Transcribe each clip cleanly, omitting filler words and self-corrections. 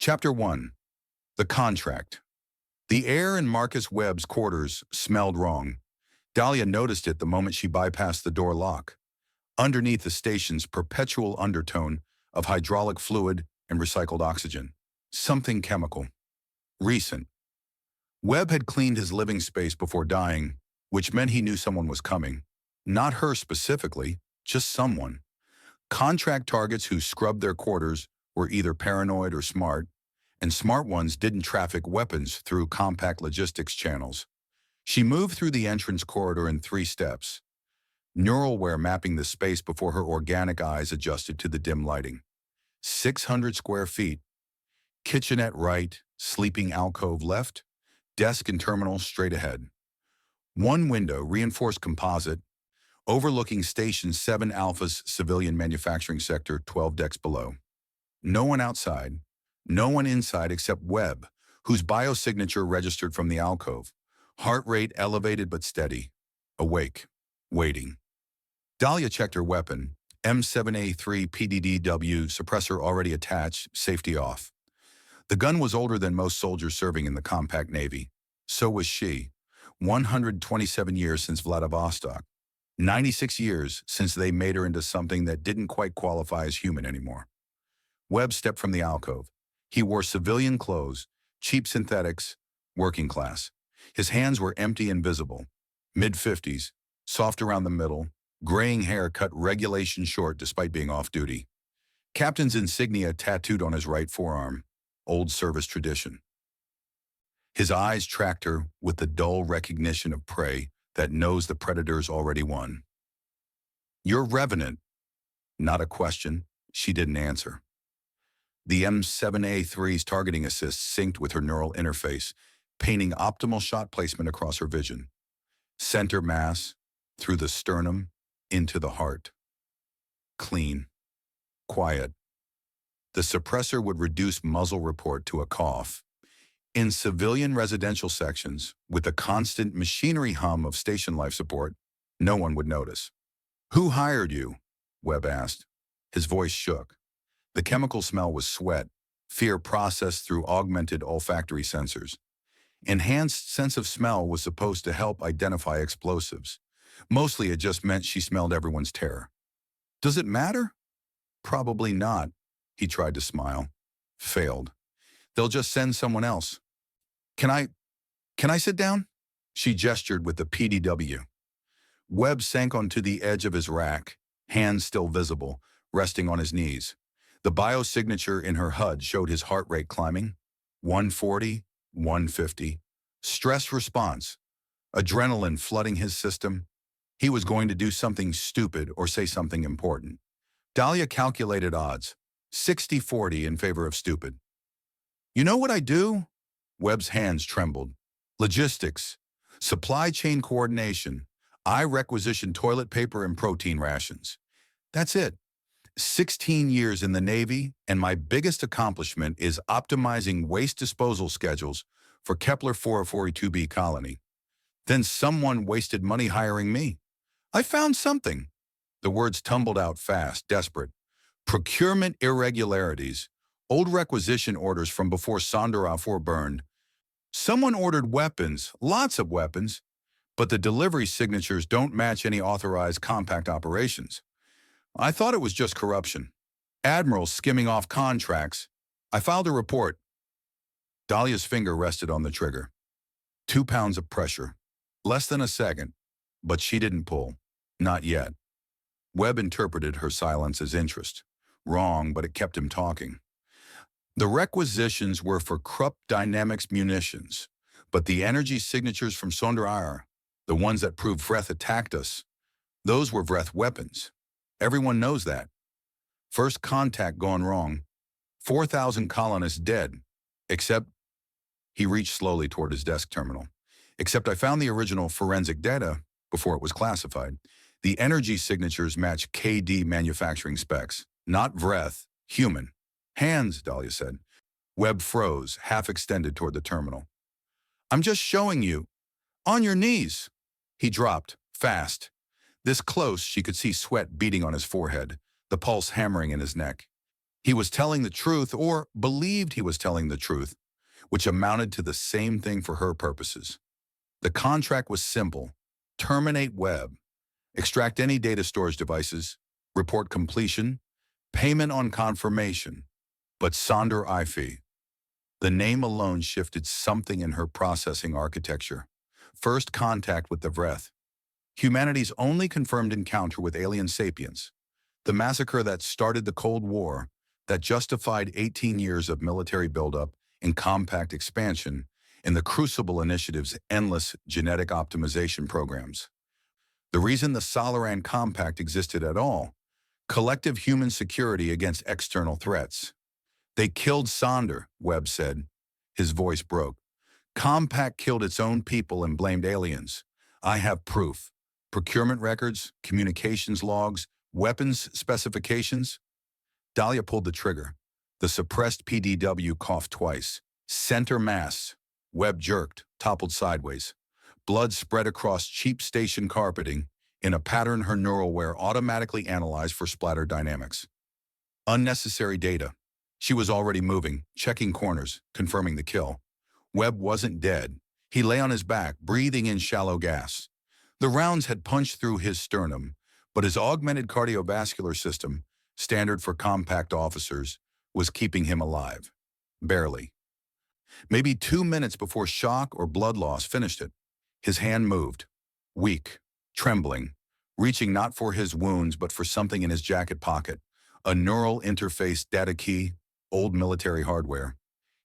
Chapter 1. The Contract. The air in Marcus Webb's quarters smelled wrong. Dahlia noticed it the moment she bypassed the door lock. Underneath the station's perpetual undertone of hydraulic fluid and recycled oxygen. Something chemical. Recent. Webb had cleaned his living space before dying, which meant he knew someone was coming. Not her specifically, just someone. Contract targets who scrubbed their quarters were either paranoid or smart, and smart ones didn't traffic weapons through compact logistics channels. She moved through the entrance corridor in 3 steps, neural-ware mapping the space before her organic eyes adjusted to the dim lighting. 600 square feet. Kitchenette right, sleeping alcove left, desk and terminal straight ahead. One window, reinforced composite, overlooking Station 7 Alpha's civilian manufacturing sector 12 decks below. No one outside, no one inside except Webb, whose biosignature registered from the alcove. Heart rate elevated but steady. Awake. Waiting. Dahlia checked her weapon. M7A3 PDDW suppressor already attached, safety off. The gun was older than most soldiers serving in the compact Navy. So was she. 127 years since Vladivostok. 96 years since they made her into something that didn't quite qualify as human anymore. Webb stepped from the alcove. He wore civilian clothes, cheap synthetics, working class. His hands were empty and visible. Mid-50s, soft around the middle, graying hair cut regulation short despite being off-duty. Captain's insignia tattooed on his right forearm. Old service tradition. His eyes tracked her with the dull recognition of prey that knows the predator's already won. "You're Revenant." Not a question. She didn't answer. The M7A3's targeting assist synced with her neural interface, painting optimal shot placement across her vision. Center mass, through the sternum, into the heart. Clean. Quiet. The suppressor would reduce muzzle report to a cough. In civilian residential sections, with the constant machinery hum of station life support, no one would notice. "Who hired you?" Webb asked. His voice shook. The chemical smell was sweat, fear processed through augmented olfactory sensors. Enhanced sense of smell was supposed to help identify explosives. Mostly it just meant she smelled everyone's terror. "Does it matter?" "Probably not." He tried to smile. Failed. "They'll just send someone else." Can I sit down?" She gestured with the PDW. Webb sank onto the edge of his rack, hands still visible, resting on his knees. The biosignature in her HUD showed his heart rate climbing. 140, 150. Stress response. Adrenaline flooding his system. He was going to do something stupid or say something important. Dahlia calculated odds. 60-40 in favor of stupid. "You know what I do?" Webb's hands trembled. "Logistics. Supply chain coordination. I requisition toilet paper and protein rations. That's it. 16 years in the Navy, and my biggest accomplishment is optimizing waste disposal schedules for Kepler 442b colony. Then someone wasted money hiring me. I found something." The words tumbled out fast, desperate. "Procurement irregularities. Old requisition orders from before Sonderov were burned. Someone ordered weapons, lots of weapons, but the delivery signatures don't match any authorized compact operations. I thought it was just corruption. Admirals skimming off contracts. I filed a report." Dahlia's finger rested on the trigger. 2 pounds of pressure. Less than a second, but she didn't pull. Not yet. Webb interpreted her silence as interest. Wrong, but it kept him talking. "The requisitions were for Krupp Dynamics munitions, but the energy signatures from Sonderauer, the ones that proved Vreth attacked us, those were Vreth weapons. Everyone knows that. First contact gone wrong. 4,000 colonists dead. Except," he reached slowly toward his desk terminal, "except I found the original forensic data before it was classified. The energy signatures match KD manufacturing specs. Not Vreth, human." "Hands," Dahlia said. Webb froze, half extended toward the terminal. "I'm just showing you. On your knees." He dropped, fast. This close, she could see sweat beading on his forehead, the pulse hammering in his neck. He was telling the truth, or believed he was telling the truth, which amounted to the same thing for her purposes. The contract was simple: terminate Webb, extract any data storage devices, report completion, payment on confirmation. But Sonder Ife, the name alone shifted something in her processing architecture. First contact with the Vreth, humanity's only confirmed encounter with alien sapiens. The massacre that started the Cold War, that justified 18 years of military buildup and compact expansion in the Crucible Initiative's endless genetic optimization programs. The reason the Solaran Compact existed at all: collective human security against external threats. They killed Sonder, Webb said. His voice broke. Compact killed its own people and blamed aliens. I have proof. Procurement records, communications logs, weapons specifications. Dahlia pulled the trigger. The suppressed PDW coughed twice. Center mass. Webb jerked, toppled sideways. Blood spread across cheap station carpeting in a pattern her neural automatically analyzed for splatter dynamics. Unnecessary data. She was already moving, checking corners, confirming the kill. Webb wasn't dead. He lay on his back, breathing in shallow gas. The rounds had punched through his sternum, but his augmented cardiovascular system, standard for compact officers, was keeping him alive. Barely. Maybe 2 minutes before shock or blood loss finished it. His hand moved, weak, trembling, reaching not for his wounds but for something in his jacket pocket, a neural interface data key, old military hardware.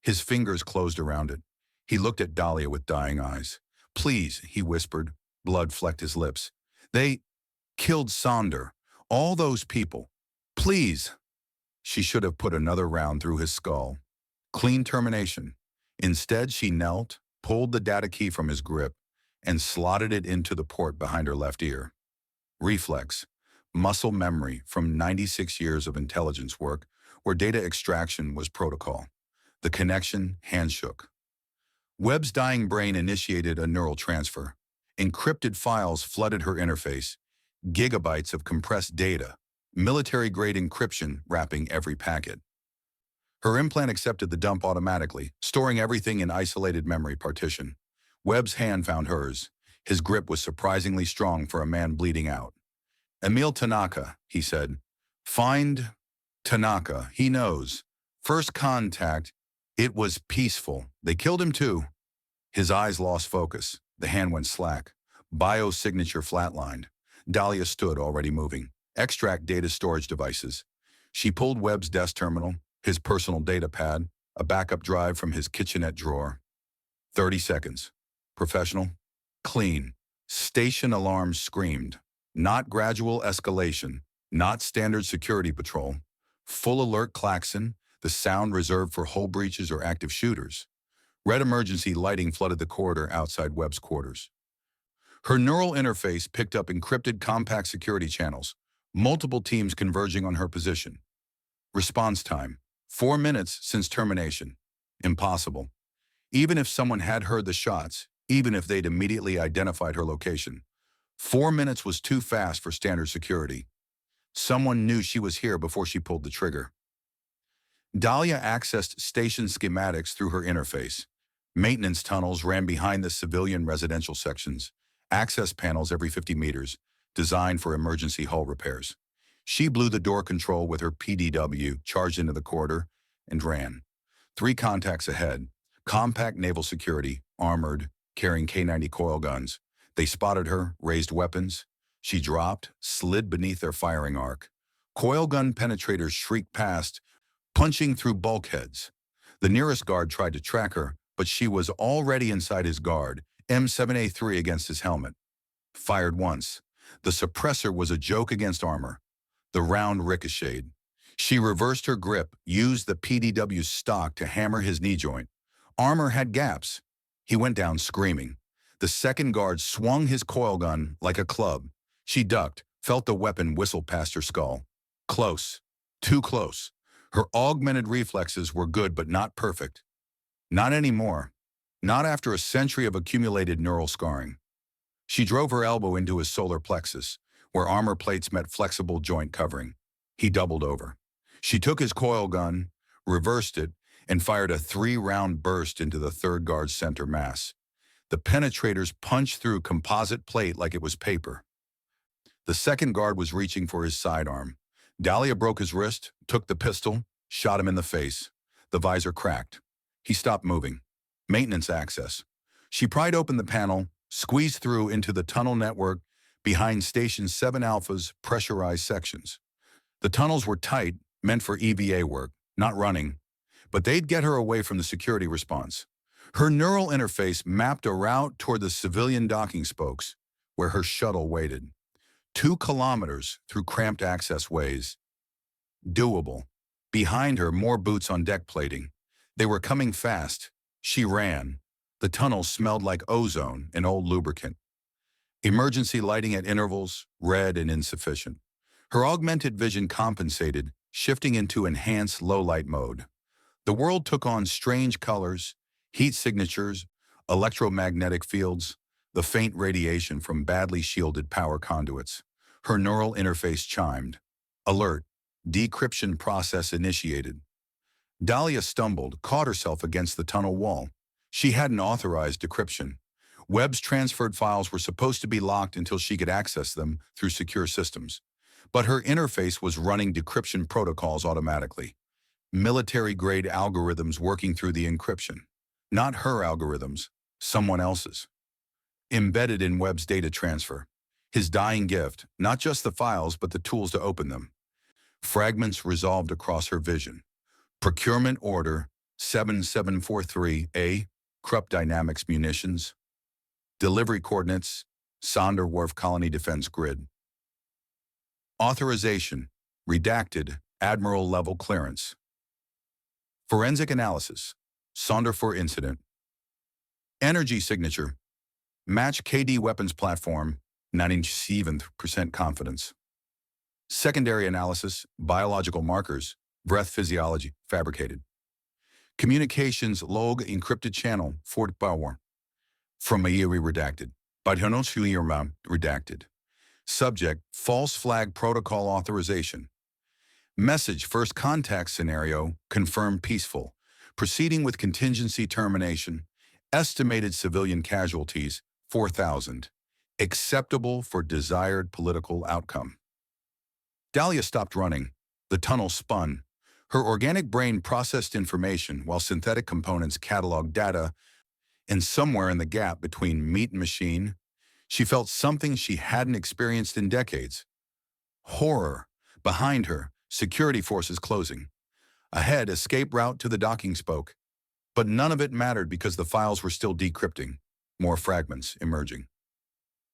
His fingers closed around it. He looked at Dahlia with dying eyes. Please, he whispered. Blood flecked his lips. They killed Sonder. All those people. Please. She should have put another round through his skull. Clean termination. Instead, she knelt, pulled the data key from his grip, and slotted it into the port behind her left ear. Reflex. Muscle memory from 96 years of intelligence work where data extraction was protocol. The connection handshook. Webb's dying brain initiated a neural transfer. Encrypted files flooded her interface, gigabytes of compressed data, military-grade encryption wrapping every packet. Her implant accepted the dump automatically, storing everything in isolated memory partition. Webb's hand found hers. His grip was surprisingly strong for a man bleeding out. Emil Tanaka, he said. Find Tanaka, he knows. First contact, it was peaceful. They killed him too. His eyes lost focus. The hand went slack. Biosignature flatlined. Dahlia stood, already moving. Extract data storage devices. She pulled Webb's desk terminal, his personal data pad, a backup drive from his kitchenette drawer. 30 seconds. Professional. Clean. Station alarms screamed. Not gradual escalation. Not standard security patrol. Full alert klaxon, the sound reserved for hull breaches or active shooters. Red emergency lighting flooded the corridor outside Webb's quarters. Her neural interface picked up encrypted compact security channels, multiple teams converging on her position. Response time, 4 minutes since termination. Impossible. Even if someone had heard the shots, even if they'd immediately identified her location, 4 minutes was too fast for standard security. Someone knew she was here before she pulled the trigger. Dahlia accessed station schematics through her interface. Maintenance tunnels ran behind the civilian residential sections, access panels every 50 meters, designed for emergency hull repairs. She blew the door control with her PDW, charged into the corridor, and ran. 3 contacts ahead. Compact naval security, armored, carrying K-90 coil guns. They spotted her, raised weapons. She dropped, slid beneath their firing arc. Coil gun penetrators shrieked past, punching through bulkheads. The nearest guard tried to track her, but she was already inside his guard, M7A3 against his helmet. Fired once. The suppressor was a joke against armor. The round ricocheted. She reversed her grip, used the PDW's stock to hammer his knee joint. Armor had gaps. He went down screaming. The second guard swung his coil gun like a club. She ducked, felt the weapon whistle past her skull. Close. Too close. Her augmented reflexes were good but not perfect. Not anymore. Not after a century of accumulated neural scarring. She drove her elbow into his solar plexus, where armor plates met flexible joint covering. He doubled over. She took his coil gun, reversed it, and fired a 3-round burst into the third guard's center mass. The penetrators punched through composite plate like it was paper. The second guard was reaching for his sidearm. Dahlia broke his wrist, took the pistol, shot him in the face. The visor cracked. He stopped moving. Maintenance access. She pried open the panel, squeezed through into the tunnel network behind Station 7 Alpha's pressurized sections. The tunnels were tight, meant for EVA work, not running, but they'd get her away from the security response. Her neural interface mapped a route toward the civilian docking spokes, where her shuttle waited. 2 kilometers through cramped access ways. Doable. Behind her, more boots on deck plating. They were coming fast. She ran. The tunnel smelled like ozone and old lubricant. Emergency lighting at intervals, red and insufficient. Her augmented vision compensated, shifting into enhanced low-light mode. The world took on strange colors, heat signatures, electromagnetic fields, the faint radiation from badly shielded power conduits. Her neural interface chimed. Alert. Decryption process initiated. Dahlia stumbled, caught herself against the tunnel wall. She hadn't authorized decryption. Webb's transferred files were supposed to be locked until she could access them through secure systems. But her interface was running decryption protocols automatically. Military-grade algorithms working through the encryption. Not her algorithms, someone else's. Embedded in Webb's data transfer. His dying gift, not just the files, but the tools to open them. Fragments resolved across her vision. Procurement Order 7743A, Krupp Dynamics Munitions. Delivery coordinates, Sonder Wharf Colony Defense Grid. Authorization, redacted, Admiral-level clearance. Forensic analysis, Sonder for incident. Energy signature, match KD weapons platform, 97% confidence. Secondary analysis, biological markers, breath physiology, fabricated. Communications log encrypted channel, Fort Power. From Mayuri redacted. Badhonoshuirma redacted. Subject, false flag protocol authorization. Message, first contact scenario, confirmed peaceful. Proceeding with contingency termination. Estimated civilian casualties, 4,000. Acceptable for desired political outcome. Dahlia stopped running. The tunnel spun. Her organic brain processed information while synthetic components cataloged data, and somewhere in the gap between meat and machine, she felt something she hadn't experienced in decades. Horror. Behind her, security forces closing. Ahead, escape route to the docking spoke. But none of it mattered because the files were still decrypting. More fragments emerging.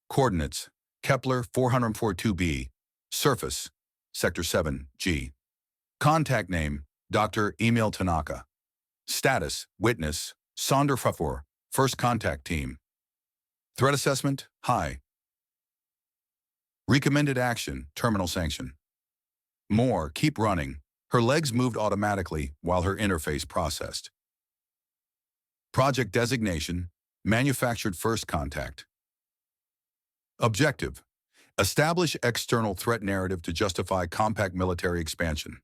Coordinates, Kepler 442b, surface, Sector 7G. Contact name, Dr. Emil Tanaka. Status, witness, Sonder Fafor, first contact team. Threat assessment, high. Recommended action, terminal sanction. More, keep running. Her legs moved automatically while her interface processed. Project designation, manufactured first contact. Objective, establish external threat narrative to justify compact military expansion.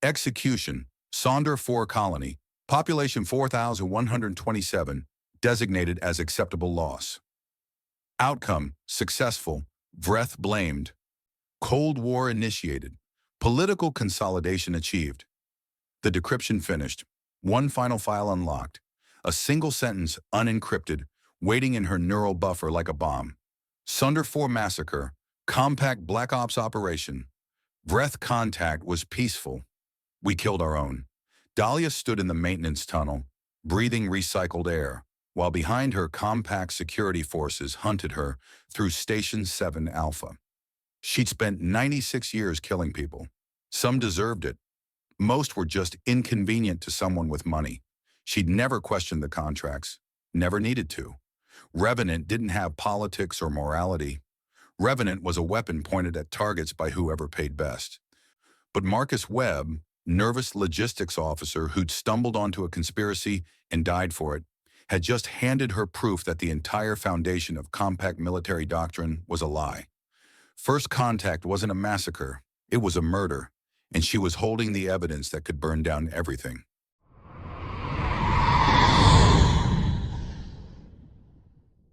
Execution, Sonder 4 colony, population 4,127, designated as acceptable loss. Outcome, successful, Vreth blamed. Cold War initiated, political consolidation achieved. The decryption finished, one final file unlocked, a single sentence unencrypted, waiting in her neural buffer like a bomb. Sonder 4 massacre, compact Black Ops operation. Vreth contact was peaceful. We killed our own. Dahlia stood in the maintenance tunnel, breathing recycled air, while behind her compact security forces hunted her through Station 7 Alpha. She'd spent 96 years killing people. Some deserved it. Most were just inconvenient to someone with money. She'd never questioned the contracts, never needed to. Revenant didn't have politics or morality. Revenant was a weapon pointed at targets by whoever paid best. But Marcus Webb, nervous logistics officer who'd stumbled onto a conspiracy and died for it, had just handed her proof that the entire foundation of compact military doctrine was a lie. First contact wasn't a massacre, it was a murder. and she was holding the evidence that could burn down everything.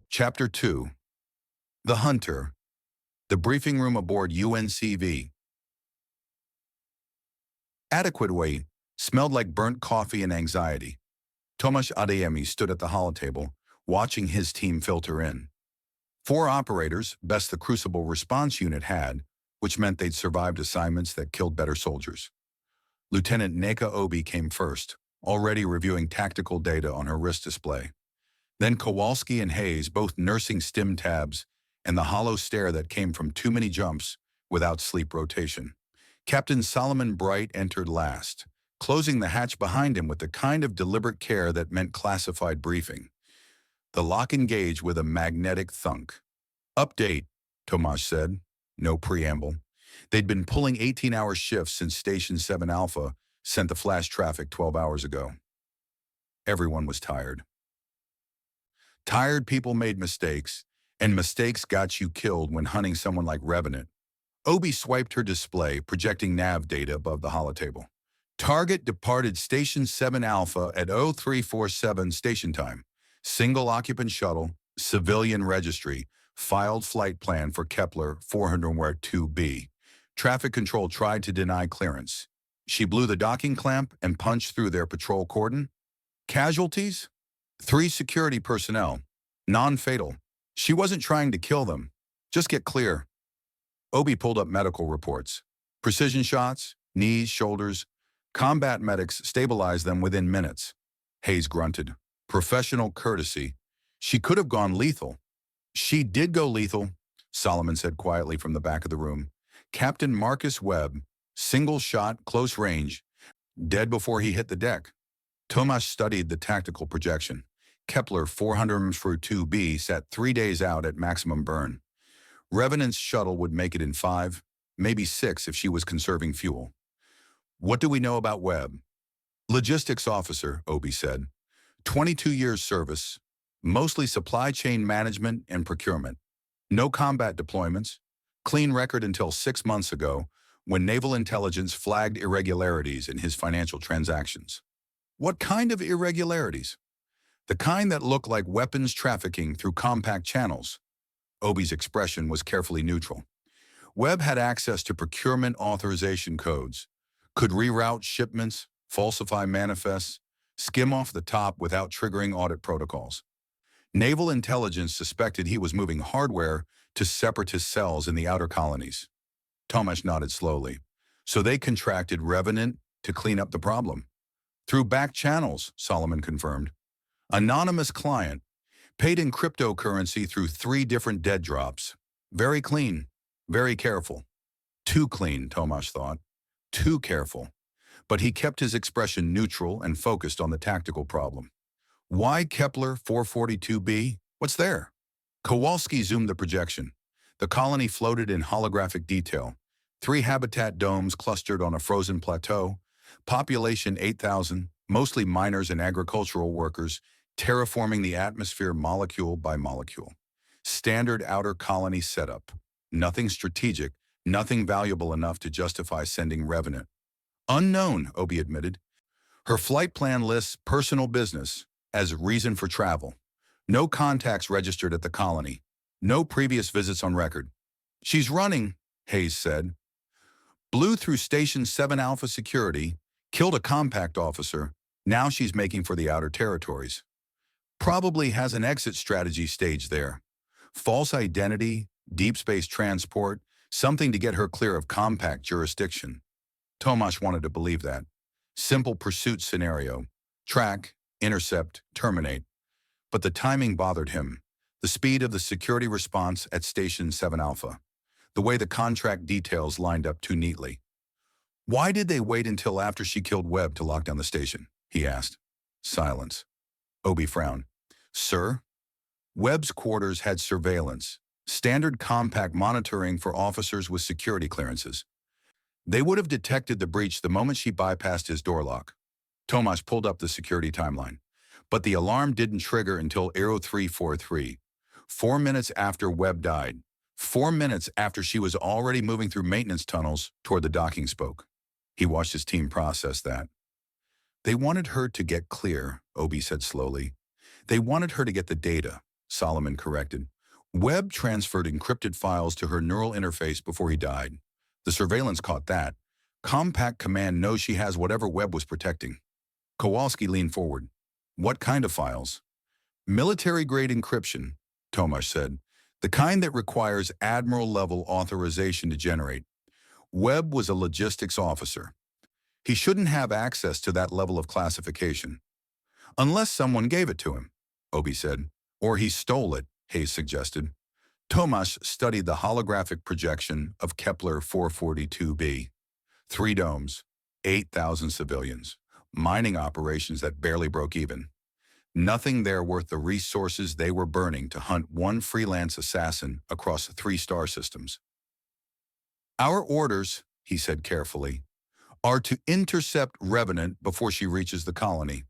Chapter 2. The Hunter. The briefing room aboard UNCV. Adequate weight smelled like burnt coffee and anxiety. Commander Adeyemi stood at the holotable, watching his team filter in. 4 operators, best the Crucible response unit had, which meant they'd survived assignments that killed better soldiers. Lieutenant Neka Obi came first, already reviewing tactical data on her wrist display. Then Kowalski and Hayes, both nursing stim tabs and the hollow stare that came from too many jumps without sleep rotation. Captain Solomon Bright entered last, closing the hatch behind him with the kind of deliberate care that meant classified briefing. The lock engaged with a magnetic thunk. "Update," Tomasz said. No preamble. They'd been pulling 18-hour shifts since Station 7 Alpha sent the flash traffic 12 hours ago. Everyone was tired. Tired people made mistakes, and mistakes got you killed when hunting someone like Revenant. Obi swiped her display, projecting nav data above the holotable. Target departed Station 7 Alpha at 0347 station time. Single occupant shuttle, civilian registry, filed flight plan for Kepler 402b. Traffic control tried to deny clearance. She blew the docking clamp and punched through their patrol cordon. Casualties? 3 security personnel. Non-fatal. She wasn't trying to kill them. Just get clear. Obi pulled up medical reports. Precision shots, knees, shoulders. Combat medics stabilized them within minutes. Hayes grunted. Professional courtesy. She could have gone lethal. She did go lethal, Solomon said quietly from the back of the room. Captain Marcus Webb, single shot, close range, dead before he hit the deck. Tomasz studied the tactical projection. Kepler 402b sat 3 days out at maximum burn. Revenant's shuttle would make it in 5, maybe 6 if she was conserving fuel. What do we know about Webb? Logistics officer, Obi said. 22 years service, mostly supply chain management and procurement. No combat deployments. Clean record until 6 months ago, when naval intelligence flagged irregularities in his financial transactions. What kind of irregularities? The kind that looked like weapons trafficking through compact channels. Obi's expression was carefully neutral. Webb had access to procurement authorization codes, could reroute shipments, falsify manifests, skim off the top without triggering audit protocols. Naval intelligence suspected he was moving hardware to separatist cells in the outer colonies. Tomasz nodded slowly. So they contracted Revenant to clean up the problem. Through back channels, Solomon confirmed. Anonymous client, paid in cryptocurrency through 3 different dead drops. Very clean, very careful. Too clean, Tomasz thought. Too careful. But he kept his expression neutral and focused on the tactical problem. Why Kepler 442b? What's there? Kowalski zoomed the projection. The colony floated in holographic detail. 3 habitat domes clustered on a frozen plateau. Population 8,000, mostly miners and agricultural workers, terraforming the atmosphere molecule by molecule. Standard outer colony setup. Nothing strategic, nothing valuable enough to justify sending Revenant. Unknown, Obi admitted. Her flight plan lists personal business as reason for travel. No contacts registered at the colony. No previous visits on record. She's running, Hayes said. Blew through Station 7 Alpha security, killed a compact officer. Now she's making for the outer territories. Probably has an exit strategy staged there. False identity, deep space transport, something to get her clear of compact jurisdiction. Tomasz wanted to believe that. Simple pursuit scenario. Track, intercept, terminate. But the timing bothered him. The speed of the security response at Station 7 Alpha. The way the contract details lined up too neatly. Why did they wait until after she killed Webb to lock down the station? He asked. Silence. Obi frowned. Sir? Webb's quarters had surveillance. Standard compact monitoring for officers with security clearances. They would have detected the breach the moment she bypassed his door lock. Tomasz pulled up the security timeline. But the alarm didn't trigger until 0343, 4 minutes after Webb died. 4 minutes after she was already moving through maintenance tunnels toward the docking spoke. He watched his team process that. They wanted her to get clear, Obi said slowly. They wanted her to get the data, Solomon corrected. Webb transferred encrypted files to her neural interface before he died. The surveillance caught that. Compact Command knows she has whatever Webb was protecting. Kowalski leaned forward. What kind of files? Military-grade encryption, Tomasz said. The kind that requires admiral-level authorization to generate. Webb was a logistics officer. He shouldn't have access to that level of classification. Unless someone gave it to him, Obi said. Or he stole it, Hayes suggested. Tomasz studied the holographic projection of Kepler 442b. 3 domes, 8,000 civilians, mining operations that barely broke even. Nothing there worth the resources they were burning to hunt one freelance assassin across 3 star systems. Our orders, he said carefully, are to intercept Revenant before she reaches the colony.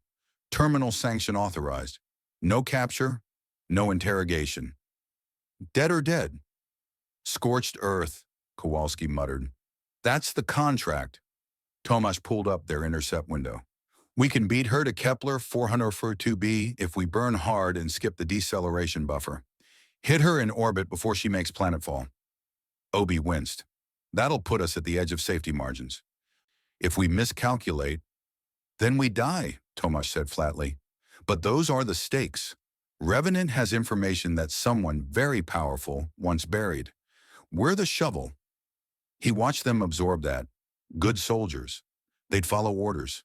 Terminal sanction authorized. No capture, no interrogation. Dead or dead? Scorched earth, Kowalski muttered. That's the contract. Tomasz pulled up their intercept window. We can beat her to Kepler 442b if we burn hard and skip the deceleration buffer. Hit her in orbit before she makes planetfall. Obi winced. That'll put us at the edge of safety margins. If we miscalculate, then we die, Tomasz said flatly. But those are the stakes. Revenant has information that someone very powerful once buried. We're the shovel. He watched them absorb that. Good soldiers. They'd follow orders.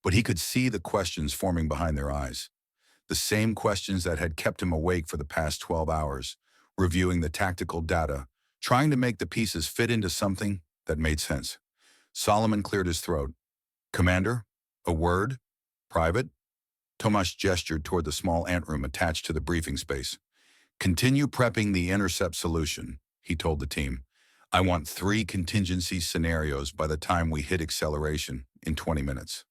But he could see the questions forming behind their eyes. The same questions that had kept him awake for the past 12 hours, reviewing the tactical data, trying to make the pieces fit into something that made sense. Solomon cleared his throat. Commander, a word? Private? Tomasz gestured toward the small anteroom attached to the briefing space. Continue prepping the intercept solution, he told the team. I want 3 contingency scenarios by the time we hit acceleration in 20 minutes.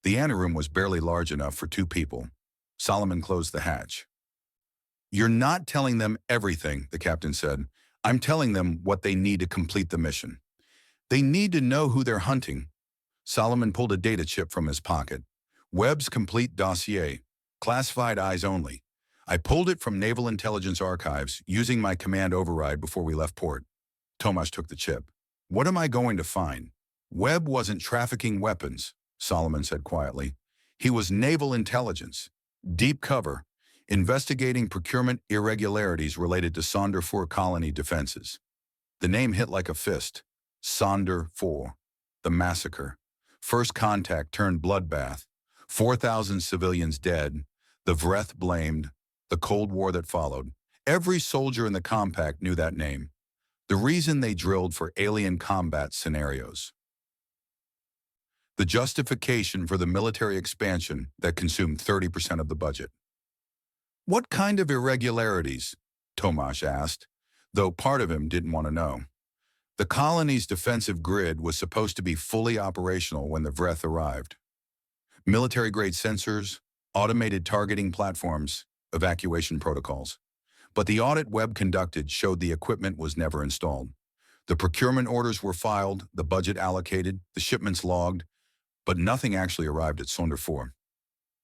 The anteroom was barely large enough for 2 people. Solomon closed the hatch. You're not telling them everything, the captain said. I'm telling them what they need to complete the mission. They need to know who they're hunting. Solomon pulled a data chip from his pocket. Webb's complete dossier, classified eyes only. I pulled it from Naval Intelligence Archives using my command override before we left port. Tomasz took the chip. What am I going to find? Webb wasn't trafficking weapons, Solomon said quietly. He was naval intelligence, deep cover, investigating procurement irregularities related to Sonder 4 colony defenses. The name hit like a fist. Sonder 4, the massacre. First contact turned bloodbath. 4,000 civilians dead. The Vreth blamed. The Cold War that followed. Every soldier in the compact knew that name. The reason they drilled for alien combat scenarios. The justification for the military expansion that consumed 30% of the budget. What kind of irregularities? Tomasz asked, though part of him didn't want to know. The colony's defensive grid was supposed to be fully operational when the Vreth arrived. Military-grade sensors, automated targeting platforms, evacuation protocols. But the audit Webb conducted showed the equipment was never installed. The procurement orders were filed, the budget allocated, the shipments logged, but nothing actually arrived at Sonder 4.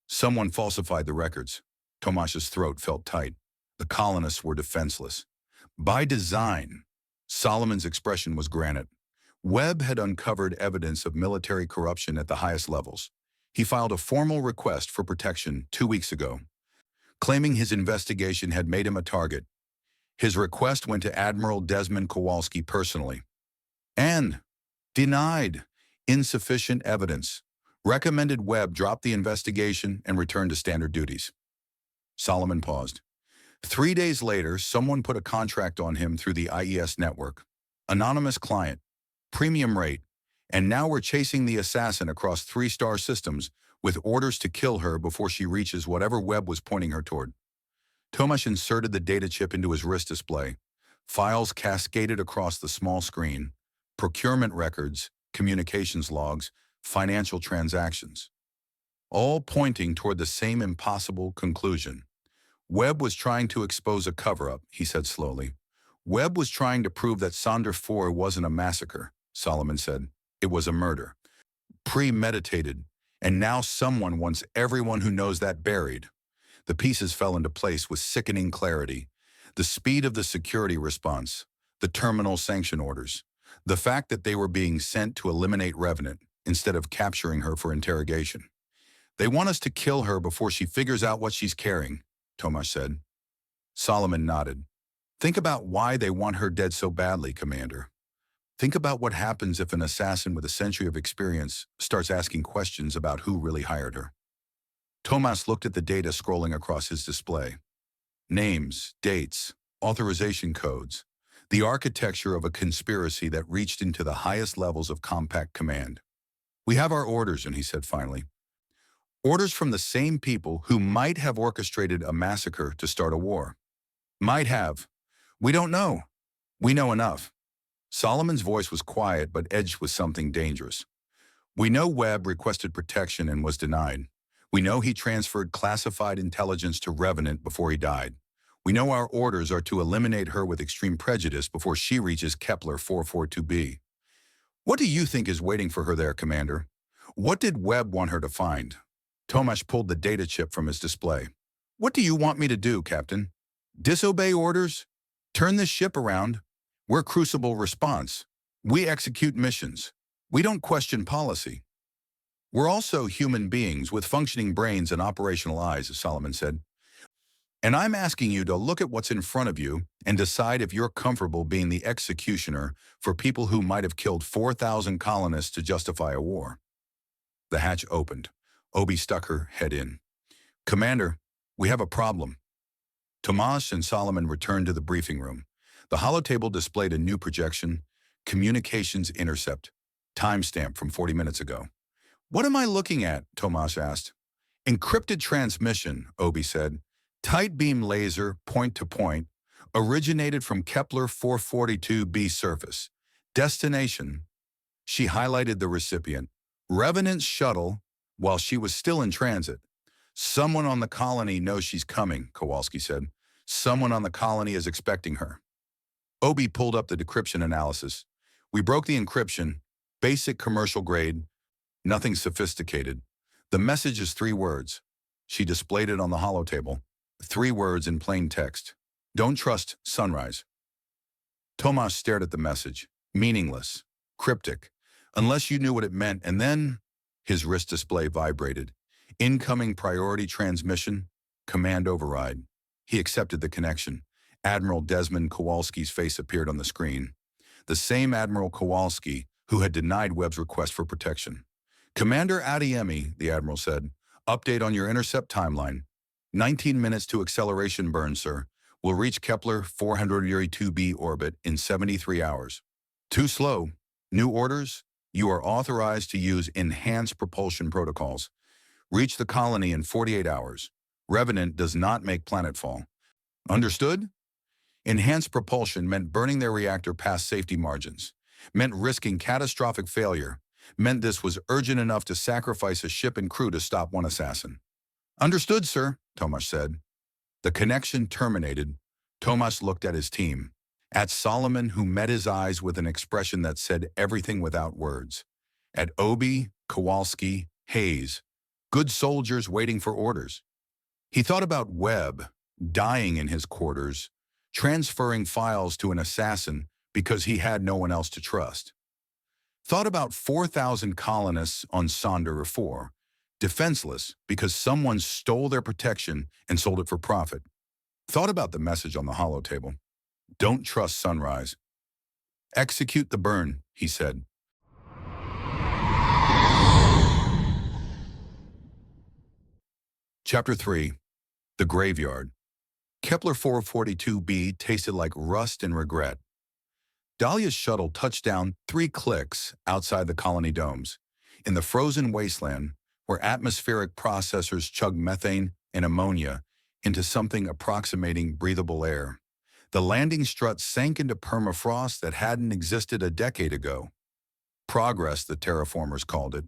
Someone falsified the records. Tomasz's throat felt tight. The colonists were defenseless. By design, Solomon's expression was granite. Webb had uncovered evidence of military corruption at the highest levels. He filed a formal request for protection 2 weeks ago, claiming his investigation had made him a target. His request went to Admiral Desmond Kowalski personally. And denied. Insufficient evidence. Recommended Webb drop the investigation and return to standard duties. Solomon paused. 3 days later, someone put a contract on him through the IES network. Anonymous client. Premium rate. And now we're chasing the assassin across 3-star systems with orders to kill her before she reaches whatever Webb was pointing her toward. Tomasz inserted the data chip into his wrist display. Files cascaded across the small screen. Procurement records, communications logs, financial transactions. All pointing toward the same impossible conclusion. Webb was trying to expose a cover-up, he said slowly. Webb was trying to prove that Sonder 4 wasn't a massacre, Solomon said. It was a murder. premeditated, and now someone wants everyone who knows that buried. The pieces fell into place with sickening clarity. The speed of the security response, the terminal sanction orders, the fact that they were being sent to eliminate Revenant instead of capturing her for interrogation. They want us to kill her before she figures out what she's carrying, Tomasz said. Solomon nodded. Think about why they want her dead so badly, Commander. Think about what happens if an assassin with a century of experience starts asking questions about who really hired her. Tomasz looked at the data scrolling across his display. Names, dates, authorization codes, the architecture of a conspiracy that reached into the highest levels of compact command. We have our orders, and he said finally. Orders from the same people who might have orchestrated a massacre to start a war. Might have. We don't know. We know enough. Solomon's voice was quiet but edged with something dangerous. We know Webb requested protection and was denied. We know he transferred classified intelligence to Revenant before he died. We know our orders are to eliminate her with extreme prejudice before she reaches Kepler 442b. What do you think is waiting for her there, Commander? What did Webb want her to find? Tomasz pulled the data chip from his display. What do you want me to do, Captain? Disobey orders? Turn this ship around? We're Crucible Response. We execute missions. We don't question policy. We're also human beings with functioning brains and operational eyes, Solomon said. And I'm asking you to look at what's in front of you and decide if you're comfortable being the executioner for people who might have killed 4,000 colonists to justify a war. The hatch opened. Obi stuck her head in. Commander, we have a problem. Tomasz and Solomon returned to the briefing room. The holotable displayed a new projection, communications intercept, timestamp from 40 minutes ago. What am I looking at? Tomasz asked. Encrypted transmission, Obi said. Tight beam laser, point to point, originated from Kepler 442b surface. Destination. She highlighted the recipient. Revenant's shuttle, while she was still in transit. Someone on the colony knows she's coming, Kowalski said. Someone on the colony is expecting her. Obi pulled up the decryption analysis. We broke the encryption, basic commercial grade, nothing sophisticated. The message is 3 words. She displayed it on the holotable. 3 words in plain text. Don't trust Sunrise. Tomasz stared at the message. Meaningless. Cryptic. Unless you knew what it meant, and then his wrist display vibrated. Incoming priority transmission. Command override. He accepted the connection. Admiral Desmond Kowalski's face appeared on the screen. The same Admiral Kowalski who had denied Webb's request for protection. Commander Adeyemi, the Admiral said, update on your intercept timeline. 19 minutes to acceleration burn, sir. We'll reach Kepler 442b orbit in 73 hours. Too slow. New orders? You are authorized to use enhanced propulsion protocols. Reach the colony in 48 hours. Revenant does not make planetfall. Understood? Enhanced propulsion meant burning their reactor past safety margins. Meant risking catastrophic failure. Meant this was urgent enough to sacrifice a ship and crew to stop one assassin. Understood, sir, Tomasz said. The connection terminated. Tomasz looked at his team. At Solomon, who met his eyes with an expression that said everything without words. At Obi, Kowalski, Hayes. Good soldiers waiting for orders. He thought about Webb, dying in his quarters, transferring files to an assassin because he had no one else to trust. Thought about 4,000 colonists on Sonder 4, defenseless because someone stole their protection and sold it for profit. Thought about the message on the holotable. Don't trust Sunrise. Execute the burn, he said. Chapter 3. The Graveyard. Kepler 442b tasted like rust and regret. Dahlia's shuttle touched down 3 clicks outside the colony domes, in the frozen wasteland where atmospheric processors chug methane and ammonia into something approximating breathable air. The landing strut sank into permafrost that hadn't existed a decade ago. Progress, the terraformers called it.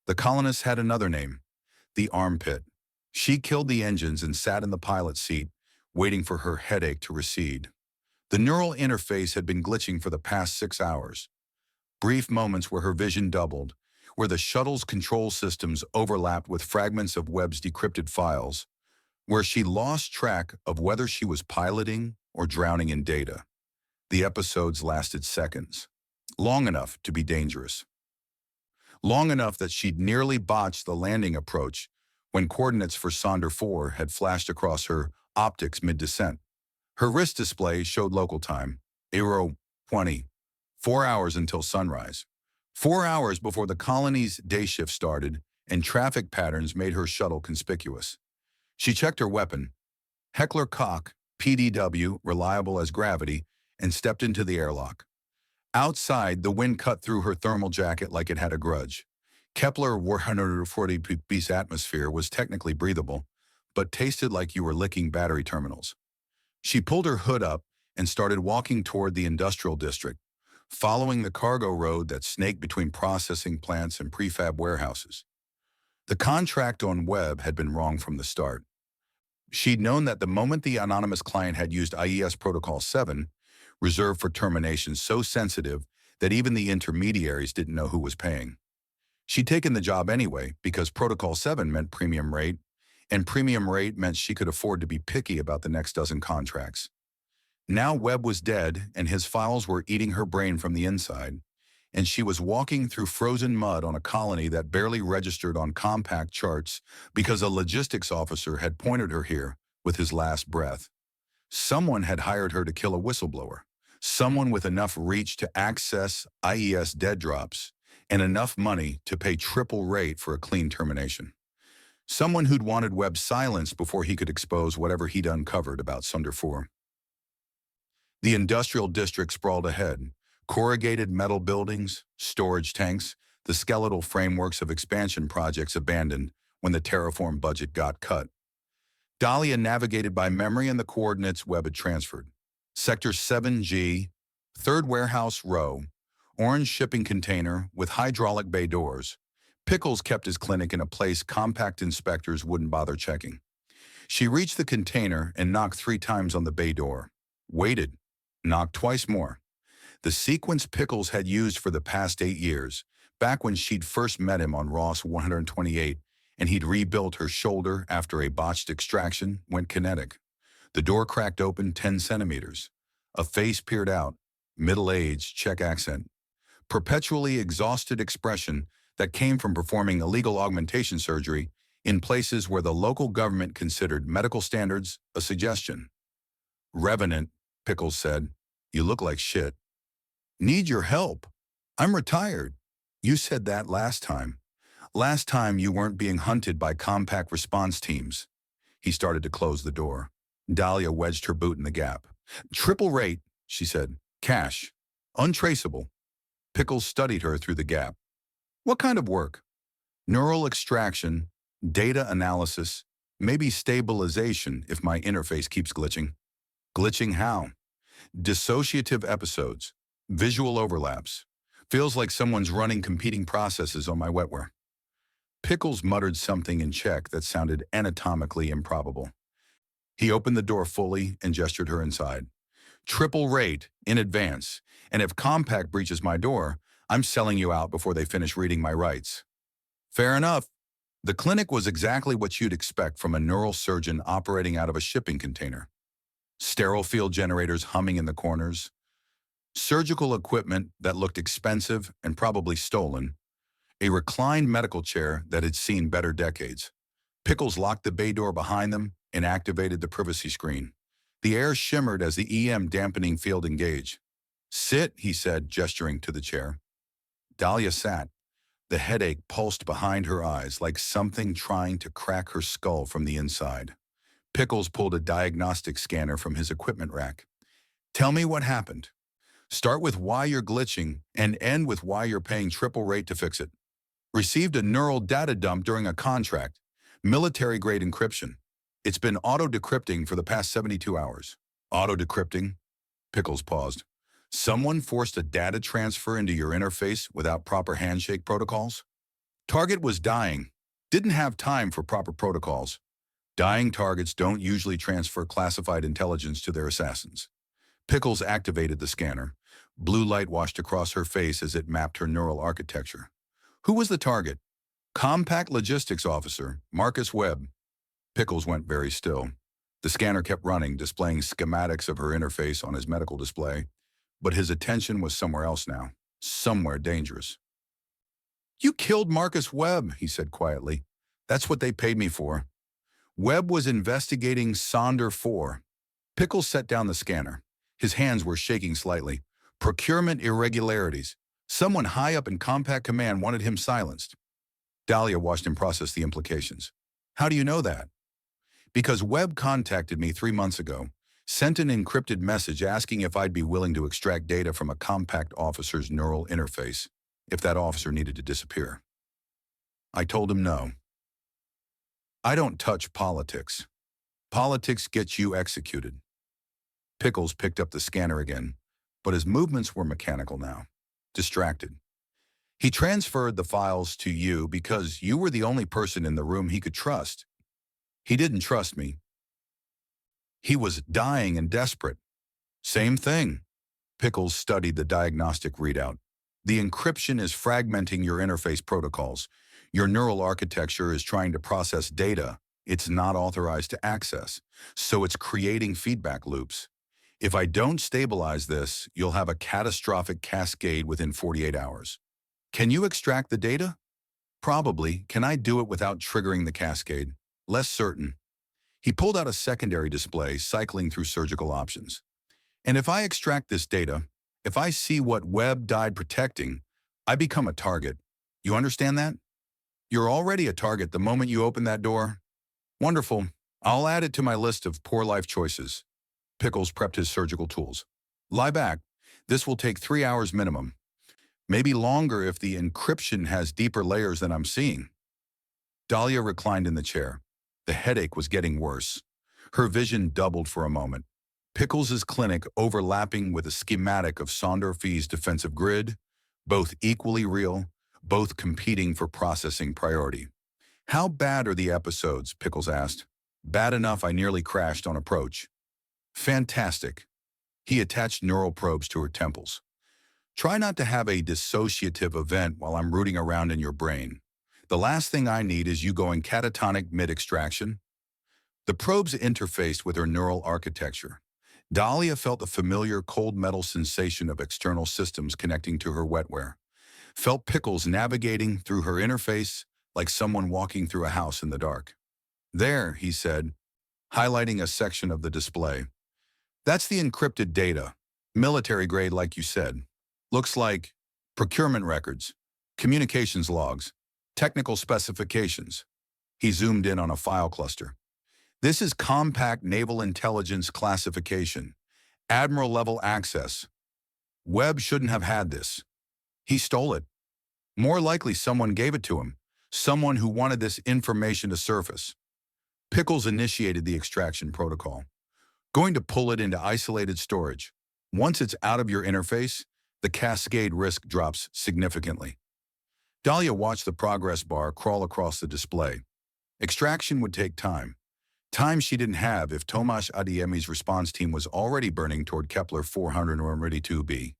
The colonists had another name, the armpit. She killed the engines and sat in the pilot's seat, waiting for her headache to recede. The neural interface had been glitching for the past 6 hours. Brief moments where her vision doubled, where the shuttle's control systems overlapped with fragments of Webb's decrypted files, where she lost track of whether she was piloting or drowning in data. The episodes lasted seconds, long enough to be dangerous. Long enough that she'd nearly botched the landing approach when coordinates for Sonder 4 had flashed across her optics mid-descent. Her wrist display showed local time, Aero 20, 4 hours until sunrise. 4 hours before the colony's day shift started and traffic patterns made her shuttle conspicuous. She checked her weapon, Heckler Koch, PDW, reliable as gravity, and stepped into the airlock. Outside, the wind cut through her thermal jacket like it had a grudge. Kepler 140 pp's atmosphere was technically breathable, but tasted like you were licking battery terminals. She pulled her hood up and started walking toward the industrial district, following the cargo road that snaked between processing plants and prefab warehouses. The contract on Webb had been wrong from the start. She'd known that the moment the anonymous client had used IES Protocol 7, reserved for terminations so sensitive that even the intermediaries didn't know who was paying. She'd taken the job anyway because Protocol 7 meant premium rate, and premium rate meant she could afford to be picky about the next dozen contracts. Now Webb was dead and his files were eating her brain from the inside, and she was walking through frozen mud on a colony that barely registered on compact charts because a logistics officer had pointed her here with his last breath. Someone had hired her to kill a whistleblower, someone with enough reach to access IES dead drops and enough money to pay triple rate for a clean termination. Someone who'd wanted Webb silenced before he could expose whatever he'd uncovered about Sonder 4. The industrial district sprawled ahead, corrugated metal buildings, storage tanks, the skeletal frameworks of expansion projects abandoned when the terraform budget got cut. Dahlia navigated by memory and the coordinates Webb had transferred. Sector 7G, third warehouse row, orange shipping container with hydraulic bay doors. Pickles kept his clinic in a place compact inspectors wouldn't bother checking. She reached the container and knocked 3 times on the bay door. Waited, knocked twice more. The sequence Pickles had used for the past 8 years, back when she'd first met him on Ross 128, and he'd rebuilt her shoulder after a botched extraction, went kinetic. The door cracked open 10 centimeters. A face peered out, middle-aged, Czech accent. Perpetually exhausted expression that came from performing illegal augmentation surgery in places where the local government considered medical standards a suggestion. "Revenant," Pickles said. "You look like shit." "Need your help. I'm retired." "You said that last time. Last time you weren't being hunted by compact response teams." He started to close the door. Dahlia wedged her boot in the gap. "Triple rate," she said. "Cash. Untraceable." Pickles studied her through the gap. "What kind of work?" "Neural extraction, data analysis, maybe stabilization if my interface keeps glitching." "Glitching how?" "Dissociative episodes, visual overlaps. Feels like someone's running competing processes on my wetware." Pickles muttered something in Czech that sounded anatomically improbable. He opened the door fully and gestured her inside. "Triple rate, in advance, and if Compact breaches my door, I'm selling you out before they finish reading my rights." "Fair enough." The clinic was exactly what you'd expect from a neural surgeon operating out of a shipping container. Sterile field generators humming in the corners, surgical equipment that looked expensive and probably stolen, a reclined medical chair that had seen better decades. Pickles locked the bay door behind them and activated the privacy screen. The air shimmered as the EM dampening field engaged. "Sit," he said, gesturing to the chair. Dahlia sat. The headache pulsed behind her eyes like something trying to crack her skull from the inside. Pickles pulled a diagnostic scanner from his equipment rack. "Tell me what happened. Start with why you're glitching and end with why you're paying triple rate to fix it." "Received a neural data dump during a contract. Military-grade encryption. It's been auto-decrypting for the past 72 hours. "Auto-decrypting?" Pickles paused. "Someone forced a data transfer into your interface without proper handshake protocols?" "Target was dying. Didn't have time for proper protocols. Dying targets don't usually transfer classified intelligence to their assassins." Pickles activated the scanner. Blue light washed across her face as it mapped her neural architecture. Who was the target? Compact Logistics Officer, Marcus Webb. Pickles went very still. The scanner kept running, displaying schematics of her interface on his medical display, but his attention was somewhere else now, somewhere dangerous. You killed Marcus Webb, he said quietly. That's what they paid me for. Webb was investigating Sonder 4. Pickles set down the scanner. His hands were shaking slightly. Procurement irregularities. Someone high up in Compact Command wanted him silenced. Dahlia watched him process the implications. How do you know that? Because Webb contacted me 3 months ago, sent an encrypted message asking if I'd be willing to extract data from a Compact officer's neural interface if that officer needed to disappear. I told him no. I don't touch politics. Politics gets you executed. Pickles picked up the scanner again, but his movements were mechanical now, distracted. He transferred the files to you because you were the only person in the room he could trust. He didn't trust me. He was dying and desperate. Same thing. Pickles studied the diagnostic readout. The encryption is fragmenting your interface protocols. Your neural architecture is trying to process data it's not authorized to access, so it's creating feedback loops. If I don't stabilize this, you'll have a catastrophic cascade within 48 hours. Can you extract the data? Probably. Can I do it without triggering the cascade? Less certain. He pulled out a secondary display, cycling through surgical options. And if I extract this data, if I see what Webb died protecting, I become a target. You understand that? You're already a target the moment you open that door. Wonderful. I'll add it to my list of poor life choices. Pickles prepped his surgical tools. Lie back. This will take 3 hours minimum. Maybe longer if the encryption has deeper layers than I'm seeing. Dahlia reclined in the chair. The headache was getting worse. Her vision doubled for a moment. Pickles' clinic overlapping with a schematic of Sonder Fee's defensive grid, both equally real, both competing for processing priority. How bad are the episodes? Pickles asked. Bad enough I nearly crashed on approach. Fantastic. He attached neural probes to her temples. Try not to have a dissociative event while I'm rooting around in your brain. The last thing I need is you going catatonic mid-extraction. The probes interfaced with her neural architecture. Dahlia felt the familiar cold metal sensation of external systems connecting to her wetware. Felt Pickles navigating through her interface like someone walking through a house in the dark. There, he said, highlighting a section of the display. That's the encrypted data, military grade like you said. Looks like procurement records, communications logs, technical specifications. He zoomed in on a file cluster. This is Compact Naval Intelligence Classification, Admiral-level access. Webb shouldn't have had this. He stole it. More likely someone gave it to him, someone who wanted this information to surface. Pickles initiated the extraction protocol. Going to pull it into isolated storage. Once it's out of your interface, the cascade risk drops significantly. Dahlia watched the progress bar crawl across the display. Extraction would take time. Time she didn't have if Commander Adeyemi's response team was already burning toward Kepler 432b.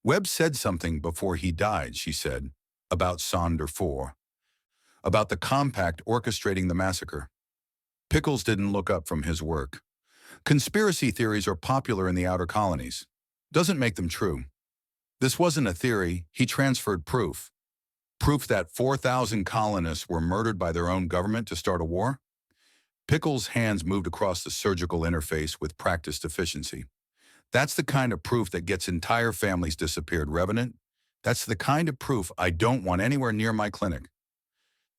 Webb said something before he died, she said, about Sonder 4. About the Compact orchestrating the massacre. Pickles didn't look up from his work. Conspiracy theories are popular in the outer colonies. Doesn't make them true. This wasn't a theory, he transferred proof. Proof that 4,000 colonists were murdered by their own government to start a war? Pickles' hands moved across the surgical interface with practiced efficiency. That's the kind of proof that gets entire families disappeared, Revenant. That's the kind of proof I don't want anywhere near my clinic.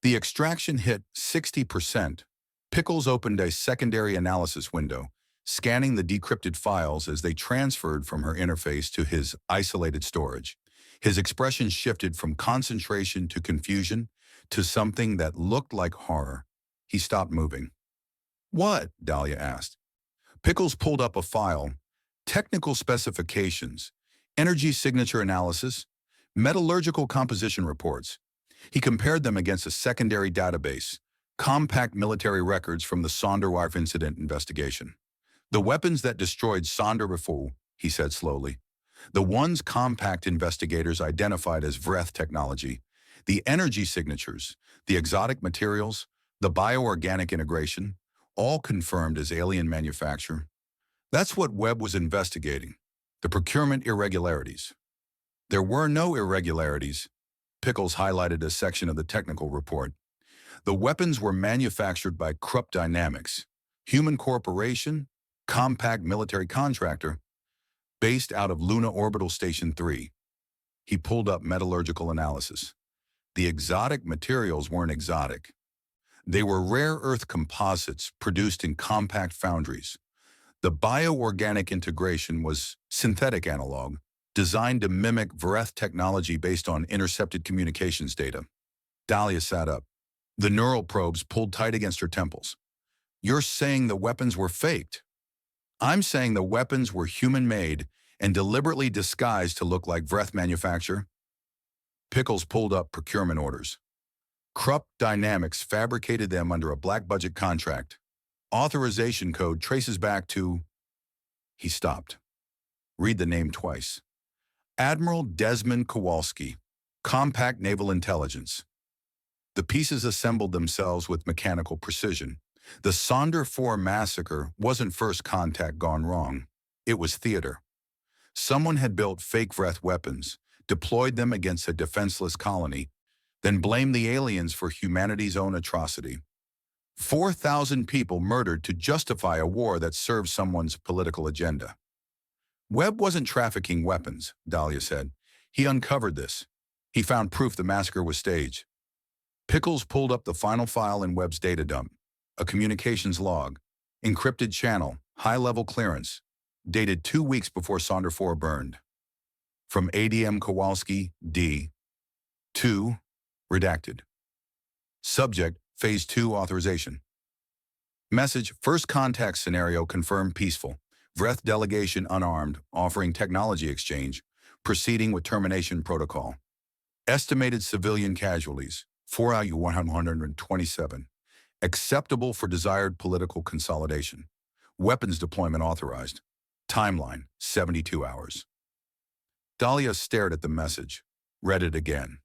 The extraction hit 60%. Pickles opened a secondary analysis window, scanning the decrypted files as they transferred from her interface to his isolated storage. His expression shifted from concentration to confusion to something that looked like horror. He stopped moving. What? Dahlia asked. Pickles pulled up a file. Technical specifications, energy signature analysis, metallurgical composition reports. He compared them against a secondary database, compact military records from the Sonderwire incident investigation. The weapons that destroyed Sonder before, he said slowly. The ones compact investigators identified as Vreth technology. The energy signatures, the exotic materials, the bioorganic integration, all confirmed as alien manufacture. That's what Webb was investigating, the procurement irregularities. There were no irregularities. Pickles highlighted a section of the technical report. The weapons were manufactured by Krupp Dynamics, human corporation, compact military contractor, based out of Luna Orbital Station 3. He pulled up metallurgical analysis. The exotic materials weren't exotic. They were rare earth composites produced in compact foundries. The bioorganic integration was synthetic analog, designed to mimic Vareth technology based on intercepted communications data. Dahlia sat up. The neural probes pulled tight against her temples. You're saying the weapons were faked? I'm saying the weapons were human-made and deliberately disguised to look like Vareth manufacture. Pickles pulled up procurement orders. Krupp Dynamics fabricated them under a black budget contract. Authorization code traces back to... He stopped. Read the name twice. Admiral Desmond Kowalski, Compact Naval Intelligence. The pieces assembled themselves with mechanical precision. The Sonder 4 massacre wasn't first contact gone wrong. It was theater. Someone had built fake Vreth weapons, deployed them against a defenseless colony, then blamed the aliens for humanity's own atrocity. 4,000 people murdered to justify a war that served someone's political agenda. Webb wasn't trafficking weapons, Dahlia said. He uncovered this. He found proof the massacre was staged. Pickles pulled up the final file in Webb's data dump, a communications log, encrypted channel, high-level clearance, dated 2 weeks before Sonder 4 burned. From Adeyemi Kowalski, D. 2, redacted. Subject, Phase 2 authorization. Message, first contact scenario confirmed peaceful. Vreth delegation unarmed, offering technology exchange, proceeding with termination protocol. Estimated civilian casualties, 4 out of 127. Acceptable for desired political consolidation. Weapons deployment authorized. Timeline, 72 hours. Dahlia stared at the message, read it again.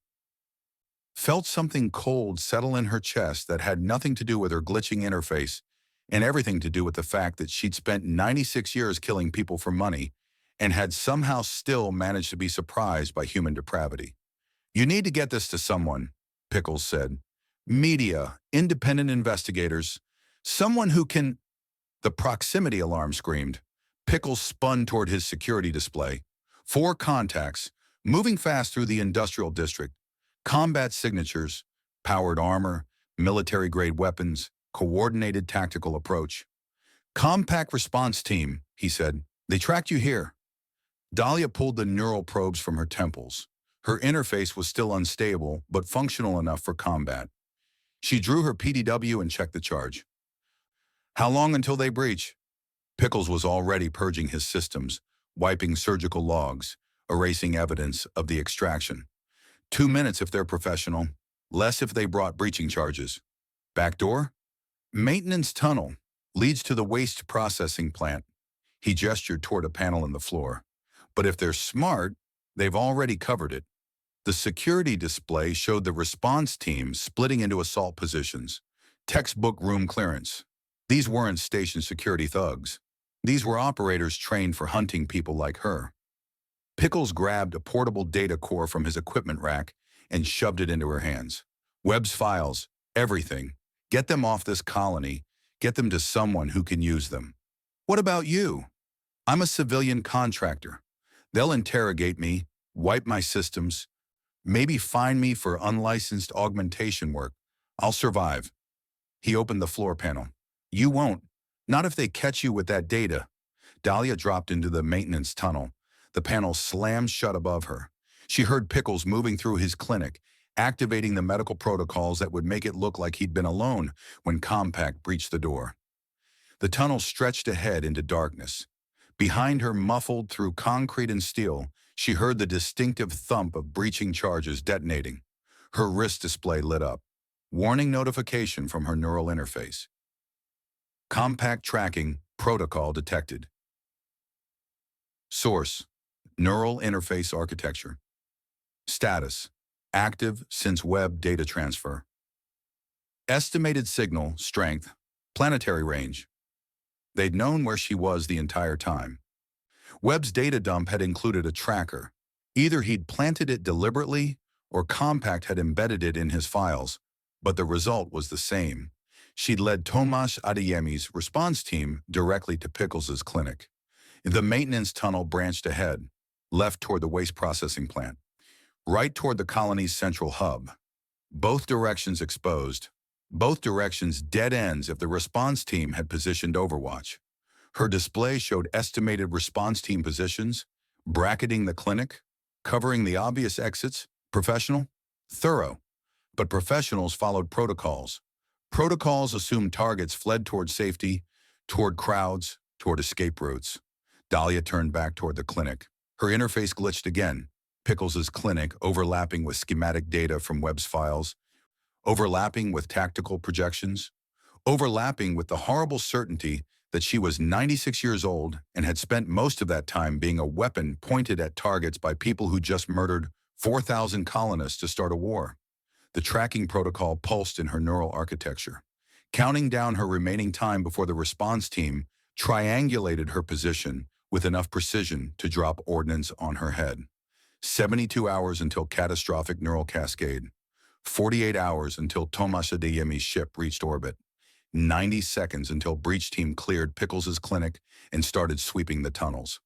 Felt something cold settle in her chest that had nothing to do with her glitching interface and everything to do with the fact that she'd spent 96 years killing people for money and had somehow still managed to be surprised by human depravity. You need to get this to someone, Pickles said. Media, independent investigators, someone who can... The proximity alarm screamed. Pickles spun toward his security display. 4 contacts, moving fast through the industrial district. Combat signatures, powered armor, military-grade weapons, coordinated tactical approach. Compact response team, he said. They tracked you here. Dahlia pulled the neural probes from her temples. Her interface was still unstable, but functional enough for combat. She drew her PDW and checked the charge. How long until they breach? Pickles was already purging his systems, wiping surgical logs, erasing evidence of the extraction. 2 minutes if they're professional, less if they brought breaching charges. Back door? Maintenance tunnel, leads to the waste processing plant. He gestured toward a panel in the floor. But if they're smart, they've already covered it. The security display showed the response team splitting into assault positions. Textbook room clearance. These weren't station security thugs. These were operators trained for hunting people like her. Pickles grabbed a portable data core from his equipment rack and shoved it into her hands. Webb's files, everything. Get them off this colony. Get them to someone who can use them. What about you? I'm a civilian contractor. They'll interrogate me, wipe my systems, maybe fine me for unlicensed augmentation work. I'll survive. He opened the floor panel. You won't. Not if they catch you with that data. Dahlia dropped into the maintenance tunnel. The panel slammed shut above her. She heard Pickles moving through his clinic, activating the medical protocols that would make it look like he'd been alone when Compact breached the door. The tunnel stretched ahead into darkness. Behind her, muffled through concrete and steel, she heard the distinctive thump of breaching charges detonating. Her wrist display lit up. Warning notification from her neural interface. Compact tracking protocol detected. Source: Neural interface architecture. Status: active since Webb data transfer. Estimated signal, strength, planetary range. They'd known where she was the entire time. Webb's data dump had included a tracker. Either he'd planted it deliberately or Compact had embedded it in his files, but the result was the same. She'd led Commander Adeyemi's response team directly to Pickles' clinic. The maintenance tunnel branched ahead, left toward the waste processing plant, right toward the colony's central hub. Both directions exposed. Both directions dead ends if the response team had positioned Overwatch. Her display showed estimated response team positions, bracketing the clinic, covering the obvious exits, professional, thorough. But professionals followed protocols. Protocols assumed targets fled toward safety, toward crowds, toward escape routes. Dahlia turned back toward the clinic. Her interface glitched again. Pickles' clinic overlapping with schematic data from Webb's files, overlapping with tactical projections, overlapping with the horrible certainty that she was 96 years old and had spent most of that time being a weapon pointed at targets by people who just murdered 4,000 colonists to start a war. The tracking protocol pulsed in her neural architecture, counting down her remaining time before the response team triangulated her position with enough precision to drop ordnance on her head. 72 hours until catastrophic neural cascade. 48 hours until Commander Adeyemi's ship reached orbit. 90 seconds until breach team cleared Pickles' clinic and started sweeping the tunnels.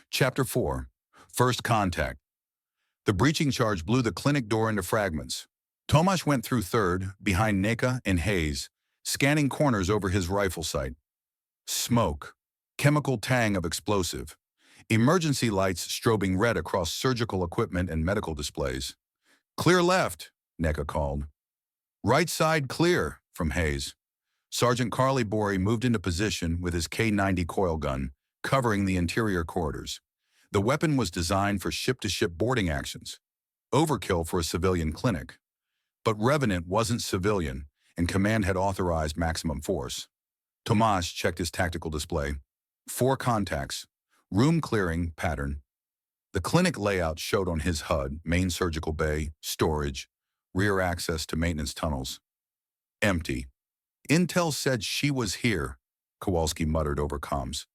Chapter 4. First Contact. The breaching charge blew the clinic door into fragments. Tomasz went through third, behind Neka and Hayes, scanning corners over his rifle sight. Smoke. Chemical tang of explosive. Emergency lights strobing red across surgical equipment and medical displays. Clear left, Neka called. Right side clear, from Hayes. Sergeant Carly Borey moved into position with his K-90 coil gun, covering the interior corridors. The weapon was designed for ship-to-ship boarding actions. Overkill for a civilian clinic. But Revenant wasn't civilian, and Command had authorized maximum force. Tomasz checked his tactical display. 4 contacts. Room clearing pattern. The clinic layout showed on his HUD, main surgical bay, storage, rear access to maintenance tunnels. Empty. Intel said she was here, Kowalski muttered over comms.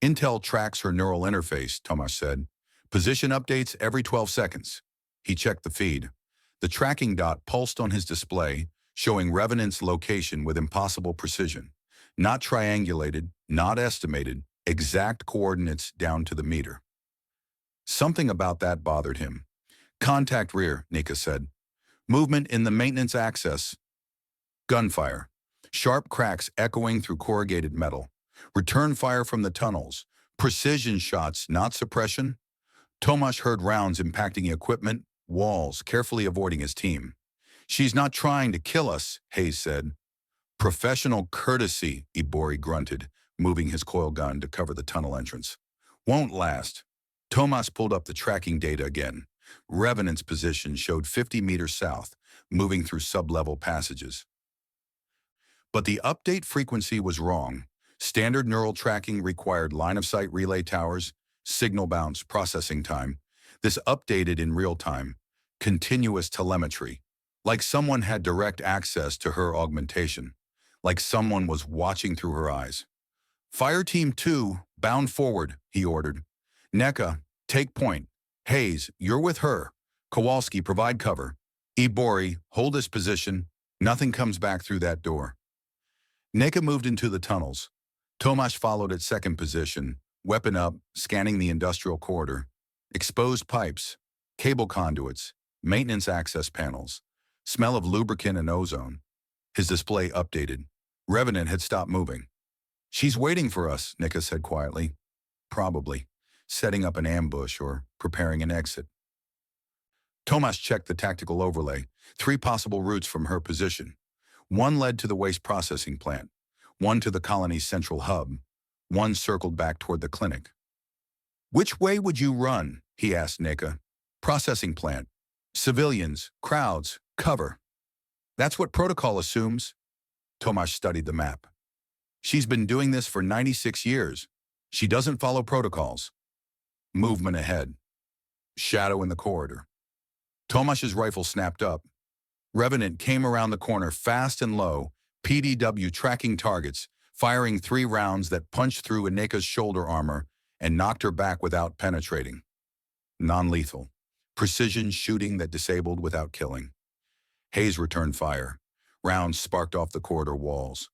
Intel tracks her neural interface, Tomasz said. Position updates every 12 seconds. He checked the feed. The tracking dot pulsed on his display, showing Revenant's location with impossible precision. Not triangulated, not estimated, exact coordinates down to the meter. Something about that bothered him. Contact rear, Nika said. Movement in the maintenance access. Gunfire. Sharp cracks echoing through corrugated metal. Return fire from the tunnels. Precision shots, not suppression. Tomasz heard rounds impacting equipment, walls, carefully avoiding his team. She's not trying to kill us, Hayes said. Professional courtesy, Ibori grunted, moving his coil gun to cover the tunnel entrance. Won't last. Tomasz pulled up the tracking data again. Revenant's position showed 50 meters south, moving through sub-level passages. But the update frequency was wrong. Standard neural tracking required line-of-sight relay towers, signal bounce, processing time. This updated in real time. Continuous telemetry. Like someone had direct access to her augmentation. Like someone was watching through her eyes. Fire Team 2, bound forward, he ordered. Neka, take point. Hayes, you're with her. Kowalski, provide cover. Ibori, hold this position. Nothing comes back through that door. Neka moved into the tunnels. Tomasz followed at second position, weapon up, scanning the industrial corridor. Exposed pipes, cable conduits, maintenance access panels, smell of lubricant and ozone. His display updated. Revenant had stopped moving. She's waiting for us, Neka said quietly. Probably. Setting up an ambush or preparing an exit. Tomasz checked the tactical overlay. 3 possible routes from her position. One led to the waste processing plant. One to the colony's central hub. One circled back toward the clinic. Which way would you run? He asked Neka. Processing plant. Civilians, crowds, cover. That's what protocol assumes. Tomasz studied the map. She's been doing this for 96 years. She doesn't follow protocols. Movement ahead. Shadow in the corridor. Tomash's rifle snapped up. Revenant came around the corner fast and low, PDW tracking targets, firing 3 rounds that punched through Aneka's shoulder armor and knocked her back without penetrating. Non-lethal. Precision shooting that disabled without killing. Hayes returned fire. Rounds sparked off the corridor walls.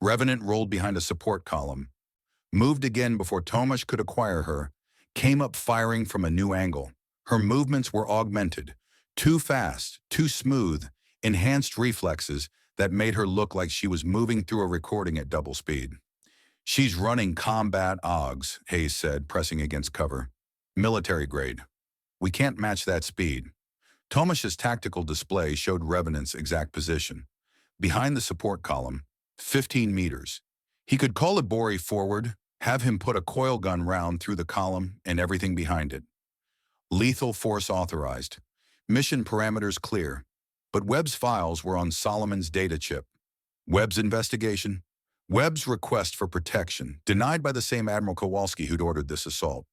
Revenant rolled behind a support column, moved again before Tomash could acquire her, came up firing from a new angle. Her movements were augmented. Too fast, too smooth, enhanced reflexes that made her look like she was moving through a recording at double speed. She's running combat AUGs, Hayes said, pressing against cover. Military grade. We can't match that speed. Tomash's tactical display showed Revenant's exact position. Behind the support column, 15 meters. He could call Adeyemi forward, have him put a coil gun round through the column and everything behind it. Lethal force authorized. Mission parameters clear. But Webb's files were on Solomon's data chip. Webb's investigation. Webb's request for protection, denied by the same Admiral Kowalski who'd ordered this assault.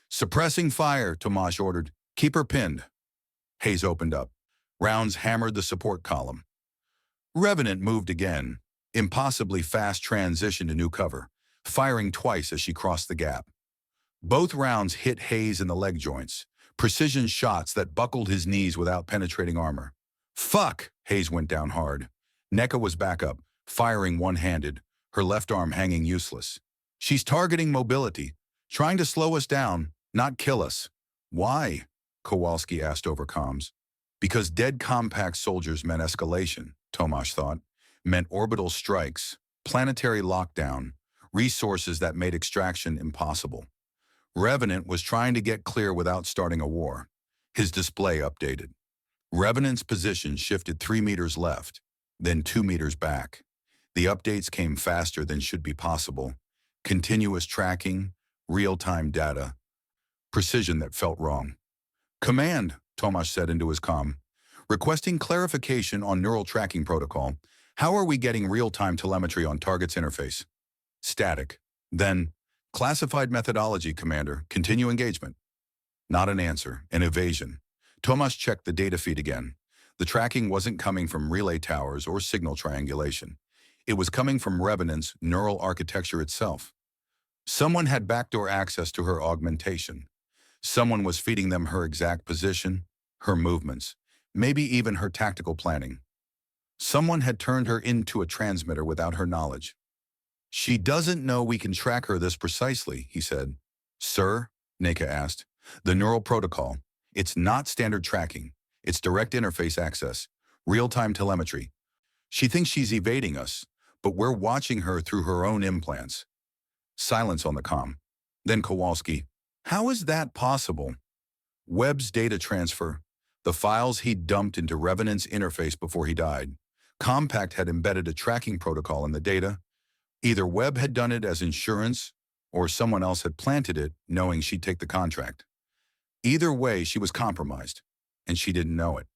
Suppressing fire, Tomash ordered. Keep her pinned. Hayes opened up. Rounds hammered the support column. Revenant moved again. Impossibly fast transition to new cover, firing twice as she crossed the gap. Both rounds hit Hayes in the leg joints, precision shots that buckled his knees without penetrating armor. Fuck! Hayes went down hard. Neka was back up, firing one-handed, her left arm hanging useless. She's targeting mobility, trying to slow us down, not kill us. Why? Kowalski asked over comms. Because dead compact soldiers meant escalation, Tomash thought. Meant orbital strikes, planetary lockdown, resources that made extraction impossible. Revenant was trying to get clear without starting a war. His display updated. Revenant's position shifted 3 meters left, then 2 meters back. The updates came faster than should be possible. Continuous tracking, real-time data, precision that felt wrong. Command, Tomash said into his comm. Requesting clarification on neural tracking protocol. How are we getting real-time telemetry on target's interface? Static. Then, classified methodology, Commander. Continue engagement. Not an answer, an evasion. Tomash checked the data feed again. The tracking wasn't coming from relay towers or signal triangulation. It was coming from Revenant's neural architecture itself. Someone had backdoor access to her augmentation. Someone was feeding them her exact position, her movements, maybe even her tactical planning. Someone had turned her into a transmitter without her knowledge. She doesn't know we can track her this precisely, he said. Sir, Neka asked, the neural protocol. It's not standard tracking. It's direct interface access, real-time telemetry. She thinks she's evading us, but we're watching her through her own implants. Silence on the comm. Then Kowalski. How is that possible? Webb's data transfer, the files he'd dumped into Revenant's interface before he died. Compact had embedded a tracking protocol in the data. Either Webb had done it as insurance, or someone else had planted it, knowing she'd take the contract. Either way, she was compromised, and she didn't know it.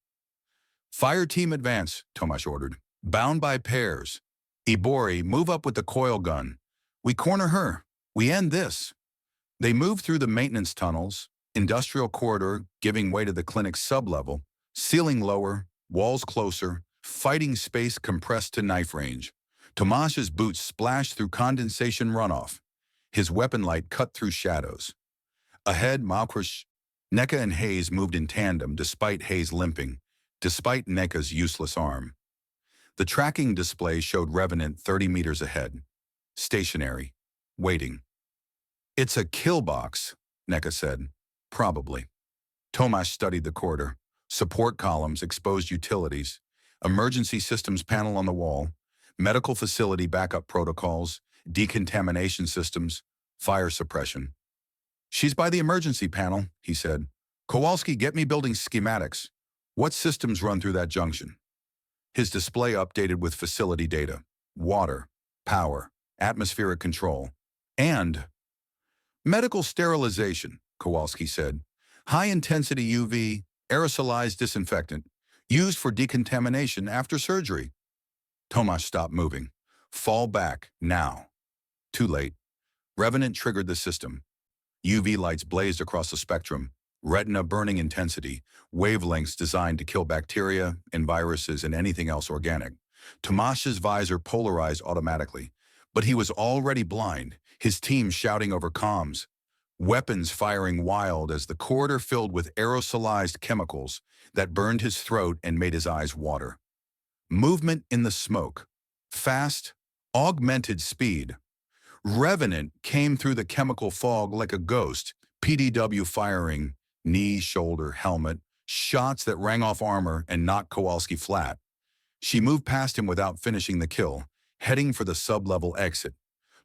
Fire team advance, Tomash ordered. Bound by pairs. Adeyemi, move up with the coil gun. We corner her. We end this. They moved through the maintenance tunnels, industrial corridor giving way to the clinic's sublevel, ceiling lower, walls closer, fighting space compressed to knife range. Tomash's boots splashed through condensation runoff. His weapon light cut through shadows. Ahead, Malkrish, Neka and Hayes moved in tandem despite Hayes limping, despite Neka's useless arm. The tracking display showed Revenant 30 meters ahead. Stationary. Waiting. It's a kill box, Neka said. Probably. Tomash studied the corridor. Support columns, exposed utilities, emergency systems panel on the wall, medical facility backup protocols, decontamination systems, fire suppression. She's by the emergency panel, he said. Kowalski, get me building schematics. What systems run through that junction? His display updated with facility data, water, power, atmospheric control, and medical sterilization, Kowalski said. High-intensity UV, aerosolized disinfectant, used for decontamination after surgery. Tomash stopped moving. Fall back, now. Too late. Revenant triggered the system. UV lights blazed across the spectrum, retina burning intensity, wavelengths designed to kill bacteria and viruses and anything else organic. Tomash's visor polarized automatically, but he was already blind, his team shouting over comms, weapons firing wild as the corridor filled with aerosolized chemicals that burned his throat and made his eyes water. Movement in the smoke. Fast, augmented speed. Revenant came through the chemical fog like a ghost, PDW firing, knee, shoulder, helmet, shots that rang off armor and knocked Kowalski flat. She moved past him without finishing the kill, heading for the sub-level exit.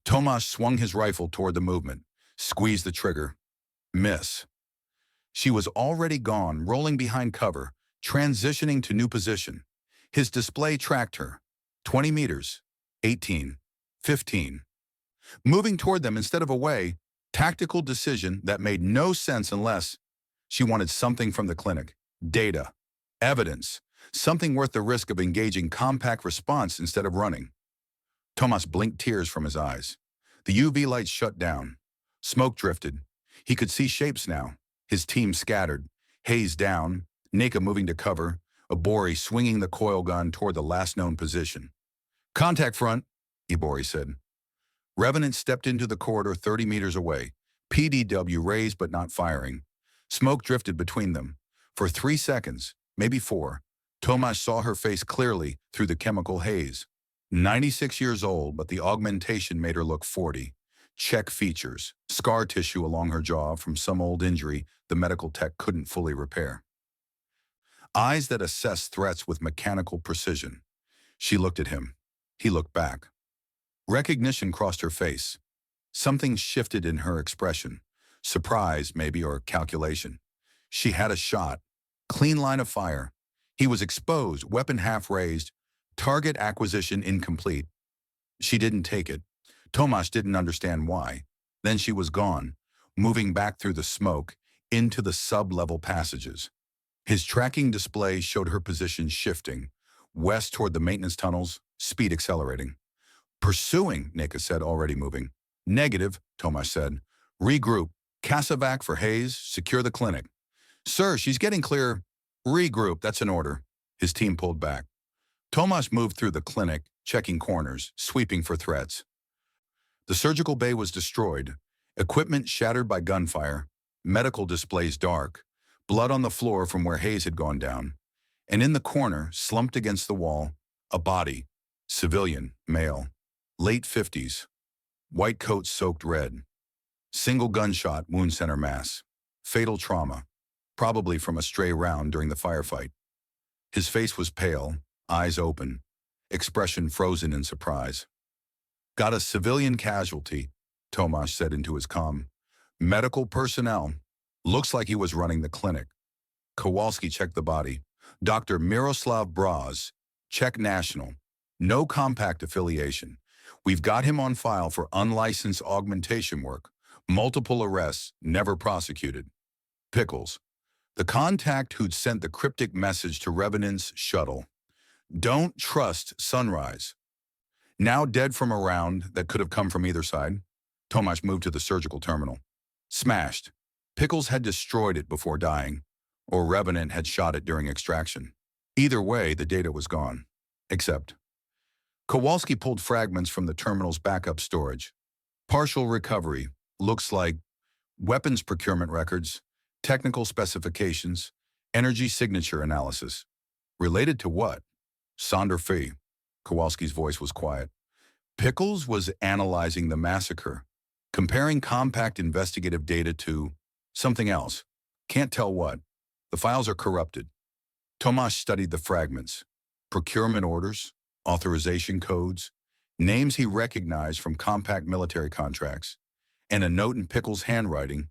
Tomasz swung his rifle toward the movement, squeezed the trigger. Miss. She was already gone, rolling behind cover, transitioning to new position. His display tracked her. 20 meters, 18, 15. Moving toward them instead of away, tactical decision that made no sense unless she wanted something from the clinic. Data, evidence, something worth the risk of engaging compact response instead of running. Tomasz blinked tears from his eyes. The UV lights shut down. Smoke drifted. He could see shapes now. His team scattered. Haze down, Nika moving to cover, Ibori swinging the coil gun toward the last known position. Contact front, Ibori said. Revenant stepped into the corridor 30 meters away. PDW raised but not firing. Smoke drifted between them. For 3 seconds, maybe 4, Tomasz saw her face clearly through the chemical haze. 96 years old, but the augmentation made her look 40. Check features, scar tissue along her jaw from some old injury the medical tech couldn't fully repair. Eyes that assessed threats with mechanical precision. She looked at him. He looked back. Recognition crossed her face. Something shifted in her expression. Surprise, maybe, or calculation. She had a shot. Clean line of fire. He was exposed, weapon half raised, target acquisition incomplete. She didn't take it. Tomasz didn't understand why. Then she was gone, moving back through the smoke into the sub-level passages. His tracking display showed her position shifting, west toward the maintenance tunnels, speed accelerating. Pursuing, Nika said, already moving. Negative, Tomasz said. Regroup. Casavac for Hayes, secure the clinic. Sir, she's getting clear. Regroup, that's an order. His team pulled back. Tomasz moved through the clinic, checking corners, sweeping for threats. The surgical bay was destroyed, equipment shattered by gunfire, medical displays dark, blood on the floor from where Hayes had gone down, and in the corner, slumped against the wall, a body, civilian, male, late 50s, white coat soaked red, single gunshot wound center mass, fatal trauma, probably from a stray round during the firefight. His face was pale, eyes open, expression frozen in surprise. Got a civilian casualty, Tomasz said into his comm. Medical personnel. Looks like he was running the clinic. Kowalski checked the body. Dr. Miroslav Braz, Czech national. No compact affiliation. We've got him on file for unlicensed augmentation work. Multiple arrests, never prosecuted. Pickles. The contact who'd sent the cryptic message to Revenant's shuttle. Don't trust Sunrise. Now dead from a round that could have come from either side. Tomasz moved to the surgical terminal. Smashed. Pickles had destroyed it before dying, or Revenant had shot it during extraction. Either way, the data was gone. Except, Kowalski pulled fragments from the terminal's backup storage. Partial recovery, looks like weapons procurement records, technical specifications, energy signature analysis. Related to what? Sonder Fee. Kowalski's voice was quiet. Pickles was analyzing the massacre, comparing compact investigative data to something else. Can't tell what. The files are corrupted. Tomasz studied the fragments. Procurement orders, authorization codes, names he recognized from compact military contracts, and a note in Pickles' handwriting,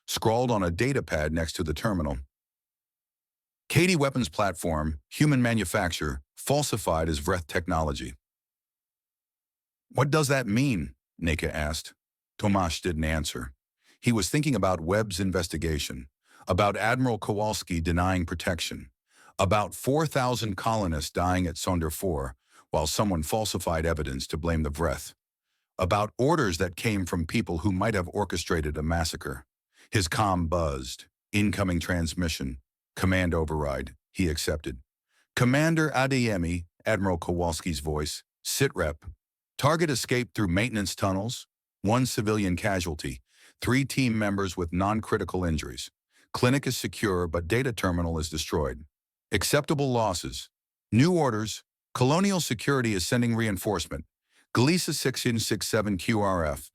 scrawled on a data pad next to the terminal. Katie Weapons Platform, human manufacture, falsified as Vreth technology. What does that mean? Nika asked. Tomasz didn't answer. He was thinking about Webb's investigation, about Admiral Kowalski denying protection, about 4,000 colonists dying at Sonder 4 while someone falsified evidence to blame the Vreth. about orders that came from people who might have orchestrated a massacre. His comm buzzed. Incoming transmission. Command override. He accepted. Commander Adeyemi, Admiral Kowalski's voice. Sitrep. Target escaped through maintenance tunnels. 1 civilian casualty. 3 team members with non-critical injuries. Clinic is secure, but data terminal is destroyed. Acceptable losses. New orders. Colonial Security is sending reinforcement. Galisa 667 QRF.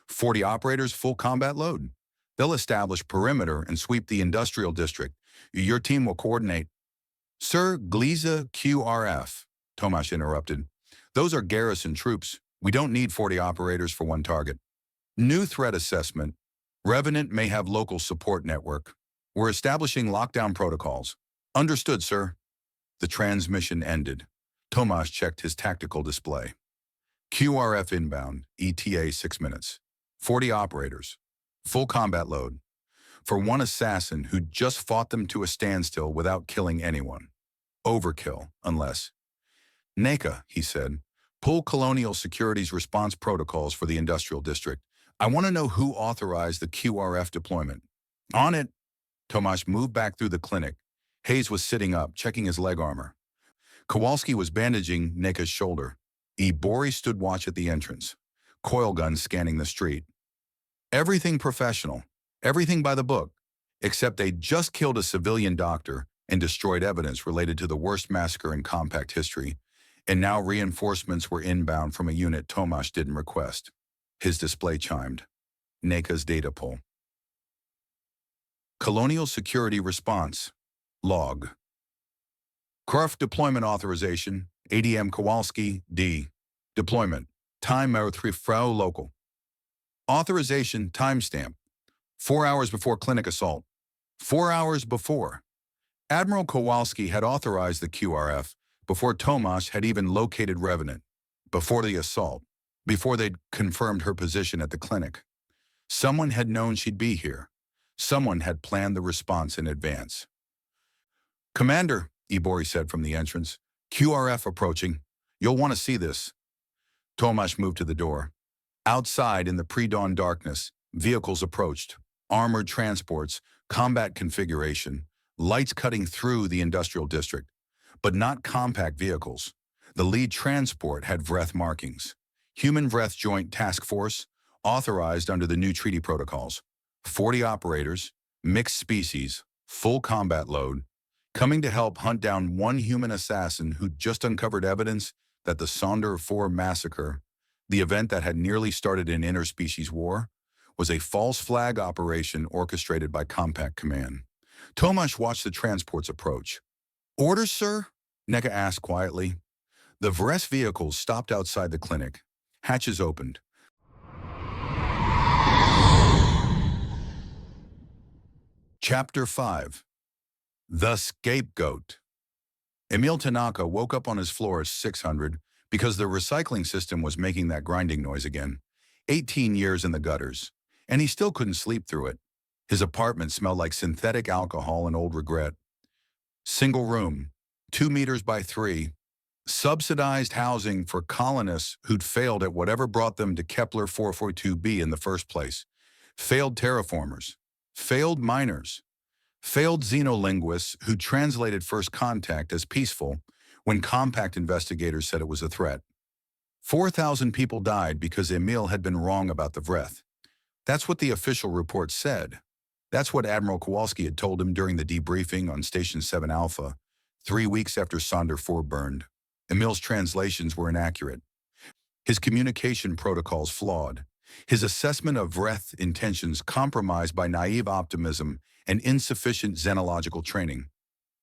40 operators, full combat load. They'll establish perimeter and sweep the industrial district. Your team will coordinate. Sir, Galisa QRF, Tomasz interrupted. Those are garrison troops. We don't need 40 operators for one target. New threat assessment. Revenant may have local support network. We're establishing lockdown protocols. Understood, sir. The transmission ended. Tomasz checked his tactical display. QRF inbound, ETA 6 minutes. 40 operators. Full combat load. For one assassin who just fought them to a standstill without killing anyone. Overkill, unless. Neka, he said, pull Colonial Security's response protocols for the industrial district. I want to know who authorized the QRF deployment. On it. Tomasz moved back through the clinic. Hayes was sitting up, checking his leg armor. Kowalski was bandaging Neka's shoulder. Ibori stood watch at the entrance, coil gun scanning the street. Everything professional, everything by the book, except they just killed a civilian doctor and destroyed evidence related to the worst massacre in compact history, and now reinforcements were inbound from a unit Tomasz didn't request. His display chimed. Neka's data pull. Colonial Security Response. Log. Kruf Deployment Authorization. ADM Kowalski, D. Deployment. Time Frau Local. Authorization timestamp. 4 hours before clinic assault. 4 hours before. Admiral Kowalski had authorized the QRF before Tomasz had even located Revenant. Before the assault. Before they'd confirmed her position at the clinic. Someone had known she'd be here. Someone had planned the response in advance. Commander, Ibori said from the entrance, QRF approaching. You'll want to see this. Tomasz moved to the door. Outside in the pre-dawn darkness, vehicles approached. Armored transports, combat configuration, lights cutting through the industrial district. But not compact vehicles. The lead transport had Vreth markings. Human Vreth Joint Task Force, authorized under the new treaty protocols. 40 operators, mixed species, full combat load, coming to help hunt down one human assassin who'd just uncovered evidence that the Sonder 4 massacre, the event that had nearly started an interspecies war, was a false flag operation orchestrated by Compact Command. Tomasz watched the transports approach. Orders, sir? Neka asked quietly. The Vreth vehicles stopped outside the clinic. Hatches opened. Chapter 5. The Scapegoat. Emil Tanaka woke up on his floor at 600 because the recycling system was making that grinding noise again. 18 years in the gutters, and he still couldn't sleep through it. His apartment smelled like synthetic alcohol and old regret. Single room, 2 meters by 3, subsidized housing for colonists who'd failed at whatever brought them to Kepler 442b in the first place. Failed terraformers, failed miners, failed xenolinguists who translated First Contact as peaceful when compact investigators said it was a threat. 4,000 people died because Emil had been wrong about the Vreth. That's what the official report said. That's what Admiral Kowalski had told him during the debriefing on Station 7 Alpha, 3 weeks after Sonder 4 burned. Emil's translations were inaccurate. His communication protocols flawed. His assessment of Vreth intentions compromised by naive optimism and insufficient xenological training.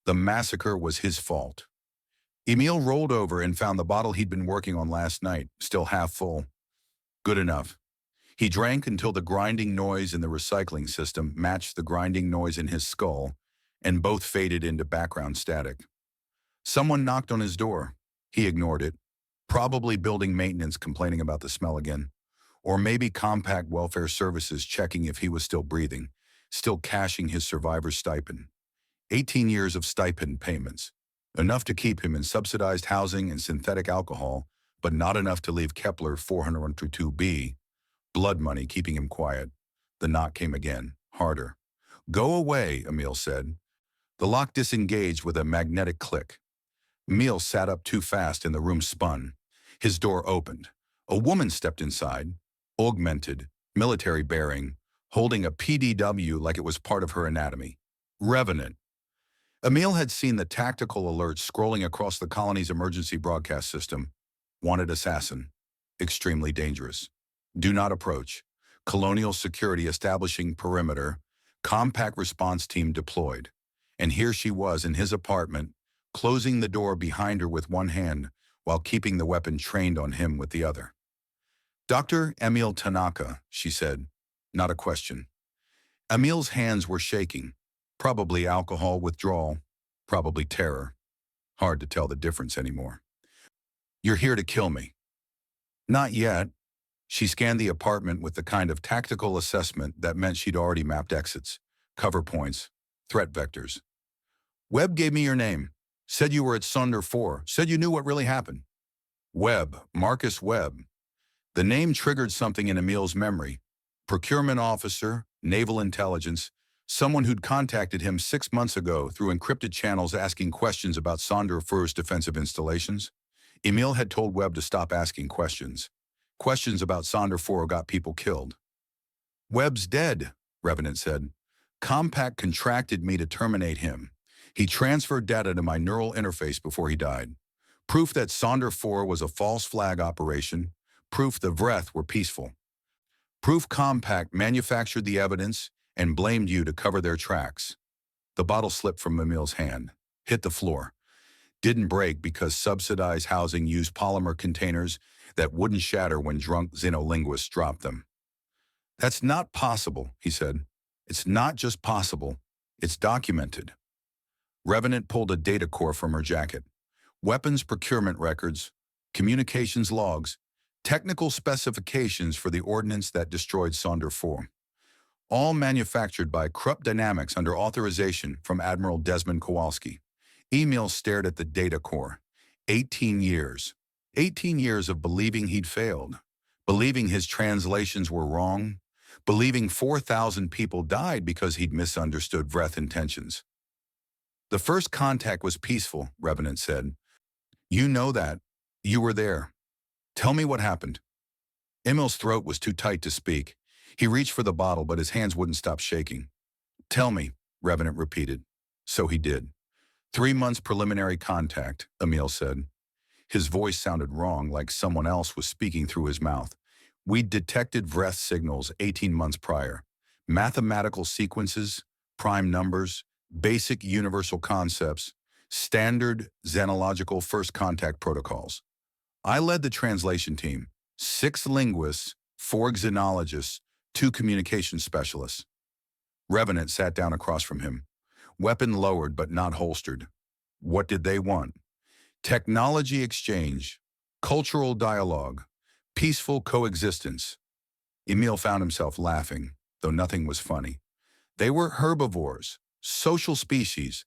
The massacre was his fault. Emil rolled over and found the bottle he'd been working on last night, still half full. Good enough. He drank until the grinding noise in the recycling system matched the grinding noise in his skull, and both faded into background static. Someone knocked on his door. He ignored it. Probably building maintenance complaining about the smell again. Or maybe Compact Welfare Services checking if he was still breathing, still cashing his survivor's stipend. 18 years of stipend payments. Enough to keep him in subsidized housing and synthetic alcohol but not enough to leave Kepler 402b, blood money keeping him quiet. The knock came again, harder. "Go away," Emil said. The lock disengaged with a magnetic click. Emil sat up too fast and the room spun. His door opened. A woman stepped inside, augmented, military bearing, holding a PDW like it was part of her anatomy. Revenant. Emil had seen the tactical alerts scrolling across the colony's emergency broadcast system. Wanted assassin. Extremely dangerous. Do not approach. Colonial security establishing perimeter. Compact response team deployed. And here she was in his apartment, closing the door behind her with one hand while keeping the weapon trained on him with the other. "Dr. Emil Tanaka," she said. Not a question. Emil's hands were shaking. Probably alcohol withdrawal. Probably terror. Hard to tell the difference anymore. "You're here to kill me." "Not yet." She scanned the apartment with the kind of tactical assessment that meant she'd already mapped exits, cover points, threat vectors. "Webb gave me your name. Said you were at Sonder 4. Said you knew what really happened." Webb, Marcus Webb. The name triggered something in Emil's memory. Procurement officer, naval intelligence, someone who'd contacted him 6 months ago through encrypted channels asking questions about Sonder 4's defensive installations. Emil had told Webb to stop asking questions. Questions about Sonder 4 got people killed. "Webb's dead," Revenant said. "Compact contracted me to terminate him. He transferred data to my neural interface before he died. Proof that Sonder 4 was a false flag operation. Proof the Vreth were peaceful. Proof Compact manufactured the evidence and blamed you to cover their tracks." The bottle slipped from Emil's hand, hit the floor. Didn't break because subsidized housing used polymer containers that wouldn't shatter when drunk xenolinguists dropped them. "That's not possible," he said. "It's not just possible, it's documented." Revenant pulled a data core from her jacket. Weapons procurement records, communications logs, technical specifications for the ordnance that destroyed Sonder 4. All manufactured by Krupp Dynamics under authorization from Admiral Desmond Kowalski. Emil stared at the data core. 18 years. 18 years of believing he'd failed. Believing his translations were wrong. Believing 4,000 people died because he'd misunderstood Vreth intentions. "The first contact was peaceful," Revenant said. "You know that. You were there. Tell me what happened." Emil's throat was too tight to speak. He reached for the bottle, but his hands wouldn't stop shaking. "Tell me," Revenant repeated. So he did. 3 months preliminary contact, Emil said. His voice sounded wrong, like someone else was speaking through his mouth. "We'd detected Vreth signals 18 months prior. Mathematical sequences, prime numbers, basic universal concepts, standard xenological first contact protocols. I led the translation team, 6 linguists, 4 xenologists, 2 communication specialists." Revenant sat down across from him. Weapon lowered but not holstered. What did they want? Technology exchange, cultural dialogue, peaceful coexistence. Emil found himself laughing, though nothing was funny. They were herbivores, social species.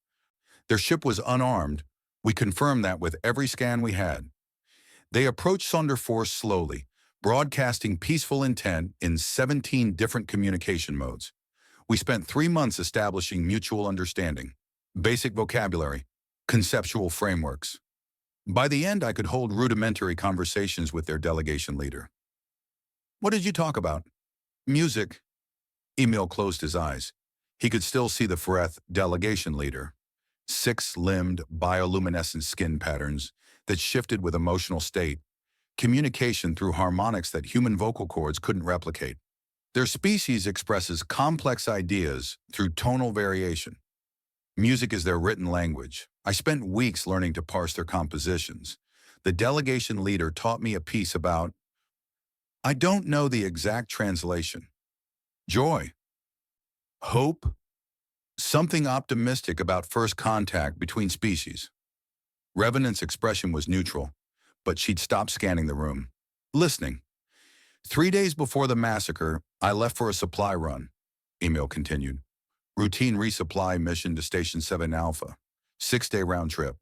Their ship was unarmed. We confirmed that with every scan we had. They approached Sonder 4 slowly, broadcasting peaceful intent in 17 different communication modes. We spent 3 months establishing mutual understanding, basic vocabulary, conceptual frameworks. By the end, I could hold rudimentary conversations with their delegation leader. "What did you talk about?" "Music." Emil closed his eyes. He could still see the Vreth delegation leader. 6-limbed, bioluminescent skin patterns that shifted with emotional state. Communication through harmonics that human vocal cords couldn't replicate. Their species expresses complex ideas through tonal variation. Music is their written language. I spent weeks learning to parse their compositions. The delegation leader taught me a piece about, I don't know the exact translation. Joy. Hope. Something optimistic about first contact between species. Revenant's expression was neutral, but she'd stopped scanning the room. Listening. 3 days before the massacre, I left for a supply run, Emil continued. Routine resupply mission to Station 7 Alpha. 6-day round trip.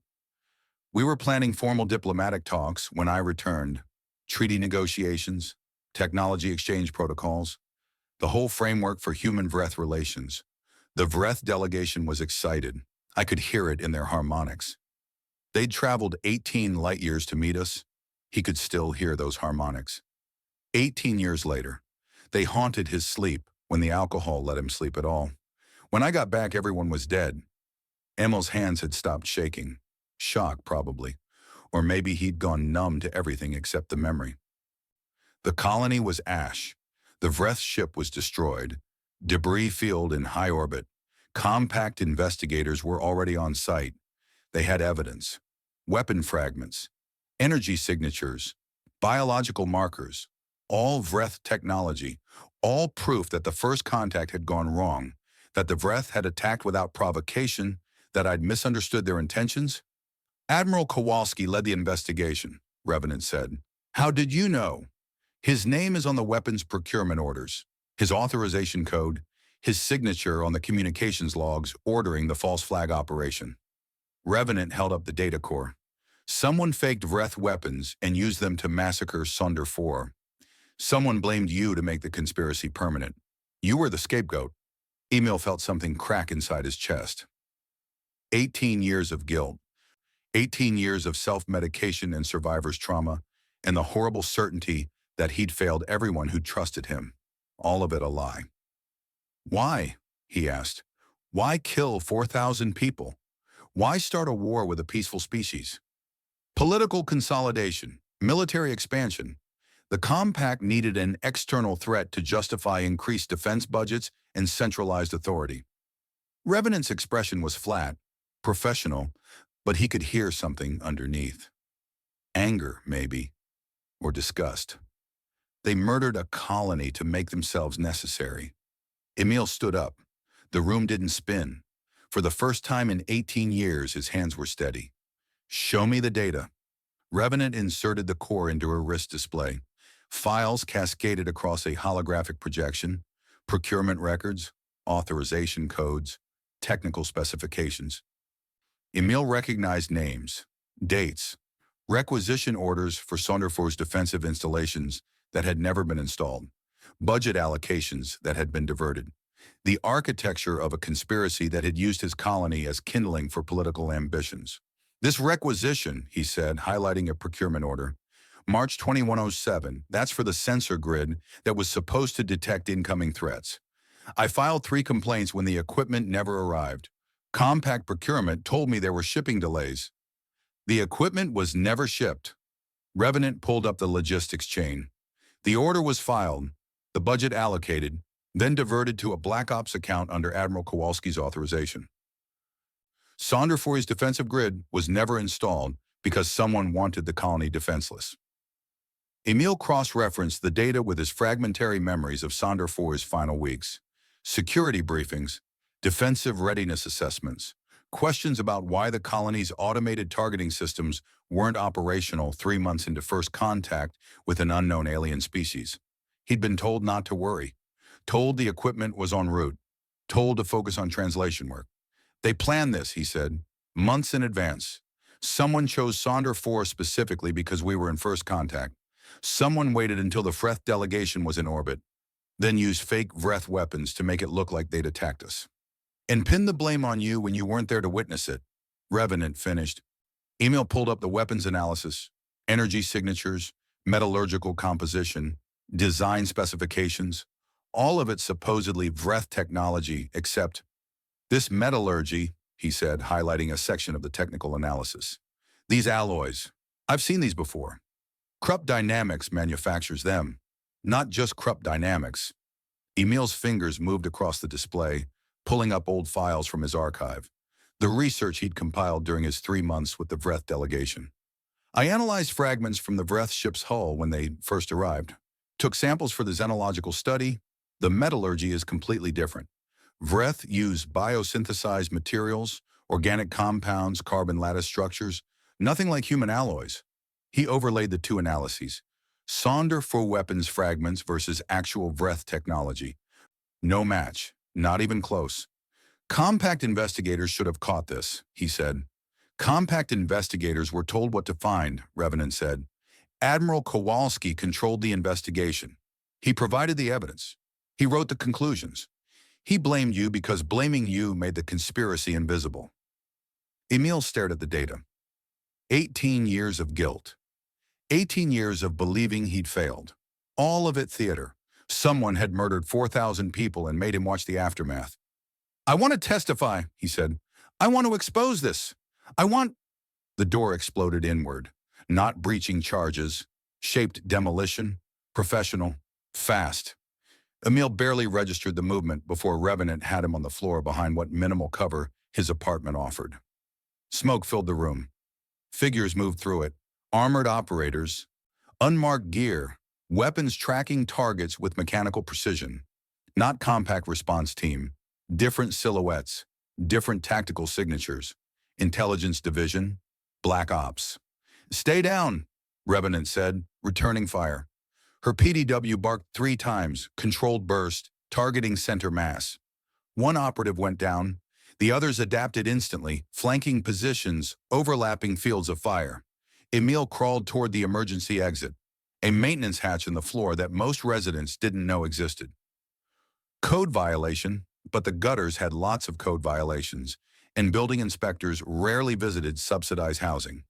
We were planning formal diplomatic talks when I returned. Treaty negotiations, technology exchange protocols, the whole framework for human-Vreth relations. The Vreth delegation was excited. I could hear it in their harmonics. They'd traveled 18 light years to meet us. He could still hear those harmonics. 18 years later, they haunted his sleep when the alcohol let him sleep at all. When I got back, everyone was dead. Emil's hands had stopped shaking. Shock, probably. Or maybe he'd gone numb to everything except the memory. The colony was ash. The Vreth ship was destroyed. Debris field in high orbit. Compact investigators were already on site. They had evidence. Weapon fragments. Energy signatures. Biological markers. All Vreth technology. All proof that the first contact had gone wrong. That the Vreth had attacked without provocation. That I'd misunderstood their intentions. Admiral Kowalski led the investigation, Revenant said. How did you know? His name is on the weapons procurement orders, his authorization code, his signature on the communications logs ordering the false flag operation. Revenant held up the data core. Someone faked Vreth weapons and used them to massacre Sonder 4. Someone blamed you to make the conspiracy permanent. You were the scapegoat. Emil felt something crack inside his chest. 18 years of guilt. 18 years of self-medication and survivor's trauma, and the horrible certainty that he'd failed everyone who trusted him. All of it a lie. Why? He asked. Why kill 4,000 people? Why start a war with a peaceful species? Political consolidation, military expansion. The compact needed an external threat to justify increased defense budgets and centralized authority. Revenant's expression was flat, professional, but he could hear something underneath. Anger, maybe, or disgust. They murdered a colony to make themselves necessary. Emil stood up. The room didn't spin. For the first time in 18 years, his hands were steady. Show me the data. Revenant inserted the core into her wrist display. Files cascaded across a holographic projection, procurement records, authorization codes, technical specifications. Emil recognized names, dates, requisition orders for Sonder 4's defensive installations that had never been installed, budget allocations that had been diverted, the architecture of a conspiracy that had used his colony as kindling for political ambitions. This requisition, he said, highlighting a procurement order, March 2107, that's for the sensor grid that was supposed to detect incoming threats. I filed 3 complaints when the equipment never arrived. Compact procurement told me there were shipping delays. The equipment was never shipped. Revenant pulled up the logistics chain. The order was filed, the budget allocated, then diverted to a Black Ops account under Admiral Kowalski's authorization. Sonder 4's defensive grid was never installed because someone wanted the colony defenseless. Emil cross-referenced the data with his fragmentary memories of Sonder 4's final weeks. Security briefings, defensive readiness assessments, questions about why the colony's automated targeting systems weren't operational 3 months into first contact with an unknown alien species. He'd been told not to worry, told the equipment was en route, told to focus on translation work. They planned this, he said, months in advance. Someone chose Sonder 4 specifically because we were in first contact. Someone waited until the Vreth delegation was in orbit, then used fake Vreth weapons to make it look like they'd attacked us. And pinned the blame on you when you weren't there to witness it. Revenant finished. Emil pulled up the weapons analysis, energy signatures, metallurgical composition, design specifications, all of it supposedly Vreth technology, except this metallurgy, he said, highlighting a section of the technical analysis. These alloys, I've seen these before. Krupp Dynamics manufactures them, not just Krupp Dynamics. Emil's fingers moved across the display, pulling up old files from his archive, the research he'd compiled during his 3 months with the Vreth delegation. I analyzed fragments from the Vreth ship's hull when they first arrived, took samples for the xenological study. The metallurgy is completely different. Vreth use biosynthesized materials, organic compounds, carbon lattice structures, nothing like human alloys. He overlaid the 2 analyses, Sonder 4 weapons fragments versus actual Vreth technology. No match, not even close. Compact investigators should have caught this, he said. Compact investigators were told what to find, Revenant said. Admiral Kowalski controlled the investigation. He provided the evidence. He wrote the conclusions. He blamed you because blaming you made the conspiracy invisible. Emil stared at the data. 18 years of guilt. 18 years of believing he'd failed. All of it theater. Someone had murdered 4,000 people and made him watch the aftermath. I want to testify, he said. I want to expose this. I want... The door exploded inward. Not breaching charges. Shaped demolition. Professional. Fast. Emil barely registered the movement before Revenant had him on the floor behind what minimal cover his apartment offered. Smoke filled the room. Figures moved through it. Armored operators. Unmarked gear. Weapons tracking targets with mechanical precision. Not compact response team. Different silhouettes. Different tactical signatures. Intelligence division. Black ops. Stay down, Revenant said, returning fire. Her PDW barked 3 times, controlled burst, targeting center mass. One operative went down. The others adapted instantly, flanking positions, overlapping fields of fire. Emil crawled toward the emergency exit, a maintenance hatch in the floor that most residents didn't know existed. Code violation, but the gutters had lots of code violations, and building inspectors rarely visited subsidized housing.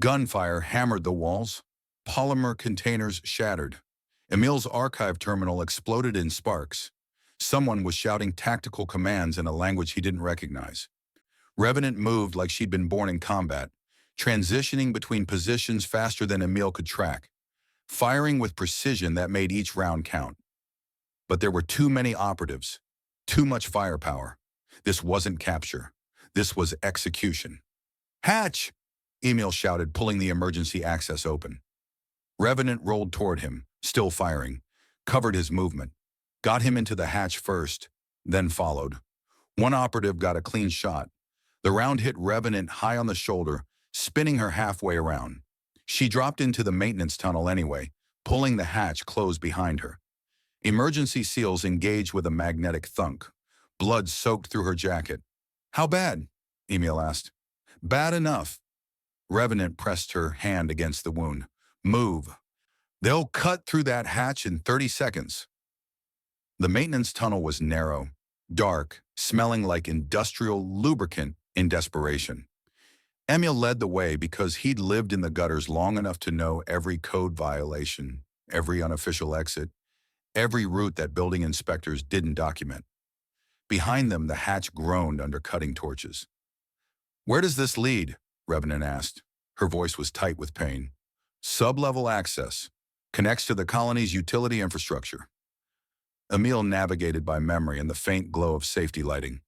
Gunfire hammered the walls. Polymer containers shattered. Emil's archive terminal exploded in sparks. Someone was shouting tactical commands in a language he didn't recognize. Revenant moved like she'd been born in combat, transitioning between positions faster than Emil could track, firing with precision that made each round count. But there were too many operatives, too much firepower. This wasn't capture. This was execution. Hatch! Emil shouted, pulling the emergency access open. Revenant rolled toward him, still firing, covered his movement, got him into the hatch first, then followed. One operative got a clean shot. The round hit Revenant high on the shoulder, spinning her halfway around. She dropped into the maintenance tunnel anyway, pulling the hatch closed behind her. Emergency seals engaged with a magnetic thunk. Blood soaked through her jacket. How bad? Emil asked. Bad enough. Revenant pressed her hand against the wound. Move. They'll cut through that hatch in 30 seconds. The maintenance tunnel was narrow, dark, smelling like industrial lubricant in desperation. Emil led the way because he'd lived in the gutters long enough to know every code violation, every unofficial exit, every route that building inspectors didn't document. Behind them, the hatch groaned under cutting torches. Where does this lead? Revenant asked. Her voice was tight with pain. Sub-level access. Connects to the colony's utility infrastructure. Emil navigated by memory and the faint glow of safety lighting.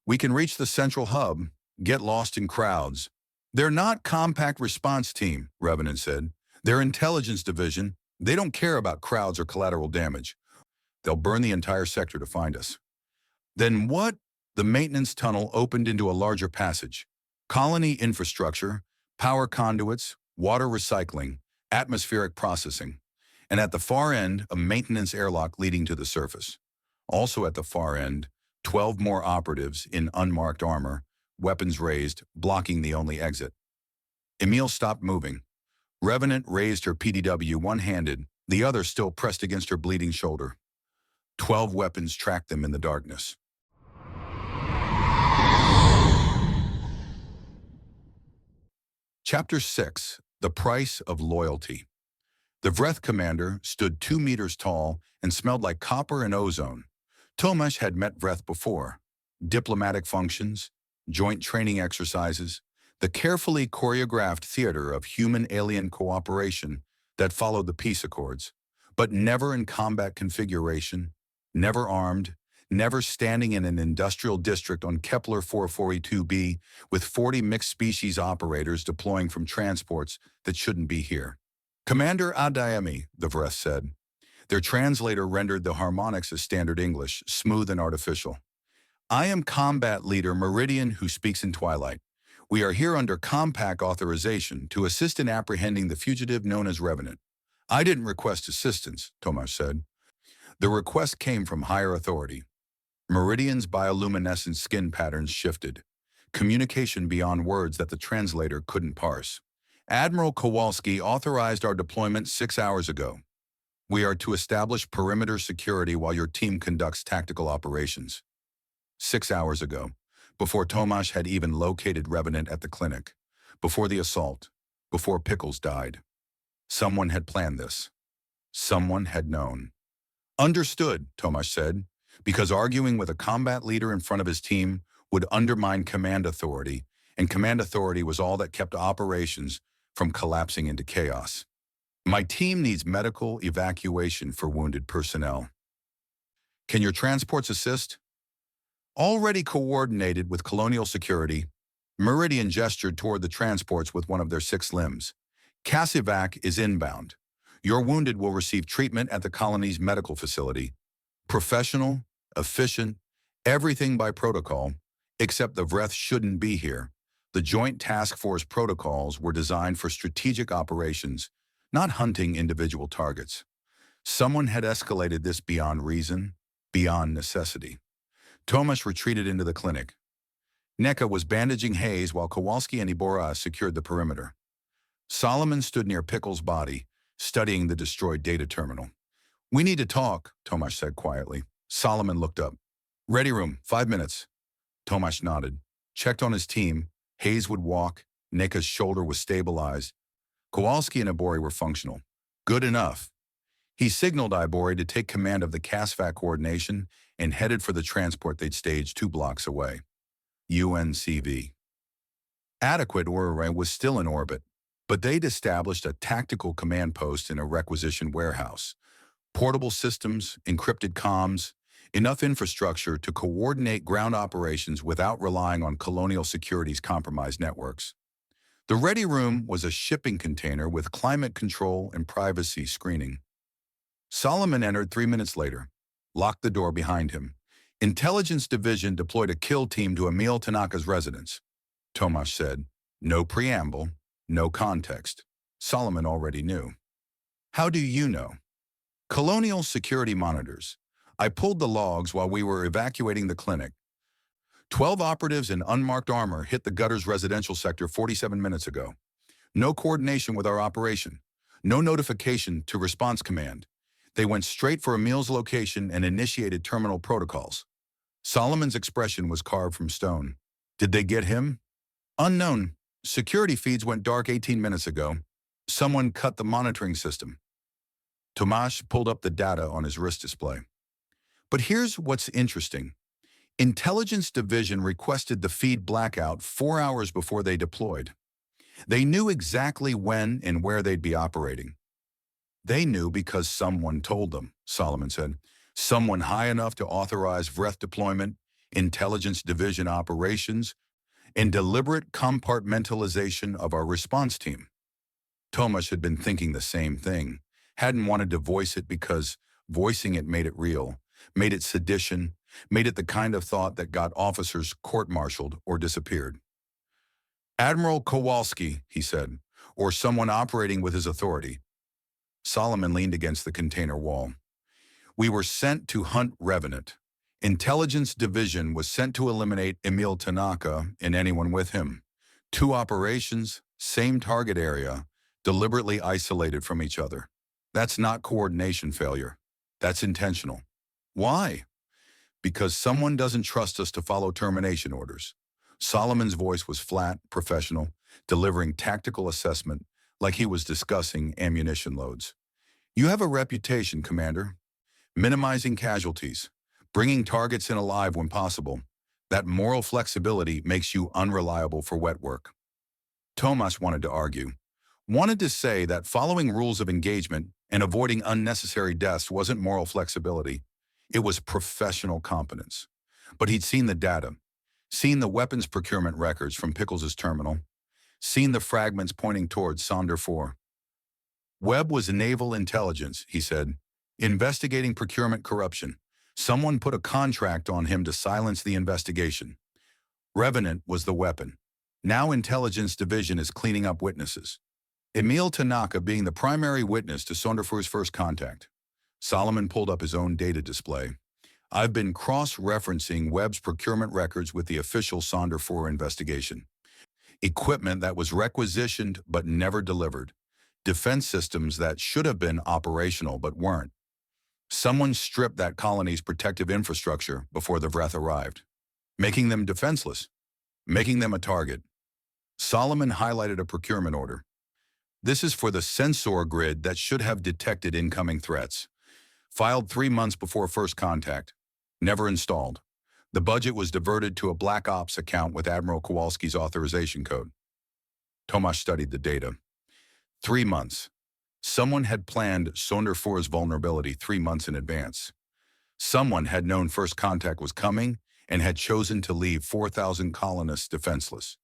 We can reach the central hub, get lost in crowds. They're not compact response team, Revenant said. They're intelligence division. They don't care about crowds or collateral damage. They'll burn the entire sector to find us. Then what? The maintenance tunnel opened into a larger passage. Colony infrastructure, power conduits, water recycling, atmospheric processing. And at the far end, a maintenance airlock leading to the surface. Also at the far end, 12 more operatives in unmarked armor, weapons raised, blocking the only exit. Emil stopped moving. Revenant raised her PDW one-handed, the other still pressed against her bleeding shoulder. 12 weapons tracked them in the darkness. Chapter 6. The Price of Loyalty. The Vreth commander stood 2 meters tall and smelled like copper and ozone. Tomasz had met Vreth before. Diplomatic functions, joint training exercises, the carefully choreographed theater of human-alien cooperation that followed the peace accords, but never in combat configuration, never armed, never standing in an industrial district on Kepler 442b with 40 mixed-species operators deploying from transports that shouldn't be here. Commander Adeyemi, the Vreth said. Their translator rendered the harmonics as standard English, smooth and artificial. I am combat leader Meridian who speaks in Twilight. We are here under compact authorization to assist in apprehending the fugitive known as Revenant. I didn't request assistance, Tomasz said. The request came from higher authority. Meridian's bioluminescent skin patterns shifted. communication beyond words that the translator couldn't parse. Admiral Kowalski authorized our deployment 6 hours ago. We are to establish perimeter security while your team conducts tactical operations. 6 hours ago, before Tomasz had even located Revenant at the clinic, before the assault, before Pickles died. Someone had planned this. Someone had known. Understood, Tomasz said, because arguing with a combat leader in front of his team would undermine command authority, and command authority was all that kept operations from collapsing into chaos. My team needs medical evacuation for wounded personnel. Can your transports assist? Already coordinated with Colonial Security, Meridian gestured toward the transports with one of their 6 limbs. Casevac is inbound. Your wounded will receive treatment at the colony's medical facility. Professional, efficient, everything by protocol, except the Vreth shouldn't be here. The Joint Task Force protocols were designed for strategic operations, not hunting individual targets. Someone had escalated this beyond reason, beyond necessity. Tomasz retreated into the clinic. Neka was bandaging Hayes while Kowalski and Ibora secured the perimeter. Solomon stood near Pickles' body, studying the destroyed data terminal. We need to talk, Tomasz said quietly. Solomon looked up. Ready room, 5 minutes. Tomasz nodded, checked on his team. Hayes would walk. Neka's shoulder was stabilized. Kowalski and Ibori were functional. Good enough. He signaled Ibori to take command of the CASVAC coordination and headed for the transport they'd staged 2 blocks away. UNCV. Adequate Orrery was still in orbit, but they'd established a tactical command post in a requisition warehouse. Portable systems, encrypted comms, enough infrastructure to coordinate ground operations without relying on Colonial Security's compromised networks. The ready room was a shipping container with climate control and privacy screening. Solomon entered 3 minutes later, locked the door behind him. Intelligence Division deployed a kill team to Emil Tanaka's residence. Tomasz said, no preamble, no context. Solomon already knew. How do you know? Colonial Security monitors. I pulled the logs while we were evacuating the clinic. 12 operatives in unmarked armor hit the Gutters residential sector 47 minutes ago. No coordination with our operation. No notification to response command. They went straight for Emil's location and initiated terminal protocols. Solomon's expression was carved from stone. Did they get him? Unknown. Security feeds went dark 18 minutes ago. Someone cut the monitoring system. Tomasz pulled up the data on his wrist display. But here's what's interesting. Intelligence Division requested the feed blackout 4 hours before they deployed. They knew exactly when and where they'd be operating. They knew because someone told them, Solomon said. Someone high enough to authorize Vreth deployment, Intelligence Division operations, and deliberate compartmentalization of our response team. Tomasz had been thinking the same thing, hadn't wanted to voice it because voicing it made it real, made it sedition, made it the kind of thought that got officers court-martialed or disappeared. Admiral Kowalski, he said, or someone operating with his authority. Solomon leaned against the container wall. We were sent to hunt Revenant. Intelligence Division was sent to eliminate Emil Tanaka and anyone with him. 2 operations, same target area, deliberately isolated from each other. That's not coordination failure. That's intentional. Why? Because someone doesn't trust us to follow termination orders. Solomon's voice was flat, professional, delivering tactical assessment like he was discussing ammunition loads. You have a reputation, Commander. Minimizing casualties, bringing targets in alive when possible. That moral flexibility makes you unreliable for wet work. Tomasz wanted to argue. Wanted to say that following rules of engagement and avoiding unnecessary deaths wasn't moral flexibility. It was professional competence. But he'd seen the data, seen the weapons procurement records from Pickles' terminal, seen the fragments pointing towards Sonder 4. Webb was naval intelligence, he said, investigating procurement corruption. Someone put a contract on him to silence the investigation. Revenant was the weapon. Now Intelligence Division is cleaning up witnesses. Emil Tanaka being the primary witness to Sonderfuhr's first contact. Solomon pulled up his own data display. I've been cross-referencing Webb's procurement records with the official Sonder 4 investigation. Equipment that was requisitioned but never delivered. Defense systems that should have been operational but weren't. Someone stripped that colony's protective infrastructure before the Vreth arrived, making them defenseless, making them a target. Solomon highlighted a procurement order. This is for the sensor grid that should have detected incoming threats. Filed 3 months before first contact. Never installed. The budget was diverted to a Black Ops account with Admiral Kowalski's authorization code. Tomasz studied the data. 3 months. Someone had planned Sonder 4's vulnerability 3 months in advance. Someone had known first contact was coming and had chosen to leave 4,000 colonists defenseless.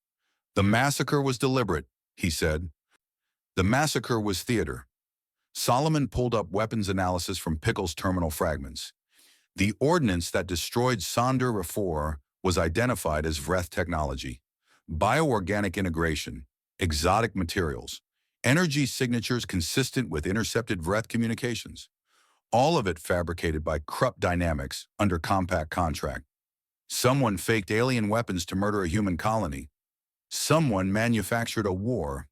The massacre was deliberate, he said. The massacre was theater. Solomon pulled up weapons analysis from Pickle's terminal fragments. The ordnance that destroyed Sonder 4 was identified as Vreth technology, bioorganic integration, exotic materials, energy signatures consistent with intercepted Vreth communications. All of it fabricated by Krupp Dynamics under compact contract. Someone faked alien weapons to murder a human colony. Someone manufactured a war.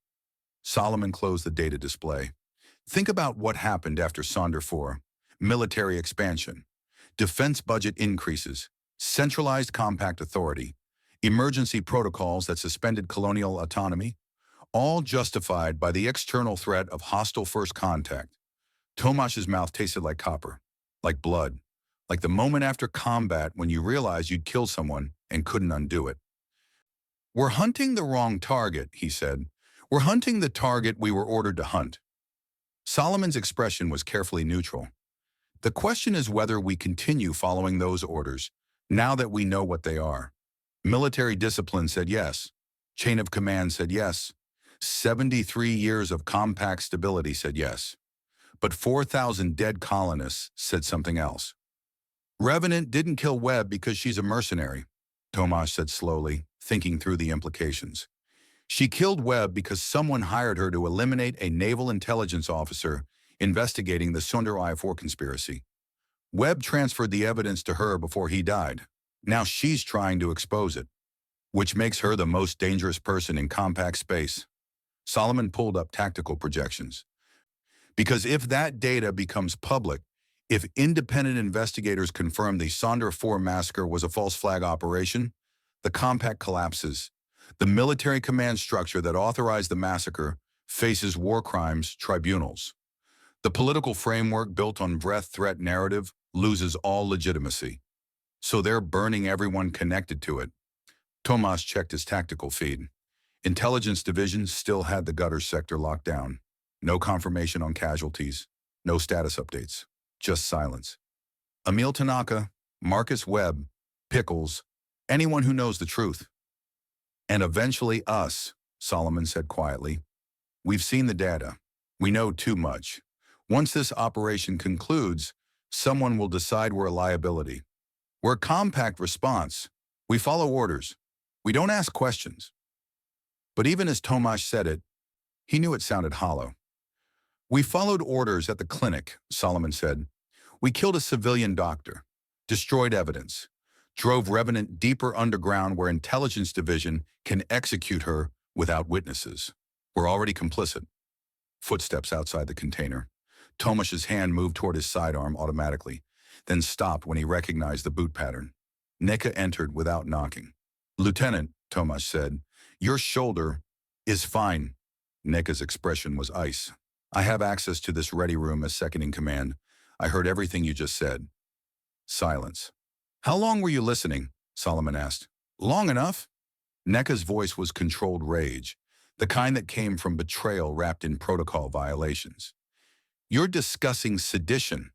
Solomon closed the data display. Think about what happened after Sonder 4. Military expansion. Defense budget increases. Centralized compact authority. Emergency protocols that suspended colonial autonomy. All justified by the external threat of hostile first contact. Tomasz's mouth tasted like copper, like blood, like the moment after combat when you realized you'd killed someone and couldn't undo it. We're hunting the wrong target, he said. We're hunting the target we were ordered to hunt. Solomon's expression was carefully neutral. The question is whether we continue following those orders, now that we know what they are. Military discipline said yes. Chain of command said yes. 73 years of compact stability said yes. But 4,000 dead colonists said something else. Revenant didn't kill Webb because she's a mercenary, Tomasz said slowly, thinking through the implications. She killed Webb because someone hired her to eliminate a naval intelligence officer investigating the Sonder I-4 conspiracy. Webb transferred the evidence to her before he died. Now she's trying to expose it, which makes her the most dangerous person in compact space. Solomon pulled up tactical projections. Because if that data becomes public, if independent investigators confirm the Sonder 4 massacre was a false flag operation, the compact collapses. The military command structure that authorized the massacre faces war crimes tribunals. The political framework built on Vreth threat narrative loses all legitimacy. So they're burning everyone connected to it. Tomasz checked his tactical feed. Intelligence division still had the gutter sector locked down. No confirmation on casualties, no status updates, just silence. Emil Tanaka, Marcus Webb, Pickles, anyone who knows the truth. And eventually us, Solomon said quietly. We've seen the data. We know too much. Once this operation concludes, someone will decide we're a liability. We're a compact response. We follow orders. We don't ask questions. But even as Tomasz said it, he knew it sounded hollow. We followed orders at the clinic, Solomon said. We killed a civilian doctor, destroyed evidence, drove Revenant deeper underground where intelligence division can execute her without witnesses. We're already complicit. Footsteps outside the container. Tomasz's hand moved toward his sidearm automatically, then stopped when he recognized the boot pattern. Nika entered without knocking. Lieutenant, Tomasz said, your shoulder is fine. Nika's expression was ice. I have access to this ready room as second in command. I heard everything you just said. Silence. How long were you listening? Solomon asked. Long enough? Neka's voice was controlled rage, the kind that came from betrayal wrapped in protocol violations. You're discussing sedition,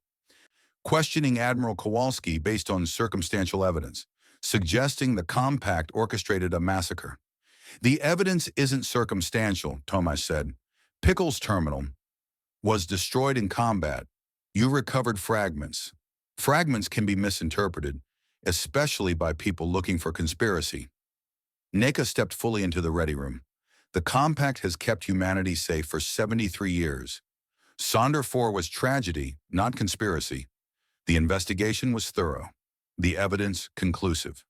questioning Admiral Kowalski based on circumstantial evidence, suggesting the compact orchestrated a massacre. The evidence isn't circumstantial, Tomasz said. Pickle's terminal was destroyed in combat. You recovered fragments. Fragments can be misinterpreted, especially by people looking for conspiracy. Nika stepped fully into the ready room. The compact has kept humanity safe for 73 years. Sonder 4 was tragedy, not conspiracy. The investigation was thorough. The evidence conclusive.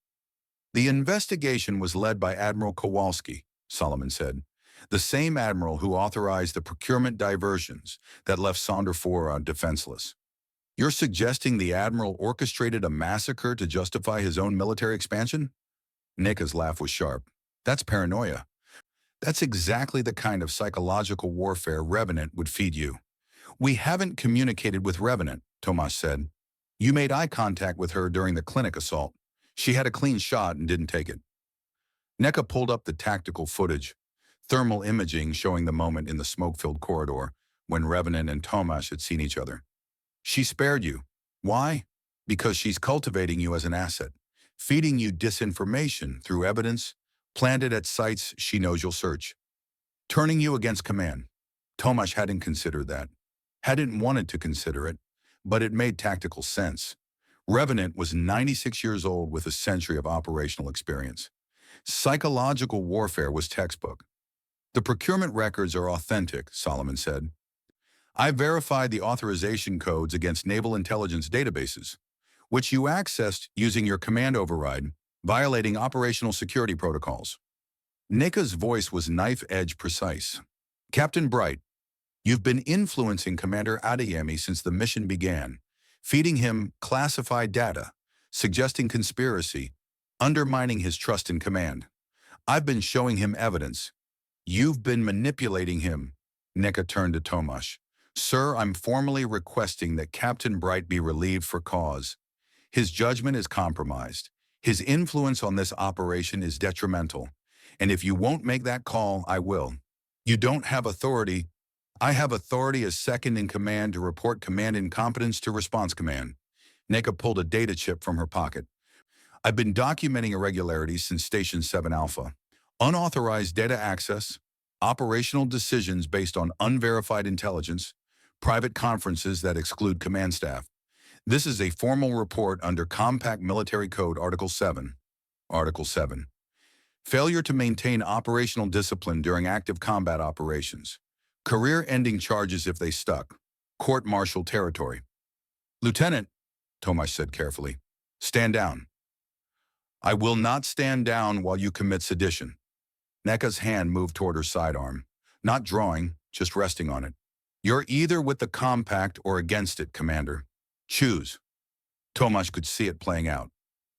The investigation was led by Admiral Kowalski, Solomon said, the same admiral who authorized the procurement diversions that left Sonderfora defenseless. You're suggesting the admiral orchestrated a massacre to justify his own military expansion? Nika's laugh was sharp. That's paranoia. That's exactly the kind of psychological warfare Revenant would feed you. We haven't communicated with Revenant, Tomas said. You made eye contact with her during the clinic assault. She had a clean shot and didn't take it. Neka pulled up the tactical footage, thermal imaging showing the moment in the smoke-filled corridor when Revenant and Tomas had seen each other. She spared you. Why? Because she's cultivating you as an asset, feeding you disinformation through evidence planted at sites she knows you'll search, turning you against command. Tomas hadn't considered that, hadn't wanted to consider it, but it made tactical sense. Revenant was 96 years old with a century of operational experience. Psychological warfare was textbook. The procurement records are authentic, Solomon said. I verified the authorization codes against naval intelligence databases, which you accessed using your command override, violating operational security protocols. Nika's voice was knife-edge precise. Captain Bright, you've been influencing Commander Adeyemi since the mission began, feeding him classified data, suggesting conspiracy, undermining his trust in command. I've been showing him evidence. You've been manipulating him. Nika turned to Tomas. Sir, I'm formally requesting that Captain Bright be relieved for cause. His judgment is compromised. His influence on this operation is detrimental. And if you won't make that call, I will. You don't have authority. I have authority as second in command to report command incompetence to response command. Nika pulled a data chip from her pocket. I've been documenting irregularities since Station 7 Alpha. Unauthorized data access, operational decisions based on unverified intelligence, private conferences that exclude command staff. This is a formal report under Compact Military Code Article 7. Article 7. Failure to maintain operational discipline during active combat operations. Career-ending charges if they stuck. Court-martial territory. Lieutenant, Tomas said carefully, stand down. I will not stand down while you commit sedition. Neka's hand moved toward her sidearm, not drawing, just resting on it. You're either with the compact or against it, Commander. Choose. Tomas could see it playing out.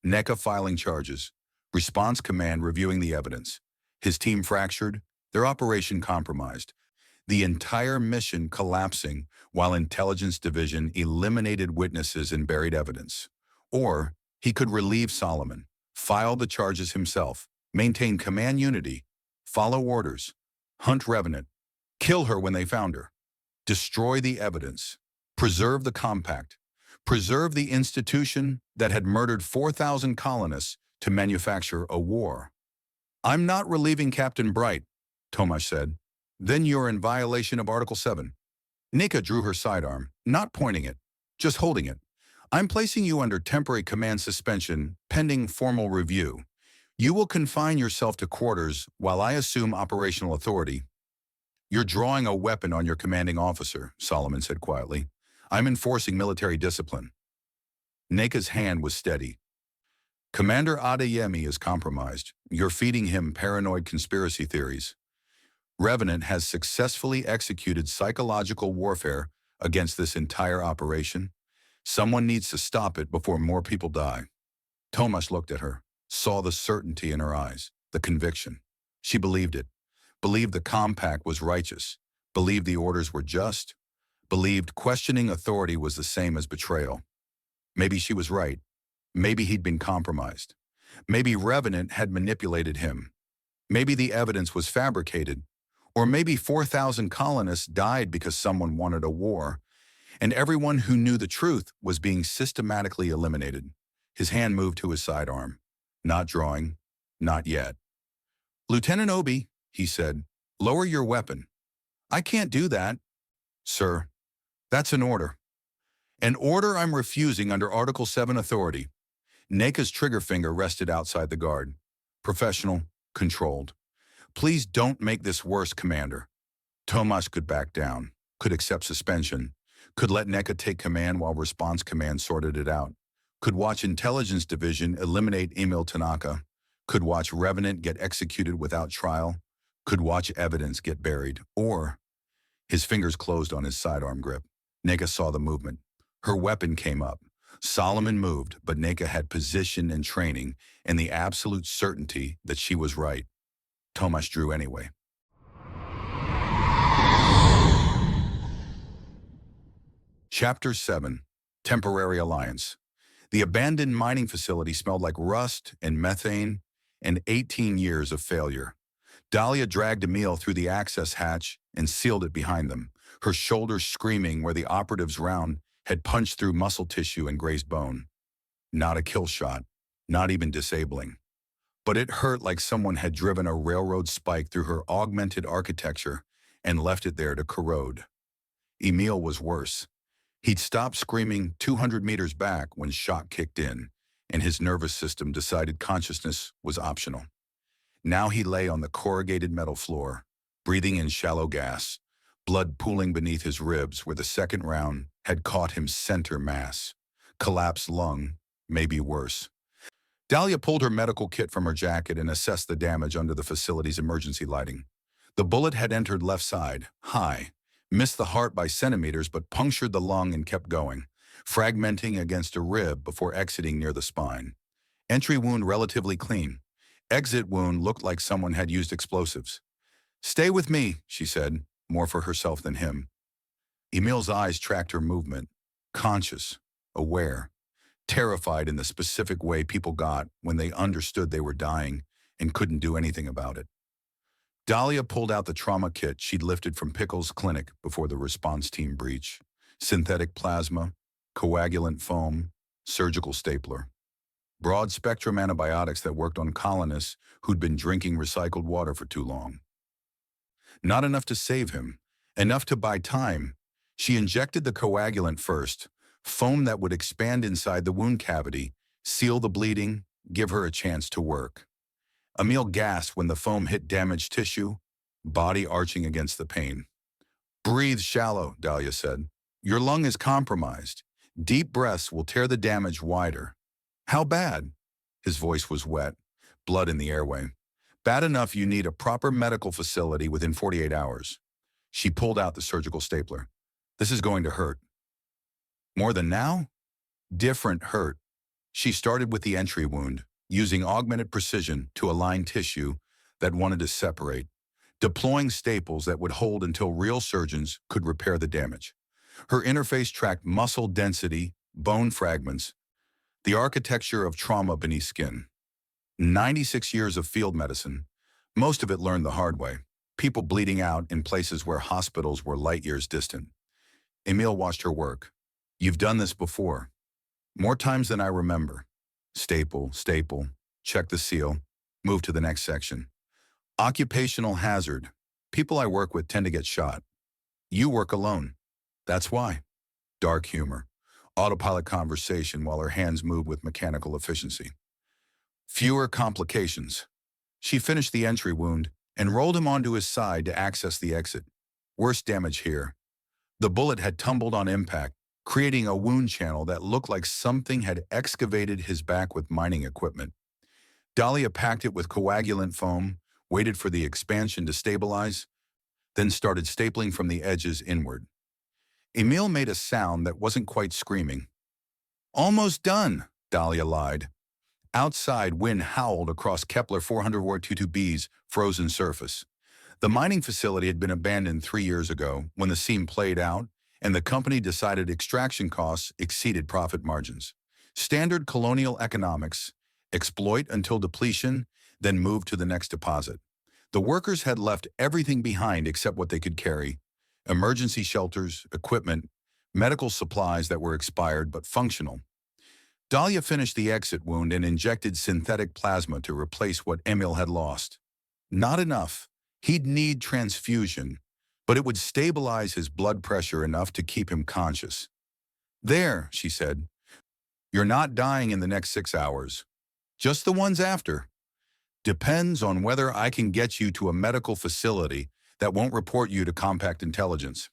Neka filing charges. Response command reviewing the evidence. His team fractured, their operation compromised. The entire mission collapsing while Intelligence Division eliminated witnesses and buried evidence. Or he could relieve Solomon, file the charges himself, maintain command unity, follow orders, hunt Revenant, kill her when they found her, destroy the evidence, preserve the compact, preserve the institution that had murdered 4,000 colonists to manufacture a war. I'm not relieving Captain Bright, Tomas said. Then you're in violation of Article 7. Nika drew her sidearm, not pointing it, just holding it. I'm placing you under temporary command suspension pending formal review. You will confine yourself to quarters while I assume operational authority. You're drawing a weapon on your commanding officer, Solomon said quietly. I'm enforcing military discipline. Nika's hand was steady. Commander Adeyemi is compromised. You're feeding him paranoid conspiracy theories. Revenant has successfully executed psychological warfare against this entire operation. Someone needs to stop it before more people die. Tomas looked at her, saw the certainty in her eyes, the conviction. She believed it, believed the compact was righteous, believed the orders were just, believed questioning authority was the same as betrayal. Maybe she was right. Maybe he'd been compromised. Maybe Revenant had manipulated him. Maybe the evidence was fabricated. Or maybe 4,000 colonists died because someone wanted a war, and everyone who knew the truth was being systematically eliminated. His hand moved to his sidearm. Not drawing. Not yet. Lieutenant Obi, he said, lower your weapon. I can't do that. Sir, that's an order. An order I'm refusing under Article 7 authority. Neka's trigger finger rested outside the guard. Professional, controlled. Please don't make this worse, Commander. Tomas could back down, could accept suspension, could let Neka take command while response command sorted it out. Could watch Intelligence Division eliminate Emil Tanaka. Could watch Revenant get executed without trial. Could watch evidence get buried. Or his fingers closed on his sidearm grip. Neka saw the movement. Her weapon came up. Solomon moved, but Neka had position and training and the absolute certainty that she was right. Tomasz drew anyway. Chapter 7. Temporary Alliance. The abandoned mining facility smelled like rust and methane and 18 years of failure. Dahlia dragged Emil through the access hatch and sealed it behind them, her shoulders screaming where the operative's round had punched through muscle tissue and grazed bone. Not a kill shot, not even disabling. But it hurt like someone had driven a railroad spike through her augmented architecture and left it there to corrode. Emil was worse. He'd stopped screaming 200 meters back when shock kicked in, and his nervous system decided consciousness was optional. Now he lay on the corrugated metal floor, breathing in shallow gas, blood pooling beneath his ribs where the second round had caught him center mass. Collapsed lung, maybe worse. Dahlia pulled her medical kit from her jacket and assessed the damage under the facility's emergency lighting. The bullet had entered left side, high, missed the heart by centimeters but punctured the lung and kept going, fragmenting against a rib before exiting near the spine. Entry wound relatively clean. Exit wound looked like someone had used explosives. "Stay with me," she said, more for herself than him. Emil's eyes tracked her movement, conscious, aware, terrified in the specific way people got when they understood they were dying and couldn't do anything about it. Dahlia pulled out the trauma kit she'd lifted from Pickle's clinic before the response team breach. Synthetic plasma, coagulant foam, surgical stapler. Broad-spectrum antibiotics that worked on colonists who'd been drinking recycled water for too long. Not enough to save him, enough to buy time. She injected the coagulant first, foam that would expand inside the wound cavity, seal the bleeding, give her a chance to work. Emil gasped when the foam hit damaged tissue, body arching against the pain. "Breathe shallow," Dahlia said. "Your lung is compromised. Deep breaths will tear the damage wider." "How bad?" His voice was wet, blood in the airway. "Bad enough you need a proper medical facility within 48 hours. She pulled out the surgical stapler. "This is going to hurt." "More than now?" "Different hurt." She started with the entry wound, using augmented precision to align tissue that wanted to separate, deploying staples that would hold until real surgeons could repair the damage. Her interface tracked muscle density, bone fragments, the architecture of trauma beneath skin. 96 years of field medicine, most of it learned the hard way. People bleeding out in places where hospitals were light years distant. Emil watched her work. "You've done this before. More times than I remember." Staple, check the seal, move to the next section. "Occupational hazard. People I work with tend to get shot. You work alone. That's why." Dark humor. Autopilot conversation while her hands moved with mechanical efficiency. "Fewer complications." She finished the entry wound and rolled him onto his side to access the exit. Worst damage here. The bullet had tumbled on impact, creating a wound channel that looked like something had excavated his back with mining equipment. Dahlia packed it with coagulant foam, waited for the expansion to stabilize, then started stapling from the edges inward. Emil made a sound that wasn't quite screaming. "Almost done," Dahlia lied. Outside, wind howled across Kepler 422b's frozen surface. The mining facility had been abandoned 3 years ago when the seam played out and the company decided extraction costs exceeded profit margins. Standard colonial economics: exploit until depletion, then move to the next deposit. The workers had left everything behind except what they could carry: emergency shelters, equipment, medical supplies that were expired but functional. Dahlia finished the exit wound and injected synthetic plasma to replace what Emil had lost. Not enough. He'd need transfusion, but it would stabilize his blood pressure enough to keep him conscious. "There," she said. "You're not dying in the next 6 hours. Just the ones after. Depends on whether I can get you to a medical facility that won't report you to compact intelligence."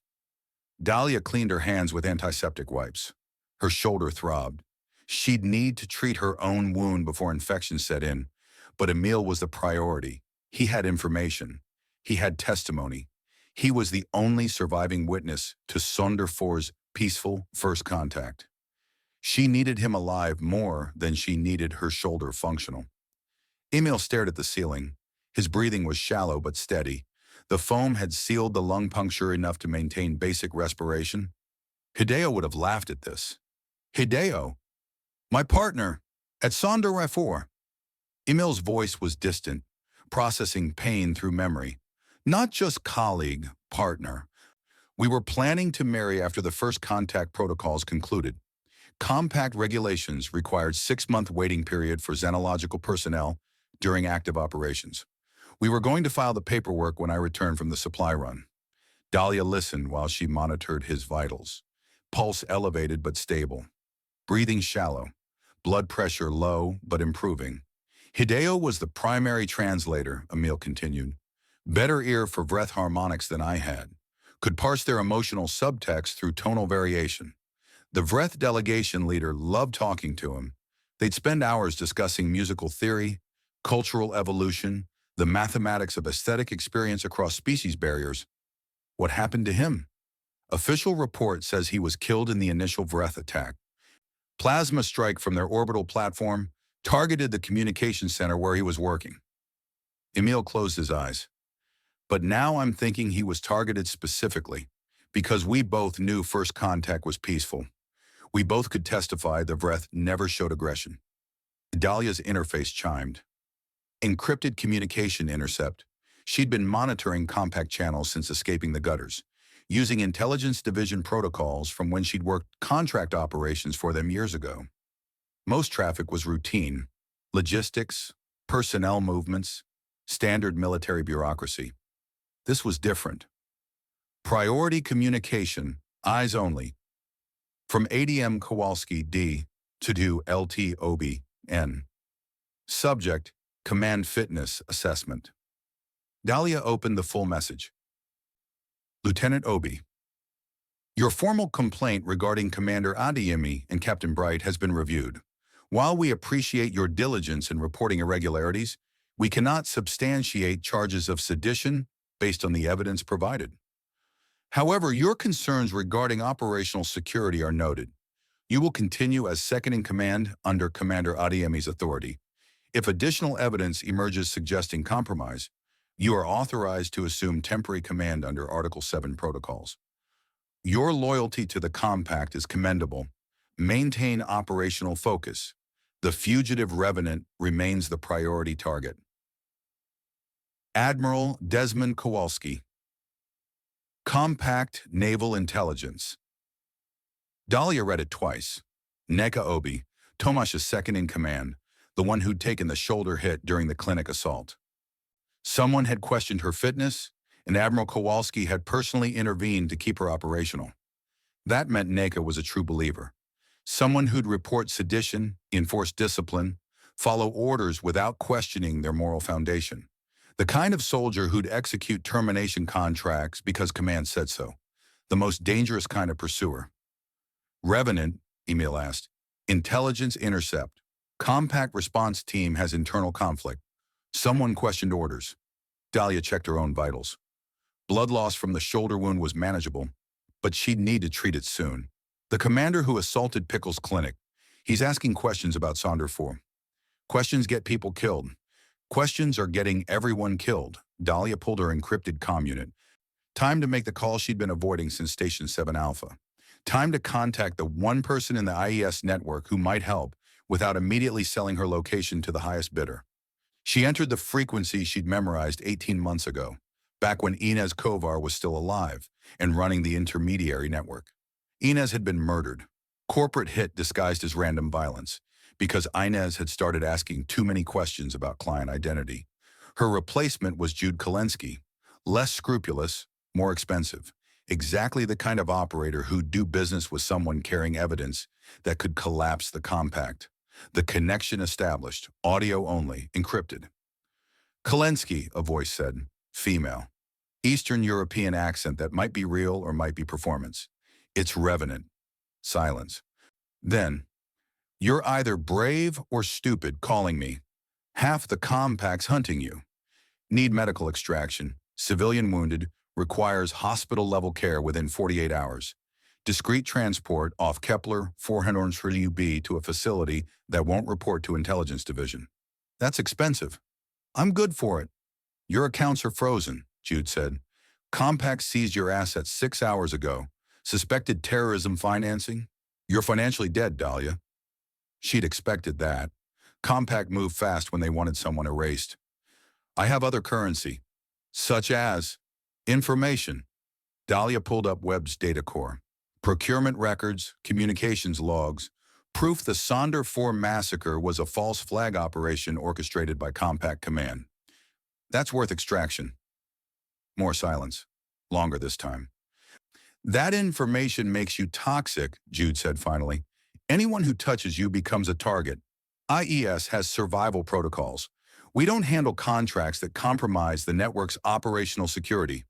Dahlia cleaned her hands with antiseptic wipes. Her shoulder throbbed. She'd need to treat her own wound before infection set in, but Emil was the priority. He had information. He had testimony. He was the only surviving witness to Sonder 4's peaceful first contact. She needed him alive more than she needed her shoulder functional. Emil stared at the ceiling. His breathing was shallow but steady. The foam had sealed the lung puncture enough to maintain basic respiration. Hideo would have laughed at this. Hideo, my partner, at Sonder 4. Emil's voice was distant, processing pain through memory. Not just colleague, partner. We were planning to marry after the first contact protocols concluded. Compact regulations required 6-month waiting period for xenological personnel during active operations. We were going to file the paperwork when I returned from the supply run. Dahlia listened while she monitored his vitals. Pulse elevated but stable. Breathing shallow. Blood pressure low but improving. Hideo was the primary translator, Emil continued. Better ear for breath harmonics than I had. Could parse their emotional subtext through tonal variation. The Vreth delegation leader loved talking to him. They'd spend hours discussing musical theory, cultural evolution, the mathematics of aesthetic experience across species barriers. What happened to him? Official report says he was killed in the initial Vreth attack. Plasma strike from their orbital platform targeted the communication center where he was working. Emil closed his eyes. But now I'm thinking he was targeted specifically because we both knew first contact was peaceful. We both could testify the Vreth never showed aggression. Dahlia's interface chimed. Encrypted communication intercept. She'd been monitoring compact channels since escaping the gutters, using intelligence division protocols from when she'd worked contract operations for them years ago. Most traffic was routine, logistics, personnel movements, standard military bureaucracy. This was different. Priority communication, eyes only. From Adeyemi Kowalski D to do LT N. Subject, Command Fitness Assessment. Dahlia opened the full message. Lieutenant Obi, your formal complaint regarding Commander Adeyemi and Captain Bright has been reviewed. While we appreciate your diligence in reporting irregularities, we cannot substantiate charges of sedition based on the evidence provided. However, your concerns regarding operational security are noted. You will continue as second in command under Commander Adeyemi's authority. If additional evidence emerges suggesting compromise, you are authorized to assume temporary command under Article 7 protocols. Your loyalty to the compact is commendable. Maintain operational focus. The fugitive Revenant remains the priority target. Admiral Desmond Kowalski. Compact Naval Intelligence. Dahlia read it twice. Neka Obi, Tomash's second in command, the one who'd taken the shoulder hit during the clinic assault. Someone had questioned her fitness, and Admiral Kowalski had personally intervened to keep her operational. That meant Neka was a true believer. Someone who'd report sedition, enforce discipline, follow orders without questioning their moral foundation. The kind of soldier who'd execute termination contracts because command said so. The most dangerous kind of pursuer. Revenant, Emil asked. Intelligence intercept. Compact response team has internal conflict. Someone questioned orders. Dahlia checked her own vitals. Blood loss from the shoulder wound was manageable, but she'd need to treat it soon. The commander who assaulted Pickle's clinic. He's asking questions about Sonder 4. Questions get people killed. Questions are getting everyone killed. Dahlia pulled her encrypted comm unit. Time to make the call she'd been avoiding since Station 7 Alpha. Time to contact the one person in the IES network who might help without immediately selling her location to the highest bidder. She entered the frequency she'd memorized 18 months ago, back when Inez Kovar was still alive and running the intermediary network. Inez had been murdered. Corporate hit disguised as random violence, because Inez had started asking too many questions about client identity. Her replacement was Jude Kalensky, less scrupulous, more expensive, exactly the kind of operator who'd do business with someone carrying evidence that could collapse the compact. The connection established, audio only, encrypted. Kalensky, a voice said, female. Eastern European accent that might be real or might be performance. It's Revenant. Silence. Then, You're either brave or stupid calling me. Half the compact's hunting you. Need medical extraction. Civilian wounded. Requires hospital-level care within 48 hours. Discreet transport off Kepler 400 UB to a facility that won't report to Intelligence Division. That's expensive. I'm good for it. Your accounts are frozen, Jude said. Compact seized your assets 6 hours ago. Suspected terrorism financing? You're financially dead, Dahlia. She'd expected that. Compact moved fast when they wanted someone erased. I have other currency, such as information. Dahlia pulled up Webb's data core. Procurement records, communications logs, proof the Sonder 4 massacre was a false flag operation orchestrated by Compact Command. That's worth extraction. More silence. Longer this time. That information makes you toxic, Jude said finally. Anyone who touches you becomes a target. IES has survival protocols. We don't handle contracts that compromise the network's operational security.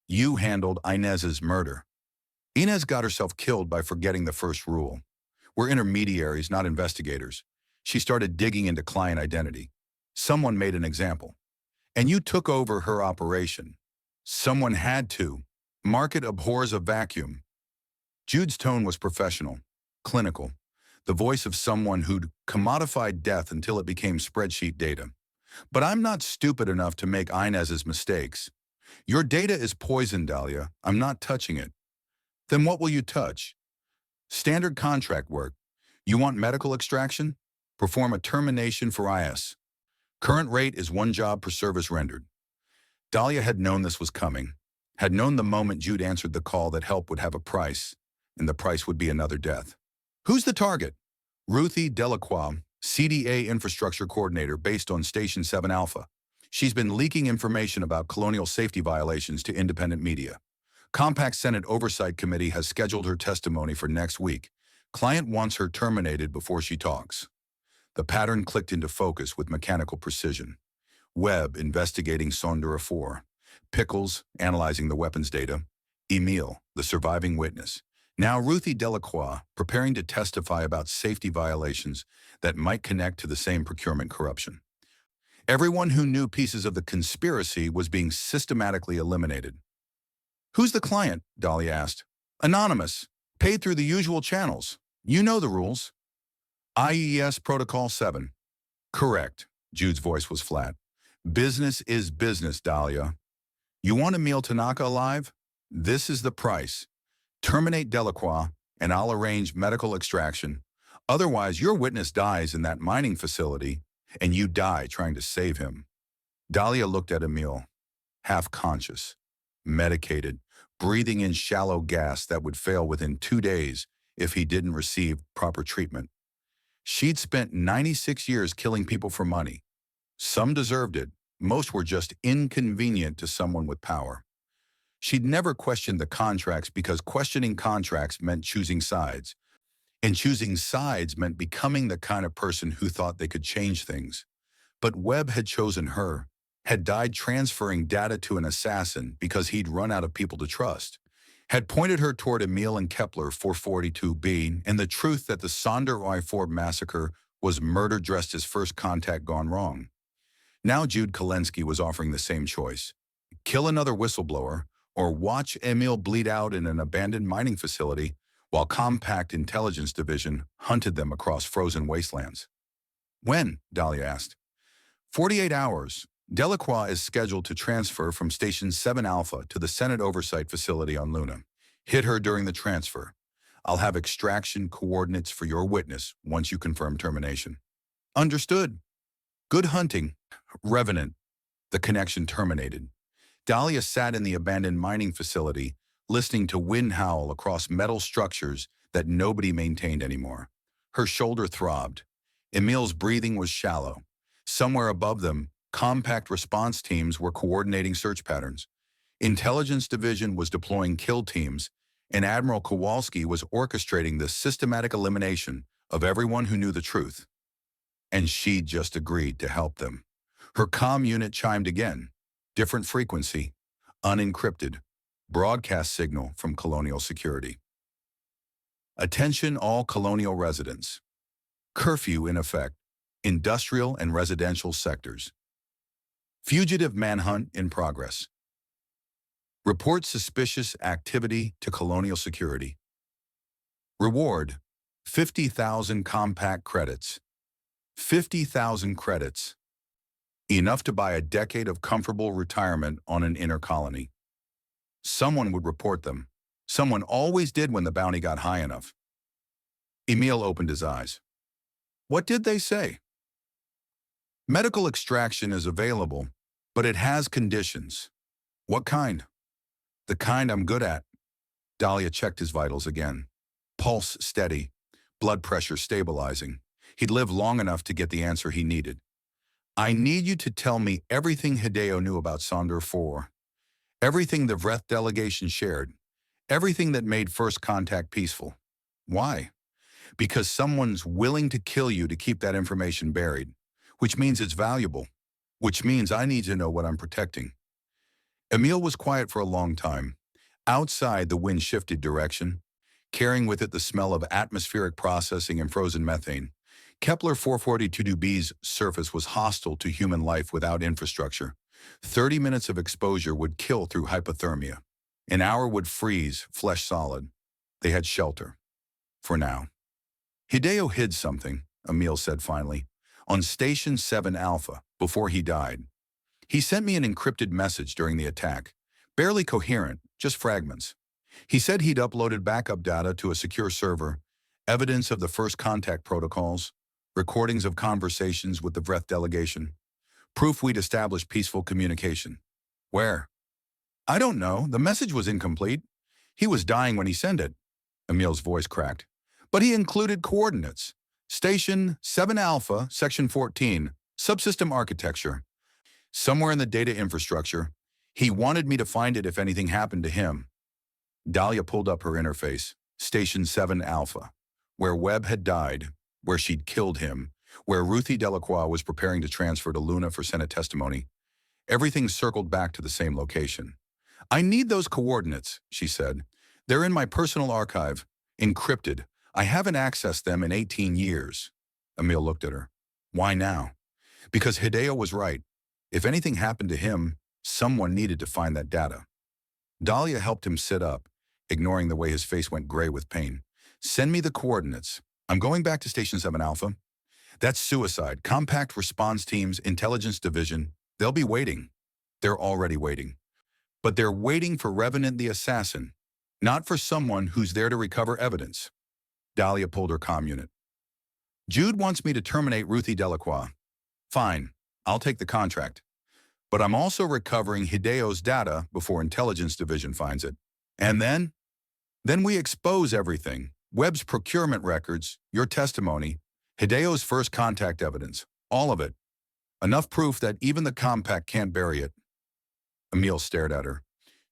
You handled Inez's murder. Inez got herself killed by forgetting the first rule. We're intermediaries, not investigators. She started digging into client identity. Someone made an example. And you took over her operation. Someone had to. Market abhors a vacuum. Jude's tone was professional, clinical, the voice of someone who'd commodified death until it became spreadsheet data. But I'm not stupid enough to make Inez's mistakes. Your data is poison, Dahlia. I'm not touching it. Then what will you touch? Standard contract work. You want medical extraction? Perform a termination for IS. Current rate is 1 job per service rendered. Dahlia had known this was coming, had known the moment Jude answered the call that help would have a price, and the price would be another death. Who's the target? Ruthie Delacroix, CDA Infrastructure Coordinator based on Station 7 Alpha. She's been leaking information about colonial safety violations to independent media. Compact Senate Oversight Committee has scheduled her testimony for next week. Client wants her terminated before she talks. The pattern clicked into focus with mechanical precision. Webb investigating Sondura 4. Pickles analyzing the weapons data. Emile, the surviving witness. Now Ruthie Delacroix preparing to testify about safety violations that might connect to the same procurement corruption. Everyone who knew pieces of the conspiracy was being systematically eliminated. Who's the client? Dahlia asked. Anonymous. Paid through the usual channels. You know the rules. IES Protocol 7. Correct. Jude's voice was flat. Business is business, Dahlia. You want Emile Tanaka alive? This is the price. Terminate Delacroix, and I'll arrange medical extraction. Otherwise, your witness dies in that mining facility, and you die trying to save him. Dahlia looked at Emile, half-conscious, medicated, breathing in shallow gas that would fail within 2 days if he didn't receive proper treatment. She'd spent 96 years killing people for money. Some deserved it. Most were just inconvenient to someone with power. She'd never questioned the contracts because questioning contracts meant choosing sides. And choosing sides meant becoming the kind of person who thought they could change things. But Webb had chosen her, had died transferring data to an assassin because he'd run out of people to trust, had pointed her toward Emile and Kepler 442b and the truth that the Sonder 4 massacre was murder dressed as first contact gone wrong. Now Jude Kalensky was offering the same choice. Kill another whistleblower or watch Emile bleed out in an abandoned mining facility while Compact Intelligence Division hunted them across frozen wastelands. When? Dahlia asked. 48 hours. Delacroix is scheduled to transfer from Station 7 Alpha to the Senate Oversight Facility on Luna. Hit her during the transfer. I'll have extraction coordinates for your witness once you confirm termination. Understood. Good hunting. Revenant. The connection terminated. Dahlia sat in the abandoned mining facility, listening to wind howl across metal structures that nobody maintained anymore. Her shoulder throbbed. Emile's breathing was shallow. Somewhere above them, compact response teams were coordinating search patterns. Intelligence Division was deploying kill teams, and Admiral Kowalski was orchestrating the systematic elimination of everyone who knew the truth. And she'd just agreed to help them. Her comm unit chimed again. Different frequency, unencrypted, broadcast signal from Colonial Security. Attention all Colonial residents. Curfew in effect. Industrial and residential sectors. Fugitive manhunt in progress. Report suspicious activity to Colonial Security. Reward, 50,000 compact credits. 50,000 credits. Enough to buy a decade of comfortable retirement on an inner colony. Someone would report them. Someone always did when the bounty got high enough. Emil opened his eyes. What did they say? Medical extraction is available, but it has conditions. What kind? The kind I'm good at. Dahlia checked his vitals again. Pulse steady, blood pressure stabilizing. He'd lived long enough to get the answer he needed. I need you to tell me everything Hideo knew about Sonder 4. Everything the Vreth delegation shared. Everything that made first contact peaceful. Why? Because someone's willing to kill you to keep that information buried, which means it's valuable, which means I need to know what I'm protecting. Emil was quiet for a long time. Outside, the wind shifted direction, carrying with it the smell of atmospheric processing and frozen methane. Kepler 442b's surface was hostile to human life without infrastructure. 30 minutes of exposure would kill through hypothermia. An hour would freeze, flesh solid. They had shelter. For now. Hideo hid something, Emil said finally, on Station 7 Alpha, before he died. He sent me an encrypted message during the attack, barely coherent, just fragments. He said he'd uploaded backup data to a secure server, evidence of the first contact protocols, recordings of conversations with the Vreth delegation, proof we'd established peaceful communication. Where? I don't know. The message was incomplete. He was dying when he sent it. Emil's voice cracked. But he included coordinates. Station 7 Alpha, Section 14, subsystem architecture. Somewhere in the data infrastructure. He wanted me to find it if anything happened to him. Dahlia pulled up her interface. Station 7 Alpha. Where Webb had died, where she'd killed him, where Ruthie Delacroix was preparing to transfer to Luna for Senate testimony. Everything circled back to the same location. I need those coordinates, she said. They're in my personal archive, encrypted. I haven't accessed them in 18 years. Emil looked at her. Why now? Because Hideo was right. If anything happened to him, someone needed to find that data. Dahlia helped him sit up, ignoring the way his face went gray with pain. Send me the coordinates. I'm going back to Station 7 Alpha. That's suicide. Compact response teams, intelligence division. They'll be waiting. They're already waiting. But they're waiting for Revenant the assassin, not for someone who's there to recover evidence. Dahlia pulled her comm unit. Jude wants me to terminate Ruthie Delacroix. Fine, I'll take the contract. But I'm also recovering Hideo's data before intelligence division finds it. And then we expose everything. Webb's procurement records, your testimony, Hideo's first contact evidence, all of it. Enough proof that even the compact can't bury it. Emil stared at her.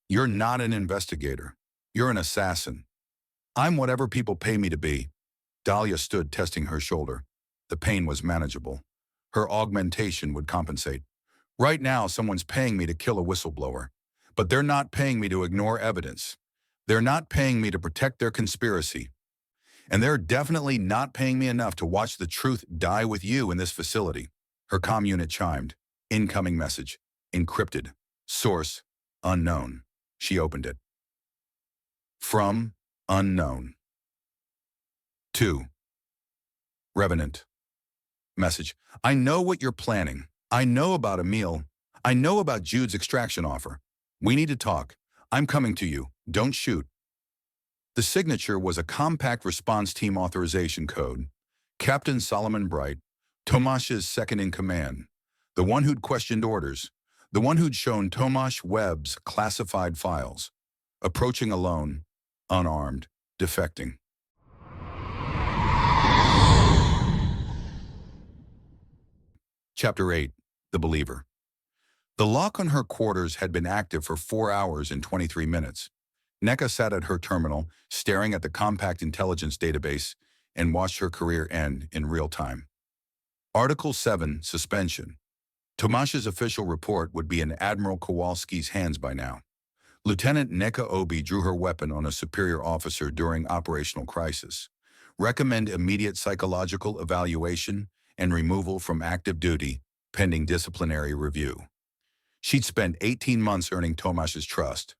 You're not an investigator. You're an assassin. I'm whatever people pay me to be. Dahlia stood testing her shoulder. The pain was manageable. Her augmentation would compensate. Right now, someone's paying me to kill a whistleblower. But they're not paying me to ignore evidence. They're not paying me to protect their conspiracy. And they're definitely not paying me enough to watch the truth die with you in this facility. Her comm unit chimed. Incoming message. Encrypted. Source. Unknown. She opened it. From. Unknown. 2. Revenant. Message. I know what you're planning. I know about Emil. I know about Jude's extraction offer. We need to talk. I'm coming to you. Don't shoot. The signature was a compact response team authorization code. Captain Solomon Bright, Tomash's second-in-command, the one who'd questioned orders, the one who'd shown Tomash Webb's classified files, approaching alone, unarmed, defecting. Chapter 8. The Believer. The lock on her quarters had been active for 4 hours and 23 minutes. Neka sat at her terminal, staring at the compact intelligence database, and watched her career end in real time. Article 7, Suspension. Tomash's official report would be in Admiral Kowalski's hands by now. Lieutenant Neka Obi drew her weapon on a superior officer during operational crisis. Recommend immediate psychological evaluation and removal from active duty, pending disciplinary review. She'd spent 18 months earning Tomasz's trust.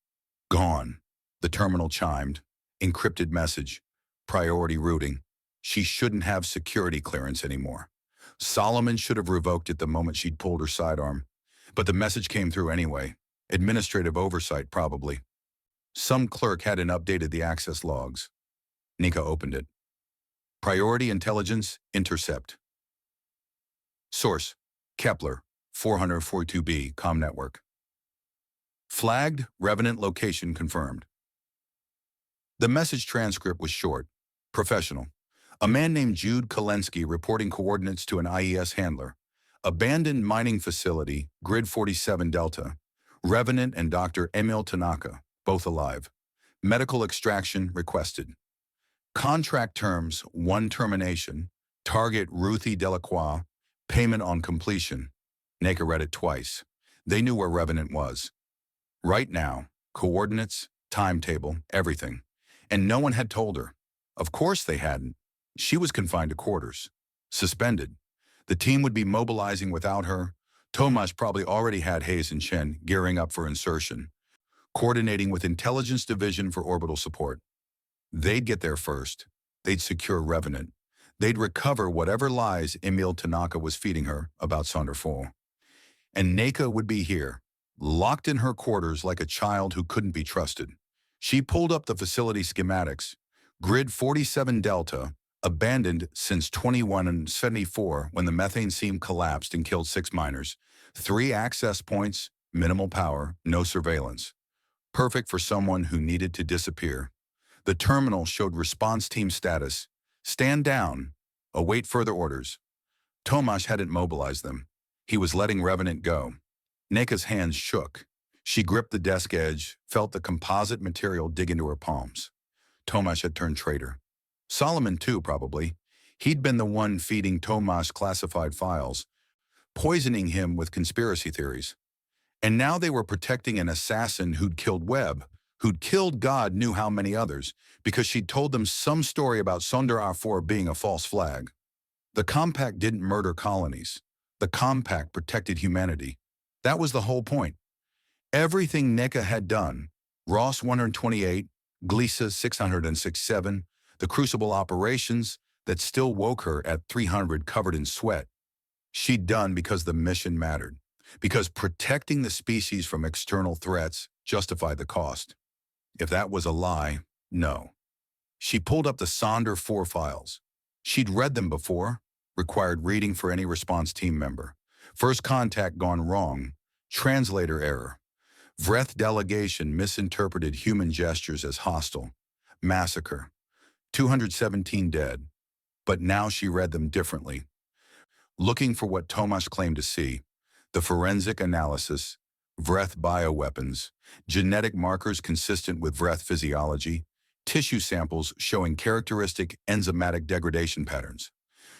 Gone. The terminal chimed. Encrypted message. Priority routing. She shouldn't have security clearance anymore. Solomon should have revoked it the moment she'd pulled her sidearm. But the message came through anyway. Administrative oversight, probably. Some clerk hadn't updated the access logs. Nika opened it. Priority intelligence, intercept. Source, Kepler, 442b, Com Network. Flagged, Revenant location confirmed. The message transcript was short, professional. A man named Jude Kalensky reporting coordinates to an IES handler. Abandoned mining facility, Grid 47 Delta. Revenant and Dr. Emil Tanaka, both alive. Medical extraction requested. Contract terms, 1 termination. Target Ruthie Delacroix. Payment on completion. Nika read it twice. They knew where Revenant was. Right now, coordinates, timetable, everything. And no one had told her. Of course they hadn't. She was confined to quarters. Suspended. The team would be mobilizing without her. Tomasz probably already had Hayes and Chen gearing up for insertion, coordinating with Intelligence Division for orbital support. They'd get there first. They'd secure Revenant. They'd recover whatever lies Emil Tanaka was feeding her about Sonderfall. And Nika would be here, locked in her quarters like a child who couldn't be trusted. She pulled up the facility schematics. Grid 47 Delta, abandoned since 2174 when the methane seam collapsed and killed 6 miners. 3 access points, minimal power, no surveillance. Perfect for someone who needed to disappear. The terminal showed response team status. Stand down. Await further orders. Tomasz hadn't mobilized them. He was letting Revenant go. Nika's hands shook. She gripped the desk edge, felt the composite material dig into her palms. Tomasz had turned traitor. Solomon too, probably. He'd been the one feeding Tomasz classified files, poisoning him with conspiracy theories. And now they were protecting an assassin who'd killed Webb, who'd killed God knew how many others, because she'd told them some story about Sonderfall being a false flag. The Compact didn't murder colonies. The Compact protected humanity. That was the whole point. Everything Nika had done, Ross 128, Glisa 667, the Crucible operations that still woke her at 300 covered in sweat, she'd done because the mission mattered, because protecting the species from external threats justified the cost. If that was a lie, no. She pulled up the Sonder 4 files. She'd read them before, required reading for any response team member. First contact gone wrong, translator error. Vreth delegation misinterpreted human gestures as hostile. Massacre. 217 dead. But now she read them differently. Looking for what Tomasz claimed to see, the forensic analysis, Vreth bioweapons, genetic markers consistent with Vreth physiology, tissue samples showing characteristic enzymatic degradation patterns.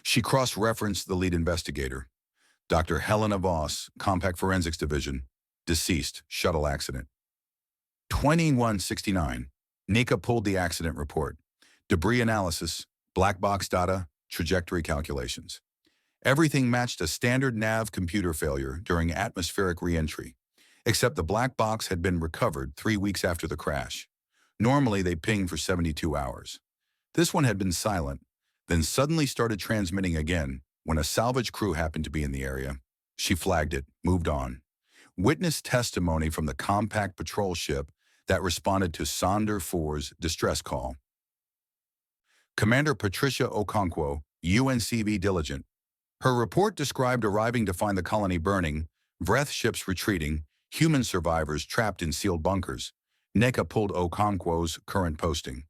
She cross-referenced the lead investigator, Dr. Helena Voss, Compact Forensics Division, deceased, shuttle accident. 2169. Nika pulled the accident report. Debris analysis, black box data, trajectory calculations. Everything matched a standard nav computer failure during atmospheric re-entry, except the black box had been recovered 3 weeks after the crash. Normally, they ping for 72 hours. This one had been silent, then suddenly started transmitting again when a salvage crew happened to be in the area. She flagged it, moved on. Witnessed testimony from the Compact patrol ship that responded to Sonder 4's distress call. Commander Patricia Okonkwo, UNCV Diligent. Her report described arriving to find the colony burning, Vreth ships retreating, human survivors trapped in sealed bunkers. Nika pulled Okonkwo's current posting.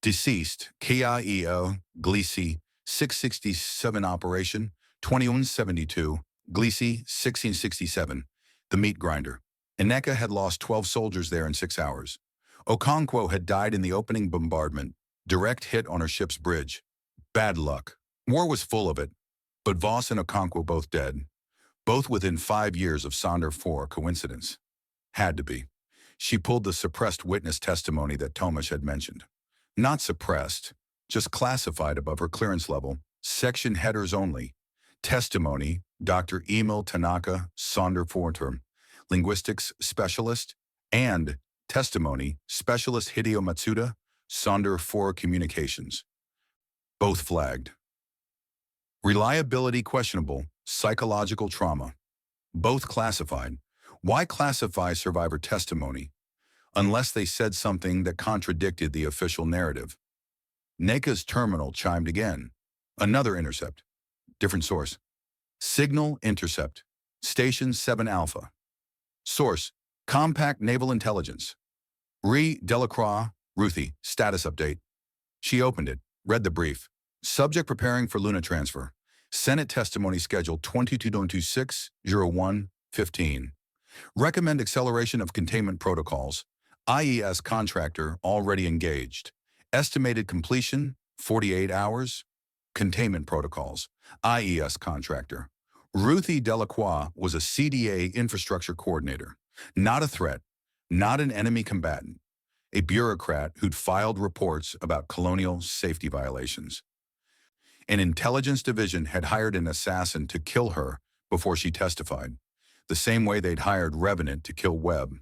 Deceased, KIEO, Glisi, 667 Operation, 2172, Glisi, 1667, the meat grinder. Nika had lost 12 soldiers there in 6 hours. Okonkwo had died in the opening bombardment, direct hit on her ship's bridge. Bad luck. War was full of it, but Voss and Okonkwo both dead. Both within 5 years of Sonder 4, coincidence? Had to be. She pulled the suppressed witness testimony that Tomasz had mentioned. Not suppressed, just classified above her clearance level, section headers only. Testimony, Dr. Emil Tanaka, Sonderforter, linguistics specialist, and testimony, specialist Hideo Matsuda, Sonder for communications. Both flagged. Reliability questionable, psychological trauma. Both classified. Why classify survivor testimony? Unless they said something that contradicted the official narrative. NECA's terminal chimed again. Another intercept. Different source. Signal intercept. Station 7 Alpha. Source. Compact Naval Intelligence. Delacroix, Ruthie, status update. She opened it, read the brief. Subject preparing for Luna transfer. Senate testimony scheduled 22-26-01-15. Recommend acceleration of containment protocols. IES contractor already engaged. Estimated completion, 48 hours. Containment protocols. IES contractor. Ruthie Delacroix was a CDA infrastructure coordinator. Not a threat, not an enemy combatant. A bureaucrat who'd filed reports about colonial safety violations. An intelligence division had hired an assassin to kill her before she testified, the same way they'd hired Revenant to kill Webb.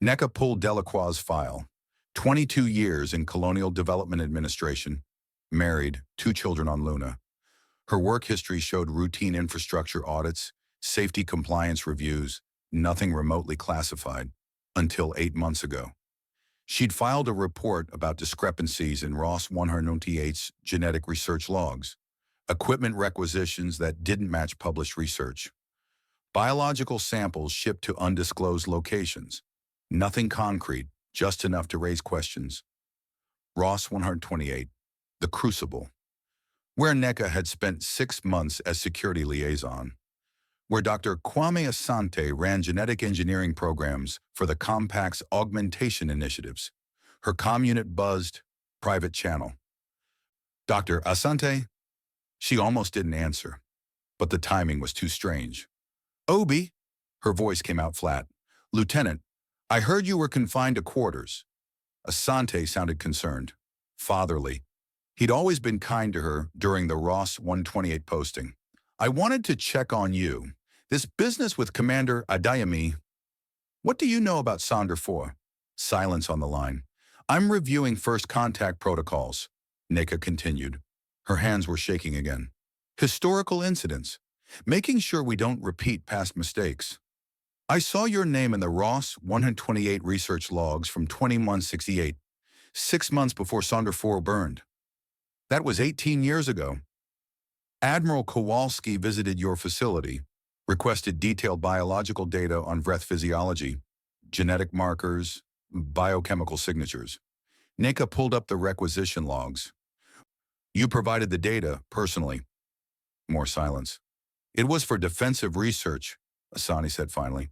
NECA pulled Delacroix's file. 22 years in Colonial Development Administration, married, 2 children on Luna. Her work history showed routine infrastructure audits, safety compliance reviews, nothing remotely classified, until 8 months ago. She'd filed a report about discrepancies in Ross 198's genetic research logs, equipment requisitions that didn't match published research, biological samples shipped to undisclosed locations, nothing concrete, just enough to raise questions. Ross 128, The Crucible, where NECA had spent 6 months as security liaison, where Dr. Kwame Asante ran genetic engineering programs for the Compact's augmentation initiatives. Her comm unit buzzed, private channel. Dr. Asante? She almost didn't answer, but the timing was too strange. Obi, her voice came out flat. Lieutenant, I heard you were confined to quarters. Asante sounded concerned, fatherly. He'd always been kind to her during the Ross 128 posting. I wanted to check on you. This business with Commander Adeyemi. What do you know about Sonder 4? Silence on the line. I'm reviewing first contact protocols, NECA continued. Her hands were shaking again. Historical incidents. Making sure we don't repeat past mistakes. I saw your name in the Ross 128 research logs from 2168, 6 months before Sonder 4 burned. That was 18 years ago. Admiral Kowalski visited your facility, requested detailed biological data on Vreth physiology, genetic markers, biochemical signatures. NECA pulled up the requisition logs. You provided the data, personally. More silence. It was for defensive research, Asani said finally.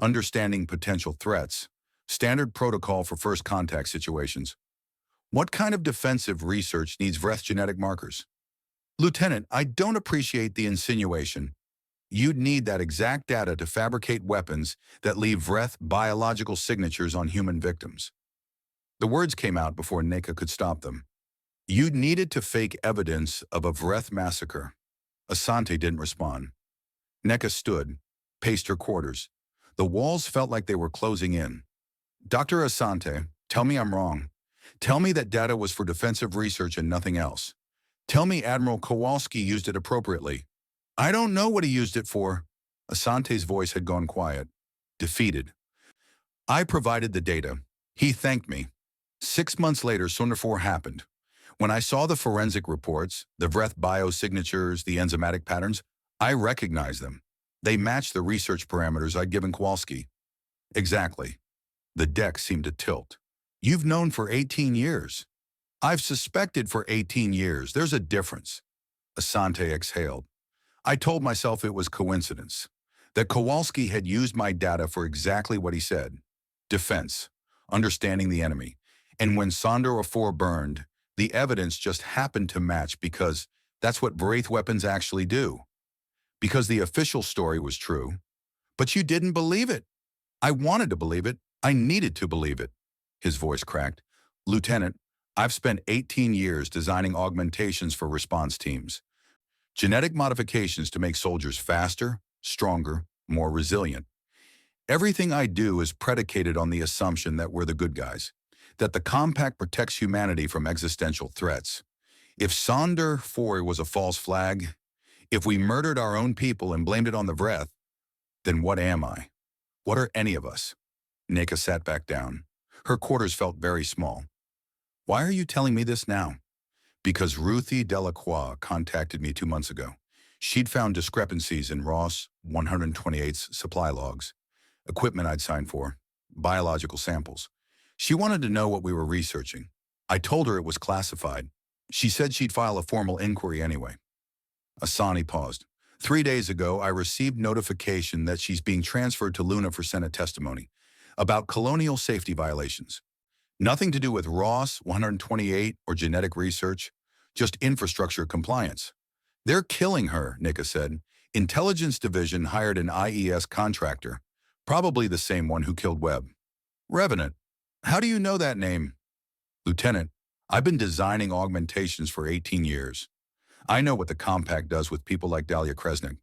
Understanding potential threats. Standard protocol for first contact situations. What kind of defensive research needs Vreth genetic markers? Lieutenant, I don't appreciate the insinuation. You'd need that exact data to fabricate weapons that leave Vreth biological signatures on human victims. The words came out before NECA could stop them. You'd need it to fake evidence of a Vreth massacre. Asante didn't respond. NECA stood, paced her quarters. The walls felt like they were closing in. Dr. Asante, tell me I'm wrong. Tell me that data was for defensive research and nothing else. Tell me Admiral Kowalski used it appropriately. I don't know what he used it for. Asante's voice had gone quiet, defeated. I provided the data. He thanked me. 6 months later, Sonder 4 happened. When I saw the forensic reports, the Vreth biosignatures, the enzymatic patterns, I recognized them. They matched the research parameters I'd given Kowalski. Exactly. The deck seemed to tilt. You've known for 18 years. I've suspected for 18 years. There's a difference. Asante exhaled. I told myself it was coincidence, that Kowalski had used my data for exactly what he said. Defense, understanding the enemy. And when Sonder 4 burned, the evidence just happened to match because that's what Wraith weapons actually do. Because the official story was true. But you didn't believe it. I wanted to believe it. I needed to believe it. His voice cracked. Lieutenant, I've spent 18 years designing augmentations for response teams, genetic modifications to make soldiers faster, stronger, more resilient. Everything I do is predicated on the assumption that we're the good guys, that the compact protects humanity from existential threats. If Sonder 4 was a false flag, if we murdered our own people and blamed it on the Vreth, then what am I? What are any of us? Neka sat back down. Her quarters felt very small. Why are you telling me this now? Because Ruthie Delacroix contacted me 2 months ago. She'd found discrepancies in Ross 128's supply logs, equipment I'd signed for, biological samples. She wanted to know what we were researching. I told her it was classified. She said she'd file a formal inquiry anyway. Asani paused. 3 days ago, I received notification that she's being transferred to Luna for Senate testimony about colonial safety violations. Nothing to do with Ross 128 or genetic research, just infrastructure compliance. They're killing her, Nika said. Intelligence Division hired an IES contractor, probably the same one who killed Webb. Revenant. How do you know that name? Lieutenant, I've been designing augmentations for 18 years. I know what the compact does with people like Dahlia Kresnik.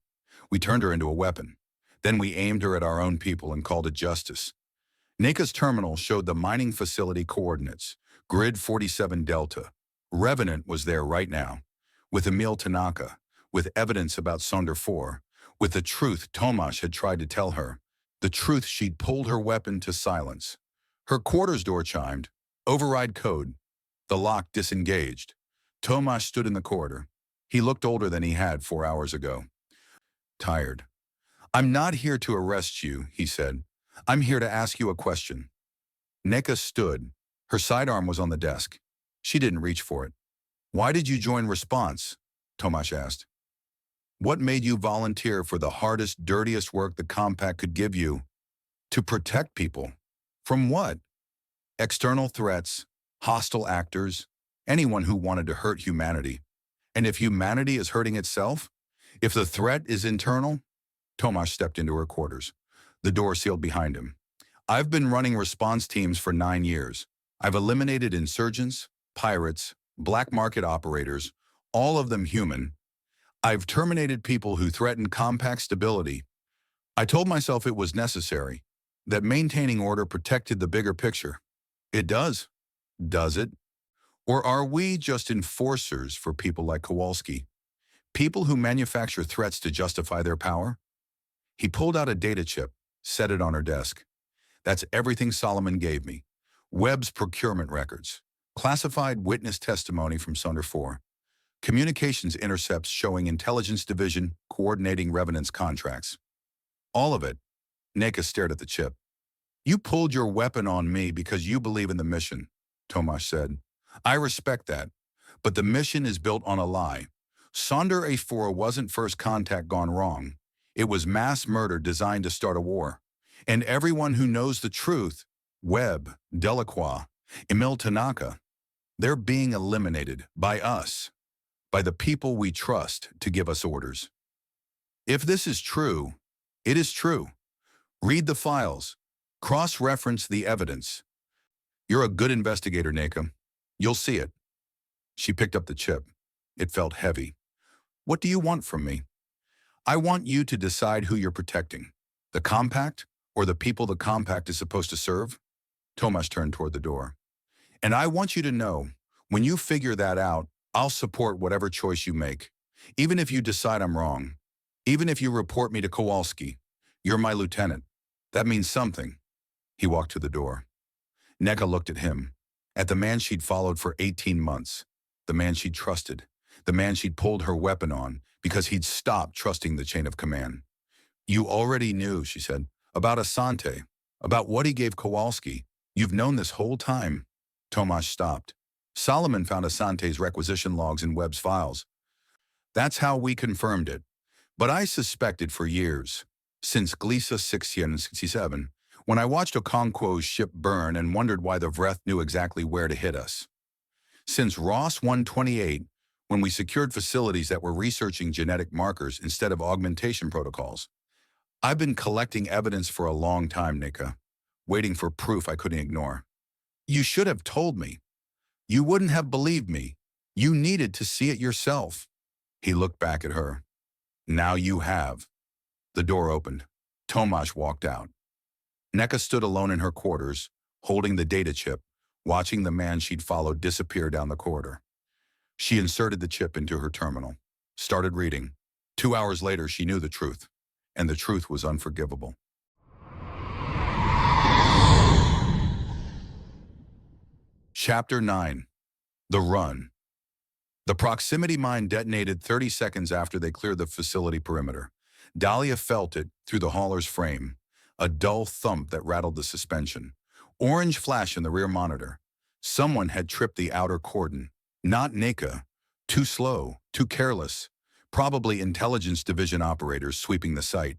We turned her into a weapon. Then we aimed her at our own people and called it justice. Neka's terminal showed the mining facility coordinates, grid 47 Delta. Revenant was there right now, with Emil Tanaka, with evidence about Sonder 4, with the truth Tomasz had tried to tell her, the truth she'd pulled her weapon to silence. Her quarters door chimed. Override code. The lock disengaged. Tomasz stood in the corridor. He looked older than he had 4 hours ago. Tired. I'm not here to arrest you, he said. I'm here to ask you a question. Neka stood. Her sidearm was on the desk. She didn't reach for it. Why did you join Response? Tomasz asked. What made you volunteer for the hardest, dirtiest work the compact could give you? To protect people. From what? External threats, hostile actors, anyone who wanted to hurt humanity. And if humanity is hurting itself? If the threat is internal? Tomasz stepped into her quarters. The door sealed behind him. I've been running response teams for 9 years. I've eliminated insurgents, pirates, black market operators, all of them human. I've terminated people who threatened compact stability. I told myself it was necessary, that maintaining order protected the bigger picture. It does. Does it? Or are we just enforcers for people like Kowalski? People who manufacture threats to justify their power? He pulled out a data chip, set it on her desk. That's everything Solomon gave me. Webb's procurement records, classified witness testimony from Sonder 4, communications intercepts showing Intelligence Division coordinating Revenant's contracts. All of it. Neka stared at the chip. You pulled your weapon on me because you believe in the mission, Tomasz said. I respect that, but the mission is built on a lie. Sonder A4 wasn't first contact gone wrong. It was mass murder designed to start a war. And everyone who knows the truth, Webb, Delacroix, Emil Tanaka, they're being eliminated by us, by the people we trust to give us orders. If this is true, it is true. Read the files. Cross-reference the evidence. You're a good investigator, Neka. You'll see it. She picked up the chip. It felt heavy. What do you want from me? I want you to decide who you're protecting. The compact or the people the compact is supposed to serve? Tomasz turned toward the door. And I want you to know, when you figure that out, I'll support whatever choice you make. Even if you decide I'm wrong. Even if you report me to Kowalski. You're my lieutenant. That means something. He walked to the door. Neka looked at him. At the man she'd followed for 18 months. The man she'd trusted. The man she'd pulled her weapon on because he'd stopped trusting the chain of command. You already knew, she said, about Asante, about what he gave Kowalski. You've known this whole time. Tomasz stopped. Solomon found Asante's requisition logs in Webb's files. That's how we confirmed it. But I suspected for years, since Glisa 67, when I watched Okonkwo's ship burn and wondered why the Vreth knew exactly where to hit us. Since Ross 128, when we secured facilities that were researching genetic markers instead of augmentation protocols. I've been collecting evidence for a long time, Nika, waiting for proof I couldn't ignore. You should have told me. You wouldn't have believed me. You needed to see it yourself. He looked back at her. Now you have. The door opened. Tomasz walked out. Neka stood alone in her quarters, holding the data chip, watching the man she'd followed disappear down the corridor. She inserted the chip into her terminal, started reading. 2 hours later, she knew the truth, and the truth was unforgivable. Chapter 9. The Run. The proximity mine detonated 30 seconds after they cleared the facility perimeter. Dahlia felt it through the hauler's frame, a dull thump that rattled the suspension. Orange flash in the rear monitor. Someone had tripped the outer cordon. Not Neka. Too slow, too careless. Probably intelligence division operators sweeping the site.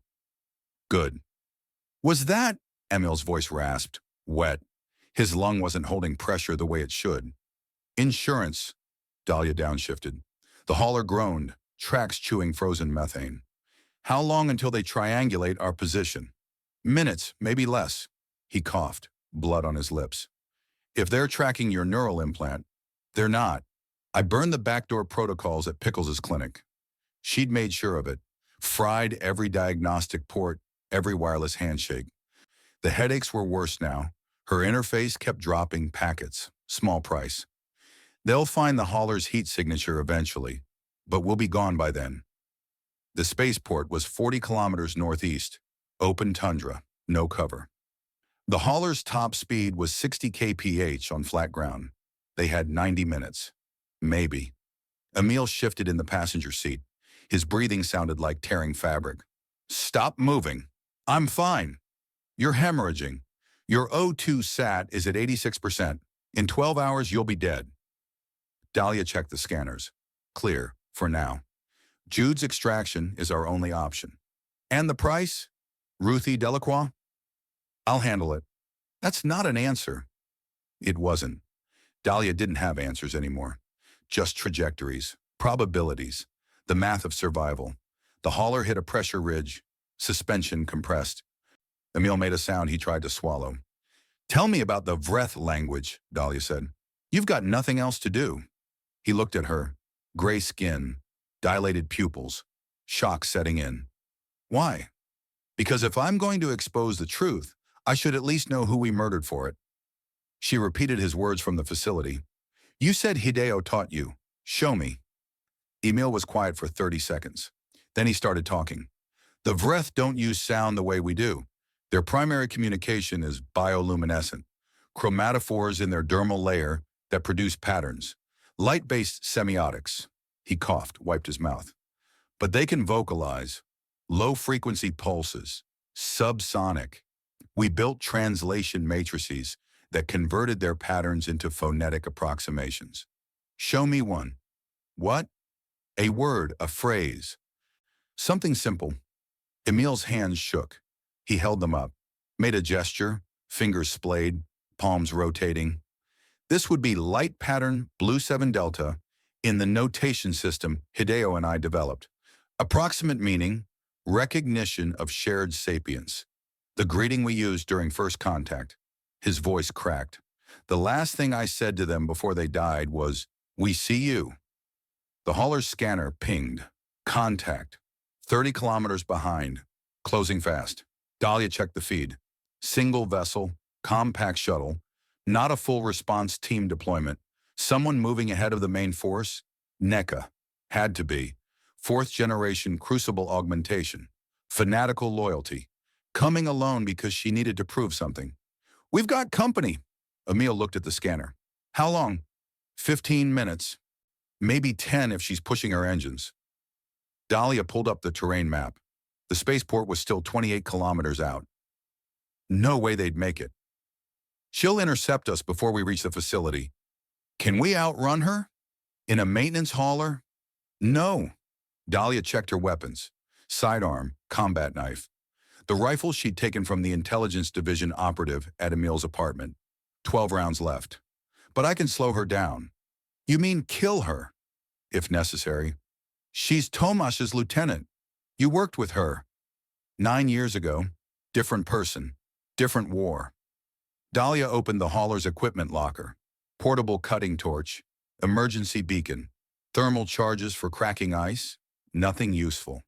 Good. Was that? Emil's voice rasped, wet. His lung wasn't holding pressure the way it should. Insurance. Dahlia downshifted. The hauler groaned, tracks chewing frozen methane. How long until they triangulate our position? Minutes, maybe less. He coughed, blood on his lips. If they're tracking your neural implant, they're not. I burned the backdoor protocols at Pickles' clinic. She'd made sure of it. Fried every diagnostic port, every wireless handshake. The headaches were worse now. Her interface kept dropping packets. Small price. They'll find the hauler's heat signature eventually, but we'll be gone by then. The spaceport was 40 kilometers northeast. Open tundra, no cover. The hauler's top speed was 60 kph on flat ground. They had 90 minutes. Maybe. Emil shifted in the passenger seat. His breathing sounded like tearing fabric. Stop moving. I'm fine. You're hemorrhaging. Your O2 sat is at 86%. In 12 hours, you'll be dead. Dahlia checked the scanners. Clear, for now. Jude's extraction is our only option. And the price? Ruthie Delacroix? I'll handle it. That's not an answer. It wasn't. Dahlia didn't have answers anymore. Just trajectories, probabilities, the math of survival. The hauler hit a pressure ridge. Suspension compressed. Emil made a sound he tried to swallow. Tell me about the Vreth language, Dahlia said. You've got nothing else to do. He looked at her. Gray skin, dilated pupils, shock setting in. Why? Because if I'm going to expose the truth, I should at least know who we murdered for it. She repeated his words from the facility. You said Hideo taught you. Show me. Emil was quiet for 30 seconds. Then he started talking. The Vreth don't use sound the way we do. Their primary communication is bioluminescent, chromatophores in their dermal layer that produce patterns, light-based semiotics. He coughed, wiped his mouth. But they can vocalize, low-frequency pulses, subsonic. We built translation matrices that converted their patterns into phonetic approximations. Show me one. What? A word, a phrase. Something simple. Emil's hands shook. He held them up, made a gesture, fingers splayed, palms rotating. This would be light pattern Blue 7 Delta in the notation system Hideo and I developed. Approximate meaning, recognition of shared sapience. The greeting we used during first contact. His voice cracked. The last thing I said to them before they died was, "We see you." The hauler's scanner pinged. Contact. 30 kilometers behind. Closing fast. Dahlia checked the feed. Single vessel, compact shuttle, not a full response team deployment. Someone moving ahead of the main force? NECA. Had to be. 4th generation crucible augmentation. Fanatical loyalty. Coming alone because she needed to prove something. We've got company. Emil looked at the scanner. How long? 15 minutes. Maybe 10 if she's pushing her engines. Dahlia pulled up the terrain map. The spaceport was still 28 kilometers out. No way they'd make it. She'll intercept us before we reach the facility. Can we outrun her? In a maintenance hauler? No. Dahlia checked her weapons. Sidearm, combat knife. The rifle she'd taken from the intelligence division operative at Emil's apartment. 12 rounds left. But I can slow her down. You mean kill her? If necessary. She's Tomasz's lieutenant. You worked with her. 9 years ago. Different person. Different war. Dahlia opened the hauler's equipment locker. portable cutting torch, emergency beacon, thermal charges for cracking ice, nothing useful.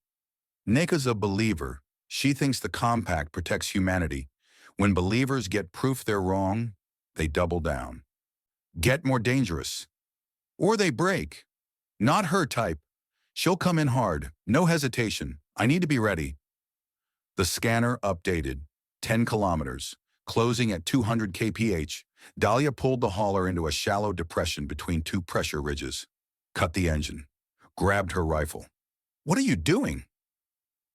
Neka's a believer. She thinks the compact protects humanity. When believers get proof they're wrong, they double down. Get more dangerous. Or they break. Not her type. She'll come in hard, no hesitation. I need to be ready. The scanner updated. 10 kilometers. Closing at 200 kph. Dahlia pulled the hauler into a shallow depression between two pressure ridges. Cut the engine. Grabbed her rifle. What are you doing?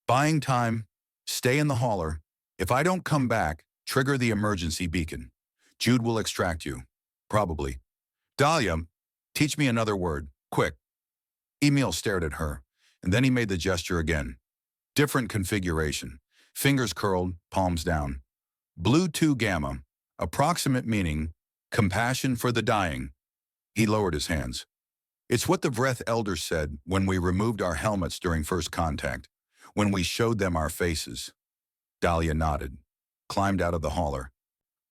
Buying time. Stay in the hauler. If I don't come back, trigger the emergency beacon. Jude will extract you. Probably. Dahlia, teach me another word. Quick. Emil stared at her, and then he made the gesture again. Different configuration. Fingers curled, palms down. Blue 2 gamma. Approximate meaning, compassion for the dying. He lowered his hands. It's what the Vreth elders said when we removed our helmets during first contact, when we showed them our faces. Dahlia nodded, climbed out of the hauler.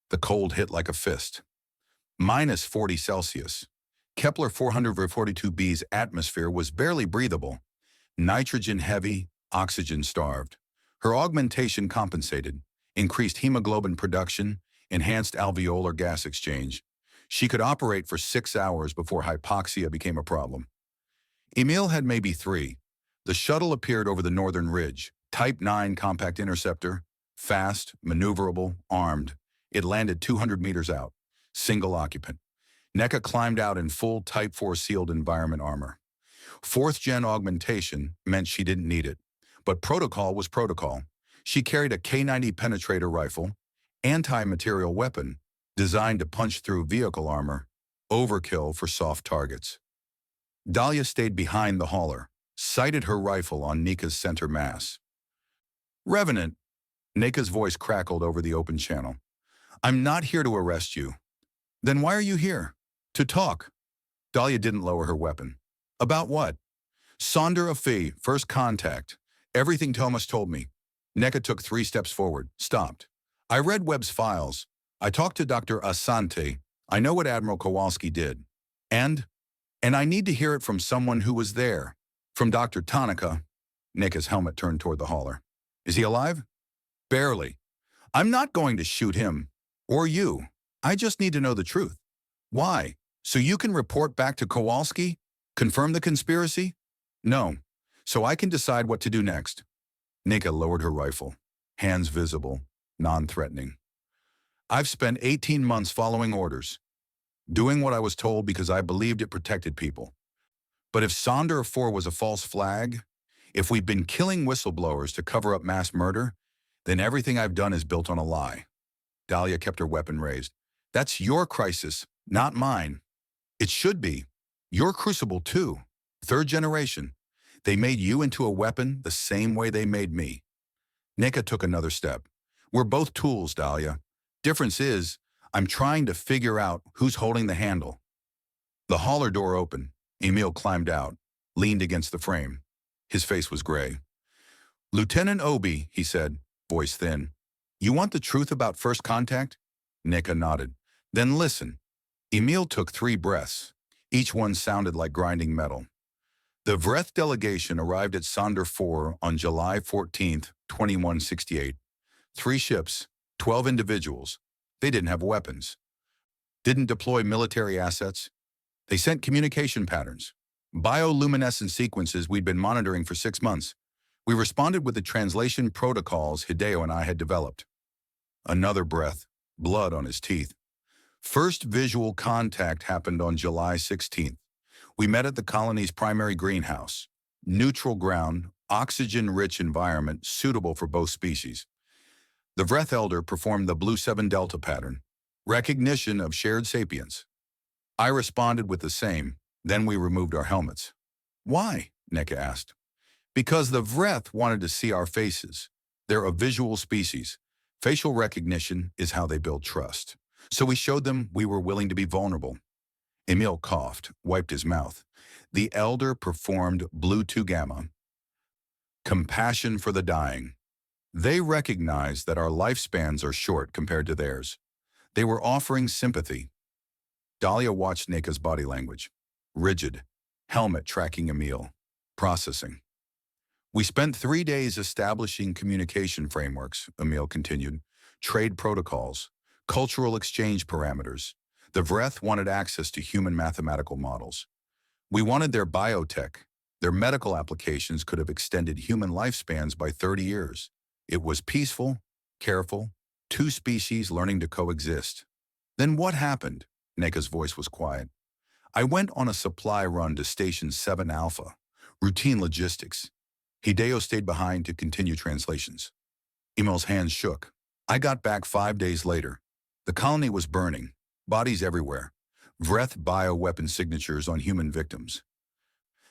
The cold hit like a fist. Minus 40 Celsius. Kepler 442b's atmosphere was barely breathable. Nitrogen heavy, oxygen starved. Her augmentation compensated, increased hemoglobin production, enhanced alveolar gas exchange. She could operate for 6 hours before hypoxia became a problem. Emil had maybe 3. The shuttle appeared over the northern ridge. Type 9 compact interceptor, fast, maneuverable, armed. It landed 200 meters out. Single occupant. Neka climbed out in full Type 4 sealed environment armor. 4th-gen augmentation meant she didn't need it. But protocol was protocol. She carried a K-90 penetrator rifle, anti-material weapon, designed to punch through vehicle armor, overkill for soft targets. Dahlia stayed behind the hauler, sighted her rifle on Nika's center mass. Revenant, Nika's voice crackled over the open channel. I'm not here to arrest you. Then why are you here? To talk. Dahlia didn't lower her weapon. About what? Sonder Afi, first contact. Everything Thomas told me. Neka took 3 steps forward, stopped. I read Webb's files. I talked to Dr. Asante. I know what Admiral Kowalski did. And I need to hear it from someone who was there. From Dr. Tanaka. Neka's helmet turned toward the hauler. Is he alive? Barely. I'm not going to shoot him. Or you. I just need to know the truth. Why? So you can report back to Kowalski? Confirm the conspiracy? No. So I can decide what to do next. Neka lowered her rifle. Hands visible, non-threatening. I've spent 18 months following orders. Doing what I was told because I believed it protected people. But if Sonder 4 was a false flag, if we've been killing whistleblowers to cover up mass murder, then everything I've done is built on a lie. Dahlia kept her weapon raised. That's your crisis, not mine. It should be. Your crucible too. 3rd generation. They made you into a weapon the same way they made me. Neka took another step. We're both tools, Dahlia. Difference is, I'm trying to figure out who's holding the handle. The hauler door opened. Emil climbed out, leaned against the frame. His face was gray. Lieutenant Obi, he said, voice thin. You want the truth about first contact? Neka nodded. Then listen. Emil took 3 breaths. Each one sounded like grinding metal. The Vreth delegation arrived at Sonder 4 on July 14, 2168. 3 ships, 12 individuals. They didn't have weapons. Didn't deploy military assets. They sent communication patterns. Bioluminescent sequences we'd been monitoring for 6 months. We responded with the translation protocols Hideo and I had developed. Another breath, blood on his teeth. First visual contact happened on July 16th. We met at the colony's primary greenhouse. Neutral ground, oxygen-rich environment suitable for both species. The Vreth Elder performed the Blue 7 Delta pattern. Recognition of shared sapience. I responded with the same. Then we removed our helmets. Why? Neka asked. Because the Vreth wanted to see our faces. They're a visual species. Facial recognition is how they build trust. So we showed them we were willing to be vulnerable. Emil coughed, wiped his mouth. The Elder performed Blue 2 Gamma. Compassion for the dying. They recognized that our lifespans are short compared to theirs. They were offering sympathy. Dahlia watched Neka's body language. Rigid. Helmet tracking Emil. Processing. We spent 3 days establishing communication frameworks, Emil continued. Trade protocols. Cultural exchange parameters. The Vreth wanted access to human mathematical models. We wanted their biotech. Their medical applications could have extended human lifespans by 30 years. It was peaceful, careful, two species learning to coexist. Then what happened? Neka's voice was quiet. I went on a supply run to Station 7 Alpha. Routine logistics. Hideo stayed behind to continue translations. Emil's hands shook. I got back 5 days later. The colony was burning. Bodies everywhere. Vreth bioweapon signatures on human victims.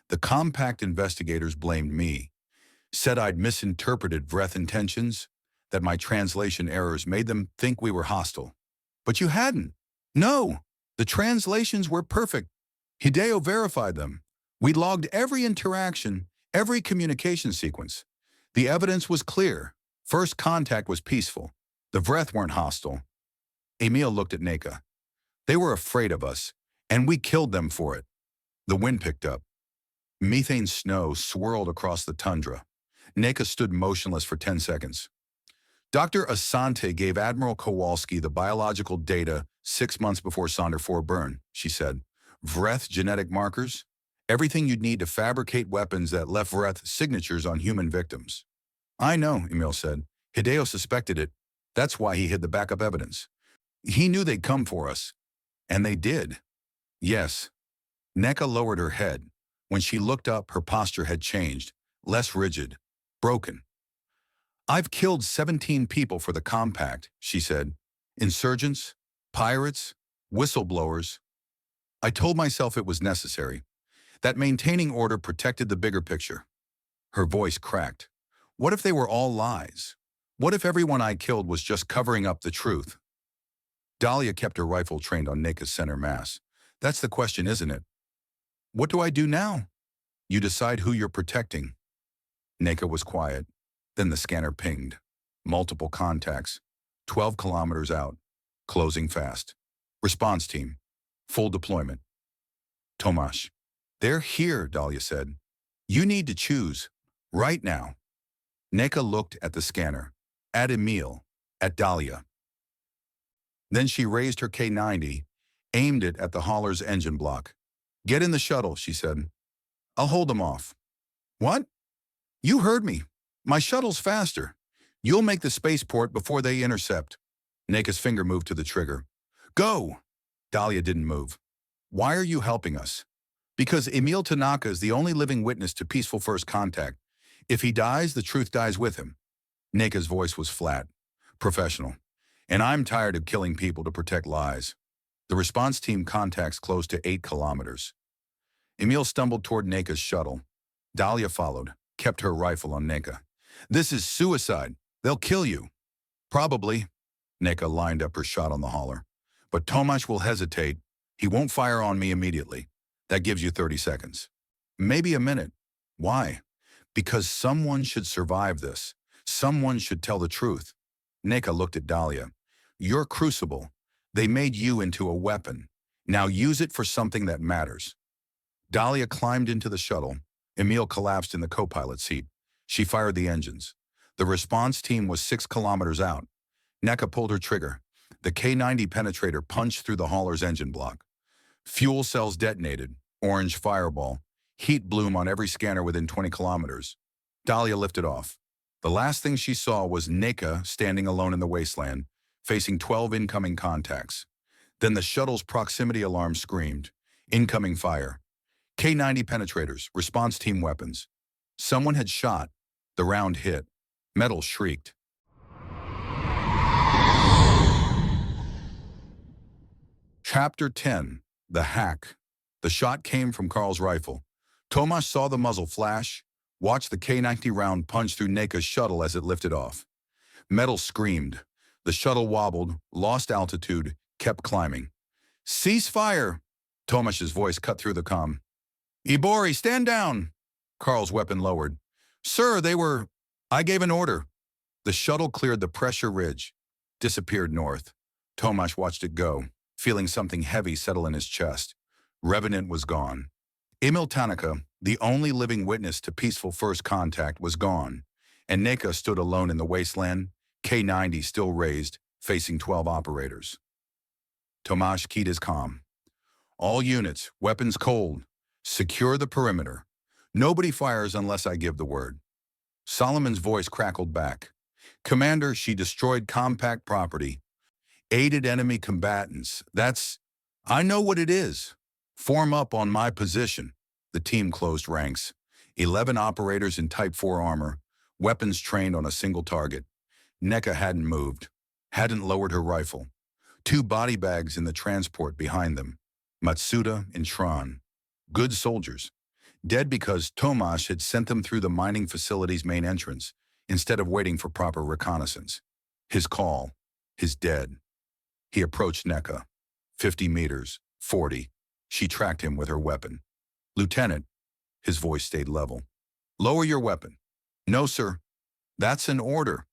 The compact investigators blamed me. Said I'd misinterpreted Vreth intentions, that my translation errors made them think we were hostile. But you hadn't. No, the translations were perfect. Hideo verified them. We logged every interaction, every communication sequence. The evidence was clear. First contact was peaceful. The Vreth weren't hostile. Emil looked at Neka. They were afraid of us, and we killed them for it. The wind picked up. Methane snow swirled across the tundra. Neka stood motionless for 10 seconds. Dr. Asante gave Admiral Kowalski the biological data 6 months before Sonder 4 burn, she said. Vreth genetic markers? Everything you'd need to fabricate weapons that left Vreth signatures on human victims. I know, Emil said. Hideo suspected it. That's why he hid the backup evidence. He knew they'd come for us. And they did. Yes. Neka lowered her head. When she looked up, her posture had changed, less rigid, broken. I've killed 17 people for the compact, she said. Insurgents, pirates, whistleblowers. I told myself it was necessary, that maintaining order protected the bigger picture. Her voice cracked. What if they were all lies? What if everyone I killed was just covering up the truth? Dahlia kept her rifle trained on Neka's center mass. That's the question, isn't it? What do I do now? You decide who you're protecting. Neka was quiet. Then the scanner pinged. Multiple contacts. 12 kilometers out. Closing fast. Response team. Full deployment. Tomasz. They're here, Dahlia said. You need to choose. Right now. Neka looked at the scanner. At Emil. At Dahlia. Then she raised her K-90, aimed it at the hauler's engine block. Get in the shuttle, she said. I'll hold them off. What? You heard me. My shuttle's faster. You'll make the spaceport before they intercept. Neka's finger moved to the trigger. Go! Dahlia didn't move. Why are you helping us? Because Emil Tanaka is the only living witness to peaceful first contact. If he dies, the truth dies with him. Neka's voice was flat, professional. And I'm tired of killing people to protect lies. The response team contacts close to 8 kilometers. Emil stumbled toward Neka's shuttle. Dahlia followed, kept her rifle on Neka. This is suicide. They'll kill you. Probably. Neka lined up her shot on the hauler. But Tomasz will hesitate. He won't fire on me immediately. That gives you 30 seconds. Maybe a minute. Why? Because someone should survive this. Someone should tell the truth. Neka looked at Dahlia. You're crucible. They made you into a weapon. Now use it for something that matters. Dahlia climbed into the shuttle. Emil collapsed in the co-pilot seat. She fired the engines. The response team was 6 kilometers out. Neka pulled her trigger. The K-90 penetrator punched through the hauler's engine block. Fuel cells detonated. Orange fireball. Heat bloom on every scanner within 20 kilometers. Dahlia lifted off. The last thing she saw was Neka standing alone in the wasteland, facing 12 incoming contacts. Then the shuttle's proximity alarm screamed. Incoming fire. K-90 penetrators, response team weapons. Someone had shot. The round hit. Metal shrieked. Chapter 10. The Hack. The shot came from Carl's rifle. Tomasz saw the muzzle flash, watched the K-90 round punch through Neka's shuttle as it lifted off. Metal screamed. The shuttle wobbled, lost altitude, kept climbing. Cease fire! Tomasz's voice cut through the comm. Ibori, stand down! Carl's weapon lowered. Sir, they were... I gave an order. The shuttle cleared the pressure ridge, disappeared north. Tomasz watched it go. feeling something heavy settle in his chest. Revenant was gone. Emil Tanaka, the only living witness to peaceful first contact, was gone, and Neka stood alone in the wasteland, K-90 still raised, facing 12 operators. Tomasz keyed his comm. All units, weapons cold. Secure the perimeter. Nobody fires unless I give the word. Solomon's voice crackled back. Commander, she destroyed compact property. Aided enemy combatants. I know what it is. Form up on my position. The team closed ranks. 11 operators in Type 4 armor, weapons trained on a single target. Neka hadn't moved, hadn't lowered her rifle. 2 body bags in the transport behind them. Matsuda and Tron. Good soldiers. Dead because Tomasz had sent them through the mining facility's main entrance, instead of waiting for proper reconnaissance. His call. His dead. He approached Neka. 50 meters. 40. She tracked him with her weapon. Lieutenant. His voice stayed level. Lower your weapon. No, sir. That's an order.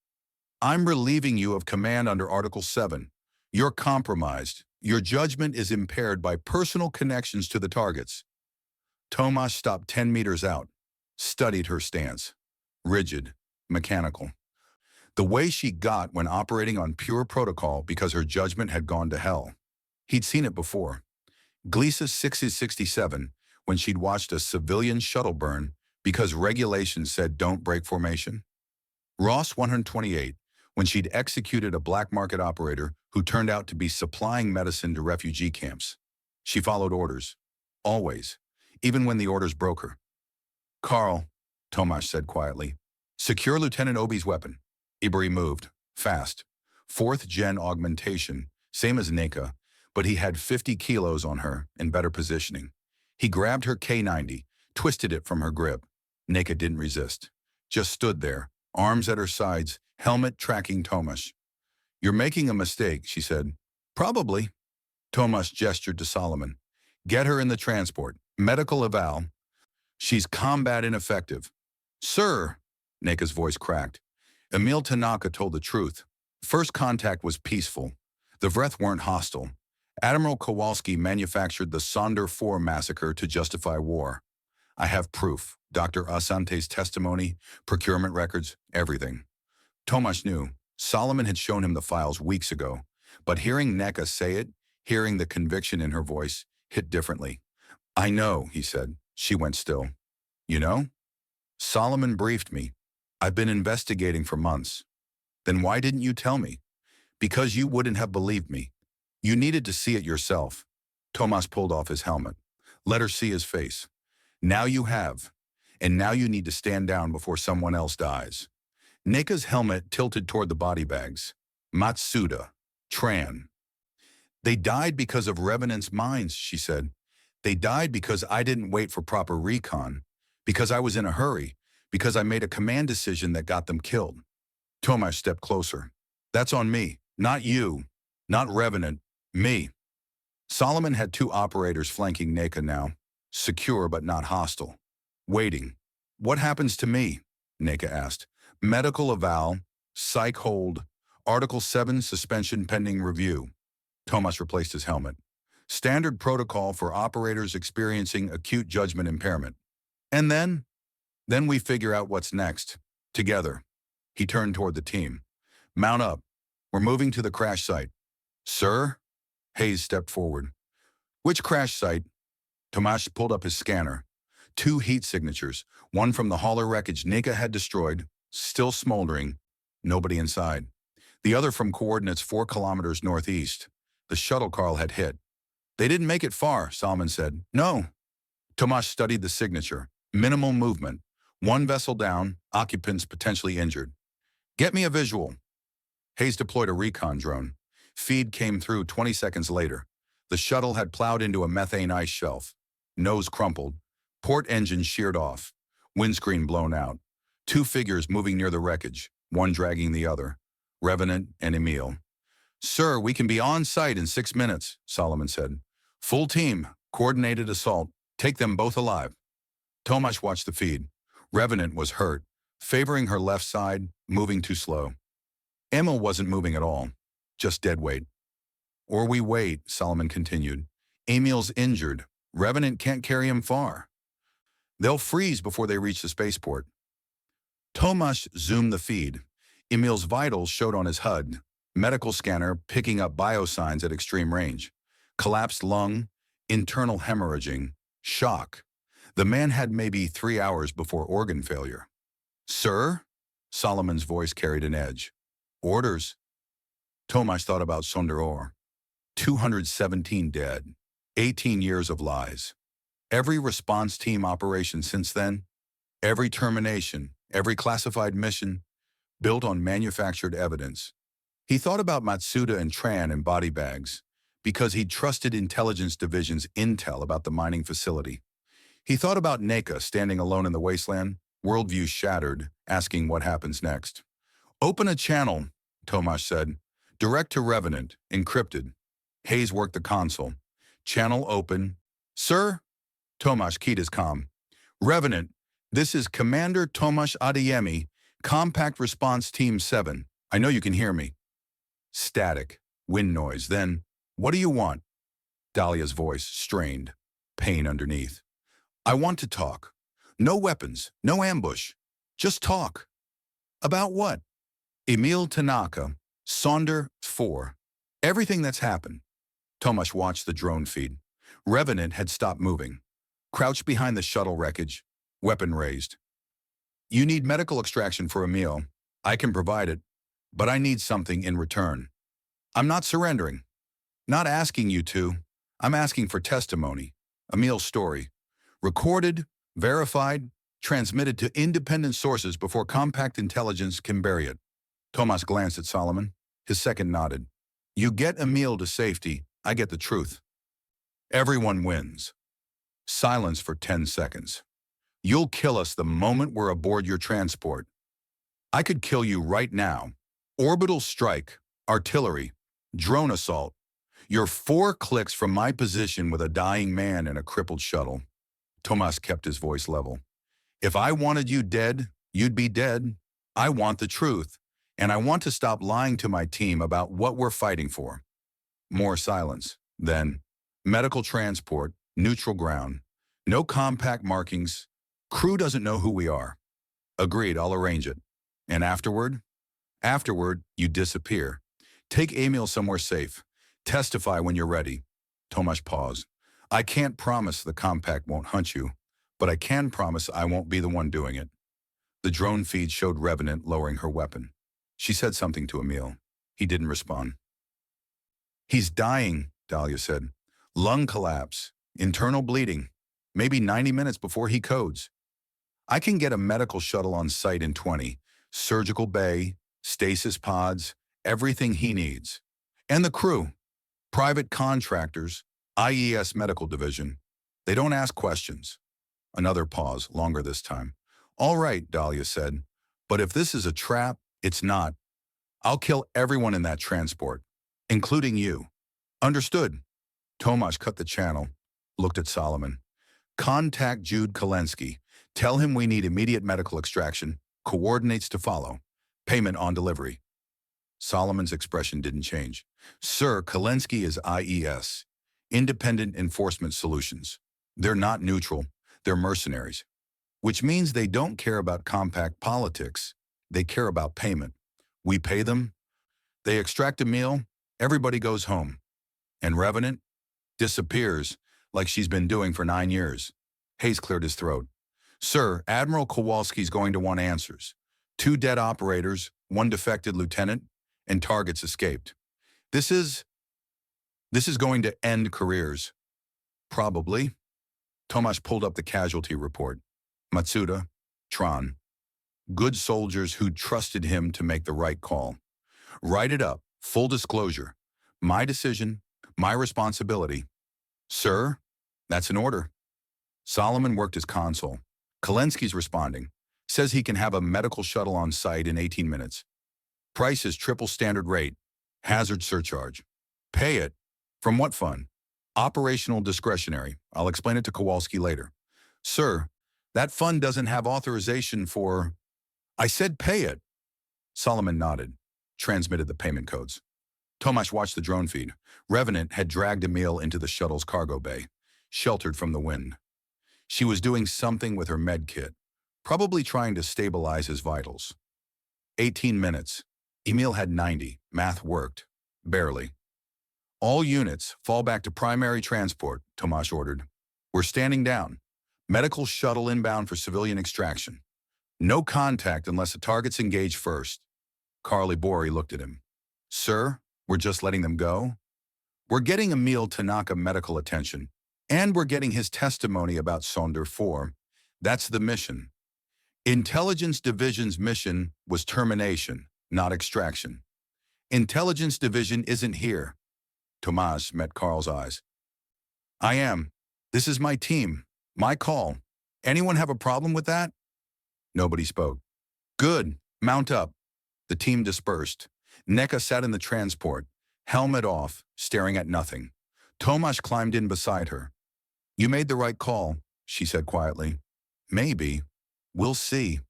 I'm relieving you of command under Article 7. You're compromised. Your judgment is impaired by personal connections to the targets. Tomasz stopped 10 meters out, studied her stance. Rigid, mechanical. The way she got when operating on pure protocol because her judgment had gone to hell. He'd seen it before. Gliesa 667, when she'd watched a civilian shuttle burn because regulations said don't break formation. Ross 128, when she'd executed a black market operator who turned out to be supplying medicine to refugee camps. She followed orders. Always. Even when the orders broke her. Carl, Tomasz said quietly, secure Lieutenant Obi's weapon. Iberi moved. Fast. 4th gen augmentation, same as Neka, but he had 50 kilos on her and better positioning. He grabbed her K-90, twisted it from her grip. Neka didn't resist. Just stood there, arms at her sides, helmet tracking Tomasz. You're making a mistake, she said. Probably. Tomasz gestured to Solomon. Get her in the transport. Medical eval. She's combat ineffective. Sir, Neka's voice cracked. Emil Tanaka told the truth. First contact was peaceful. The Vreth weren't hostile. Admiral Kowalski manufactured the Sonder 4 massacre to justify war. I have proof. Dr. Asante's testimony, procurement records, everything. Tomasz knew. Solomon had shown him the files weeks ago. But hearing Neka say it, hearing the conviction in her voice, hit differently. I know, he said. She went still. You know? Solomon briefed me. I've been investigating for months. Then why didn't you tell me? Because you wouldn't have believed me. You needed to see it yourself. Tomasz pulled off his helmet. Let her see his face. Now you have. And now you need to stand down before someone else dies. Neka's helmet tilted toward the body bags. Matsuda. Tran. They died because of Revenant's mines, she said. They died because I didn't wait for proper recon, because I was in a hurry, because I made a command decision that got them killed. Tomasz stepped closer. That's on me, not you, not Revenant, me. Solomon had 2 operators flanking Neka now, secure but not hostile. Waiting. What happens to me? Neka asked. Medical eval, psych hold, Article 7 suspension pending review. Tomasz replaced his helmet. Standard protocol for operators experiencing acute judgment impairment. And then we figure out what's next. Together. He turned toward the team. Mount up. We're moving to the crash site. Sir? Hayes stepped forward. Which crash site? Tomasz pulled up his scanner. 2 heat signatures, one from the hauler wreckage Neka had destroyed, still smoldering, nobody inside. The other from coordinates 4 kilometers northeast. The shuttle Carl had hit. They didn't make it far, Solomon said. No. Tomasz studied the signature. Minimal movement. 1 vessel down, occupants potentially injured. Get me a visual. Hayes deployed a recon drone. Feed came through 20 seconds later. The shuttle had plowed into a methane ice shelf. Nose crumpled. Port engine sheared off. Windscreen blown out. 2 figures moving near the wreckage, one dragging the other. Revenant and Emil. Sir, we can be on site in 6 minutes, Solomon said. Full team, coordinated assault. Take them both alive. Tomasz watched the feed. Revenant was hurt, favoring her left side, moving too slow. Emil wasn't moving at all, just dead weight. Or we wait, Solomon continued. Emil's injured. Revenant can't carry him far. They'll freeze before they reach the spaceport. Tomasz zoomed the feed. Emil's vitals showed on his HUD. Medical scanner picking up biosigns at extreme range. Collapsed lung, internal hemorrhaging, shock. The man had maybe 3 hours before organ failure. Sir? Solomon's voice carried an edge. Orders. Tomasz thought about Sonderor. 217 dead. 18 years of lies. Every response team operation since then, every termination, every classified mission, built on manufactured evidence. He thought about Matsuda and Tran in body bags, because he'd trusted intelligence division's intel about the mining facility. He thought about Neka standing alone in the wasteland, worldview shattered, asking what happens next. Open a channel, Tomasz said. Direct to Revenant, encrypted. Hayes worked the console. Channel open. Sir? Tomasz keyed his comm. Revenant, this is Commander Tomasz Adeyemi, Compact Response Team 7. I know you can hear me. Static. Wind noise. Then, what do you want? Dahlia's voice strained. Pain underneath. I want to talk. No weapons. No ambush. Just talk. About what? Emil Tanaka. Sonder 4. Everything that's happened. Tomasz watched the drone feed. Revenant had stopped moving. Crouched behind the shuttle wreckage, weapon raised. You need medical extraction for Emil. I can provide it, but I need something in return. I'm not surrendering. Not asking you to. I'm asking for testimony. Emil's story. Recorded, verified, transmitted to independent sources before compact intelligence can bury it. Tomasz glanced at Solomon. His second nodded. You get Emil to safety, I get the truth. Everyone wins. Silence for 10 seconds. You'll kill us the moment we're aboard your transport. I could kill you right now. Orbital strike, artillery, drone assault. You're 4 clicks from my position with a dying man in a crippled shuttle. Tomasz kept his voice level. If I wanted you dead, you'd be dead. I want the truth, and I want to stop lying to my team about what we're fighting for. More silence. Then, medical transport, neutral ground. No compact markings. Crew doesn't know who we are. Agreed, I'll arrange it. And afterward? Afterward, you disappear. Take Emil somewhere safe. Testify when you're ready. Tomasz paused. I can't promise the compact won't hunt you, but I can promise I won't be the one doing it. The drone feed showed Revenant lowering her weapon. She said something to Emil. He didn't respond. He's dying, Dahlia said. Lung collapse, internal bleeding, maybe 90 minutes before he codes. I can get a medical shuttle on site in 20, surgical bay, stasis pods, everything he needs. And the crew, private contractors, IES Medical Division. They don't ask questions. Another pause, longer this time. All right, Dahlia said, but if this is a trap, it's not. I'll kill everyone in that transport, including you. Understood. Tomasz cut the channel, looked at Solomon. Contact Jude Kalensky. Tell him we need immediate medical extraction. Coordinates to follow. Payment on delivery. Solomon's expression didn't change. Sir, Kalensky is IES. Independent Enforcement Solutions. They're not neutral. They're mercenaries. Which means they don't care about compact politics. They care about payment. We pay them. They extract a meal. Everybody goes home. And Revenant disappears like she's been doing for 9 years. Hayes cleared his throat. Sir, Admiral Kowalski's going to want answers. 2 dead operators, 1 defected lieutenant, and targets escaped. This is going to end careers. Probably. Tomasz pulled up the casualty report. Matsuda, Tran. Good soldiers who trusted him to make the right call. Write it up. Full disclosure. My decision, my responsibility. Sir, that's an order. Solomon worked his console. Kalensky's responding. Says he can have a medical shuttle on site in 18 minutes. Price is triple standard rate. Hazard surcharge. Pay it. From what fund? Operational discretionary. I'll explain it to Kowalski later. Sir, that fund doesn't have authorization for... I said pay it. Solomon nodded. Transmitted the payment codes. Tomasz watched the drone feed. Revenant had dragged Emil into the shuttle's cargo bay, sheltered from the wind. She was doing something with her med kit, probably trying to stabilize his vitals. 18 minutes. Emil had 90. Math worked. Barely. All units, fall back to primary transport, Tomasz ordered. We're standing down. Medical shuttle inbound for civilian extraction. No contact unless the target's engaged first. Carly Bori looked at him. Sir, we're just letting them go? We're getting Emil Tanaka medical attention, and we're getting his testimony about Sonder 4. That's the mission. Intelligence Division's mission was termination, not extraction. Intelligence Division isn't here. Tomasz met Carl's eyes. I am. This is my team. My call. Anyone have a problem with that? Nobody spoke. Good. Mount up. The team dispersed. Neka sat in the transport, helmet off, staring at nothing. Tomasz climbed in beside her. You made the right call, she said quietly. Maybe. We'll see.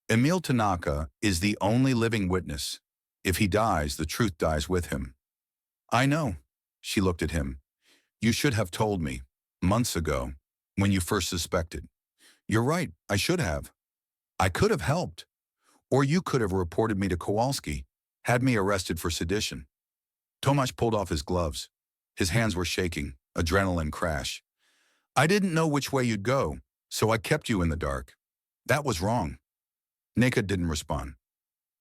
Emil Tanaka is the only living witness. If he dies, the truth dies with him. I know. She looked at him. You should have told me, months ago, when you first suspected. You're right, I should have. I could have helped. Or you could have reported me to Kowalski, had me arrested for sedition. Tomasz pulled off his gloves. His hands were shaking, adrenaline crash. I didn't know which way you'd go, so I kept you in the dark. That was wrong. Neka didn't respond.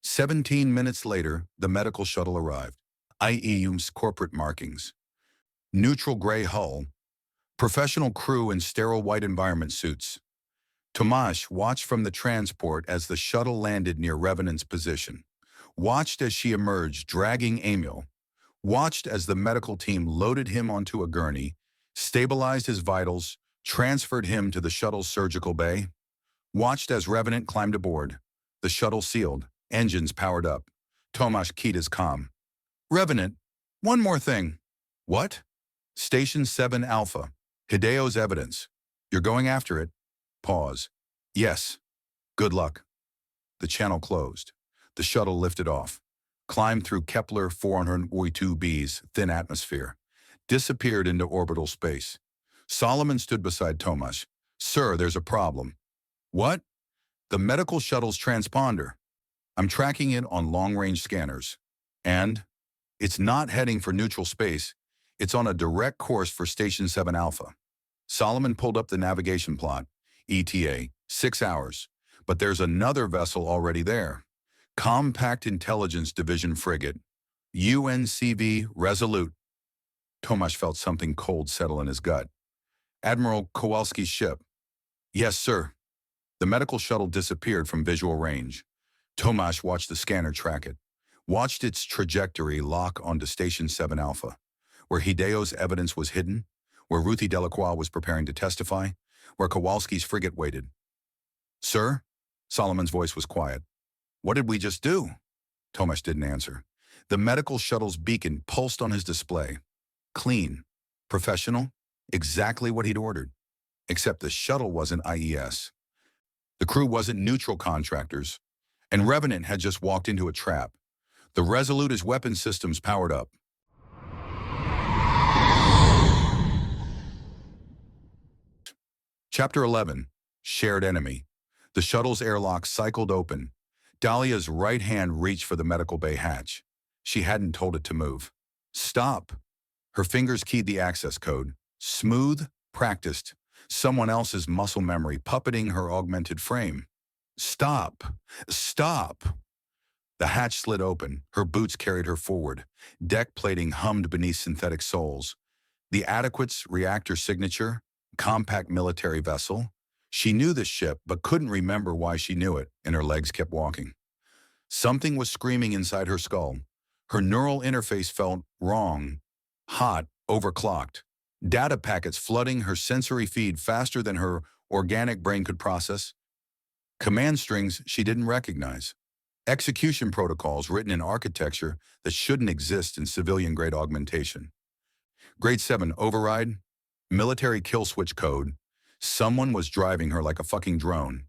17 minutes later, the medical shuttle arrived. IEU's corporate markings. Neutral gray hull. Professional crew in sterile white environment suits. Tomasz watched from the transport as the shuttle landed near Revenant's position. Watched as she emerged, dragging Emil. Watched as the medical team loaded him onto a gurney, stabilized his vitals, transferred him to the shuttle's surgical bay. Watched as Revenant climbed aboard. The shuttle sealed, engines powered up. Tomasz keyed his comm. Revenant, one more thing. What? Station 7 Alpha. Hideo's evidence. You're going after it. Pause. Yes. Good luck. The channel closed. The shuttle lifted off. Climbed through Kepler 442b's thin atmosphere. Disappeared into orbital space. Solomon stood beside Tomasz. Sir, there's a problem. What? The medical shuttle's transponder. I'm tracking it on long-range scanners. And? It's not heading for neutral space. It's on a direct course for Station 7 Alpha. Solomon pulled up the navigation plot. ETA, 6 hours. But there's another vessel already there. Compact Intelligence Division frigate. UNCV Resolute. Tomasz felt something cold settle in his gut. Admiral Kowalski's ship. Yes, sir. The medical shuttle disappeared from visual range. Tomasz watched the scanner track it. Watched its trajectory lock onto Station 7 Alpha, where Hideo's evidence was hidden, where Ruthie Delacroix was preparing to testify, where Kowalski's frigate waited. Sir? Solomon's voice was quiet. What did we just do? Tomasz didn't answer. The medical shuttle's beacon pulsed on his display. Clean. Professional. Exactly what he'd ordered. Except the shuttle wasn't IES. The crew wasn't neutral contractors. And Revenant had just walked into a trap. The Resolute is weapon systems powered up. Chapter 11. Shared Enemy. The shuttle's airlock cycled open. Dahlia's right hand reached for the medical bay hatch. She hadn't told it to move. Stop. Her fingers keyed the access code. Smooth, practiced. Someone else's muscle memory puppeting her augmented frame. Stop. Stop. The hatch slid open. Her boots carried her forward. Deck plating hummed beneath synthetic soles. The Adequate's reactor signature, compact military vessel. She knew the ship, but couldn't remember why she knew it, and her legs kept walking. Something was screaming inside her skull. Her neural interface felt wrong, hot, overclocked. Data packets flooding her sensory feed faster than her organic brain could process. Command strings she didn't recognize. Execution protocols written in architecture that shouldn't exist in civilian-grade augmentation. Grade 7 override, military kill switch code. Someone was driving her like a fucking drone.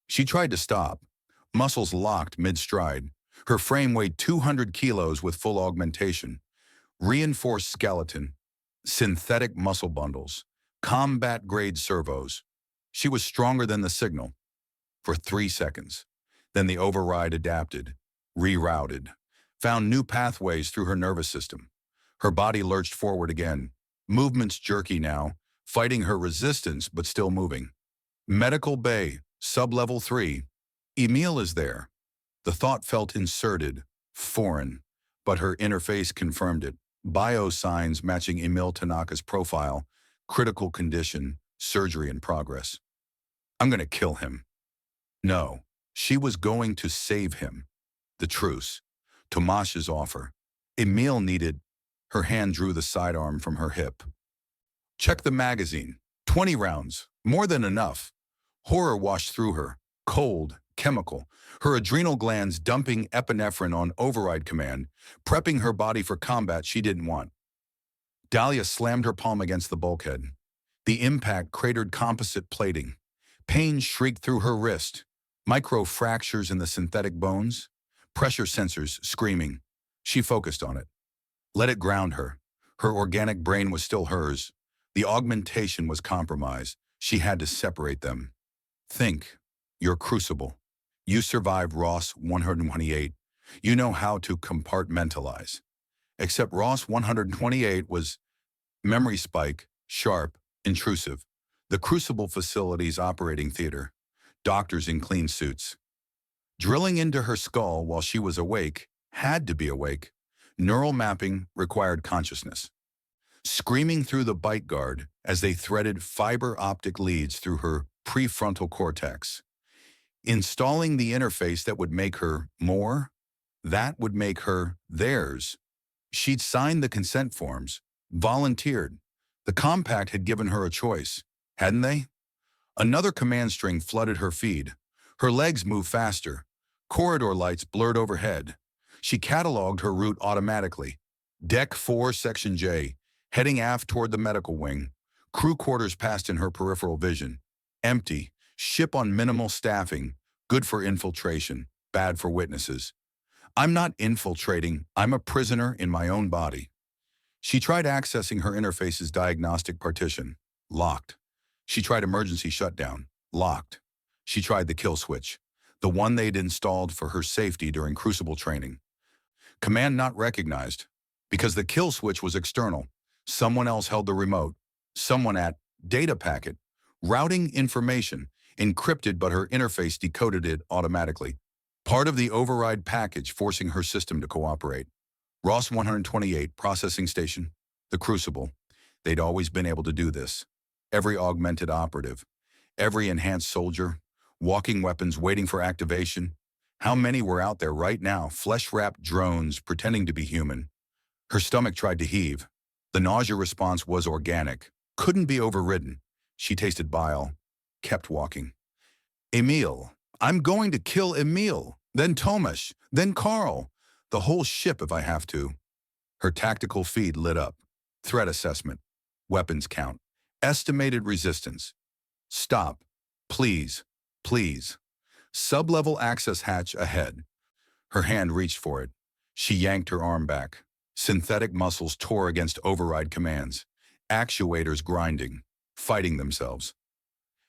She tried to stop, muscles locked mid-stride. Her frame weighed 200 kilos with full augmentation, reinforced skeleton, synthetic muscle bundles, combat-grade servos. She was stronger than the signal for 3 seconds. Then the override adapted, rerouted, found new pathways through her nervous system. Her body lurched forward again, movements jerky now, fighting her resistance but still moving. Medical Bay, Sub-Level 3. Emil is there. The thought felt inserted, foreign, but her interface confirmed it. Biosigns matching Emil Tanaka's profile, critical condition, surgery in progress. I'm going to kill him. No, she was going to save him. The truce. Tomash's offer. Emil needed. Her hand drew the sidearm from her hip. Check the magazine. 20 rounds. More than enough. Horror washed through her. Cold, chemical. Her adrenal glands dumping epinephrine on override command, prepping her body for combat she didn't want. Dahlia slammed her palm against the bulkhead. The impact cratered composite plating. Pain shrieked through her wrist. Micro fractures in the synthetic bones. Pressure sensors screaming. She focused on it. Let it ground her. Her organic brain was still hers. The augmentation was compromised. She had to separate them. Think. Your crucible. You survived Ross 128. You know how to compartmentalize. Except Ross 128 was memory spike, sharp, intrusive. The Crucible facility's operating theater. Doctors in clean suits. Drilling into her skull while she was awake, had to be awake. Neural mapping required consciousness. Screaming through the bite guard as they threaded fiber optic leads through her prefrontal cortex. Installing the interface that would make her more, that would make her theirs. She'd signed the consent forms, volunteered. The compact had given her a choice, hadn't they? Another command string flooded her feed. Her legs moved faster. Corridor lights blurred overhead. She cataloged her route automatically. Deck 4, Section J, heading aft toward the medical wing. Crew quarters passed in her peripheral vision. Empty. Ship on minimal staffing. Good for infiltration. Bad for witnesses. I'm not infiltrating. I'm a prisoner in my own body. She tried accessing her interface's diagnostic partition. Locked. She tried emergency shutdown. Locked. She tried the kill switch. The one they'd installed for her safety during Crucible training. Command not recognized. Because the kill switch was external. Someone else held the remote. Someone at data packet. Routing information. Encrypted, but her interface decoded it automatically. Part of the override package forcing her system to cooperate. Ross 128, processing station. The Crucible. They'd always been able to do this. Every augmented operative. Every enhanced soldier. Walking weapons waiting for activation. How many were out there right now, flesh-wrapped drones pretending to be human? Her stomach tried to heave. The nausea response was organic. Couldn't be overridden. She tasted bile. Kept walking. Emil. I'm going to kill Emil. Then Tomasz. Then Carl. The whole ship if I have to. Her tactical feed lit up. Threat assessment. Weapons count. Estimated resistance. Stop. Please. Please. Sub-level access hatch ahead. Her hand reached for it. She yanked her arm back. Synthetic muscles tore against override commands. Actuators grinding. Fighting themselves.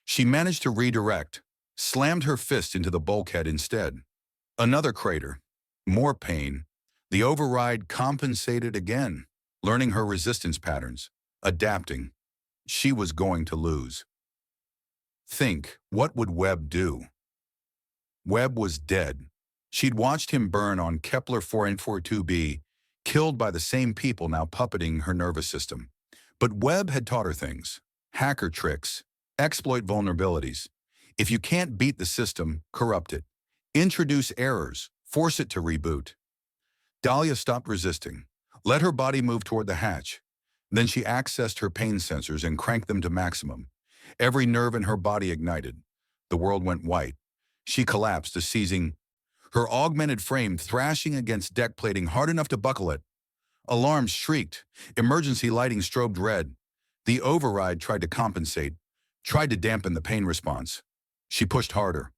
She managed to redirect. Slammed her fist into the bulkhead instead. Another crater. More pain. The override compensated again. Learning her resistance patterns. Adapting. She was going to lose. Think, what would Webb do? Webb was dead. She'd watched him burn on Kepler 4N42b, killed by the same people now puppeting her nervous system. But Webb had taught her things. Hacker tricks. Exploit vulnerabilities. If you can't beat the system, corrupt it. Introduce errors. Force it to reboot. Dahlia stopped resisting. Let her body move toward the hatch. Then she accessed her pain sensors and cranked them to maximum. Every nerve in her body ignited. The world went white. She collapsed, seizing her augmented frame thrashing against deck plating hard enough to buckle it. Alarms shrieked. Emergency lighting strobed red. The override tried to compensate, tried to dampen the pain response. She pushed harder.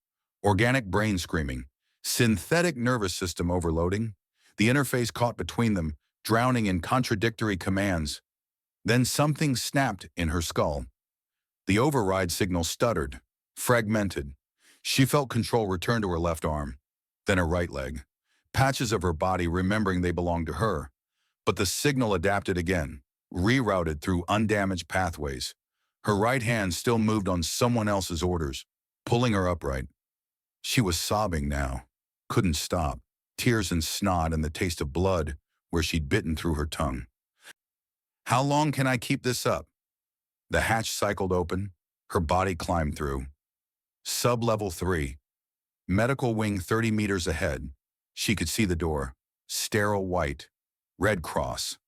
Organic brain screaming. Synthetic nervous system overloading. The interface caught between them, drowning in contradictory commands. Then something snapped in her skull. The override signal stuttered, fragmented. She felt control return to her left arm, then her right leg. Patches of her body remembering they belonged to her. But the signal adapted again, rerouted through undamaged pathways. Her right hand still moved on someone else's orders, pulling her upright. She was sobbing now, couldn't stop, tears and snot and the taste of blood where she'd bitten through her tongue. How long can I keep this up? The hatch cycled open, her body climbed through. Sub-level 3. Medical wing 30 meters ahead. She could see the door. Sterile white. Red cross.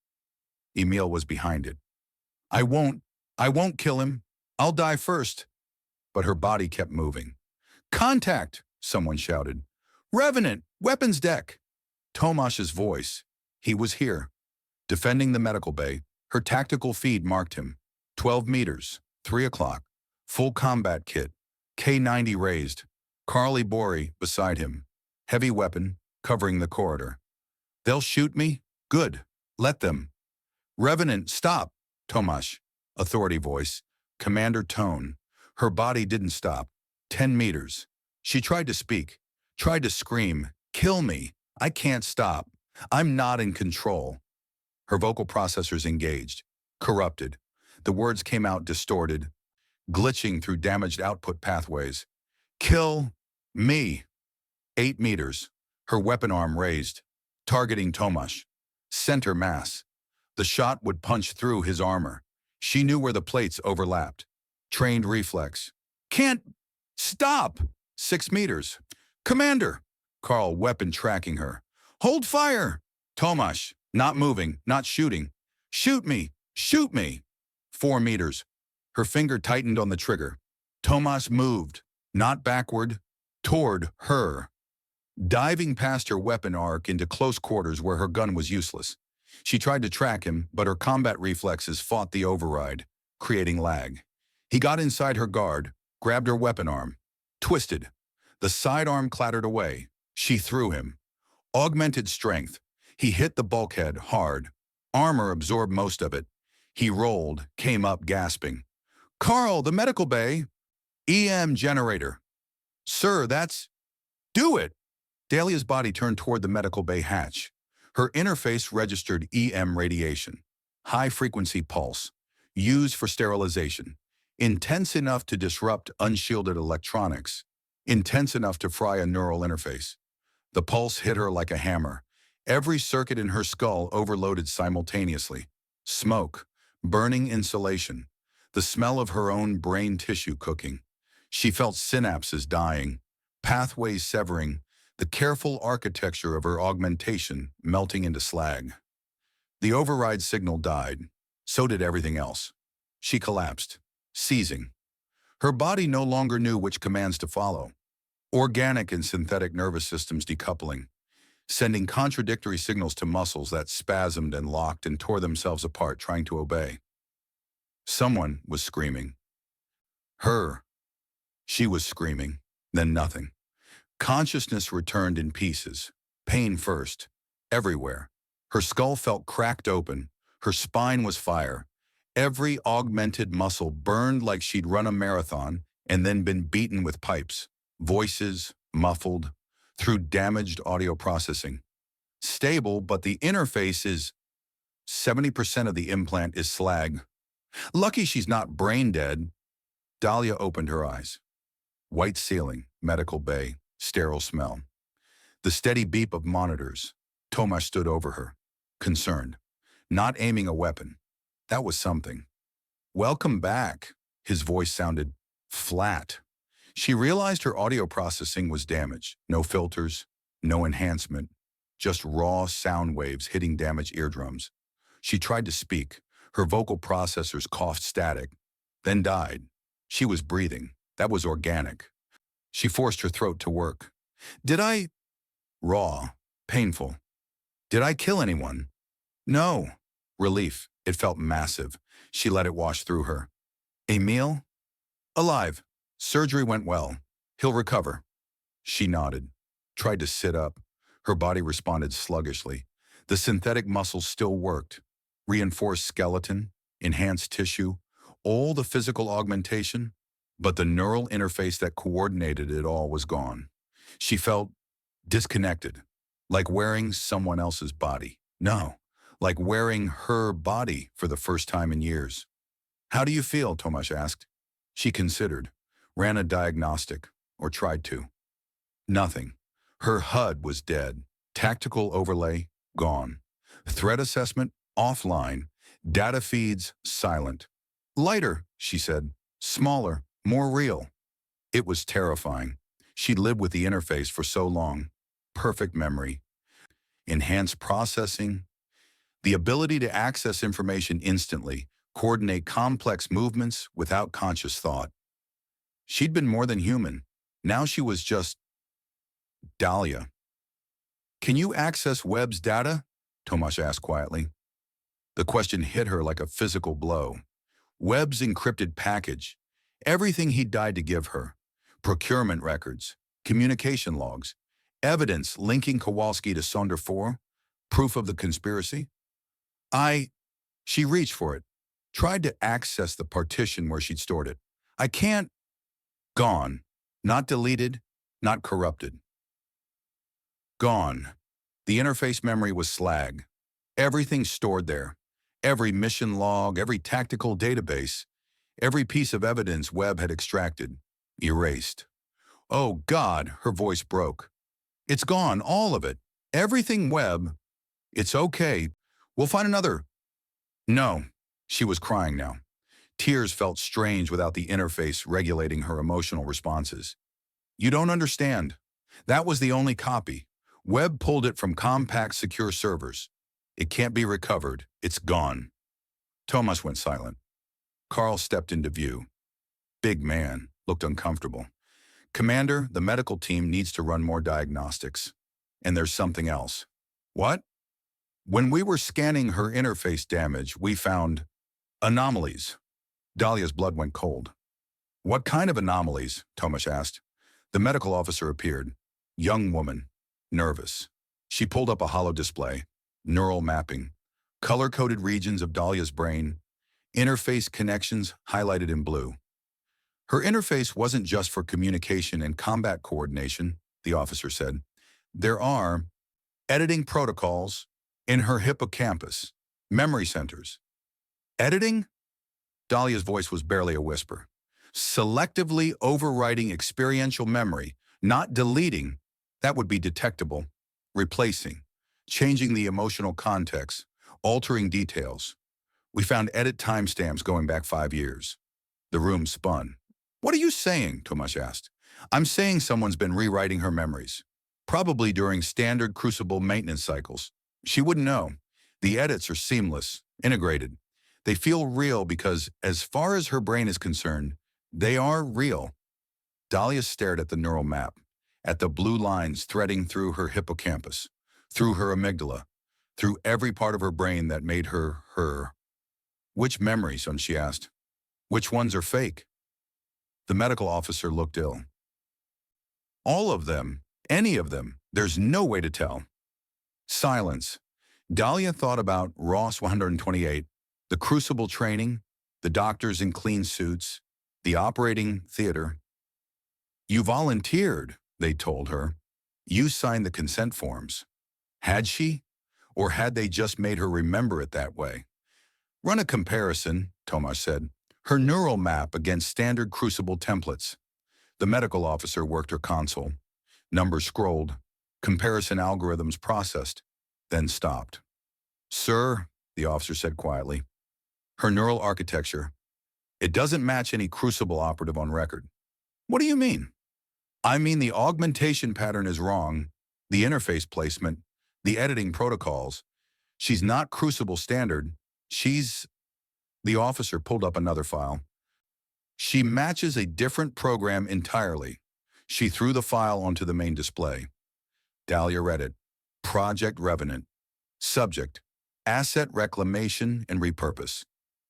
Emil was behind it. I won't kill him. I'll die first. But her body kept moving. Contact, someone shouted. Revenant, weapons deck. Tomash's voice. He was here. Defending the medical bay, her tactical feed marked him. 12 meters, 3 o'clock. Full combat kit. K-90 raised. Carly Bori beside him. Heavy weapon, covering the corridor. They'll shoot me? Good. Let them. Revenant, stop. Tomash. Authority voice. Commander tone. Her body didn't stop. 10 meters. She tried to speak. Tried to scream. Kill me. I can't stop. I'm not in control. Her vocal processors engaged. Corrupted. The words came out distorted, glitching through damaged output pathways. Kill me. 8 meters. Her weapon arm raised, targeting Tomash. Center mass. The shot would punch through his armor. She knew where the plates overlapped. Trained reflex. Can't stop. 6 meters. Commander. Carl, weapon tracking her. Hold fire. Tomash, not moving, not shooting. Shoot me. Shoot me. 4 meters. Her finger tightened on the trigger. Tomash moved, not backward, toward her. Diving past her weapon arc into close quarters where her gun was useless. She tried to track him, but her combat reflexes fought the override, creating lag. He got inside her guard, grabbed her weapon arm. Twisted. The sidearm clattered away. She threw him. Augmented strength. He hit the bulkhead hard. Armor absorbed most of it. He rolled, came up gasping. Carl, the medical bay. EM generator. Sir, that's... Do it! Dahlia's body turned toward the medical bay hatch. Her interface registered EM radiation. High-frequency pulse. Used for sterilization. Intense enough to disrupt unshielded electronics. Intense enough to fry a neural interface. The pulse hit her like a hammer. Every circuit in her skull overloaded simultaneously. Smoke. Burning insulation. The smell of her own brain tissue cooking. She felt synapses dying. Pathways severing. The careful architecture of her augmentation melting into slag. The override signal died. So did everything else. She collapsed, seizing. Her body no longer knew which commands to follow. Organic and synthetic nervous systems decoupling, sending contradictory signals to muscles that spasmed and locked and tore themselves apart trying to obey. Someone was screaming. Her. She was screaming, then nothing. Consciousness returned in pieces, pain first, everywhere. Her skull felt cracked open, her spine was fire. Every augmented muscle burned like she'd run a marathon and then been beaten with pipes, voices muffled, through damaged audio processing. Stable, but the interface is 70% of the implant is slag. Lucky she's not brain dead. Dahlia opened her eyes. White ceiling, medical bay, sterile smell. The steady beep of monitors. Tomash stood over her, concerned, not aiming a weapon. That was something. Welcome back. His voice sounded flat. She realized her audio processing was damaged. No filters, no enhancement, just raw sound waves hitting damaged eardrums. She tried to speak. Her vocal processors coughed static, then died. She was breathing. That was organic. She forced her throat to work. Did I... Raw. Painful. Did I kill anyone? No. Relief. It felt massive. She let it wash through her. Emil? Alive. Surgery went well. He'll recover. She nodded. tried to sit up. Her body responded sluggishly. The synthetic muscles still worked. Reinforced skeleton, enhanced tissue, all the physical augmentation, but the neural interface that coordinated it all was gone. She felt disconnected, like wearing someone else's body. No, like wearing her body for the first time in years. How do you feel? Tomasz asked. She considered, ran a diagnostic, or tried to. Nothing. Her HUD was dead. Tactical overlay, gone. Threat assessment, offline. Data feeds, silent. Lighter, she said. Smaller, more real. It was terrifying. She'd lived with the interface for so long. Perfect memory. Enhanced processing. The ability to access information instantly, coordinate complex movements without conscious thought. She'd been more than human. Now she was just Dahlia. Can you access Webb's data? Tomasz asked quietly. The question hit her like a physical blow. Webb's encrypted package, everything he'd died to give her, procurement records, communication logs, evidence linking Kowalski to Sonder 4, proof of the conspiracy. She reached for it, tried to access the partition where she'd stored it. I can't. Gone. Not deleted, not corrupted. Gone. The interface memory was slag. Everything stored there. Every mission log, every tactical database, every piece of evidence Webb had extracted. Erased. Oh God, her voice broke. It's gone, all of it. Everything Webb. It's okay. We'll find another. No. She was crying now. Tears felt strange without the interface regulating her emotional responses. You don't understand. That was the only copy. Webb pulled it from compact, secure servers. It can't be recovered. It's gone. Tomasz went silent. Carl stepped into view. Big man, looked uncomfortable. Commander, the medical team needs to run more diagnostics. And there's something else. What? When we were scanning her interface damage, we found anomalies. Dahlia's blood went cold. What kind of anomalies? Tomasz asked. The medical officer appeared. Young woman. Nervous. She pulled up a hollow display. Neural mapping. Color-coded regions of Dahlia's brain. Interface connections highlighted in blue. Her interface wasn't just for communication and combat coordination, the officer said. There are editing protocols in her hippocampus, memory centers. Editing? Dahlia's voice was barely a whisper. Selectively overwriting experiential memory, not deleting. That would be detectable. Replacing. Changing the emotional context. Altering details. We found edit timestamps going back 5 years. The room spun. What are you saying? Tomasz asked. I'm saying someone's been rewriting her memories. Probably during standard Crucible maintenance cycles. She wouldn't know. The edits are seamless, integrated. They feel real because, as far as her brain is concerned, they are real. Dahlia stared at the neural map, at the blue lines threading through her hippocampus, through her amygdala, through every part of her brain that made her her. Which memories, she asked. Which ones are fake? The medical officer looked ill. All of them, any of them, there's no way to tell. Silence. Dahlia thought about Ross 128, the Crucible training, the doctors in clean suits, the operating theater. You volunteered, they told her. You signed the consent forms. Had she? Or had they just made her remember it that way? Run a comparison, Tomasz said. Her neural map against standard Crucible templates. The medical officer worked her console. Numbers scrolled. Comparison algorithms processed. Then stopped. Sir, the officer said quietly. Her neural architecture. It doesn't match any Crucible operative on record. What do you mean? I mean the augmentation pattern is wrong, the interface placement, the editing protocols. She's not Crucible standard. The officer pulled up another file. She matches a different program entirely. She threw the file onto the main display. Dahlia read it. Project Revenant. Subject, asset reclamation and repurpose.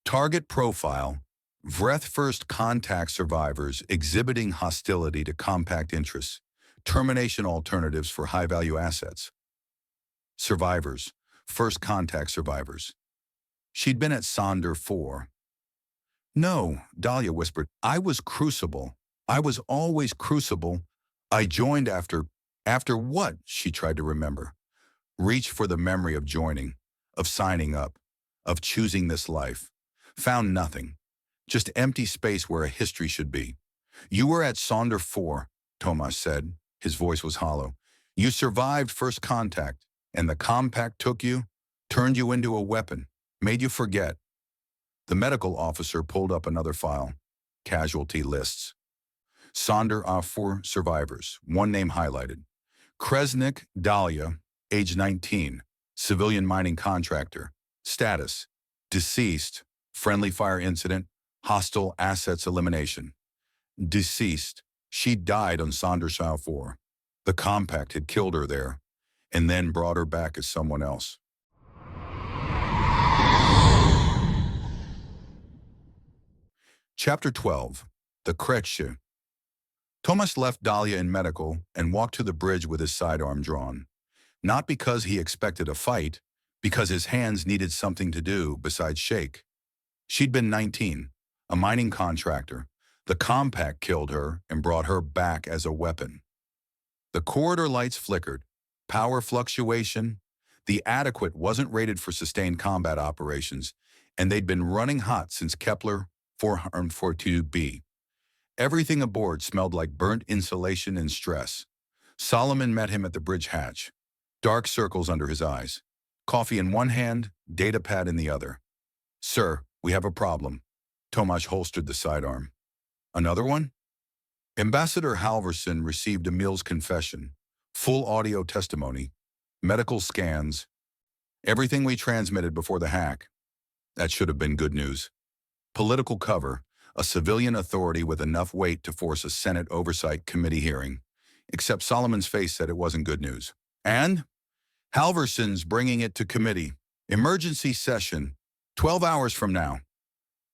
Target profile, Vreth First Contact survivors exhibiting hostility to compact interests. termination alternatives for high-value assets. Survivors, first contact survivors. She'd been at Sonder 4. No, Dahlia whispered. I was Crucible. I was always Crucible. I joined after what? She tried to remember. Reach for the memory of joining, of signing up, of choosing this life. Found nothing. Just empty space where a history should be. You were at Sonder 4, Tomas said. His voice was hollow. You survived first contact, and the compact took you, turned you into a weapon, made you forget. The medical officer pulled up another file. Casualty lists. Sonder 4 survivors, one name highlighted. Kresnik Dahlia, age 19, civilian mining contractor. Status, deceased, friendly fire incident, hostile assets elimination. Deceased, she died on Sonder 4. The compact had killed her there, and then brought her back as someone else. Chapter 12. The Kretsche. Tomas left Dahlia in medical and walked to the bridge with his sidearm drawn. Not because he expected a fight, because his hands needed something to do besides shake. She'd been 19, a mining contractor. The compact killed her and brought her back as a weapon. The corridor lights flickered. Power fluctuation. The Adequate wasn't rated for sustained combat operations, and they'd been running hot since Kepler 442b. Everything aboard smelled like burnt insulation and stress. Solomon met him at the bridge hatch. Dark circles under his eyes. Coffee in one hand, data pad in the other. Sir, we have a problem. Tomas holstered the sidearm. Another one? Ambassador Halverson received Emil's confession, full audio testimony, medical scans, everything we transmitted before the hack. That should have been good news. Political cover, a civilian authority with enough weight to force a Senate Oversight Committee hearing, except Solomon's face said it wasn't good news. And? Halverson's bringing it to committee. Emergency session, 12 hours from now.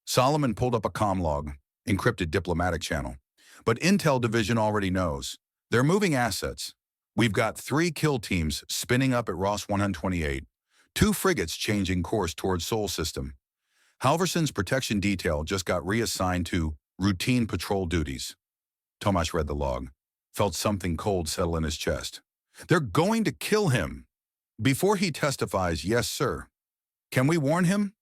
Solomon pulled up a comm log, encrypted diplomatic channel. But Intel Division already knows. They're moving assets. We've got 3 kill teams spinning up at Ross 128, 2 frigates changing course towards Sol System. Halverson's protection detail just got reassigned to routine patrol duties. Tomas read the log, felt something cold settle in his chest. They're going to kill him. Before he testifies, yes, sir. Can we warn him?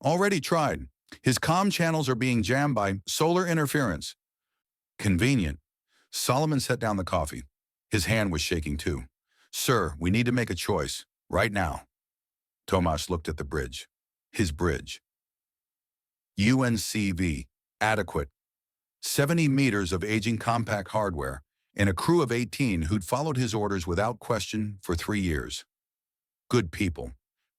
Already tried. His comm channels are being jammed by solar interference. Convenient. Solomon set down the coffee. His hand was shaking too. Sir, we need to make a choice. Right now. Tomas looked at the bridge. His bridge. UNCV. Adequate. 70 meters of aging compact hardware and a crew of 18 who'd followed his orders without question for 3 years. Good people.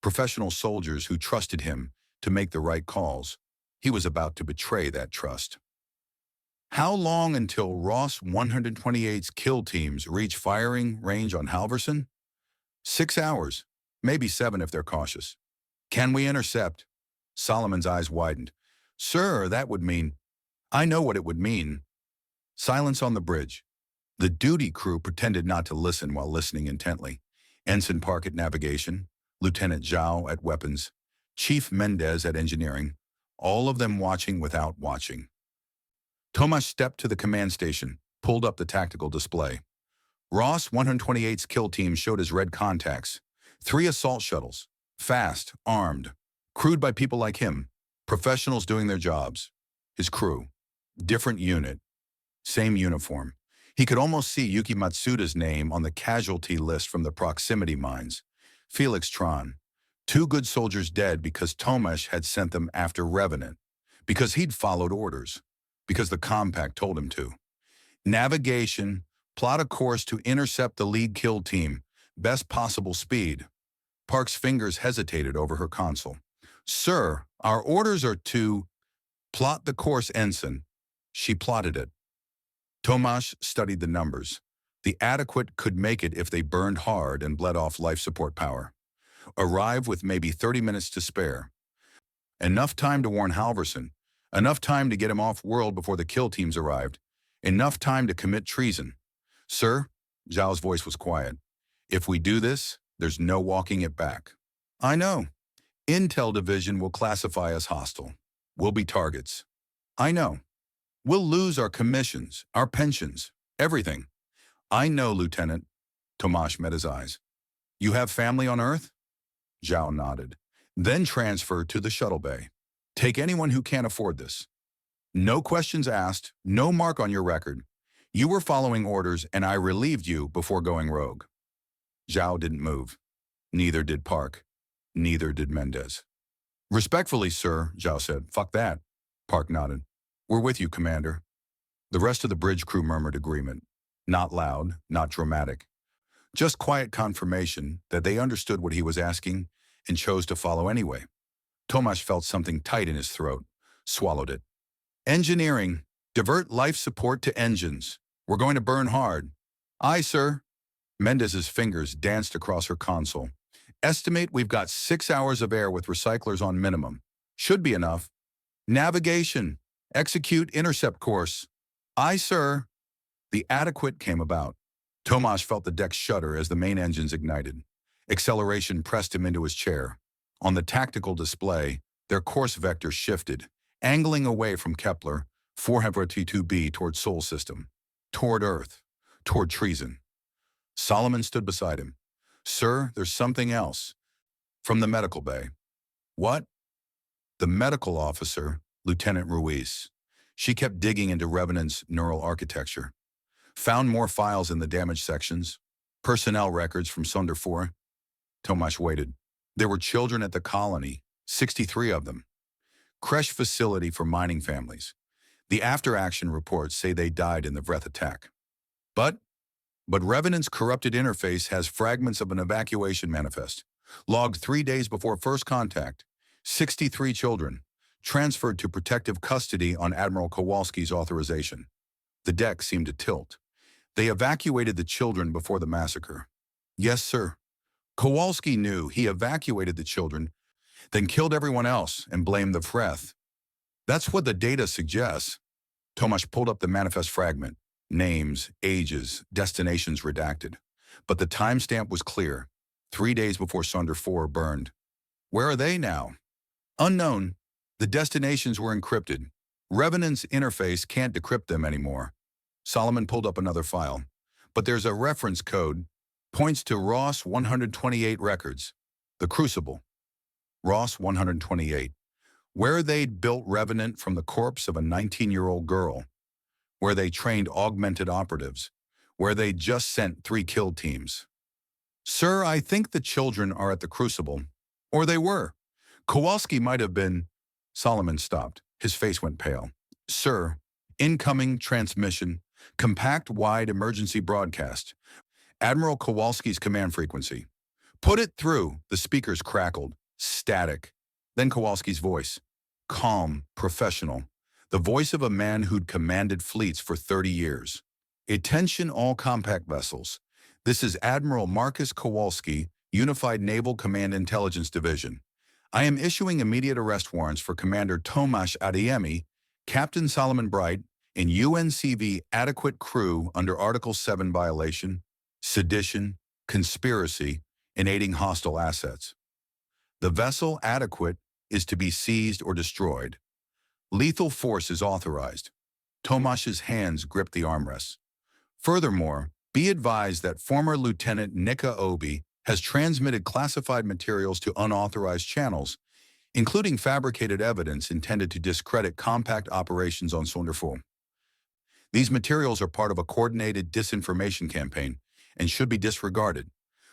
Professional soldiers who trusted him to make the right calls. He was about to betray that trust. How long until Ross 128's kill teams reach firing range on Halverson? 6 hours, maybe 7 if they're cautious. Can we intercept? Solomon's eyes widened. Sir, that would mean... I know what it would mean. Silence on the bridge. The duty crew pretended not to listen while listening intently. Ensign Park at navigation, Lieutenant Zhao at weapons, Chief Mendez at engineering, all of them watching without watching. Tomas stepped to the command station, pulled up the tactical display. Ross 128's kill team showed his red contacts. 3 assault shuttles, fast, armed, crewed by people like him, professionals doing their jobs. His crew, different unit, same uniform. He could almost see Yuki Matsuda's name on the casualty list from the proximity mines. Felix Tron, 2 good soldiers dead because Tomas had sent them after Revenant, because he'd followed orders, because the compact told him to. Navigation, plot a course to intercept the lead kill team, best possible speed. Park's fingers hesitated over her console. Sir, our orders are to plot the course, Ensign. She plotted it. Tomas studied the numbers. The Adequate could make it if they burned hard and bled off life support power. Arrive with maybe 30 minutes to spare. Enough time to warn Halverson. Enough time to get him off-world before the kill teams arrived. Enough time to commit treason. Sir, Zhao's voice was quiet. If we do this, there's no walking it back. I know. Intel Division will classify us hostile. We'll be targets. I know. We'll lose our commissions, our pensions, everything. I know, Lieutenant. Tomash met his eyes. You have family on Earth? Zhao nodded. Then transfer to the shuttle bay. Take anyone who can't afford this. No questions asked, no mark on your record. You were following orders and I relieved you before going rogue. Zhao didn't move. Neither did Park. Neither did Mendez. Respectfully, sir, Zhao said. Fuck that. Park nodded. We're with you, Commander. The rest of the bridge crew murmured agreement. Not loud, not dramatic. Just quiet confirmation that they understood what he was asking and chose to follow anyway. Tomash felt something tight in his throat, swallowed it. Engineering. Divert life support to engines. We're going to burn hard. Aye, sir. Mendez's fingers danced across her console. Estimate we've got 6 hours of air with recyclers on minimum. Should be enough. Navigation. Execute intercept course. Aye, sir. The adequate came about. Tomash felt the deck shudder as the main engines ignited. Acceleration pressed him into his chair. On the tactical display, their course vector shifted, angling away from Kepler, 422b toward Sol System, toward Earth, toward treason. Solomon stood beside him. Sir, there's something else. From the medical bay. What? The medical officer, Lieutenant Ruiz. She kept digging into Revenant's neural architecture. Found more files in the damaged sections. Personnel records from Sonder 4. Tomash waited. There were children at the colony, 63 of them. Creche facility for mining families. The after-action reports say they died in the Vreth attack. But Revenant's corrupted interface has fragments of an evacuation manifest. Logged 3 days before first contact. 63 children. Transferred to protective custody on Admiral Kowalski's authorization. The deck seemed to tilt. They evacuated the children before the massacre. Yes, sir. Kowalski knew he evacuated the children, then killed everyone else and blamed the Vreth. That's what the data suggests. Tomash pulled up the manifest fragment. Names, ages, destinations redacted. But the timestamp was clear. 3 days before Sonder 4 burned. Where are they now? Unknown. The destinations were encrypted. Revenant's interface can't decrypt them anymore. Solomon pulled up another file. But there's a reference code. Points to Ross 128 records. The Crucible. Ross 128. Where they'd built Revenant from the corpse of a 19-year-old girl. Where they trained augmented operatives. Where they'd just sent 3 kill teams. Sir, I think the children are at the Crucible. Or they were. Kowalski might have been... Solomon stopped. His face went pale. Sir, incoming transmission. Compact wide emergency broadcast. Admiral Kowalski's command frequency. Put it through, the speakers crackled. Static. Then Kowalski's voice. Calm, professional. The voice of a man who'd commanded fleets for 30 years. Attention all compact vessels. This is Admiral Marcus Kowalski, Unified Naval Command Intelligence Division. I am issuing immediate arrest warrants for Commander Tomash Adeyemi, Captain Solomon Bright, and UNCV adequate crew under Article 7 violation, sedition, conspiracy, and aiding hostile assets. The vessel adequate is to be seized or destroyed. Lethal force is authorized. Tomash's hands gripped the armrests. Furthermore, be advised that former Lieutenant Nika Obi has transmitted classified materials to unauthorized channels, including fabricated evidence intended to discredit compact operations on Sonder 4. These materials are part of a coordinated disinformation campaign and should be disregarded.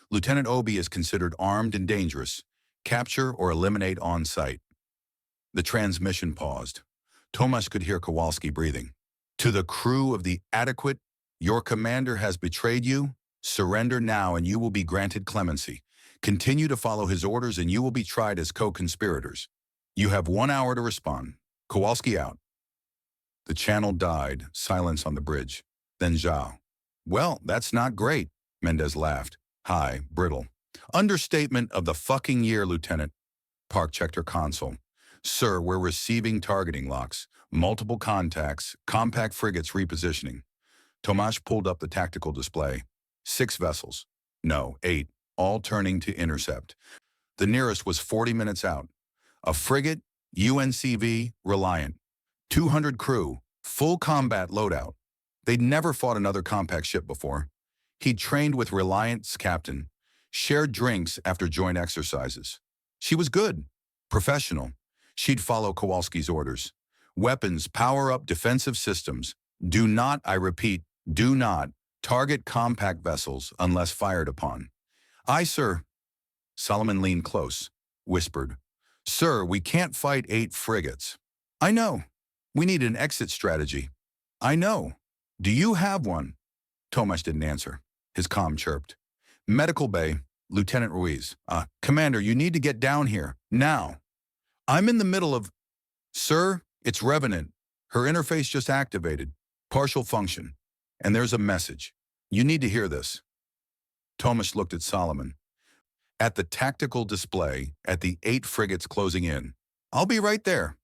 Lieutenant Obi is considered armed and dangerous. Capture or eliminate on site. The transmission paused. Tomash could hear Kowalski breathing. To the crew of the Adequate, your commander has betrayed you. Surrender now and you will be granted clemency. Continue to follow his orders and you will be tried as co-conspirators. You have 1 hour to respond. Kowalski out. The channel died, silence on the bridge. Then Zhao. Well, that's not great, Mendez laughed. High, brittle. Understatement of the fucking year, Lieutenant. Park checked her console. Sir, we're receiving targeting locks. Multiple contacts, compact frigates repositioning. Tomash pulled up the tactical display. 6 vessels. No, 8, all turning to intercept. The nearest was 40 minutes out. A frigate, UNCV, Reliant. 200 crew, full combat loadout. They'd never fought another compact ship before. He'd trained with Reliant's captain, shared drinks after joint exercises. She was good, professional. She'd follow Kowalski's orders. Weapons, power up defensive systems. Do not, I repeat, do not target compact vessels unless fired upon. Aye, sir. Solomon leaned close, whispered. Sir, we can't fight 8 frigates. I know. We need an exit strategy. I know. Do you have one? Tomasz didn't answer. His comm chirped. Medical bay, Lieutenant Ruiz. Commander, you need to get down here, now. I'm in the middle of... Sir, it's Revenant. Her interface just activated. Partial function. And there's a message. You need to hear this. Tomasz looked at Solomon. At the tactical display, at the 8 frigates closing in. I'll be right there.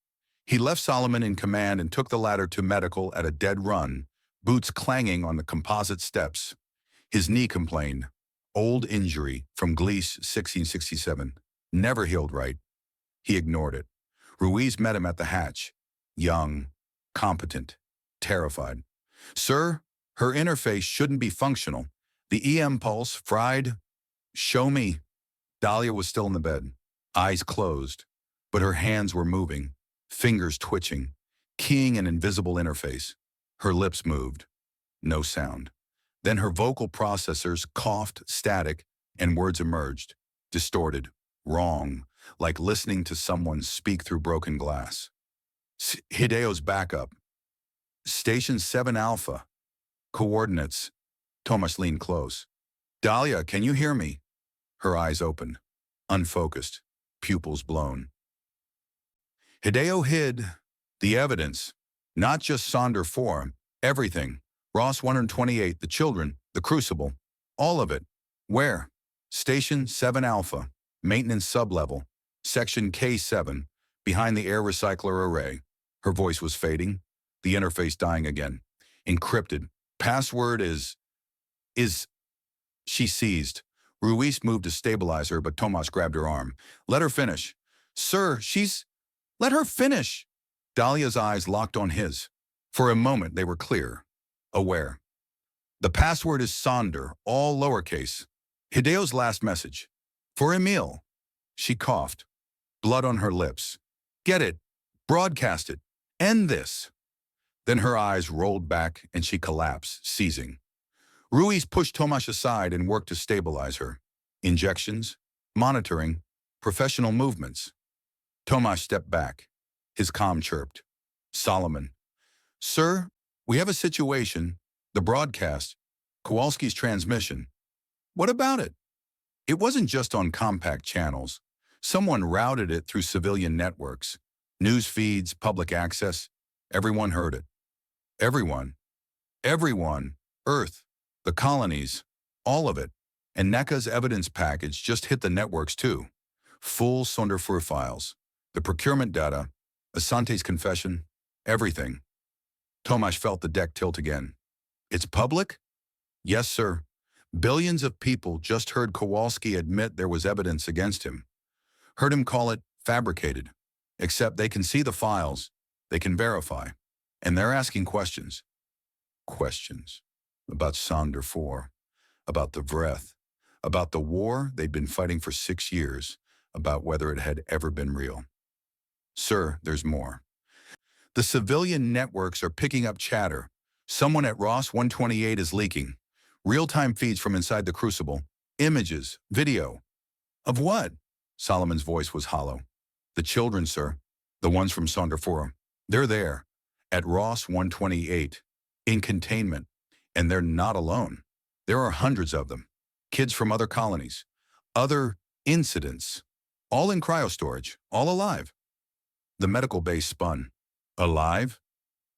He left Solomon in command and took the ladder to medical at a dead run, boots clanging on the composite steps. His knee complained. Old injury from Gliese 1667. Never healed right. He ignored it. Ruiz met him at the hatch. Young, competent, terrified. Sir, her interface shouldn't be functional. The EM pulse fried. Show me. Dahlia was still in the bed, eyes closed, but her hands were moving, fingers twitching, keying an invisible interface. Her lips moved. No sound. Then her vocal processors coughed static and words emerged, distorted, wrong, like listening to someone speak through broken glass. Hideo's backup. Station 7 Alpha. Coordinates. Tomasz leaned close. Dahlia, can you hear me? Her eyes opened, unfocused, pupils blown. Hideo hid the evidence, not just Sonder 4, everything. Ross 128, the children, the crucible, all of it. Where? Station 7 Alpha, maintenance sublevel, section K7, behind the air recycler array. Her voice was fading, the interface dying again. Encrypted. Password is... She seized. Ruiz moved to stabilize her, but Tomasz grabbed her arm. Let her finish. Sir, she's... Let her finish. Dahlia's eyes locked on his. For a moment, they were clear, aware. The password is Sonder, all lowercase. Hideo's last message. For Emil. She coughed, blood on her lips. Get it. Broadcast it. End this. Then her eyes rolled back and she collapsed, seizing. Ruiz pushed Tomasz aside and worked to stabilize her. Injections, monitoring, professional movements. Tomasz stepped back. His comm chirped. Solomon. Sir, we have a situation. The broadcast. Kowalski's transmission. What about it? It wasn't just on compact channels. Someone routed it through civilian networks. News feeds, public access. Everyone heard it. Everyone. Everyone. Earth. The colonies, all of it, and NECA's evidence package just hit the networks too. Full Sonder 4 files, the procurement data, Asante's confession, everything. Tomasz felt the deck tilt again. It's public? Yes, sir. Billions of people just heard Kowalski admit there was evidence against him. Heard him call it fabricated. Except they can see the files, they can verify, and they're asking questions. Questions. About Sonder 4, about the Vreth, about the war they'd been fighting for 6 years, about whether it had ever been real. Sir, there's more. The civilian networks are picking up chatter. Someone at Ross 128 is leaking. Real-time feeds from inside the crucible. Images, video. Of what? Solomon's voice was hollow. The children, sir. The ones from Sonder 4. They're there. At Ross 128. In containment. And they're not alone. There are hundreds of them. Kids from other colonies. Other incidents. All in cryostorage. All alive. The medical base spun. Alive?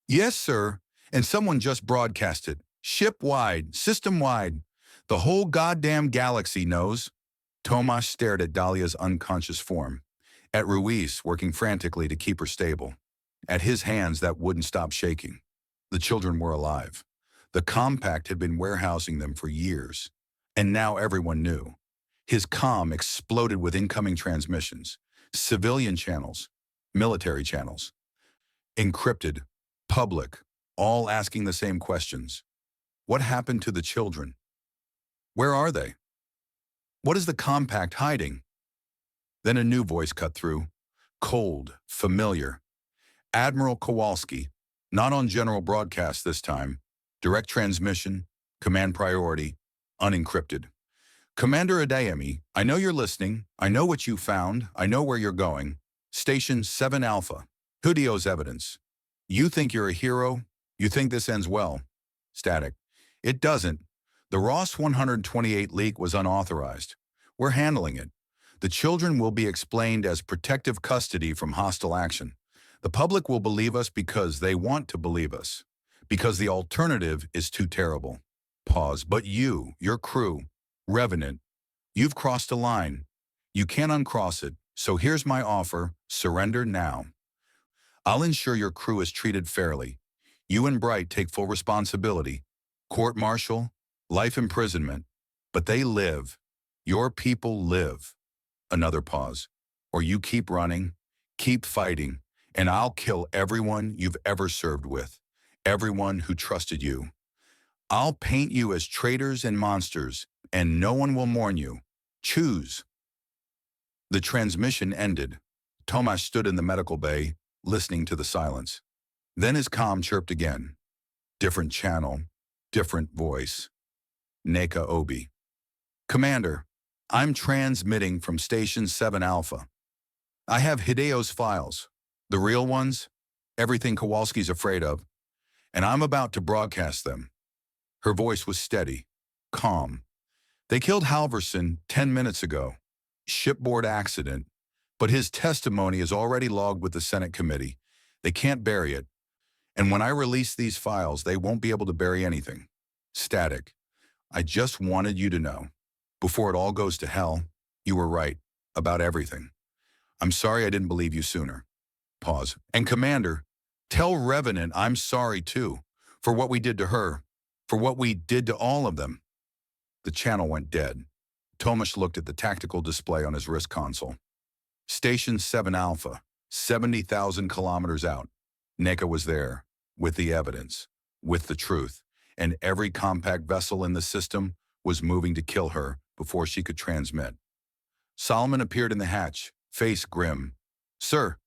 Yes, sir. And someone just broadcasted. Ship-wide. System-wide. The whole goddamn galaxy knows. Tomasz stared at Dahlia's unconscious form. At Ruiz, working frantically to keep her stable. At his hands that wouldn't stop shaking. The children were alive. The compact had been warehousing them for years, and now everyone knew. His comm exploded with incoming transmissions, civilian channels, military channels, encrypted, public, all asking the same questions. What happened to the children? Where are they? What is the compact hiding? Then a new voice cut through, cold, familiar. Admiral Kowalski, not on general broadcast this time, direct transmission, command priority, unencrypted. Commander Adeyemi, I know you're listening. I know what you found. I know where you're going. Station 7 Alpha. Hudio's evidence. You think you're a hero? You think this ends well? Static. It doesn't. The Ross 128 leak was unauthorized. We're handling it. The children will be explained as protective custody from hostile action. The public will believe us because they want to believe us. Because the alternative is too terrible. Pause. But you, your crew, Revenant, you've crossed a line. You can't uncross it, so here's my offer, surrender now. I'll ensure your crew is treated fairly. You and Bright take full responsibility. Court-martial, life imprisonment, but they live. Your people live. Another pause. Or you keep running, keep fighting, and I'll kill everyone you've ever served with, everyone who trusted you. I'll paint you as traitors and monsters, and no one will mourn you. Choose. The transmission ended. Tomasz stood in the medical bay, listening to the silence. Then his comm chirped again. Different channel, different voice. Neka Obi. Commander, I'm transmitting from Station 7 Alpha. I have Hideo's files, the real ones, everything Kowalski's afraid of, and I'm about to broadcast them. Her voice was steady, calm. They killed Halverson 10 minutes ago. Shipboard accident, but his testimony is already logged with the Senate committee. They can't bury it. And when I release these files, they won't be able to bury anything. Static. I just wanted you to know. Before it all goes to hell, you were right about everything. I'm sorry I didn't believe you sooner. Pause. And Commander, tell Revenant I'm sorry too, for what we did to her, for what we did to all of them. The channel went dead. Tomasz looked at the tactical display on his wrist console. Station 7 Alpha, 70,000 kilometers out. Neka was there, with the evidence, with the truth, and every compact vessel in the system was moving to kill her before she could transmit. Solomon appeared in the hatch, face grim. Sir,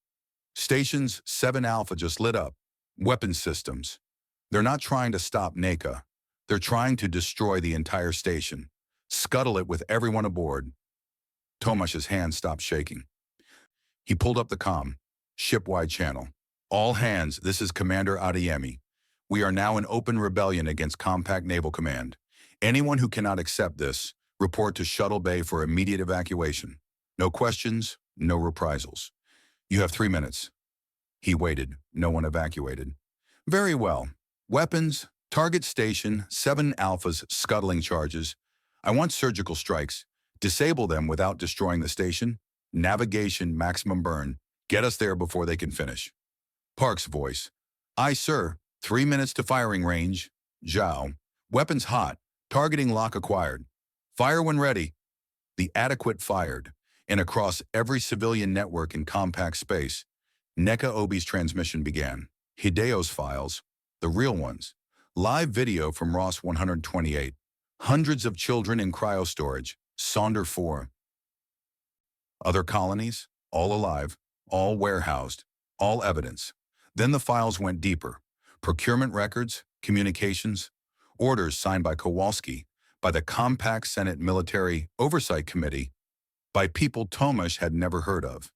Stations 7 Alpha just lit up. Weapon systems. They're not trying to stop Neka. They're trying to destroy the entire station. Scuttle it with everyone aboard. Tomasz's hand stopped shaking. He pulled up the comm. Shipwide channel. All hands, this is Commander Adeyemi. We are now in open rebellion against Compact Naval Command. Anyone who cannot accept this, report to Shuttle Bay for immediate evacuation. No questions, no reprisals. You have 3 minutes. He waited. No one evacuated. Very well. Weapons, target station, 7 Alpha's scuttling charges. I want surgical strikes. Disable them without destroying the station. Navigation maximum burn. Get us there before they can finish. Park's voice. Aye, sir. 3 minutes to firing range. Zhao. Weapons hot. Targeting lock acquired. Fire when ready. The adequate fired. And across every civilian network in compact space, Neka Obi's transmission began. Hideo's files, the real ones. Live video from Ross 128. Hundreds of children in cryostorage. Sonder 4. Other colonies, all alive, all warehoused, all evidence. Then the files went deeper. Procurement records, communications, orders signed by Kowalski, by the Compact Senate Military Oversight Committee, by people Tomasz had never heard of.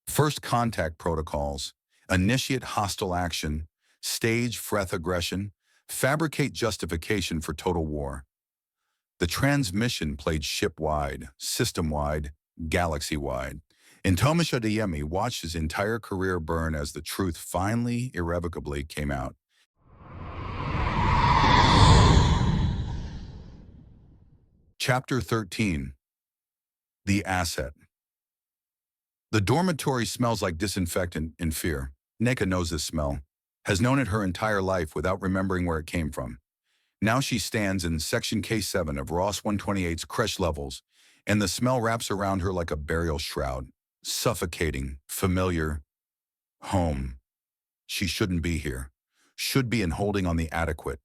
First contact protocols, initiate hostile action, stage Freth aggression, fabricate justification for total war. The transmission played ship-wide, system-wide, galaxy-wide, and Tomasz Adeyemi watched his entire career burn as the truth finally, irrevocably came out. Chapter 13. The Asset. The dormitory smells like disinfectant and fear. Neka knows this smell, has known it her entire life without remembering where it came from. Now she stands in Section K7 of Ross 128's crash levels, and the smell wraps around her like a burial shroud. Suffocating, familiar, home. She shouldn't be here. Should be in holding on the adequate.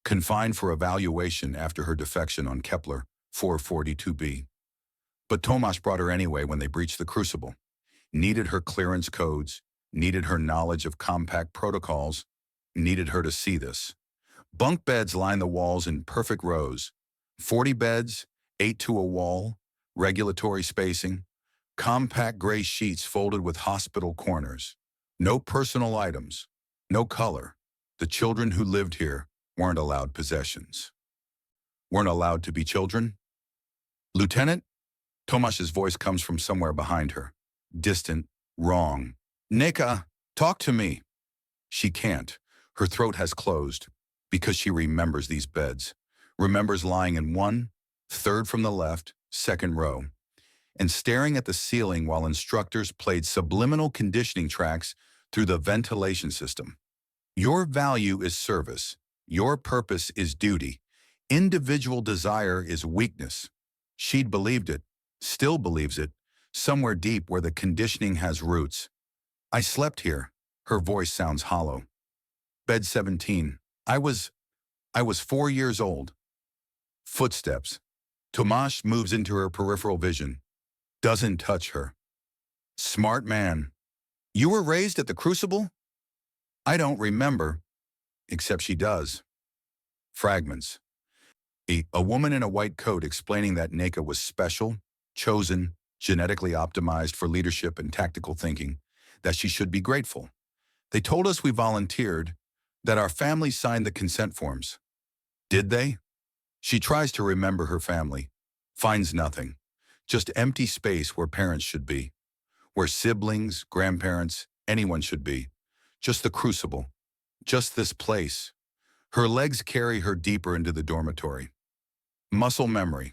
Confined for evaluation after her defection on Kepler 442b. But Tomasz brought her anyway when they breached the Crucible. Needed her clearance codes, needed her knowledge of compact protocols, needed her to see this. Bunk beds line the walls in perfect rows. 40 beds, 8 to a wall, regulatory spacing, compact gray sheets folded with hospital corners. No personal items, no color. The children who lived here weren't allowed possessions. Weren't allowed to be children? Lieutenant? Tomasz's voice comes from somewhere behind her. Distant, wrong. Nika, talk to me. She can't. Her throat has closed because she remembers these beds. Remembers lying in one, third from the left, second row, and staring at the ceiling while instructors played subliminal conditioning tracks through the ventilation system. Your value is service. Your purpose is duty. Individual desire is weakness. She'd believed it, still believes it, somewhere deep where the conditioning has roots. I slept here. Her voice sounds hollow. Bed 17. I was 4 years old. Footsteps. Tomasz moves into her peripheral vision. Doesn't touch her. Smart man. You were raised at the Crucible? I don't remember, except she does. Fragments. A woman in a white coat explaining that Nika was special, chosen, genetically optimized for leadership and tactical thinking, that she should be grateful. They told us we volunteered, that our families signed the consent forms. Did they? She tries to remember her family, finds nothing, just empty space where parents should be, where siblings, grandparents, anyone should be. Just the Crucible, just this place. Her legs carry her deeper into the dormitory. Muscle memory,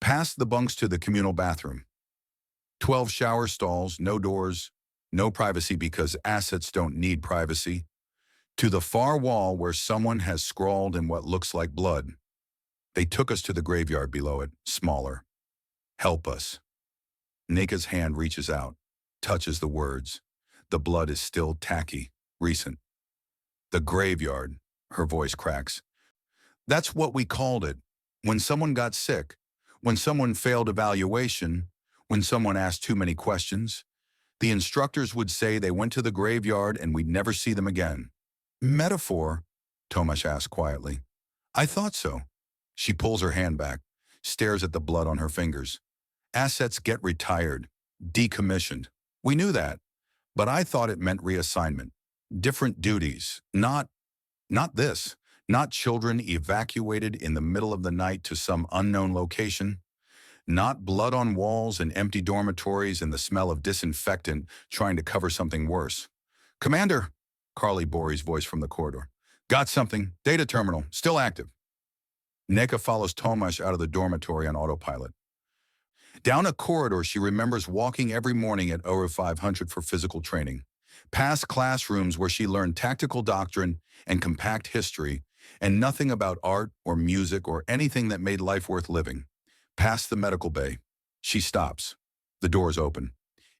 past the bunks to the communal bathroom. 12 shower stalls, no doors, no privacy because assets don't need privacy. To the far wall where someone has scrawled in what looks like blood. They took us to the graveyard below it, smaller. Help us. Nika's hand reaches out, touches the words. The blood is still tacky, recent. The graveyard, her voice cracks. That's what we called it. When someone got sick, when someone failed evaluation, when someone asked too many questions, the instructors would say they went to the graveyard and we'd never see them again. Metaphor? Tomasz asked quietly. I thought so. She pulls her hand back, stares at the blood on her fingers. Assets get retired, decommissioned. We knew that, but I thought it meant reassignment. Different duties, not this. Not children evacuated in the middle of the night to some unknown location. Not blood on walls and empty dormitories and the smell of disinfectant trying to cover something worse. Commander, Carly Borey's voice from the corridor. Got something. Data terminal. Still active. Nika follows Tomasz out of the dormitory on autopilot. Down a corridor she remembers walking every morning at 0500 for physical training. Past classrooms where she learned tactical doctrine and compact history and nothing about art or music or anything that made life worth living. Past the medical bay. She stops. The doors open.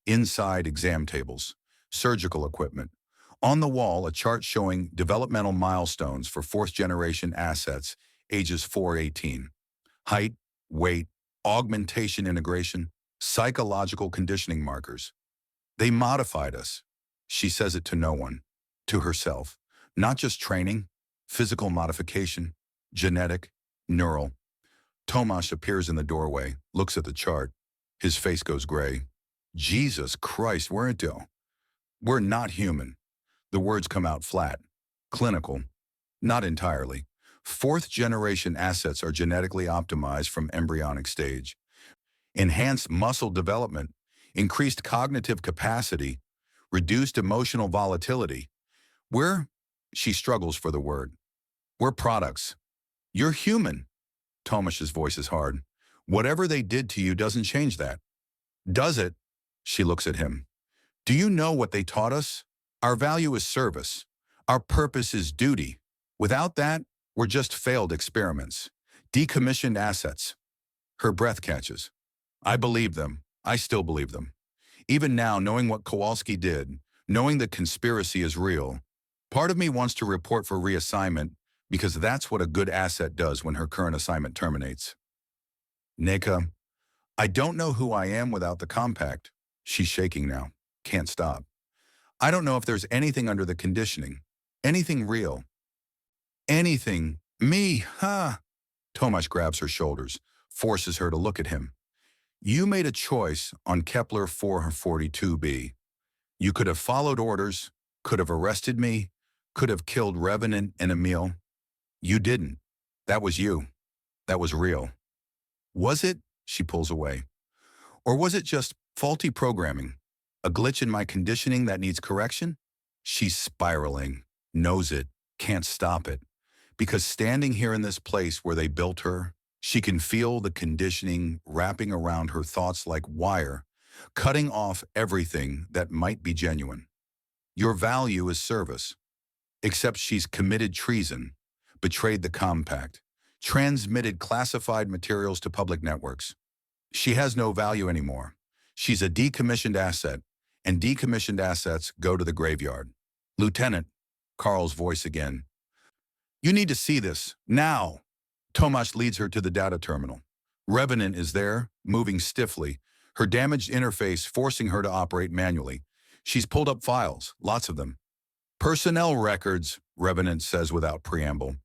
Inside, exam tables. Surgical equipment. On the wall, a chart showing developmental milestones for fourth-generation assets, ages 4-18. Height, weight, augmentation integration, psychological conditioning markers. They modified us. She says it to no one. To herself. Not just training, physical modification, genetic, neural. Tomasz appears in the doorway, looks at the chart. His face goes gray. Jesus Christ, we're not human. The words come out flat. Clinical. Not entirely. Fourth-generation assets are genetically optimized from embryonic stage. Enhanced muscle development, increased cognitive capacity, reduced emotional volatility. She struggles for the word. We're products. You're human. Tomasz's voice is hard. Whatever they did to you doesn't change that. Does it? She looks at him. Do you know what they taught us? Our value is service. Our purpose is duty. Without that, were just failed experiments. Decommissioned assets. Her breath catches. I believe them. I still believe them. Even now, knowing what Kowalski did, knowing the conspiracy is real, part of me wants to report for reassignment because that's what a good asset does when her current assignment terminates. Nika, I don't know who I am without the compact. She's shaking now. Can't stop. I don't know if there's anything under the conditioning. Anything real. Anything. Me, huh? Tomasz grabs her shoulders, forces her to look at him. You made a choice on Kepler 442b. You could have followed orders, could have arrested me, could have killed Revenant and Emil. You didn't. That was you. That was real. Was it? She pulls away. Or was it just faulty programming? A glitch in my conditioning that needs correction? She's spiraling, knows it, can't stop it. Because standing here in this place where they built her, she can feel the conditioning wrapping around her thoughts like wire, cutting off everything that might be genuine. Your value is service. Except she's committed treason, betrayed the compact, transmitted classified materials to public networks. She has no value anymore. She's a decommissioned asset, and decommissioned assets go to the graveyard. Lieutenant, Carl's voice again. You need to see this, now. Tomasz leads her to the data terminal. Revenant is there, moving stiffly, her damaged interface forcing her to operate manually. She's pulled up files, lots of them. Personnel records, Revenant says without preamble.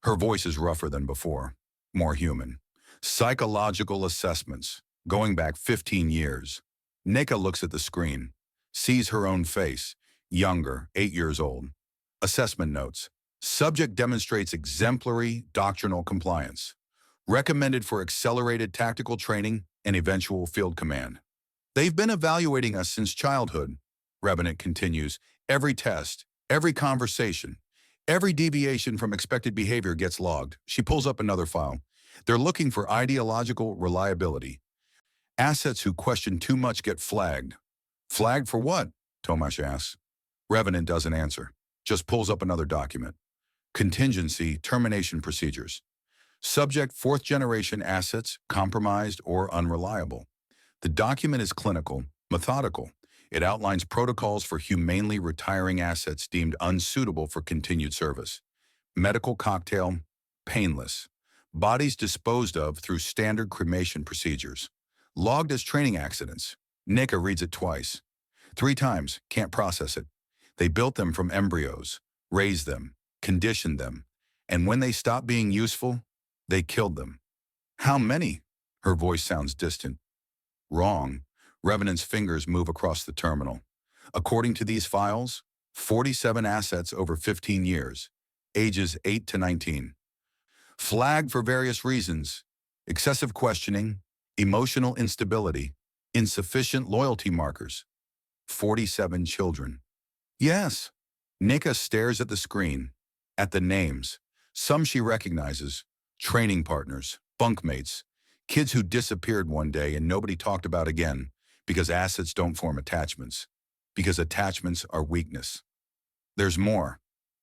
Her voice is rougher than before, more human. Psychological assessments, going back 15 years. Nika looks at the screen, sees her own face, younger, 8 years old. Assessment notes. Subject demonstrates exemplary doctrinal compliance. Recommended for accelerated tactical training and eventual field command. They've been evaluating us since childhood, Revenant continues. Every test, every conversation, every deviation from expected behavior gets logged. She pulls up another file. They're looking for ideological reliability. Assets who question too much get flagged. Flagged for what? Tomasz asks. Revenant doesn't answer, just pulls up another document. Contingency termination procedures. Subject fourth-generation assets compromised or unreliable. The document is clinical, methodical. It outlines protocols for humanely retiring assets deemed unsuitable for continued service. Medical cocktail, painless. Bodies disposed of through standard cremation procedures. Logged as training accidents. Nika reads it twice. 3 times, can't process it. They built them from embryos, raised them, conditioned them, and when they stopped being useful, they killed them. How many? Her voice sounds distant. Wrong. Revenant's fingers move across the terminal. According to these files, 47 assets over 15 years, ages 8 to 19. Flagged for various reasons: excessive questioning, emotional instability, insufficient loyalty markers. 47 children. Yes. Nika stares at the screen, at the names. Some she recognizes, training partners, bunkmates, kids who disappeared one day and nobody talked about again because assets don't form attachments, because attachments are weakness. There's more.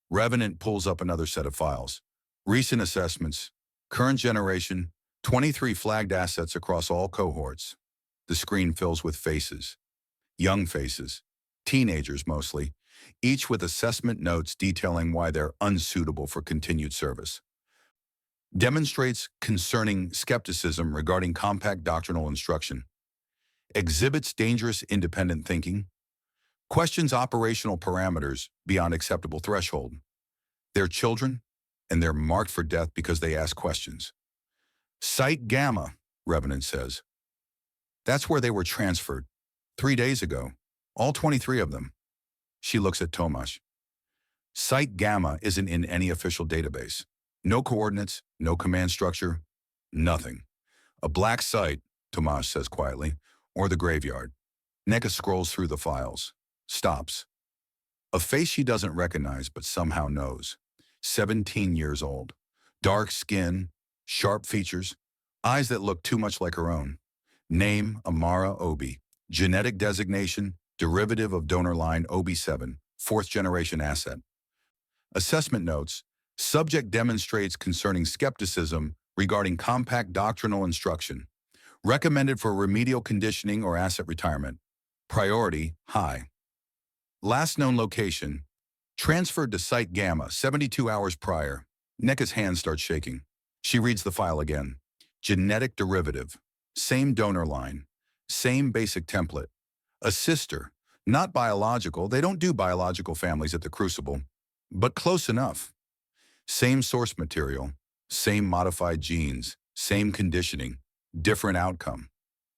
Revenant pulls up another set of files. Recent assessments, current generation, 23 flagged assets across all cohorts. The screen fills with faces. Young faces, teenagers mostly, each with assessment notes detailing why they're unsuitable for continued service. Demonstrates concerning skepticism regarding compact doctrinal instruction. Exhibits dangerous independent thinking. Questions operational parameters beyond acceptable threshold. They're children, and they're marked for death because they ask questions. Site Gamma, Revenant says. That's where they were transferred. 3 days ago. All 23 of them. She looks at Tomasz. Site Gamma isn't in any official database. No coordinates, no command structure, nothing. A black site, Tomasz says quietly, or the graveyard. Nika scrolls through the files. Stops. A face she doesn't recognize but somehow knows. 17 years old. Dark skin, sharp features, eyes that look too much like her own. Name, Amara Obi. Genetic designation, derivative of donor line OB7, 4th-generation asset. Assessment notes, Subject demonstrates concerning skepticism regarding compact doctrinal instruction. Recommended for remedial conditioning or asset retirement. Priority, high. Last known location, transferred to Site Gamma 72 hours prior. NECA's hand starts shaking. She reads the file again. Genetic derivative. Same donor line. Same basic template. A sister. Not biological. They don't do biological families at the Crucible. But close enough. Same source material. Same modified genes. Same conditioning. Different outcome.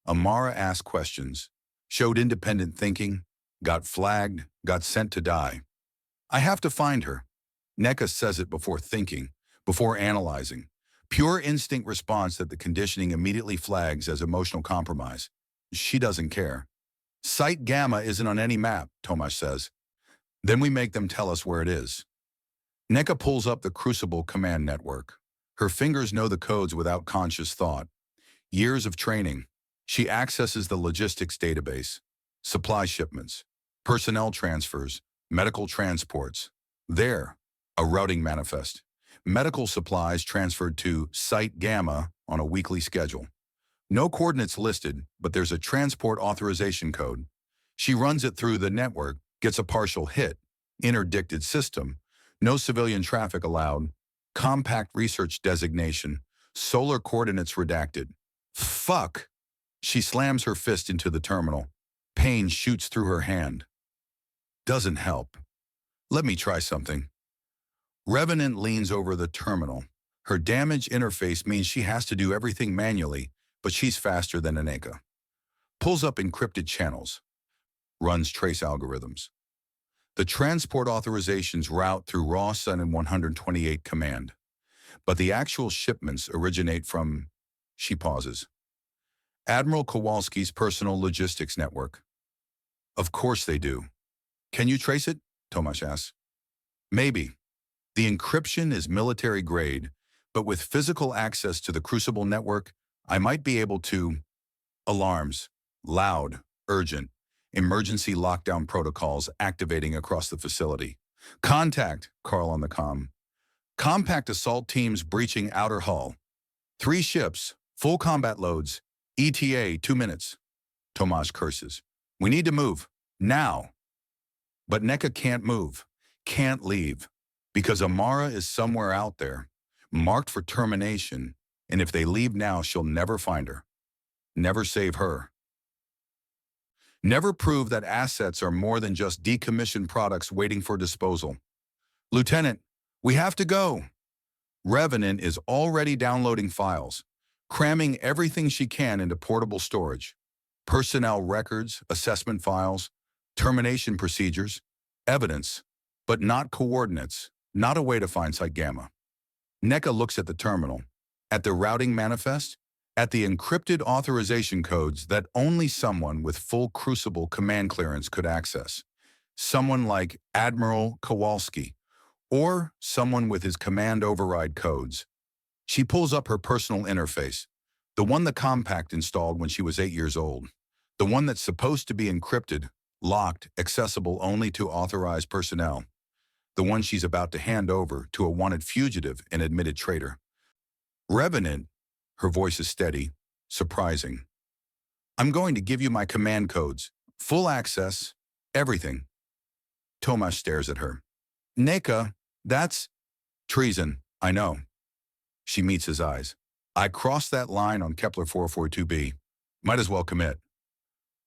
Amara asked questions. Showed independent thinking. Got flagged. Got sent to die. I have to find her. NECA says it before thinking, before analyzing. Pure instinct response that the conditioning immediately flags as emotional compromise. She doesn't care. Site Gamma isn't on any map, Tomasz says. Then we make them tell us where it is. NECA pulls up the Crucible command network. Her fingers know the codes without conscious thought. Years of training. She accesses the logistics database. Supply shipments. Personnel transfers. Medical transports. There, a routing manifest. Medical supplies transferred to Site Gamma on a weekly schedule. No coordinates listed, but there's a transport authorization code. She runs it through the network, gets a partial hit. Interdicted system. No civilian traffic allowed. Compact research designation. Solar coordinates redacted. Fuck! She slams her fist into the terminal. Pain shoots through her hand. Doesn't help. Let me try something. Revenant leans over the terminal. Her damaged interface means she has to do everything manually, but she's faster than Aneka. Pulls up encrypted channels. Runs trace algorithms. The transport authorizations route through raw Sun and 128 command. But the actual shipments originate from, she pauses, Admiral Kowalski's personal logistics network. Of course they do. Can you trace it? Tomasz asks. Maybe. The encryption is military grade, but with physical access to the Crucible network, I might be able to. Alarms. Loud. Urgent. Emergency lockdown protocols activating across the facility. Contact, Carl on the comm. Compact assault teams breaching outer hull. 3 ships, full combat loads. ETA 2 minutes. Tomasz curses. We need to move. Now. But NECA can't move. Can't leave. Because Amara is somewhere out there, marked for termination, and if they leave now, she'll never find her. Never save her. Never prove that assets are more than just decommissioned products waiting for disposal. Lieutenant, we have to go. Revenant is already downloading files, cramming everything she can into portable storage. Personnel records, assessment files, termination procedures, evidence, but not coordinates, not a way to find Site Gamma. NECA looks at the terminal, at the routing manifest, at the encrypted authorization codes that only someone with full Crucible command clearance could access. Someone like Admiral Kowalski, or someone with his command override codes. She pulls up her personal interface, the one the Compact installed when she was 8 years old, the one that's supposed to be encrypted, locked, accessible only to authorized personnel, the one she's about to hand over to a wanted fugitive and admitted traitor. Revenant, her voice is steady, surprising. I'm going to give you my command codes, full access, everything. Tomasz stares at her. NECA, that's treason, I know. She meets his eyes. I crossed that line on Kepler 442b. Might as well commit.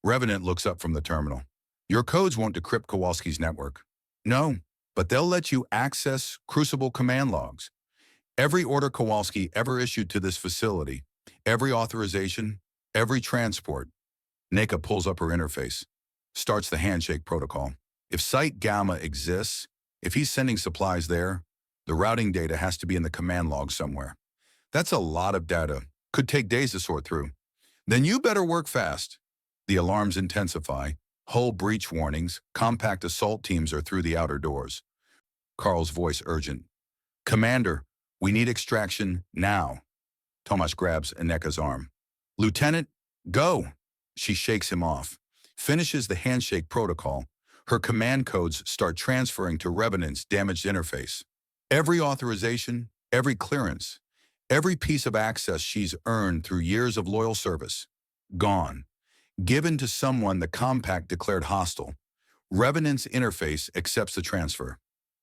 Revenant looks up from the terminal. Your codes won't decrypt Kowalski's network. No, but they'll let you access Crucible command logs. Every order Kowalski ever issued to this facility, every authorization, every transport. NECA pulls up her interface, starts the handshake protocol. If Site Gamma exists, if he's sending supplies there, the routing data has to be in the command log somewhere. That's a lot of data. Could take days to sort through. Then you better work fast. The alarms intensify. Hull breach warnings. Compact assault teams are through the outer doors. Carl's voice urgent. Commander, we need extraction now. Tomasz grabs Aneka's arm. Lieutenant, go. She shakes him off. Finishes the handshake protocol. Her command codes start transferring to Revenant's damaged interface. Every authorization, every clearance, every piece of access she's earned through years of loyal service, gone. Given to someone the compact declared hostile. Revenant's interface accepts the transfer.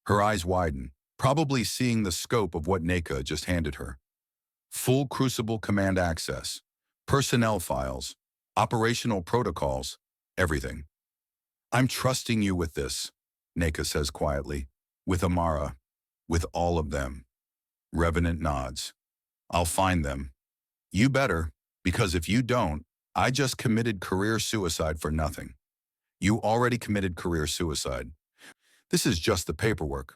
Her eyes widen, probably seeing the scope of what Neka just handed her. Full Crucible command access, personnel files, operational protocols, everything. I'm trusting you with this, Neka says quietly. With Amara. With all of them. Revenant nods. I'll find them. You better, because if you don't, I just committed career suicide for nothing. You already committed career suicide. This is just the paperwork.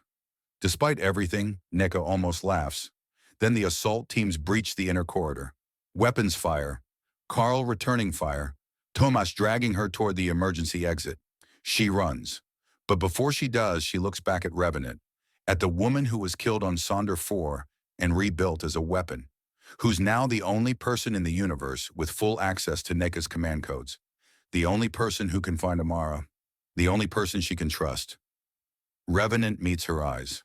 Despite everything, Neka almost laughs. Then the assault teams breach the inner corridor. Weapons fire. Carl returning fire. Tomas dragging her toward the emergency exit. She runs. But before she does, she looks back at Revenant, at the woman who was killed on Sonder 4 and rebuilt as a weapon, who's now the only person in the universe with full access to Neka's command codes, the only person who can find Amara, the only person she can trust. Revenant meets her eyes.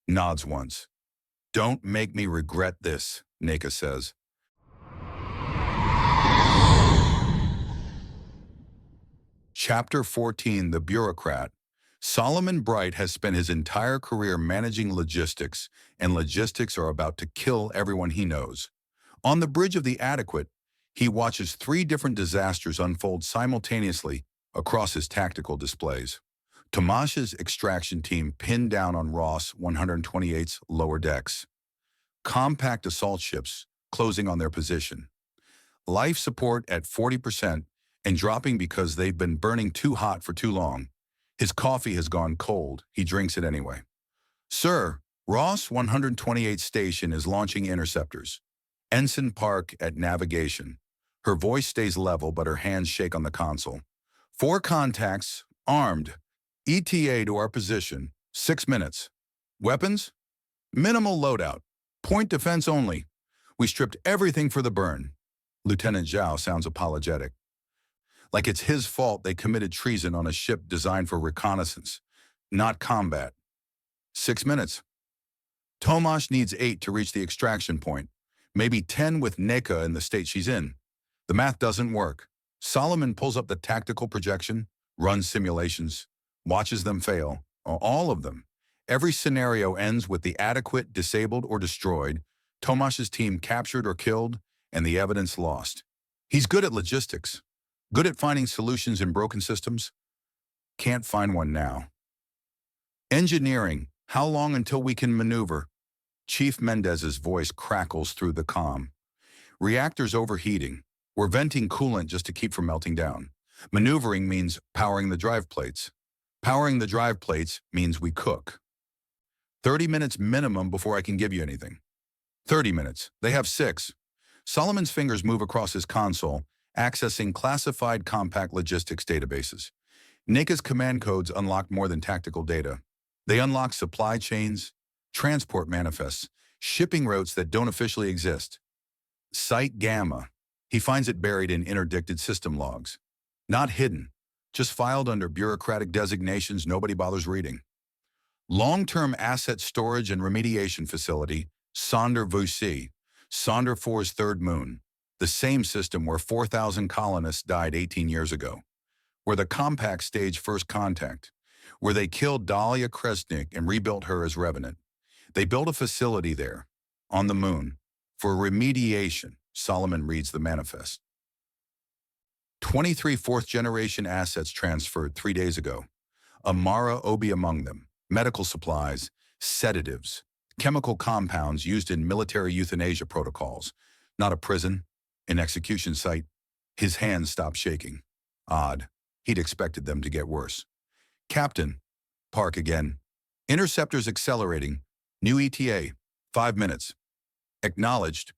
Nods once. Don't make me regret this, Neka says. Chapter 14, The Bureaucrat. Solomon Bright has spent his entire career managing logistics, and logistics are about to kill everyone he knows. On the bridge of the Adequate, he watches 3 different disasters unfold simultaneously across his tactical displays. Tomash's extraction team pinned down on Ross 128's lower decks. Compact assault ships closing on their position. Life support at 40% and dropping because they've been burning too hot for too long. His coffee has gone cold. He drinks it anyway. Sir, Ross 128 station is launching interceptors. Ensign Park at navigation. Her voice stays level, but her hands shake on the console. 4 contacts, armed. ETA to our position, 6 minutes. Weapons? Minimal loadout. Point defense only. We stripped everything for the burn. Lieutenant Zhao sounds apologetic. Like it's his fault they committed treason on a ship designed for reconnaissance, not combat. 6 minutes. Tomash needs 8 to reach the extraction point. Maybe 10 with Neka in the state she's in. The math doesn't work. Solomon pulls up the tactical projection, runs simulations, watches them fail, all of them. Every scenario ends with the Adequate disabled or destroyed, Tomash's team captured or killed, and the evidence lost. He's good at logistics, good at finding solutions in broken systems. Can't find one now. Engineering, how long until we can maneuver? Chief Mendez's voice crackles through the comm. Reactors overheating. We're venting coolant just to keep from melting down. Maneuvering means powering the drive plates. Powering the drive plates means we cook. 30 minutes minimum before I can give you anything. 30 minutes. They have 6. Solomon's fingers move across his console, accessing classified compact logistics databases. Neka's command codes unlock more than tactical data. They unlock supply chains, transport manifests, shipping routes that don't officially exist. Site Gamma. He finds it buried in interdicted system logs. Not hidden, just filed under bureaucratic designations nobody bothers reading. Long-term asset storage and remediation facility, Sonder Vusi, Sonder 4's third moon, the same system where 4,000 colonists died 18 years ago, where the compact staged first contact, where they killed Dahlia Kresnik and rebuilt her as Revenant. They built a facility there, on the moon, for remediation. Solomon reads the manifest. 23 fourth-generation assets transferred 3 days ago. Amara Obi among them. Medical supplies, sedatives, chemical compounds used in military euthanasia protocols. Not a prison, an execution site. His hands stopped shaking. Odd. He'd expected them to get worse. Captain. Park again. Interceptors accelerating. New ETA. 5 minutes. Acknowledged.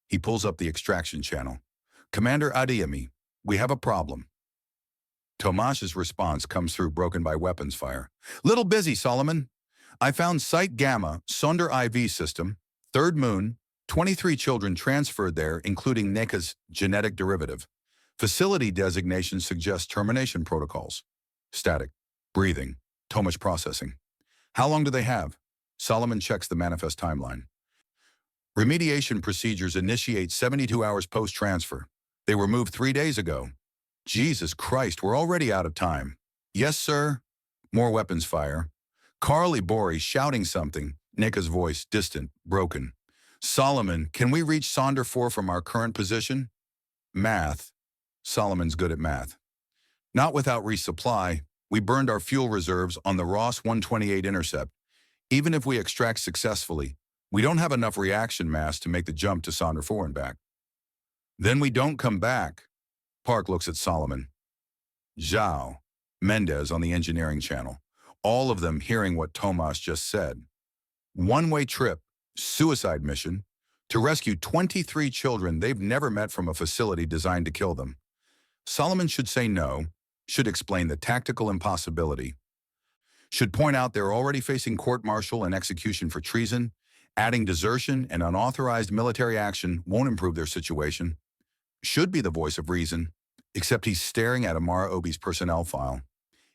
He pulls up the extraction channel. Commander Adeyemi, we have a problem. Tomash's response comes through broken by weapons fire. Little busy, Solomon. I found Site Gamma, Sonder IV system, third moon, 23 children transferred there, including Neka's genetic derivative. Facility designation suggests termination protocols. Static. Breathing. Tomash processing. How long do they have? Solomon checks the manifest timeline. Remediation procedures initiate 72 hours post-transfer. They were moved 3 days ago. Jesus Christ, we're already out of time. Yes, sir. More weapons fire. Carly Bori shouting something. Nika's voice, distant, broken. Solomon, can we reach Sonder 4 from our current position? Math. Solomon's good at math. Not without resupply. We burned our fuel reserves on the Ross 128 intercept. Even if we extract successfully, we don't have enough reaction mass to make the jump to Sonder 4 and back. Then we don't come back. Park looks at Solomon. Zhao, Mendez on the engineering channel, all of them hearing what Tomas just said. One-way trip, suicide mission, to rescue 23 children they've never met from a facility designed to kill them. Solomon should say no, should explain the tactical impossibility, should point out they're already facing court-martial and execution for treason. Adding desertion and unauthorized military action won't improve their situation. Should be the voice of reason, except he's staring at Amara Obi's personnel file.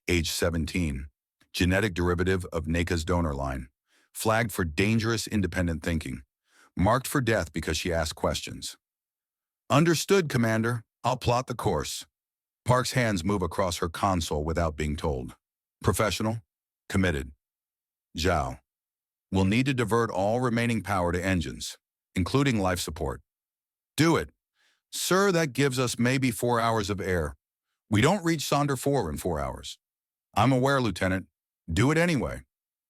Age 17, genetic derivative of Neka's donor line, flagged for dangerous independent thinking, marked for death because she asked questions. Understood, Commander. I'll plot the course. Park's hands move across her console without being told. Professional, committed. Zhao. We'll need to divert all remaining power to engines, including life support. Do it. Sir, that gives us maybe 4 hours of air. We don't reach Sonder 4 in 4 hours. I'm aware, Lieutenant. Do it anyway.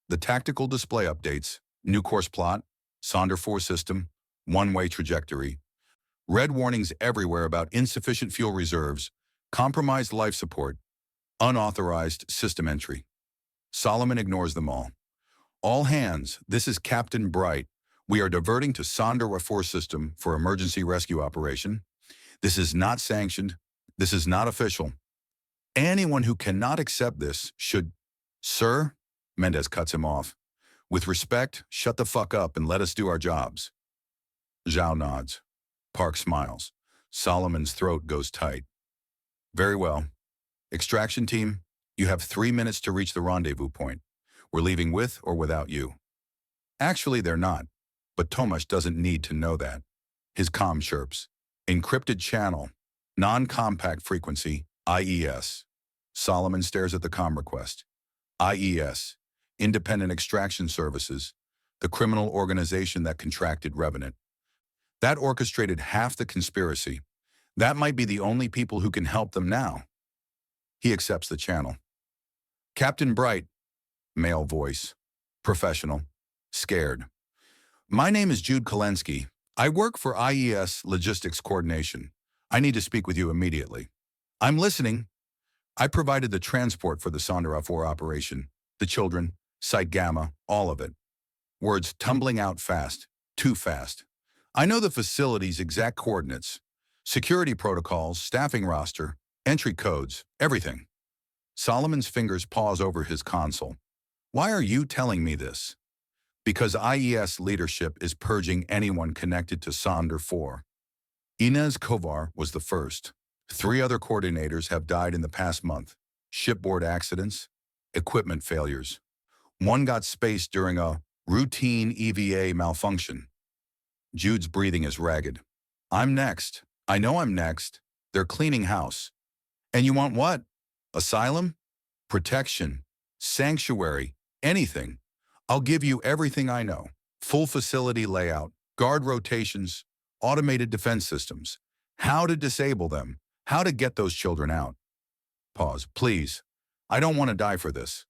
The tactical display updates, new course plot, Sonder 4 system, one-way trajectory. Red warnings everywhere about insufficient fuel reserves, compromised life support, unauthorized system entry. Solomon ignores them all. All hands, this is Captain Bright. We are diverting to Sonder 4 system for emergency rescue operation. This is not sanctioned. This is not official. Anyone who cannot accept this should... Sir, Mendez cuts him off. With respect, shut the fuck up and let us do our jobs. Zhao nods. Park smiles. Solomon's throat goes tight. Very well. Extraction team, you have 3 minutes to reach the rendezvous point. We're leaving with or without you. Actually, they're not, but Tomas doesn't need to know that. His comm chirps. Encrypted channel, non-compact frequency, IES. Solomon stares at the comm request. IES, Independent Extraction Services, the criminal organization that contracted Revenant. That orchestrated half the conspiracy. That might be the only people who can help them now. He accepts the channel. Captain Bright, male voice, professional, scared. My name is Jude Kolensky. I work for IES Logistics Coordination. I need to speak with you immediately. I'm listening. I provided the transport for the Sonder 4 operation, the children, Site Gamma, all of it. Words tumbling out fast, too fast. I know the facility's exact coordinates, security protocols, staffing roster, entry codes, everything. Solomon's fingers pause over his console. Why are you telling me this? Because IES leadership is purging anyone connected to Sonder 4. Inez Kovar was the first. 3 other coordinators have died in the past month. Shipboard accidents, equipment failures. One got spaced during a routine EVA malfunction. Jude's breathing is ragged. I'm next. I know I'm next. They're cleaning house. And you want what? Asylum? Protection? Sanctuary? Anything. I'll give you everything I know. Full facility layout, guard rotations, automated defense systems. How to disable them. How to get those children out. Pause. Please. I don't want to die for this.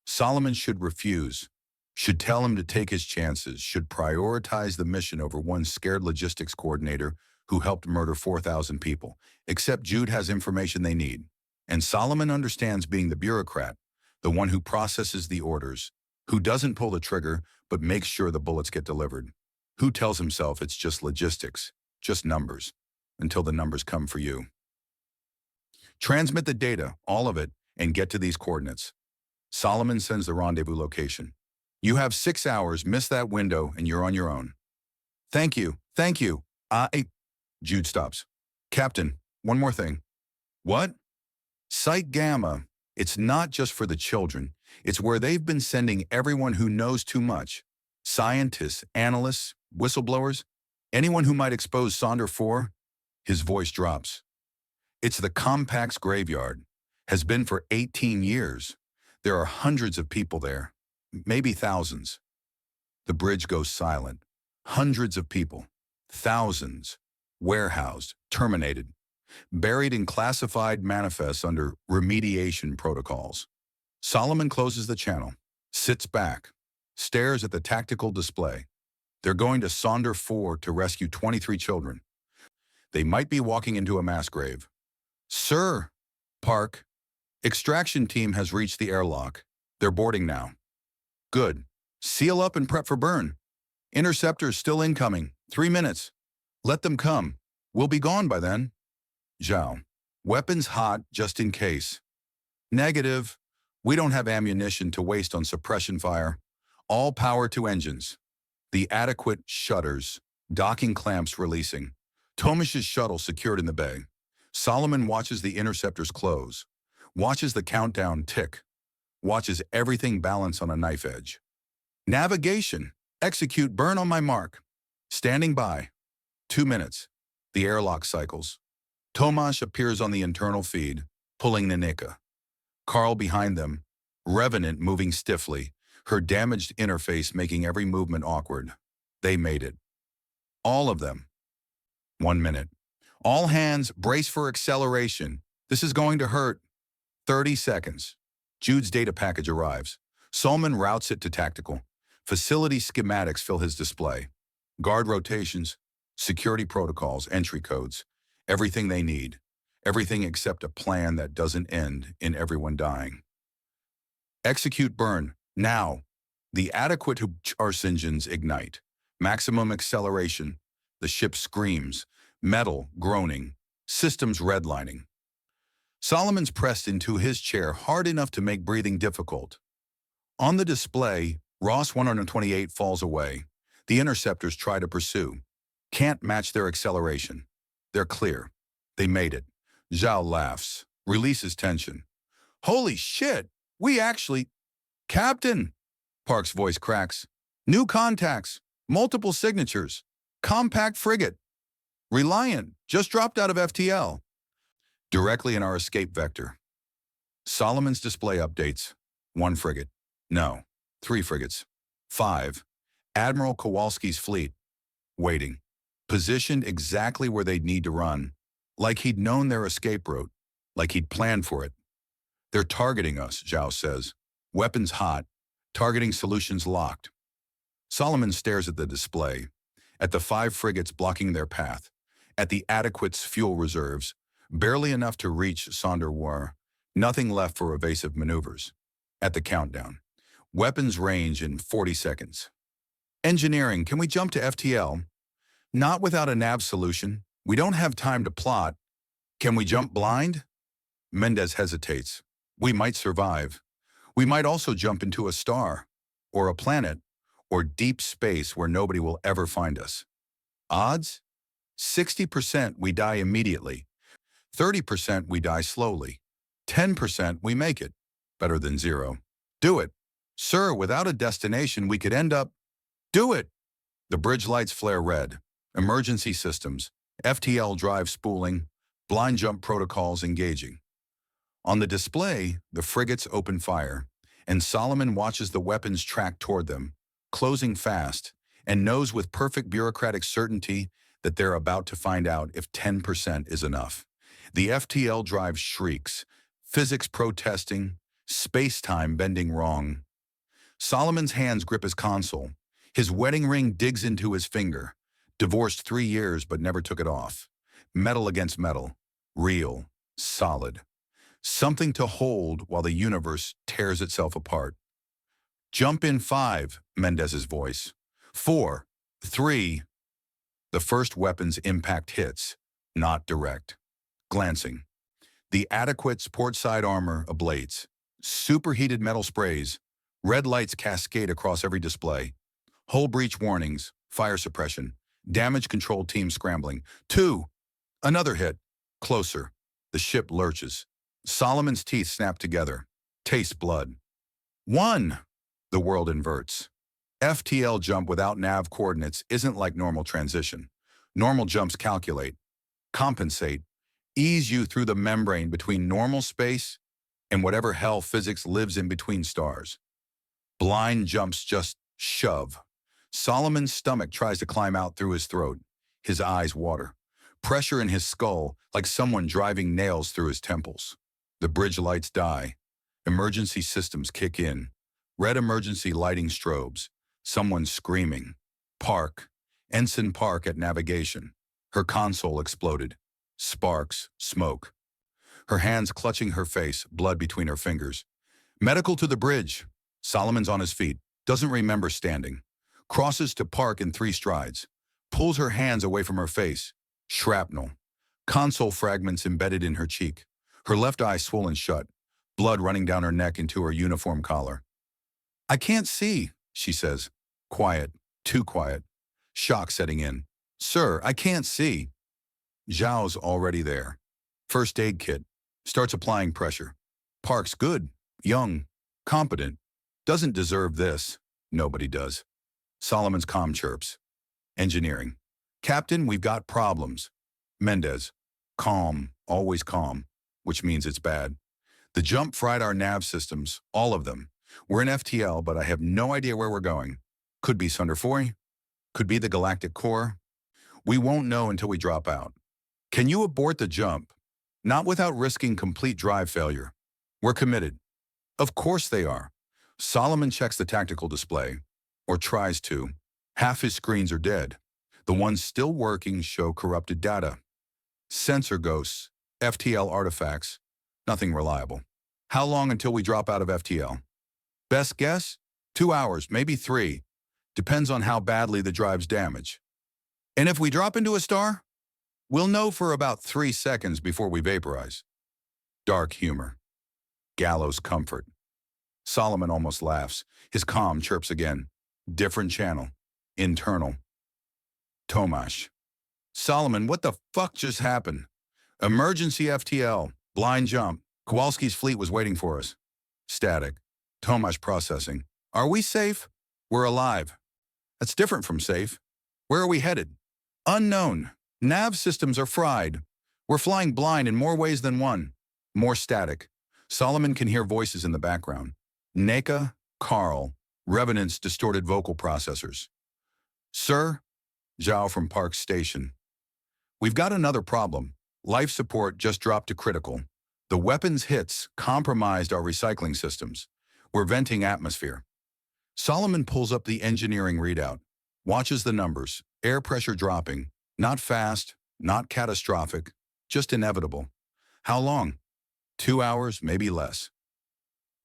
Solomon should refuse. Should tell him to take his chances. Should prioritize the mission over one scared logistics coordinator who helped murder 4,000 people. Except Jude has information they need. And Solomon understands being the bureaucrat, the one who processes the orders, who doesn't pull the trigger but makes sure the bullets get delivered, who tells himself it's just logistics, just numbers, until the numbers come for you. Transmit the data, all of it, and get to these coordinates. Solomon sends the rendezvous location. You have 6 hours, miss that window, and you're on your own. Thank you, thank you. Jude stops. Captain, one more thing. What? Site Gamma. It's not just for the children. It's where they've been sending everyone who knows too much. Scientists, analysts, whistleblowers, anyone who might expose Sonder 4. His voice drops. It's the Compact's graveyard. Has been for 18 years. There are hundreds of people there, maybe thousands. The bridge goes silent. Hundreds of people, thousands, warehoused, terminated, buried in classified manifests under remediation protocols. Solomon closes the channel, sits back, stares at the tactical display. They're going to Sonder 4 to rescue 23 children. They might be walking into a mass grave. Sir, Park, extraction team has reached the airlock. They're boarding now. Good. Seal up and prep for burn. Interceptors still incoming. 3 minutes. Let them come. We'll be gone by then. Zhao. Weapons hot just in case. Negative. We don't have ammunition to waste on suppression fire. All power to engines. The adequate shutters. Docking clamps releasing. Tomash's shuttle secured in the bay. Solomon watches the interceptors close. Watches the countdown tick. Watches everything balance on a knife edge. Navigation. Execute burn on my mark. Standing by. 2 minutes. The airlock cycles. Tomash appears on the internal feed, pulling Nanika. Carl behind them. Revenant moving stiffly, her damaged interface making every movement awkward. They made it. All of them. 1 minute. All hands brace for acceleration. This is going to hurt. 30 seconds. Jude's data package arrives. Solomon routes it to tactical. Facility schematics fill his display. Guard rotations, security protocols, entry codes. Everything they need. Everything except a plan that doesn't end in everyone dying. Execute burn. Now. The adequate charge engines ignite. Maximum acceleration. The ship screams. Metal groaning. Systems redlining. Solomon's pressed into his chair hard enough to make breathing difficult. On the display, Ross 128 falls away. The interceptors try to pursue. Can't match their acceleration. They're clear. They made it. Zhao laughs, releases tension. Holy shit! We actually... Captain! Park's voice cracks. New contacts. Multiple signatures. Compact frigate. Reliant. Just dropped out of FTL. Directly in our escape vector. Solomon's display updates. 1 frigate. No. 3 frigates. 5. Admiral Kowalski's fleet. Waiting. Positioned exactly where they'd need to run. Like he'd known their escape route. Like he'd planned for it. They're targeting us, Zhao says. Weapons hot. Targeting solutions locked. Solomon stares at the display. At the 5 frigates blocking their path. At the adequate's fuel reserves. Barely enough to reach Sonder War. Nothing left for evasive maneuvers. At the countdown. Weapons range in 40 seconds. Engineering, can we jump to FTL? Not without a nav solution. We don't have time to plot. Can we jump blind? Mendez hesitates. We might survive. We might also jump into a star, or a planet, or deep space where nobody will ever find us. Odds? 60% we die immediately. 30% we die slowly. 10% we make it. Better than 0. Do it. Sir, without a destination, we could end up... Do it! The bridge lights flare red. Emergency systems. FTL drive spooling. Blind jump protocols engaging. On the display, the frigates open fire, and Solomon watches the weapons track toward them, closing fast, and knows with perfect bureaucratic certainty that they're about to find out if 10% is enough. The FTL drive shrieks, physics protesting, space-time bending wrong. Solomon's hands grip his console. His wedding ring digs into his finger. Divorced 3 years but never took it off. Metal against metal. Real. Solid. Something to hold while the universe tears itself apart. Jump in 5, Mendez's voice. 4, 3. The first weapon's impact hits, not direct. Glancing. The adequate's portside armor ablates. Superheated metal sprays. Red lights cascade across every display. Hull breach warnings. Fire suppression. Damage control team scrambling. 2. Another hit. Closer. The ship lurches. Solomon's teeth snap together. Tastes blood. 1. The world inverts. FTL jump without nav coordinates isn't like normal transition. Normal jumps calculate, compensate, ease you through the membrane between normal space and whatever hell physics lives in between stars. Blind jumps just shove. Solomon's stomach tries to climb out through his throat. His eyes water. Pressure in his skull like someone driving nails through his temples. The bridge lights die. Emergency systems kick in. Red emergency lighting strobes. Someone screaming. Park. Ensign Park at navigation. Her console exploded. Sparks, smoke. Her hands clutching her face, blood between her fingers. Medical to the bridge. Solomon's on his feet. Doesn't remember standing. Crosses to Park in 3 strides. Pulls her hands away from her face. Shrapnel. Console fragments embedded in her cheek. Her left eye swollen shut. Blood running down her neck into her uniform collar. I can't see, she says. Quiet. Too quiet. Shock setting in. Sir, I can't see. Zhao's already there. First aid kit. Starts applying pressure. Park's good. Young. Competent. Doesn't deserve this. Nobody does. Solomon's comm chirps. Engineering. Captain, we've got problems. Mendez. Calm. Always calm. Which means it's bad. The jump fried our nav systems. All of them. We're in FTL, but I have no idea where we're going. Could be Sunderfoy. Could be the Galactic core. We won't know until we drop out. Can you abort the jump? Not without risking complete drive failure. We're committed. Of course they are. Solomon checks the tactical display. Or tries to. Half his screens are dead. The ones still working show corrupted data. Sensor ghosts. FTL artifacts. Nothing reliable. How long until we drop out of FTL? Best guess? 2 hours, maybe 3. Depends on how badly the drive's damaged. And if we drop into a star? We'll know for about 3 seconds before we vaporize. Dark humor. Gallows comfort. Solomon almost laughs. His comm chirps again. Different channel. Internal. Tomash. Solomon, what the fuck just happened? Emergency FTL. Blind jump. Kowalski's fleet was waiting for us. Static. Tomash processing. Are we safe? We're alive. That's different from safe. Where are we headed? Unknown. Nav systems are fried. We're flying blind in more ways than one. More static. Solomon can hear voices in the background. Neka, Carl, Revenant's distorted vocal processors. Sir, Zhao from Park Station. We've got another problem. Life support just dropped to critical. The weapons hits compromised our recycling systems. We're venting atmosphere. Solomon pulls up the engineering readout. Watches the numbers. Air pressure dropping. Not fast, not catastrophic, just inevitable. How long? 2 hours, maybe less.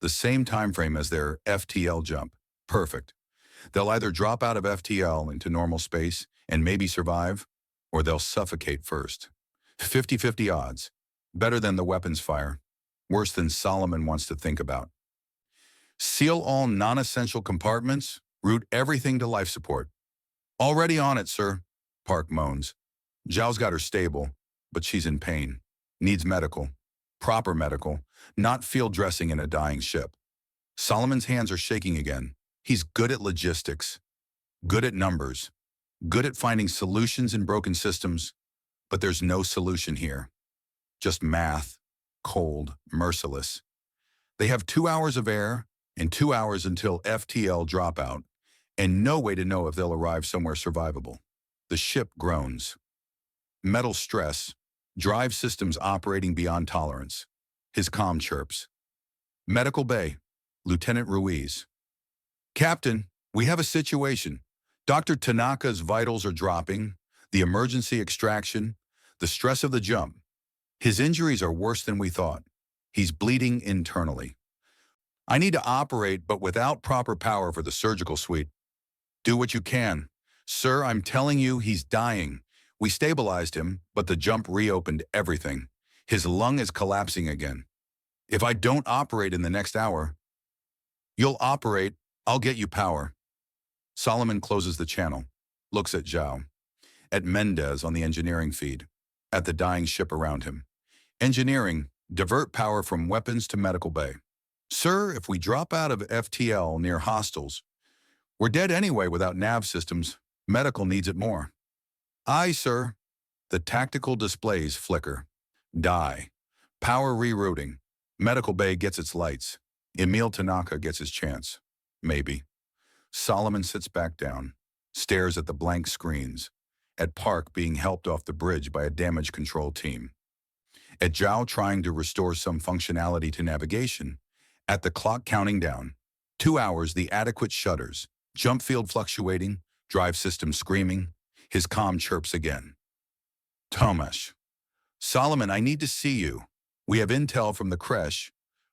The same time frame as their FTL jump. Perfect. They'll either drop out of FTL into normal space and maybe survive, or they'll suffocate first. 50-50 odds. Better than the weapons fire. Worse than Solomon wants to think about. Seal all non-essential compartments. Route everything to life support. Already on it, sir. Park moans. Zhao's got her stable, but she's in pain. Needs medical. Proper medical. Not field dressing in a dying ship. Solomon's hands are shaking again. He's good at logistics. Good at numbers. Good at finding solutions in broken systems. But there's no solution here. Just math. Cold. Merciless. They have 2 hours of air and 2 hours until FTL dropout, and no way to know if they'll arrive somewhere survivable. The ship groans. Metal stress. Drive systems operating beyond tolerance. His comm chirps. Medical Bay. Lieutenant Ruiz. Captain, we have a situation. Dr. Tanaka's vitals are dropping. The emergency extraction. The stress of the jump. His injuries are worse than we thought. He's bleeding internally. I need to operate, but without proper power for the surgical suite. Do what you can. Sir, I'm telling you, he's dying. We stabilized him, but the jump reopened everything. His lung is collapsing again. If I don't operate in the next hour, you'll operate, I'll get you power. Solomon closes the channel, looks at Zhao, at Mendez on the engineering feed, at the dying ship around him. Engineering, divert power from weapons to medical bay. Sir, if we drop out of FTL near hostiles, we're dead anyway without nav systems. Medical needs it more. Aye, sir. The tactical displays flicker. Die. Power rerouting. Medical bay gets its lights. Emil Tanaka gets his chance. Maybe. Solomon sits back down, stares at the blank screens, at Park being helped off the bridge by a damage control team, at Zhao trying to restore some functionality to navigation, at the clock counting down. 2 hours, the adequate shutters, jump field fluctuating, drive system screaming, his comm chirps again. Tomash. Solomon, I need to see you. We have intel from the creche.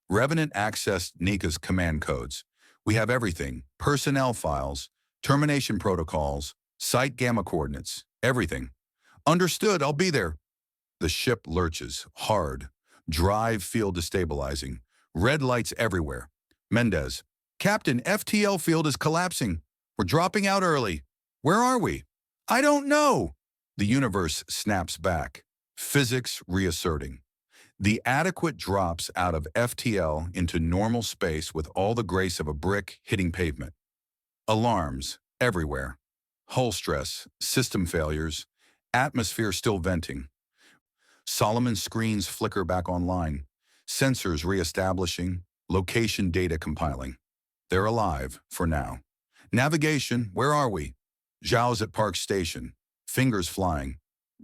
Revenant accessed Nika's command codes. We have everything, personnel files, termination protocols, site gamma coordinates, everything. Understood, I'll be there. The ship lurches, hard. Drive field destabilizing. Red lights everywhere. Mendez. Captain, FTL field is collapsing. We're dropping out early. Where are we? I don't know. The universe snaps back. Physics reasserting. The adequate drops out of FTL into normal space with all the grace of a brick hitting pavement. Alarms everywhere. Hull stress, system failures, atmosphere still venting. Solomon's screens flicker back online. Sensors reestablishing, location data compiling. They're alive, for now. Navigation, where are we? Zhao's at Park Station, fingers flying.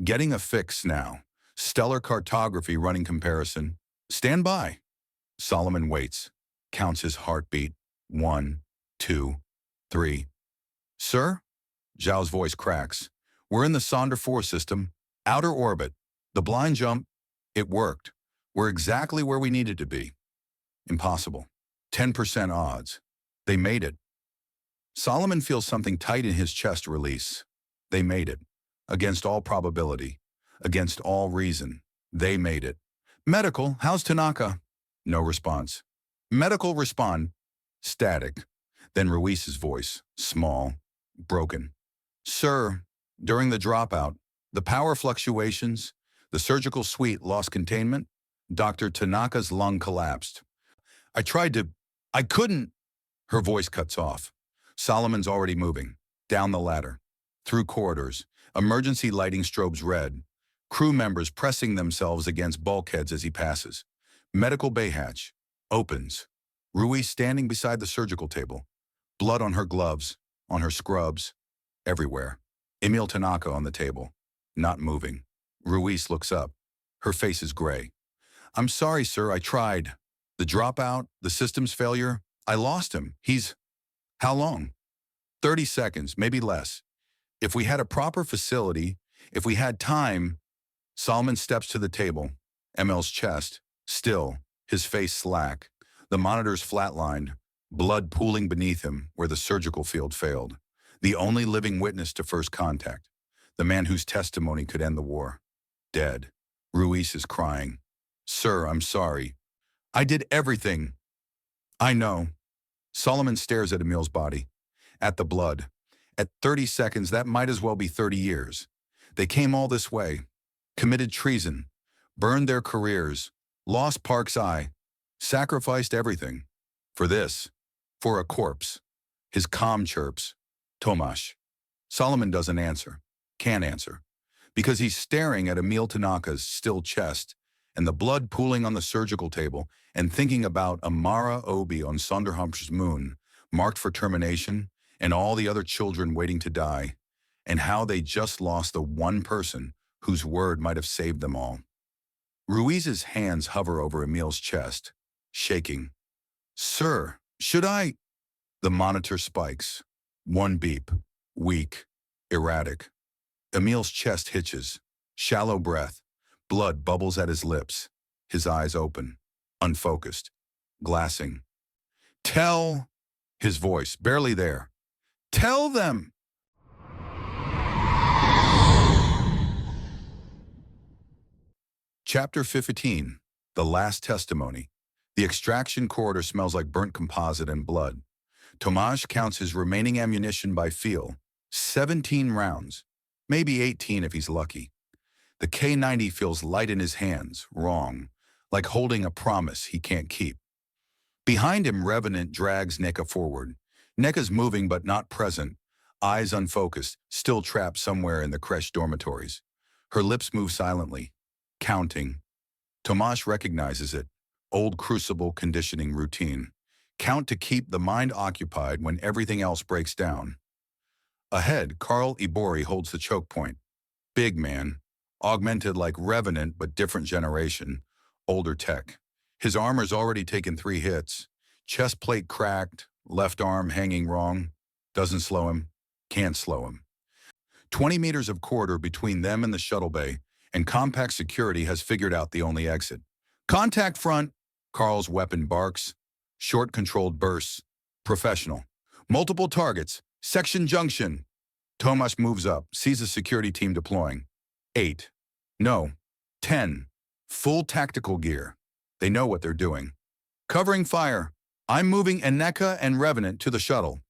Getting a fix now. Stellar cartography running comparison. Stand by. Solomon waits, counts his heartbeat. 1, 2, 3. Sir? Zhao's voice cracks. We're in the Sonder 4 system, outer orbit. The blind jump, it worked. We're exactly where we needed to be. Impossible. 10% odds. They made it. Solomon feels something tight in his chest release. They made it. Against all probability. Against all reason. They made it. Medical, how's Tanaka? No response. Medical, respond. Static. Then Ruiz's voice, small, broken. Sir, during the dropout, the power fluctuations, the surgical suite lost containment, Dr. Tanaka's lung collapsed. I couldn't. Her voice cuts off. Solomon's already moving. Down the ladder. Through corridors. Emergency lighting strobes red. Crew members pressing themselves against bulkheads as he passes. Medical bay hatch. Opens. Ruiz standing beside the surgical table. Blood on her gloves, on her scrubs, everywhere. Emil Tanaka on the table. Not moving. Ruiz looks up. Her face is gray. I'm sorry, sir, I tried. The dropout, the system's failure, I lost him. How long? 30 seconds, maybe less. If we had a proper facility, if we had time. Solomon steps to the table. ML's chest, still, his face slack. The monitors flatlined, blood pooling beneath him where the surgical field failed. The only living witness to first contact. The man whose testimony could end the war. Dead. Ruiz is crying. Sir, I'm sorry. I did everything. I know. Solomon stares at Emil's body. At the blood. At 30 seconds, that might as well be 30 years. They came all this way. Committed treason. Burned their careers. Lost Park's eye. Sacrificed everything. For this. For a corpse. His comm chirps. Tomash. Solomon doesn't answer. Can't answer. Because he's staring at Emil Tanaka's still chest and the blood pooling on the surgical table and thinking about Amara Obi on Sonderhump's moon, marked for termination, and all the other children waiting to die, and how they just lost the one person whose word might have saved them all. Ruiz's hands hover over Emil's chest, shaking. Sir, should I? The monitor spikes. One beep. Weak. Erratic. Emil's chest hitches. Shallow breath. Blood bubbles at his lips. His eyes open. Unfocused. Glassing. Tell. His voice, barely there. Tell them. Chapter 15. The Last Testimony. The extraction corridor smells like burnt composite and blood. Tomash counts his remaining ammunition by feel. 17 rounds. Maybe 18 if he's lucky. The K-90 feels light in his hands, wrong, like holding a promise he can't keep. Behind him, Revenant drags NECA forward. NECA's moving but not present, eyes unfocused, still trapped somewhere in the creche dormitories. Her lips move silently, counting. Tomasz recognizes it. Old crucible conditioning routine. Count to keep the mind occupied when everything else breaks down. Ahead, Karl Ibori holds the choke point. Big man, augmented like Revenant but different generation, older tech. His armor's already taken 3 hits. Chest plate cracked, left arm hanging wrong. Doesn't slow him, can't slow him. 20 meters of corridor between them and the shuttle bay, and compact security has figured out the only exit. Contact front, Karl's weapon barks. Short controlled bursts. Professional. Multiple targets. Section junction. Tomasz moves up, sees the security team deploying. 8. No. 10. Full tactical gear. They know what they're doing. Covering fire. I'm moving NECA and Revenant to the shuttle.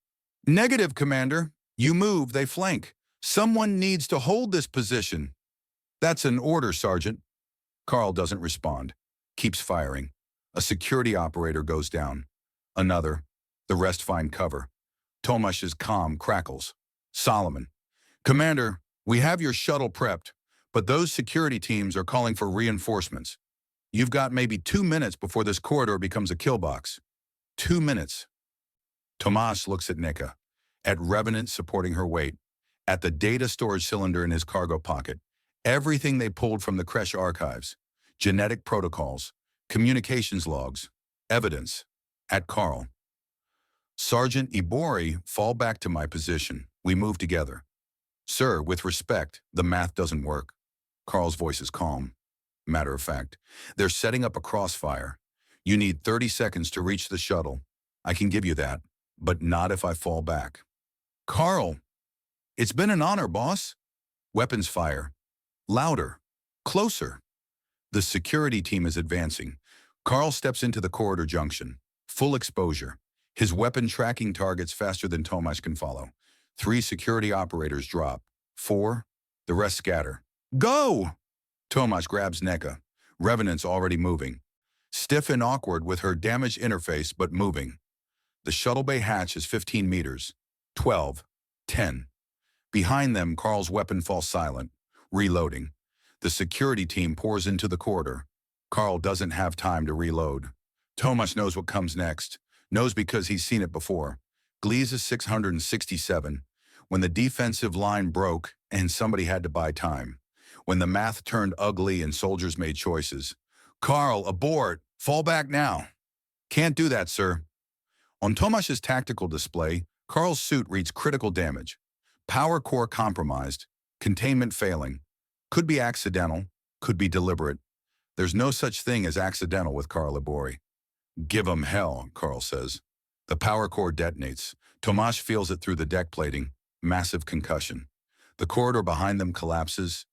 Negative, Commander. You move, they flank. Someone needs to hold this position. That's an order, Sergeant. Karl doesn't respond. Keeps firing. A security operator goes down. Another. The rest find cover. Tomasz's comm crackles. Solomon. Commander, we have your shuttle prepped, but those security teams are calling for reinforcements. You've got maybe 2 minutes before this corridor becomes a kill box. 2 minutes. Tomasz looks at NECA, at Revenant supporting her weight, at the data storage cylinder in his cargo pocket, everything they pulled from the creche archives, genetic protocols, communications logs, evidence, at Karl. Sergeant Ibori, fall back to my position. We move together. Sir, with respect, the math doesn't work. Karl's voice is calm. Matter of fact, they're setting up a crossfire. You need 30 seconds to reach the shuttle. I can give you that, but not if I fall back. Karl, it's been an honor, boss. Weapons fire. Louder. Closer. The security team is advancing. Karl steps into the corridor junction. Full exposure. His weapon tracking targets faster than Tomasz can follow. 3 security operators drop. 4. The rest scatter. Go! Tomasz grabs NECA. Revenant's already moving. Stiff and awkward with her damaged interface, but moving. The shuttle bay hatch is 15 meters. 12. 10. Behind them, Karl's weapon falls silent. Reloading. The security team pours into the corridor. Karl doesn't have time to reload. Tomasz knows what comes next. Knows because he's seen it before. Gliese 667. When the defensive line broke and somebody had to buy time. When the math turned ugly and soldiers made choices. Karl, abort! Fall back now! Can't do that, sir. On Tomasz's tactical display, Karl's suit reads critical damage. Power core compromised. Containment failing. Could be accidental, could be deliberate. There's no such thing as accidental with Karl Ibori. Give 'em hell, Karl says. The power core detonates. Tomasz feels it through the deck plating. Massive concussion. The corridor behind them collapses.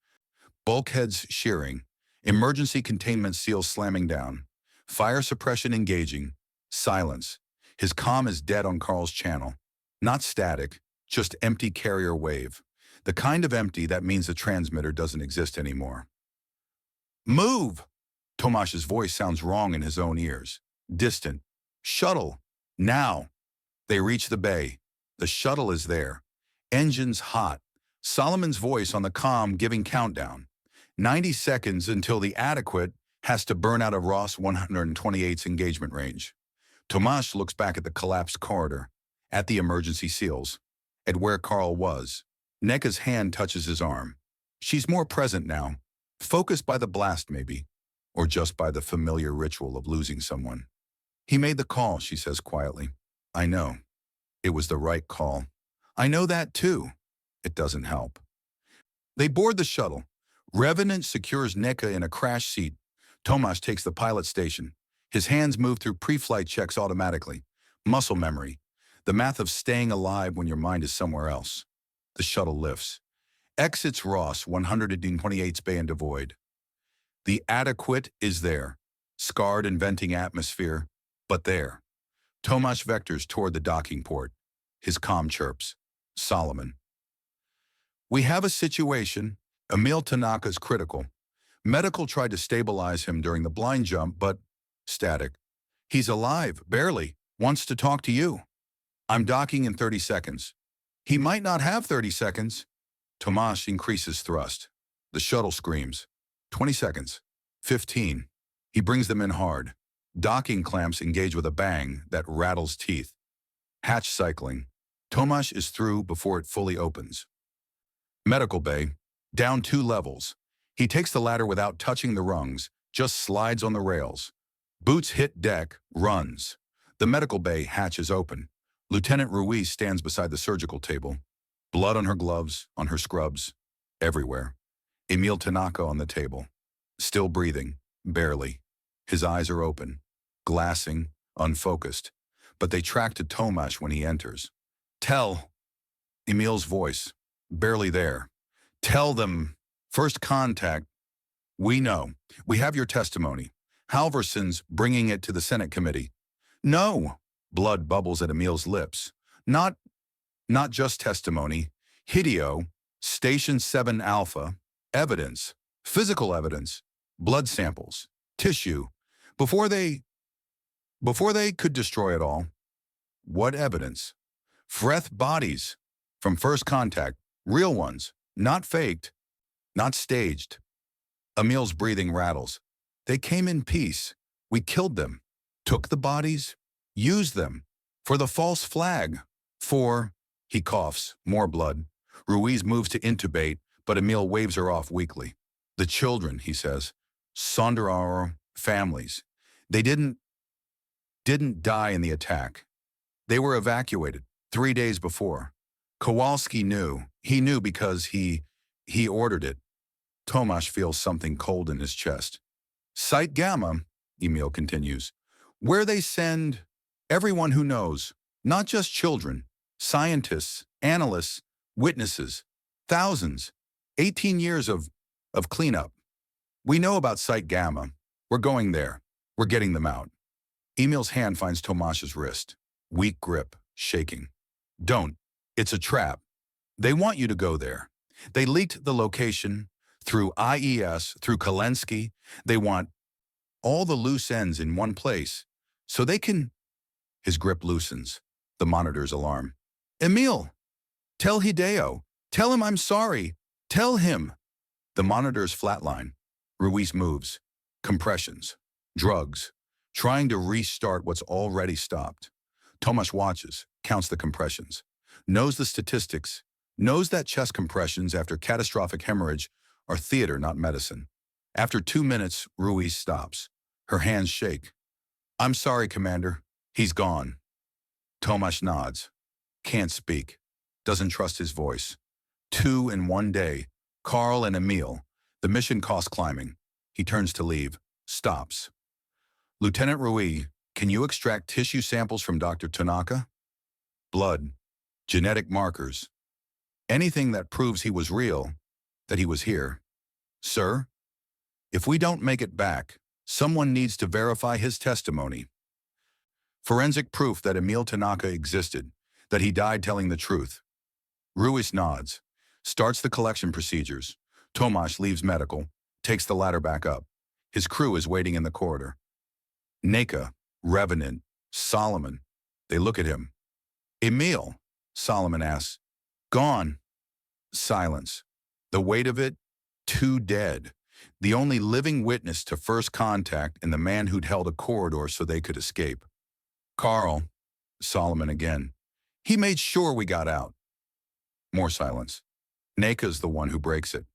Bulkheads shearing. Emergency containment seals slamming down. Fire suppression engaging. Silence. His comm is dead on Karl's channel. Not static, just empty carrier wave. The kind of empty that means the transmitter doesn't exist anymore. Move! Tomasz's voice sounds wrong in his own ears. Distant. Shuttle. Now. They reach the bay. The shuttle is there. Engines hot. Solomon's voice on the comm giving countdown. 90 seconds until the Adequate has to burn out of Ross 128's engagement range. Tomasz looks back at the collapsed corridor, at the emergency seals, at where Karl was. NECA's hand touches his arm. She's more present now, focused by the blast maybe, or just by the familiar ritual of losing someone. He made the call, she says quietly. I know. It was the right call. I know that too. It doesn't help. They board the shuttle. Revenant secures NECA in a crash seat. Tomasz takes the pilot station. His hands move through pre-flight checks automatically. Muscle memory. The math of staying alive when your mind is somewhere else. The shuttle lifts. Exits Ross 128's bay into void. The Adequate is there. Scarred and venting atmosphere, but there. Tomasz vectors toward the docking port. His comm chirps. Solomon. We have a situation. Emil Tanaka's critical. Medical tried to stabilize him during the blind jump, but static. He's alive, barely. Wants to talk to you. I'm docking in 30 seconds. He might not have 30 seconds. Tomasz increases thrust. The shuttle screams. 20 seconds. 15. He brings them in hard. Docking clamps engage with a bang that rattles teeth. Hatch cycling. Tomasz is through before it fully opens. Medical bay. Down 2 levels. He takes the ladder without touching the rungs, just slides on the rails. Boots hit deck, runs. The medical bay hatch is open. Lieutenant Ruiz stands beside the surgical table. Blood on her gloves, on her scrubs, everywhere. Emil Tanaka on the table. Still breathing, barely. His eyes are open, glassing, unfocused. But they track to Tomasz when he enters. Tell, Emil's voice, barely there. Tell them, first contact. We know. We have your testimony. Halverson's bringing it to the Senate committee. No. Blood bubbles at Emil's lips. Not just testimony. Hideo, Station 7 Alpha, evidence, physical evidence, blood samples, tissue. Before they could destroy it all. What evidence? Freth bodies from first contact, real ones, not faked, not staged. Emil's breathing rattles. They came in peace. We killed them, took the bodies, used them for the false flag, he coughs, more blood. Ruiz moves to intubate, but Emil waves her off weakly. The children, he says, sonder our families. They didn't die in the attack. They were evacuated 3 days before. Kowalski knew. He knew because he ordered it. Tomasz feels something cold in his chest. Site Gamma, Emil continues, where they send everyone who knows, not just children, scientists, analysts, witnesses, thousands, 18 years of cleanup. We know about Site Gamma. We're going there. We're getting them out. Emil's hand finds Tomasz's wrist. Weak grip, shaking. Don't. It's a trap. They want you to go there. They leaked the location through IES, through Kalensky. They want all the loose ends in one place so they can... His grip loosens. The monitor's alarm. Emil, tell Hideo. Tell him I'm sorry. Tell him. The monitor's flatline. Ruiz moves. Compressions. Drugs. Trying to restart what's already stopped. Tomasz watches, counts the compressions. Knows the statistics. Knows that chest compressions after catastrophic hemorrhage are theater, not medicine. After 2 minutes, Ruiz stops. Her hands shake. I'm sorry, Commander. He's gone. Tomasz nods. Can't speak. Doesn't trust his voice. 2 in 1 day. Carl and Emil. The mission cost climbing. He turns to leave. Stops. Lieutenant Ruiz, can you extract tissue samples from Dr. Tanaka? Blood. Genetic markers. Anything that proves he was real, that he was here. Sir, if we don't make it back, someone needs to verify his testimony. Forensic proof that Emil Tanaka existed, that he died telling the truth. Ruiz nods, starts the collection procedures. Tomasz leaves medical, takes the ladder back up. His crew is waiting in the corridor. Neka, Revenant, Solomon. They look at him. Emil, Solomon asks. Gone. Silence. The weight of it, too dead. The only living witness to first contact and the man who'd held a corridor so they could escape. Carl, Solomon again. He made sure we got out. More silence. Neka's the one who breaks it.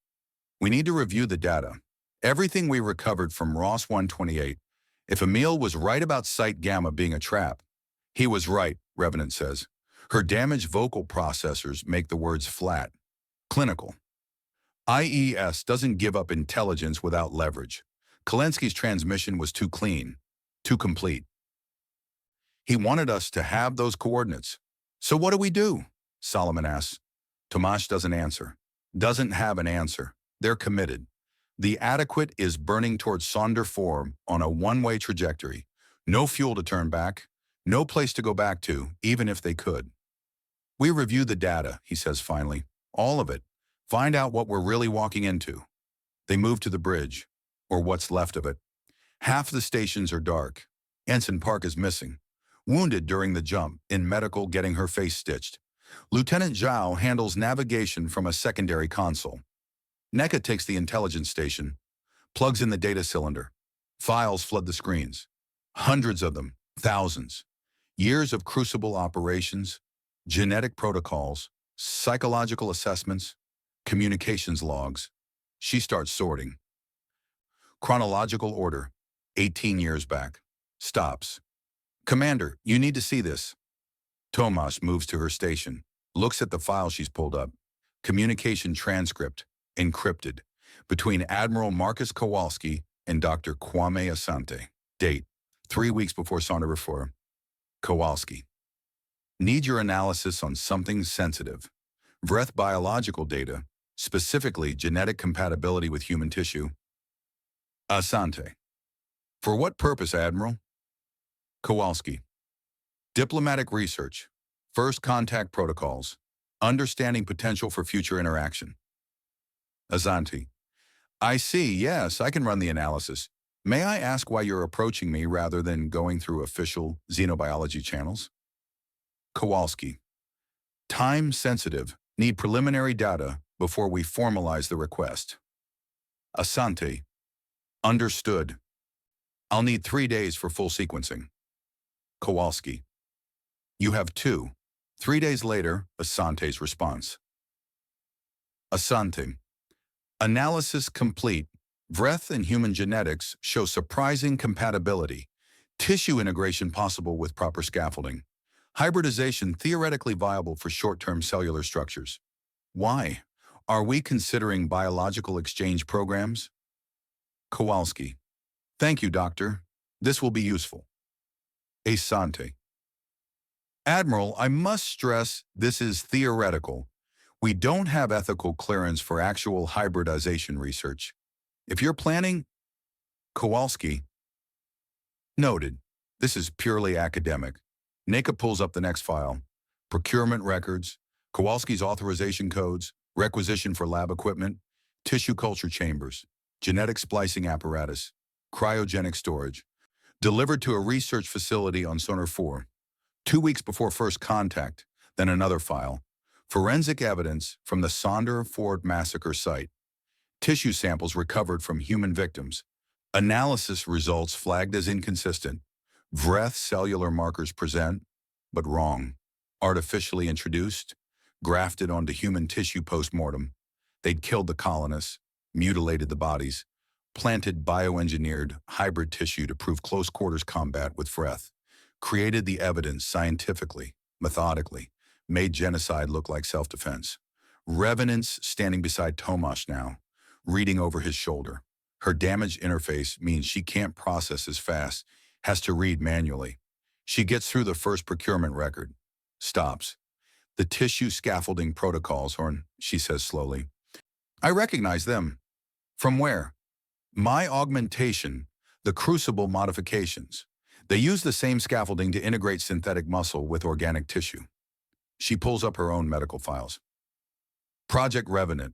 We need to review the data. Everything we recovered from Ross 128. If Emil was right about Site Gamma being a trap, he was right, Revenant says. Her damaged vocal processors make the words flat. Clinical. IES doesn't give up intelligence without leverage. Kalensky's transmission was too clean, too complete. He wanted us to have those coordinates. So what do we do? Solomon asks. Tomasz doesn't answer. Doesn't have an answer. They're committed. The Adequate is burning towards Sonder 4 on a one-way trajectory. No fuel to turn back. No place to go back to, even if they could. We review the data, he says finally. All of it. Find out what we're really walking into. They move to the bridge, or what's left of it. Half the stations are dark. Ensign Park is missing, wounded during the jump, in medical getting her face stitched. Lieutenant Zhao handles navigation from a secondary console. NECA takes the intelligence station, plugs in the data cylinder. Files flood the screens. Hundreds of them, thousands. Years of crucible operations, genetic protocols, psychological assessments, communications logs. She starts sorting. Chronological order, 18 years back. Stops. Commander, you need to see this. Tomas moves to her station, looks at the file she's pulled up. Communication transcript, encrypted, between Admiral Marcus Kowalski and Dr. Kwame Asante. Date, 3 weeks before Sonda Refor. Kowalski. Need your analysis on something sensitive. Vreth biological data, specifically genetic compatibility with human tissue. Asante. For what purpose, Admiral? Kowalski. Diplomatic research. First contact protocols. Understanding potential for future interaction. Asante. I see, yes, I can run the analysis. May I ask why you're approaching me rather than going through official xenobiology channels? Kowalski. Time sensitive. Need preliminary data before we formalize the request. Asante. Understood. I'll need 3 days for full sequencing. Kowalski. You have 2. 3 days later, Asante's response. Asante. Analysis complete. Vreth and human genetics show surprising compatibility. Tissue integration possible with proper scaffolding. Hybridization theoretically viable for short-term cellular structures. Why? Are we considering biological exchange programs? Kowalski. Thank you, Doctor. This will be useful. Asante. Admiral, I must stress this is theoretical. We don't have ethical clearance for actual hybridization research. If you're planning... Kowalski. Noted. This is purely academic. NECA pulls up the next file. Procurement records, Kowalski's authorization codes, requisition for lab equipment, tissue culture chambers, genetic splicing apparatus, cryogenic storage, delivered to a research facility on Sonar 4. 2 weeks before first contact, then another file. Forensic evidence from the Sonder Ford massacre site. Tissue samples recovered from human victims. Analysis results flagged as inconsistent. Vreth cellular markers present, but wrong. Artificially introduced, grafted onto human tissue post-mortem. They'd killed the colonists, mutilated the bodies, planted bioengineered hybrid tissue to prove close-quarters combat with Vreth, created the evidence scientifically, methodically, made genocide look like self-defense. Revenant's standing beside Tomas now, reading over his shoulder. Her damaged interface means she can't process as fast, has to read manually. She gets through the first procurement record. Stops. The tissue scaffolding protocols, Horn, she says slowly. I recognize them. From where? My augmentation, the crucible modifications. They use the same scaffolding to integrate synthetic muscle with organic tissue. She pulls up her own medical files. Project Revenant.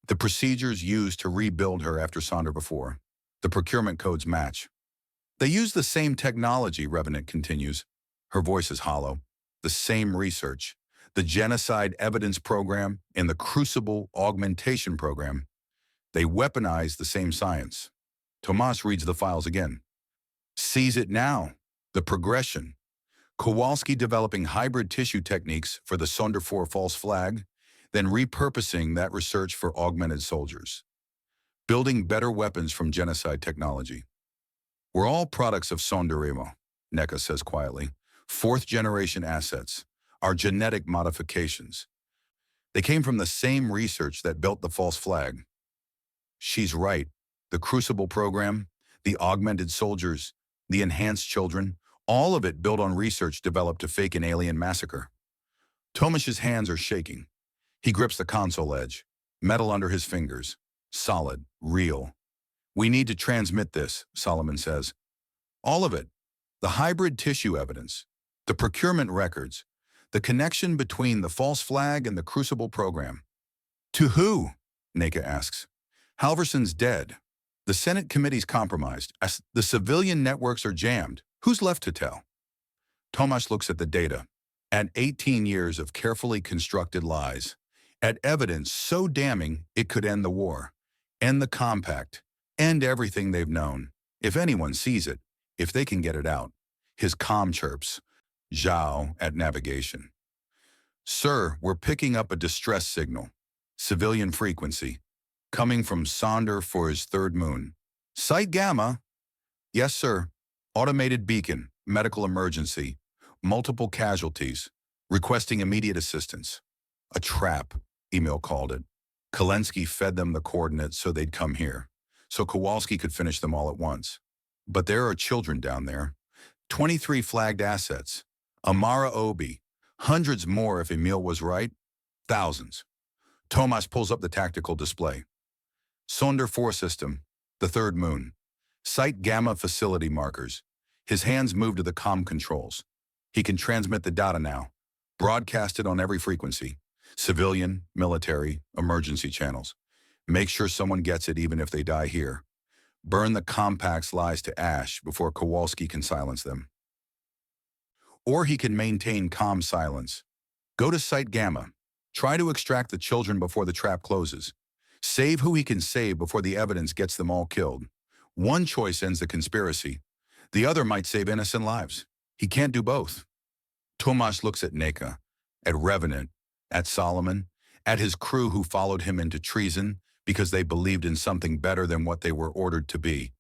The procedures used to rebuild her after Sonder before. The procurement codes match. They use the same technology, Revenant continues. Her voice is hollow. The same research. The genocide evidence program and the crucible augmentation program. They weaponize the same science. Tomas reads the files again. Sees it now. The progression. Kowalski developing hybrid tissue techniques for the Sonder 4 false flag, then repurposing that research for augmented soldiers. Building better weapons from genocide technology. We're all products of Sonderemo, NECA says quietly. 4th-generation assets, our genetic modifications. They came from the same research that built the false flag. She's right. The Crucible program, the augmented soldiers, the enhanced children, all of it built on research developed to fake an alien massacre. Tomash's hands are shaking. He grips the console edge, metal under his fingers. Solid, real. We need to transmit this, Solomon says. All of it. The hybrid tissue evidence, the procurement records, the connection between the false flag and the Crucible program. To who? NECA asks. Halverson's dead. The Senate committee's compromised. The civilian networks are jammed. Who's left to tell? Tomasz looks at the data, at 18 years of carefully constructed lies, at evidence so damning it could end the war, end the compact, end everything they've known. If anyone sees it, if they can get it out. His comm chirps. Zhao at navigation. Sir, we're picking up a distress signal. Civilian frequency. Coming from Sonder for his third moon. Site Gamma. Yes, sir. Automated beacon. Medical emergency. Multiple casualties. Requesting immediate assistance. A trap, Emil called it. Kalensky fed them the coordinates so they'd come here, so Kowalski could finish them all at once. But there are children down there. 23 flagged assets. Amara Obi. Hundreds more if Emil was right. Thousands. Tomasz pulls up the tactical display. Sonder 4 system. The third moon. Site Gamma facility markers. His hands move to the comm controls. He can transmit the data now. Broadcast it on every frequency. Civilian, military, emergency channels. Make sure someone gets it even if they die here. Burn the compact's lies to ash before Kowalski can silence them. Or he can maintain calm silence. Go to Site Gamma. Try to extract the children before the trap closes. Save who he can save before the evidence gets them all killed. One choice ends the conspiracy. The other might save innocent lives. He can't do both. Tomasz looks at Neka, at Revenant, at Solomon, at his crew who followed him into treason because they believed in something better than what they were ordered to be,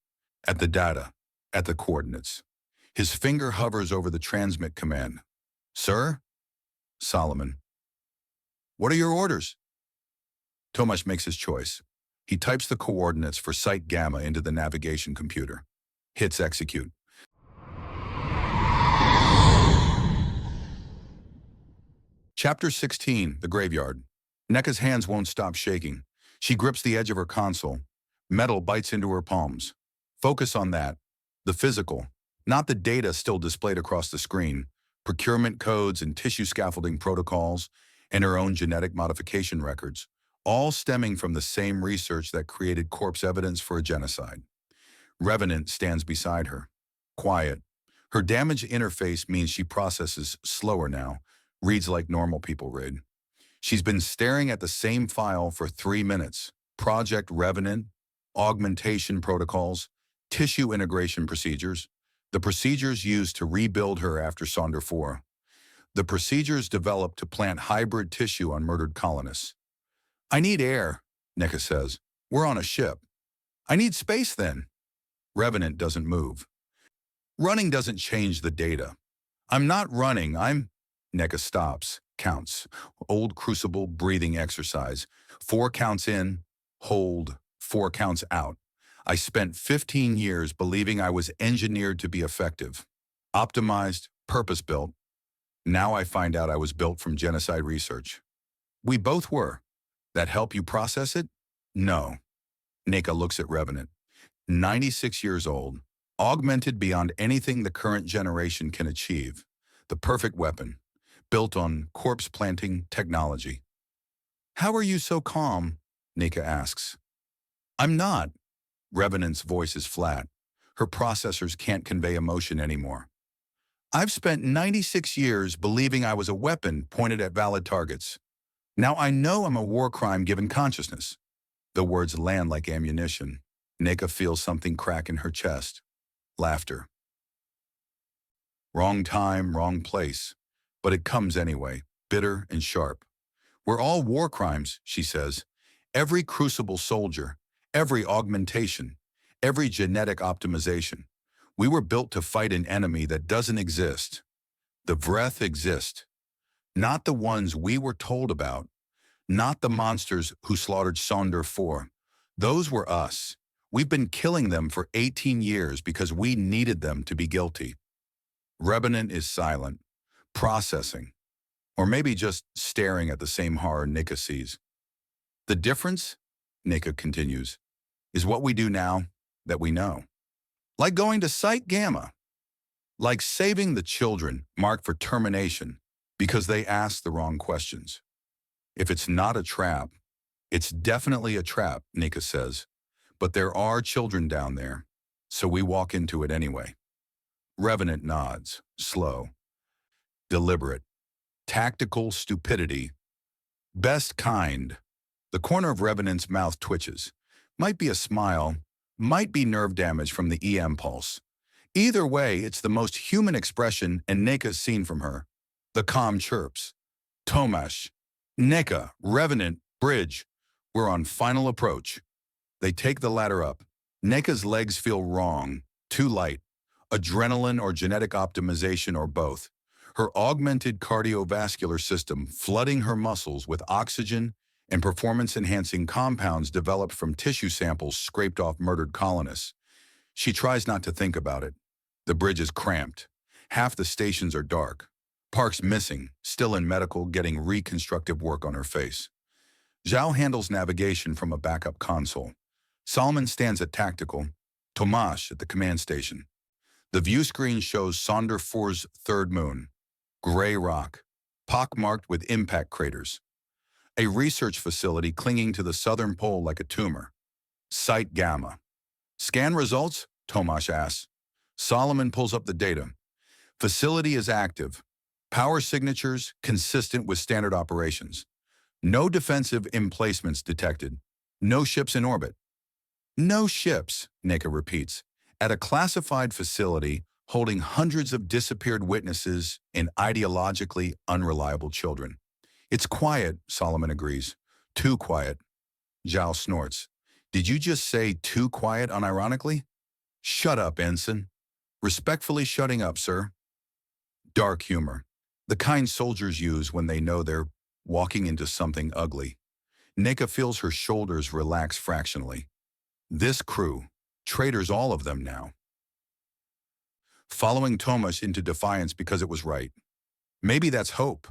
at the data, at the coordinates. His finger hovers over the transmit command. Sir? Solomon. What are your orders? Tomasz makes his choice. He types the coordinates for Site Gamma into the navigation computer. Hits execute. Chapter 16, The Graveyard. Neka's hands won't stop shaking. She grips the edge of her console. Metal bites into her palms. Focus on that. The physical, not the data still displayed across the screen. Procurement codes and tissue scaffolding protocols, and her own genetic modification records, all stemming from the same research that created corpse evidence for a genocide. Revenant stands beside her, quiet. Her damaged interface means she processes slower now, reads like normal people read. She's been staring at the same file for 3 minutes. Project Revenant, augmentation protocols, tissue integration procedures, the procedures used to rebuild her after Sonder 4. The procedures developed to plant hybrid tissue on murdered colonists. I need air, Neka says. We're on a ship. I need space then. Revenant doesn't move. Running doesn't change the data. I'm not running, Neka stops, counts. Old crucible breathing exercise. 4 counts in, hold, 4 counts out. I spent 15 years believing I was engineered to be effective. Optimized, purpose-built. Now I find out I was built from genocide research. We both were. That help you process it? No. Neka looks at Revenant. 96 years old, augmented beyond anything the current generation can achieve. The perfect weapon, built on corpse-planting technology. How are you so calm? Neka asks. I'm not. Revenant's voice is flat. Her processors can't convey emotion anymore. I've spent 96 years believing I was a weapon pointed at valid targets. Now I know I'm a war crime given consciousness. The words land like ammunition. Neka feels something crack in her chest. Laughter. Wrong time, wrong place. But it comes anyway, bitter and sharp. We're all war crimes, she says. Every crucible soldier, every augmentation, every genetic optimization. We were built to fight an enemy that doesn't exist. The Vreth exist. Not the ones we were told about. Not the monsters who slaughtered Sonder 4. Those were us. We've been killing them for 18 years because we needed them to be guilty. Revenant is silent, processing, or maybe just staring at the same horror Neka sees. The difference, Neka continues, is what we do now that we know. Like going to Site Gamma. Like saving the children marked for termination because they asked the wrong questions. If it's not a trap, it's definitely a trap, Neka says. But there are children down there, so we walk into it anyway. Revenant nods, slow, deliberate, tactical stupidity. Best kind. The corner of Revenant's mouth twitches. Might be a smile, might be nerve damage from the EM pulse. Either way, it's the most human expression Neka's seen from her. The calm chirps. Tomash, Neka, Revenant, Bridge. We're on final approach. They take the ladder up. Neka's legs feel wrong, too light. Adrenaline or genetic optimization or both. Her augmented cardiovascular system flooding her muscles with oxygen and performance-enhancing compounds developed from tissue samples scraped off murdered colonists. She tries not to think about it. The bridge is cramped. Half the stations are dark. Park's missing, still in medical, getting reconstructive work on her face. Zhao handles navigation from a backup console. Solomon stands at tactical. Tomash at the command station. The view screen shows Sonder 4's third moon. Gray rock, pockmarked with impact craters. A research facility clinging to the southern pole like a tumor. Site Gamma. Scan results? Tomash asks. Solomon pulls up the data. Facility is active. Power signatures consistent with standard operations. No defensive emplacements detected. No ships in orbit. No ships, Neka repeats, at a classified facility holding hundreds of disappeared witnesses and ideologically unreliable children. It's quiet, Solomon agrees. Too quiet. Zhao snorts. Did you just say too quiet unironically? Shut up, Ensign. Respectfully shutting up, sir. Dark humor. The kind soldiers use when they know they're walking into something ugly. Neka feels her shoulders relax fractionally. This crew, traitors all of them now. Following Tomash into defiance because it was right. Maybe that's hope.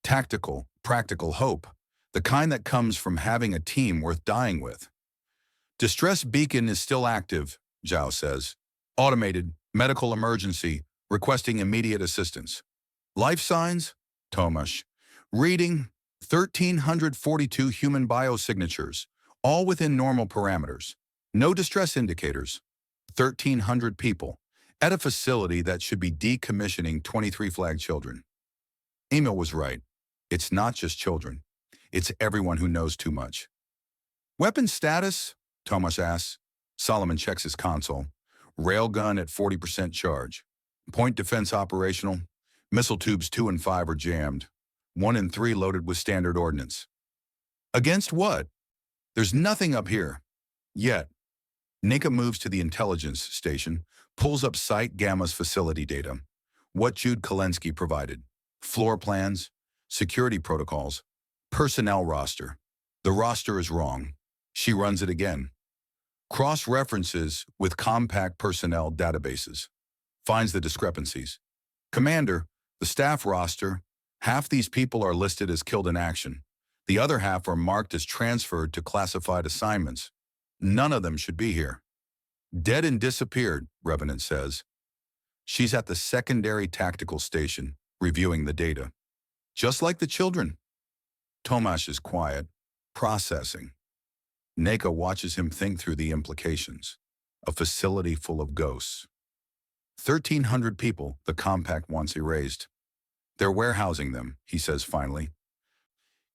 Tactical, practical hope. The kind that comes from having a team worth dying with. Distress beacon is still active, Zhao says. Automated, medical emergency, requesting immediate assistance. Life signs? Tomash. Reading 1,342 human biosignatures, all within normal parameters. No distress indicators. 1,300 people at a facility that should be decommissioning 23 flag children. Emil was right. It's not just children. It's everyone who knows too much. Weapon status? Tomash asks. Solomon checks his console. Railgun at 40% charge. Point defense operational. Missile tubes 2 and 5 are jammed. 1 and 3 loaded with standard ordnance. Against what? There's nothing up here. Yet. Neka moves to the intelligence station, pulls up Site Gamma's facility data. What Jude Kalensky provided. Floor plans, security protocols, personnel roster. The roster is wrong. She runs it again. Cross-references with compact personnel databases. Finds the discrepancies. Commander, the staff roster, half these people are listed as killed in action. The other half are marked as transferred to classified assignments. None of them should be here. Dead and disappeared, Revenant says. She's at the secondary tactical station, reviewing the data. Just like the children. Tomash is quiet, processing. Neka watches him think through the implications. A facility full of ghosts. 1,300 people the compact wants erased. They're warehousing them, he says finally.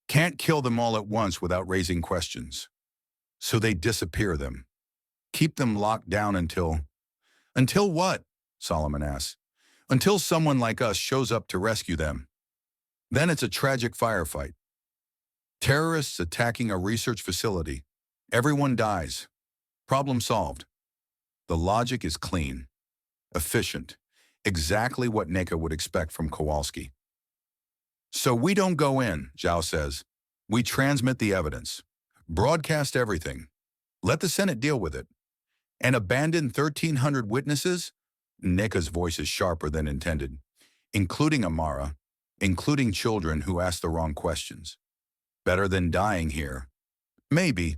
Can't kill them all at once without raising questions. So they disappear them. Keep them locked down until... Until what? Solomon asks. Until someone like us shows up to rescue them. Then it's a tragic firefight. Terrorists attacking a research facility. Everyone dies. Problem solved. The logic is clean. Efficient. Exactly what Neka would expect from Kowalski. So we don't go in, Zhao says. We transmit the evidence. Broadcast everything. Let the Senate deal with it. And abandon 1,300 witnesses? Neka's voice is sharper than intended. Including Amara. Including children who ask the wrong questions. Better than dying here. Maybe.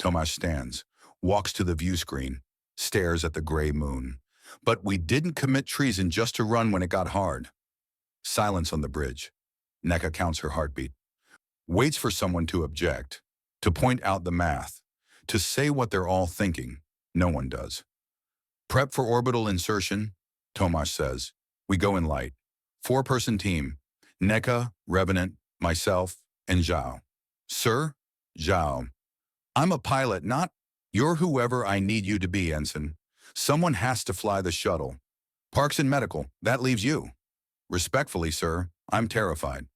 Tomash stands, walks to the view screen, stares at the gray moon. But we didn't commit treason just to run when it got hard. Silence on the bridge. Neka counts her heartbeat. Waits for someone to object, to point out the math, to say what they're all thinking. No one does. Prep for orbital insertion. Tomasz says. We go in light. 4-person team. Neka, Revenant, myself, and Zhao. Sir? Zhao. I'm a pilot, not... You're whoever I need you to be, Ensign. Someone has to fly the shuttle. Parks and Medical, that leaves you. Respectfully, sir, I'm terrified.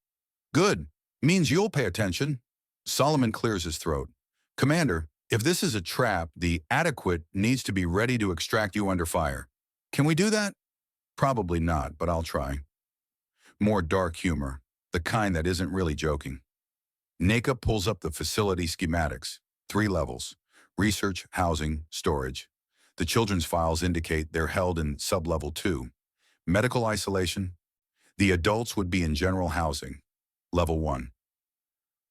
Good. Means you'll pay attention. Solomon clears his throat. Commander, if this is a trap, the Adequate needs to be ready to extract you under fire. Can we do that? Probably not, but I'll try. More dark humor, the kind that isn't really joking. Neka pulls up the facility schematics. 3 levels. Research, housing, storage. The children's files indicate they're held in sub-level 2. Medical isolation. The adults would be in general housing. Level 1.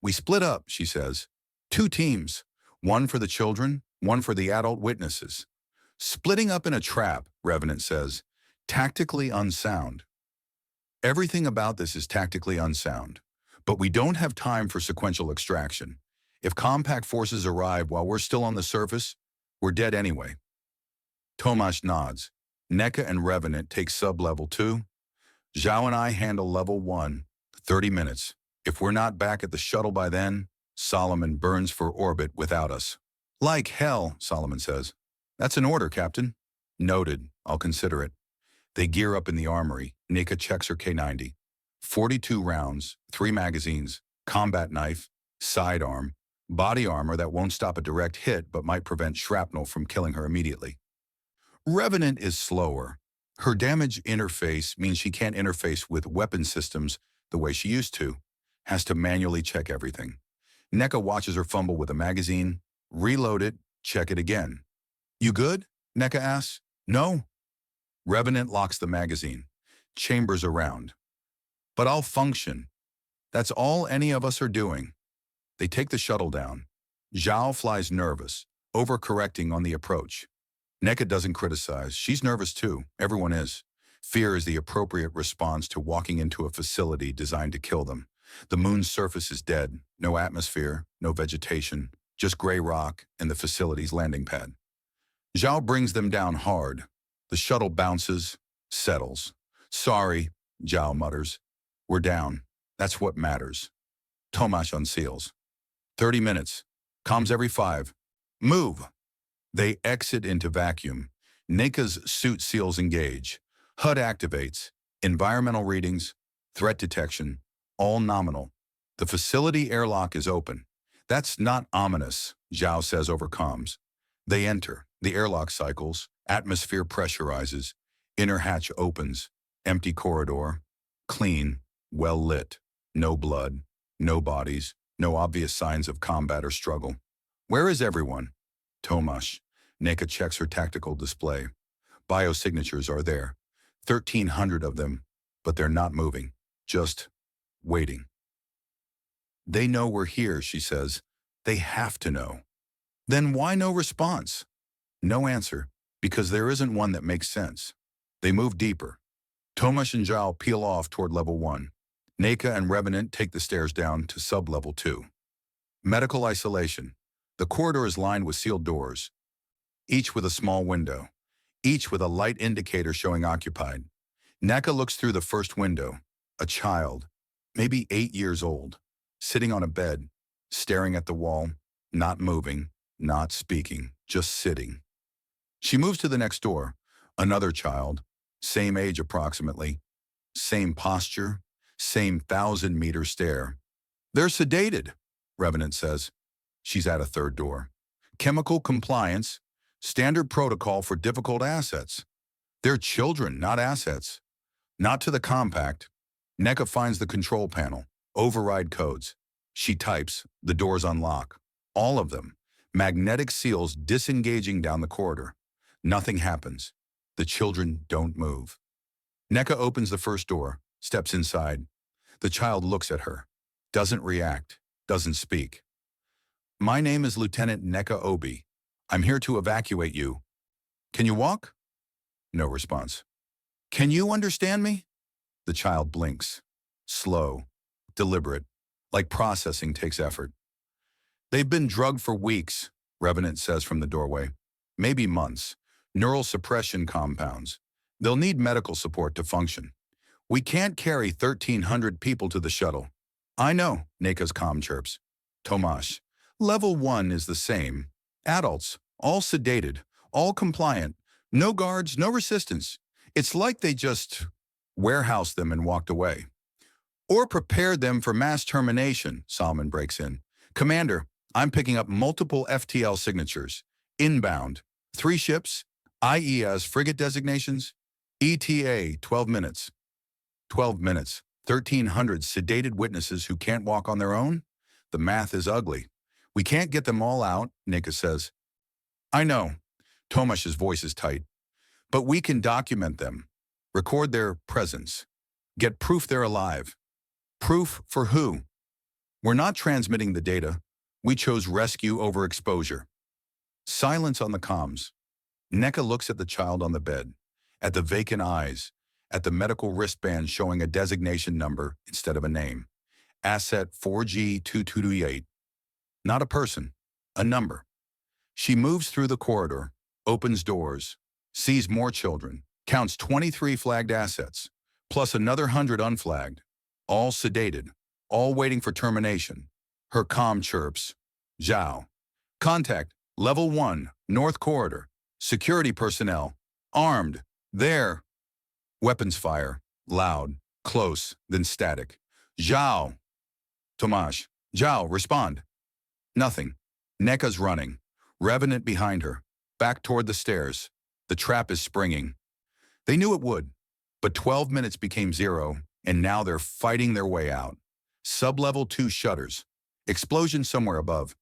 We split up, she says. 2 teams. 1 for the children, 1 for the adult witnesses. Splitting up in a trap, Revenant says. Tactically unsound. Everything about this is tactically unsound. But we don't have time for sequential extraction. If compact forces arrive while we're still on the surface, we're dead anyway. Tomasz nods. Neka and Revenant take sub-level 2. Zhao and I handle level 1. 30 minutes. If we're not back at the shuttle by then, Solomon burns for orbit without us. Like hell, Solomon says. That's an order, Captain. Noted. I'll consider it. They gear up in the armory. Neka checks her K-90. 42 rounds, 3 magazines, combat knife, sidearm, body armor that won't stop a direct hit but might prevent shrapnel from killing her immediately. Revenant is slower. Her damage interface means she can't interface with weapon systems the way she used to. Has to manually check everything. Neka watches her fumble with a magazine, reload it, check it again. You good? Neka asks. No. Revenant locks the magazine. Chambers around. But I'll function. That's all any of us are doing. They take the shuttle down. Zhao flies nervous, overcorrecting on the approach. Neka doesn't criticize. She's nervous too. Everyone is. Fear is the appropriate response to walking into a facility designed to kill them. The moon's surface is dead. No atmosphere, no vegetation, just gray rock and the facility's landing pad. Zhao brings them down hard. The shuttle bounces, settles. Sorry, Zhao mutters. We're down. That's what matters. Tomasz unseals. 30 minutes. Comms every 5. Move. They exit into vacuum. Neka's suit seals engage. HUD activates. Environmental readings, threat detection, all nominal. The facility airlock is open. That's not ominous, Zhao says over comms. They enter. The airlock cycles. Atmosphere pressurizes. Inner hatch opens. Empty corridor. Clean. Well lit. No blood. No bodies. No obvious signs of combat or struggle. Where is everyone? Tomasz. Neka checks her tactical display. Biosignatures are there. 1,300 of them, but they're not moving. Just waiting. They know we're here, she says. They have to know. Then why no response? No answer, because there isn't one that makes sense. They move deeper. Tomasz and Zhao peel off toward level 1. Neka and Revenant take the stairs down to sub-level 2. Medical isolation. The corridor is lined with sealed doors, each with a small window, each with a light indicator showing occupied. Neka looks through the first window. A child, maybe 8 years old, sitting on a bed, staring at the wall, not moving, not speaking, just sitting. She moves to the next door. Another child, same age approximately, same posture, same 1,000-meter stare. They're sedated, Revenant says. She's at a third door. Chemical compliance, standard protocol for difficult assets. They're children, not assets. Not to the compact. Neka finds the control panel. Override codes. She types. The doors unlock. All of them. Magnetic seals disengaging down the corridor. Nothing happens. The children don't move. Neka opens the first door, steps inside. The child looks at her. Doesn't react. Doesn't speak. My name is Lieutenant Neka Obi. I'm here to evacuate you. Can you walk? No response. Can you understand me? The child blinks. Slow. Deliberate. Like processing takes effort. They've been drugged for weeks, Revenant says from the doorway. Maybe months. Neural suppression compounds. They'll need medical support to function. We can't carry 1,300 people to the shuttle. I know, Neka's calm chirps. Tomasz, level 1 is the same. Adults, all sedated, all compliant, no guards, no resistance. It's like they just warehoused them and walked away. Or prepared them for mass termination, Solomon breaks in. Commander, I'm picking up multiple FTL signatures. Inbound, 3 ships, IES frigate designations, ETA 12 minutes. 12 minutes, 1,300 sedated witnesses who can't walk on their own? The math is ugly. We can't get them all out, Nika says. I know. Tomasz's voice is tight. But we can document them, record their presence, get proof they're alive. Proof for who? We're not transmitting the data. We chose rescue over exposure. Silence on the comms. Neka looks at the child on the bed, at the vacant eyes, at the medical wristband showing a designation number instead of a name. Asset 4G2228. Not a person, a number. She moves through the corridor, opens doors, sees more children, counts 23 flagged assets, plus another 100 unflagged, all sedated, all waiting for termination. Her comm chirps. Zhao. Contact, level 1, North Corridor. Security personnel. Armed. There. Weapons fire. Loud. Close. Then static. Zhao. Tomasz. Zhao, respond. Nothing. Neka's running. Revenant behind her. Back toward the stairs. The trap is springing. They knew it would. But 12 minutes became 0, and now they're fighting their way out. Sub-level 2 shutters. Explosion somewhere above.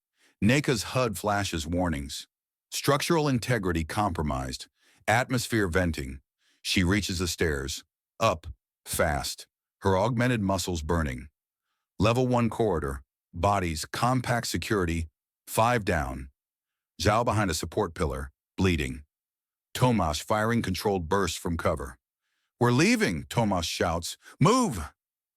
Neka's HUD flashes warnings. Structural integrity compromised. Atmosphere venting. She reaches the stairs. Up. Fast. Her augmented muscles burning. Level 1 corridor. Bodies. Compact security. 5 down. Zhao behind a support pillar. Bleeding. Tomasz firing controlled bursts from cover. We're leaving, Tomasz shouts. Move!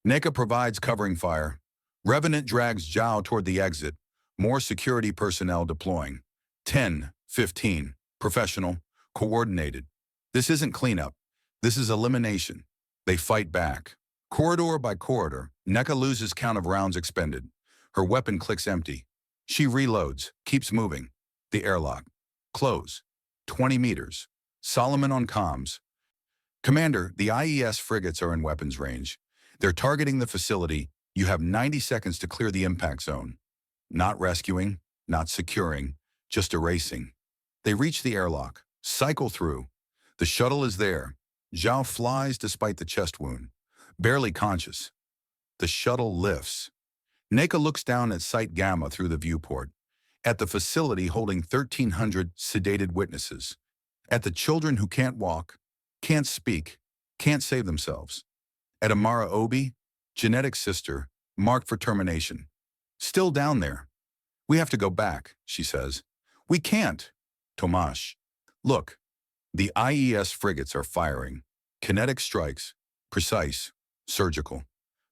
Neka provides covering fire. Revenant drags Zhao toward the exit. More security personnel deploying. 10, 15. Professional. Coordinated. This isn't cleanup. This is elimination. They fight back. Corridor by corridor, Neka loses count of rounds expended. Her weapon clicks empty. She reloads, keeps moving. The airlock. Close. 20 meters. Solomon on comms. Commander, the IES frigates are in weapons range. They're targeting the facility. You have 90 seconds to clear the impact zone. Not rescuing, not securing, just erasing. They reach the airlock, cycle through. The shuttle is there. Zhao flies despite the chest wound, barely conscious. The shuttle lifts. Neka looks down at Site Gamma through the viewport, at the facility holding 1,300 sedated witnesses, at the children who can't walk, can't speak, can't save themselves, at Amara Obi, genetic sister, marked for termination. Still down there. We have to go back, she says. We can't. Tomasz. Look, the IES frigates are firing. Kinetic strikes, precise, surgical.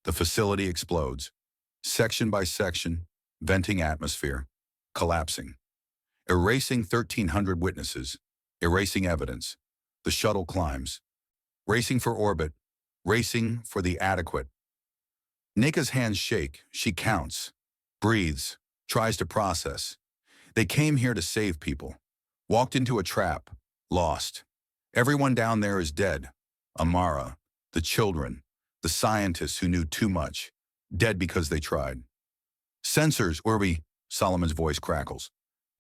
The facility explodes. Section by section, venting atmosphere, collapsing. Erasing 1,300 witnesses, erasing evidence. The shuttle climbs. Racing for orbit, racing for the adequate. Neka's hands shake. She counts, breathes, tries to process. They came here to save people. Walked into a trap, lost. Everyone down there is dead. Amara, the children, the scientists who knew too much, dead because they tried. Sensors, Orbi, Solomon's voice crackles.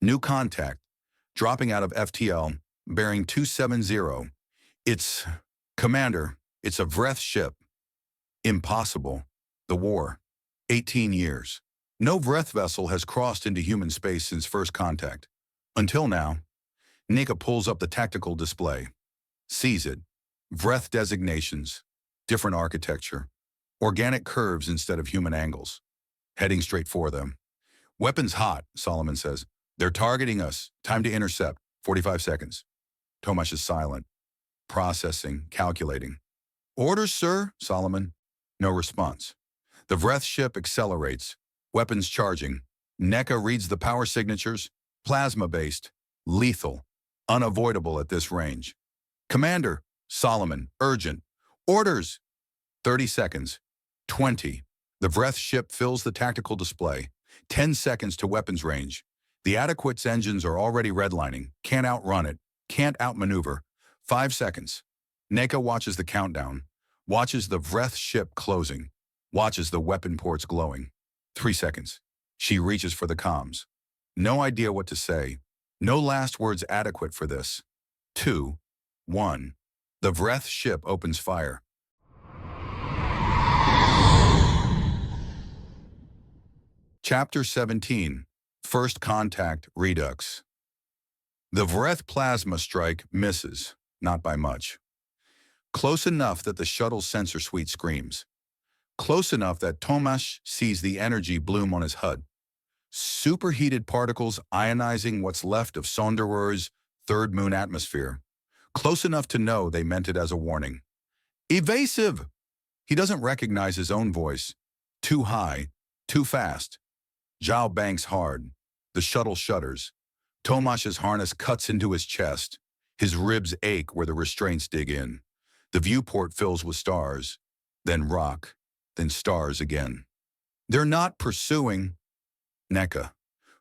New contact, dropping out of FTL, bearing 270. It's, Commander, it's a Vreth ship. Impossible. The war. 18 years. No Vreth vessel has crossed into human space since first contact. Until now. Neka pulls up the tactical display. Sees it. Vreth designations. Different architecture. Organic curves instead of human angles. Heading straight for them. Weapons hot, Solomon says. They're targeting us. Time to intercept. 45 seconds. Tomasz is silent. Processing, calculating. Orders, sir, Solomon. No response. The Vreth ship accelerates. Weapons charging. Neka reads the power signatures. Plasma-based. Lethal. Unavoidable at this range. Commander, Solomon, urgent. Orders. 30 seconds. 20. The Vreth ship fills the tactical display. 10 seconds to weapons range. The Adequate's engines are already redlining. Can't outrun it. Can't outmaneuver. 5 seconds. Neka watches the countdown. Watches the Vreth ship closing. Watches the weapon ports glowing. 3 seconds. She reaches for the comms. No idea what to say. No last words adequate for this. 2. 1. The Vreth ship opens fire. Chapter 17. First Contact Redux. The Vreth plasma strike misses, not by much. Close enough that the shuttle's sensor suite screams. Close enough that Tomasz sees the energy bloom on his HUD. Superheated particles ionizing what's left of Sonderur's third moon atmosphere. Close enough to know they meant it as a warning. Evasive! He doesn't recognize his own voice. Too high, too fast. Zhao banks hard. The shuttle shudders. Tomasz's harness cuts into his chest. His ribs ache where the restraints dig in. The viewport fills with stars, then rock, then stars again. They're not pursuing. Neka.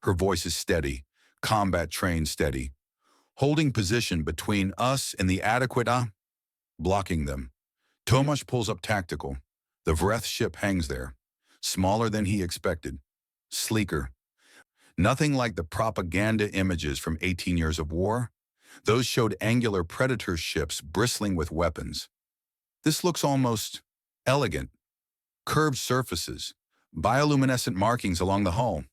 Her voice is steady, combat trained steady. Holding position between us and the Adequate, blocking them. Tomasz pulls up tactical. The Vreth ship hangs there. Smaller than he expected. Sleeker. Nothing like the propaganda images from 18 years of war. Those showed angular predator ships bristling with weapons. This looks almost elegant. Curved surfaces, bioluminescent markings along the hull.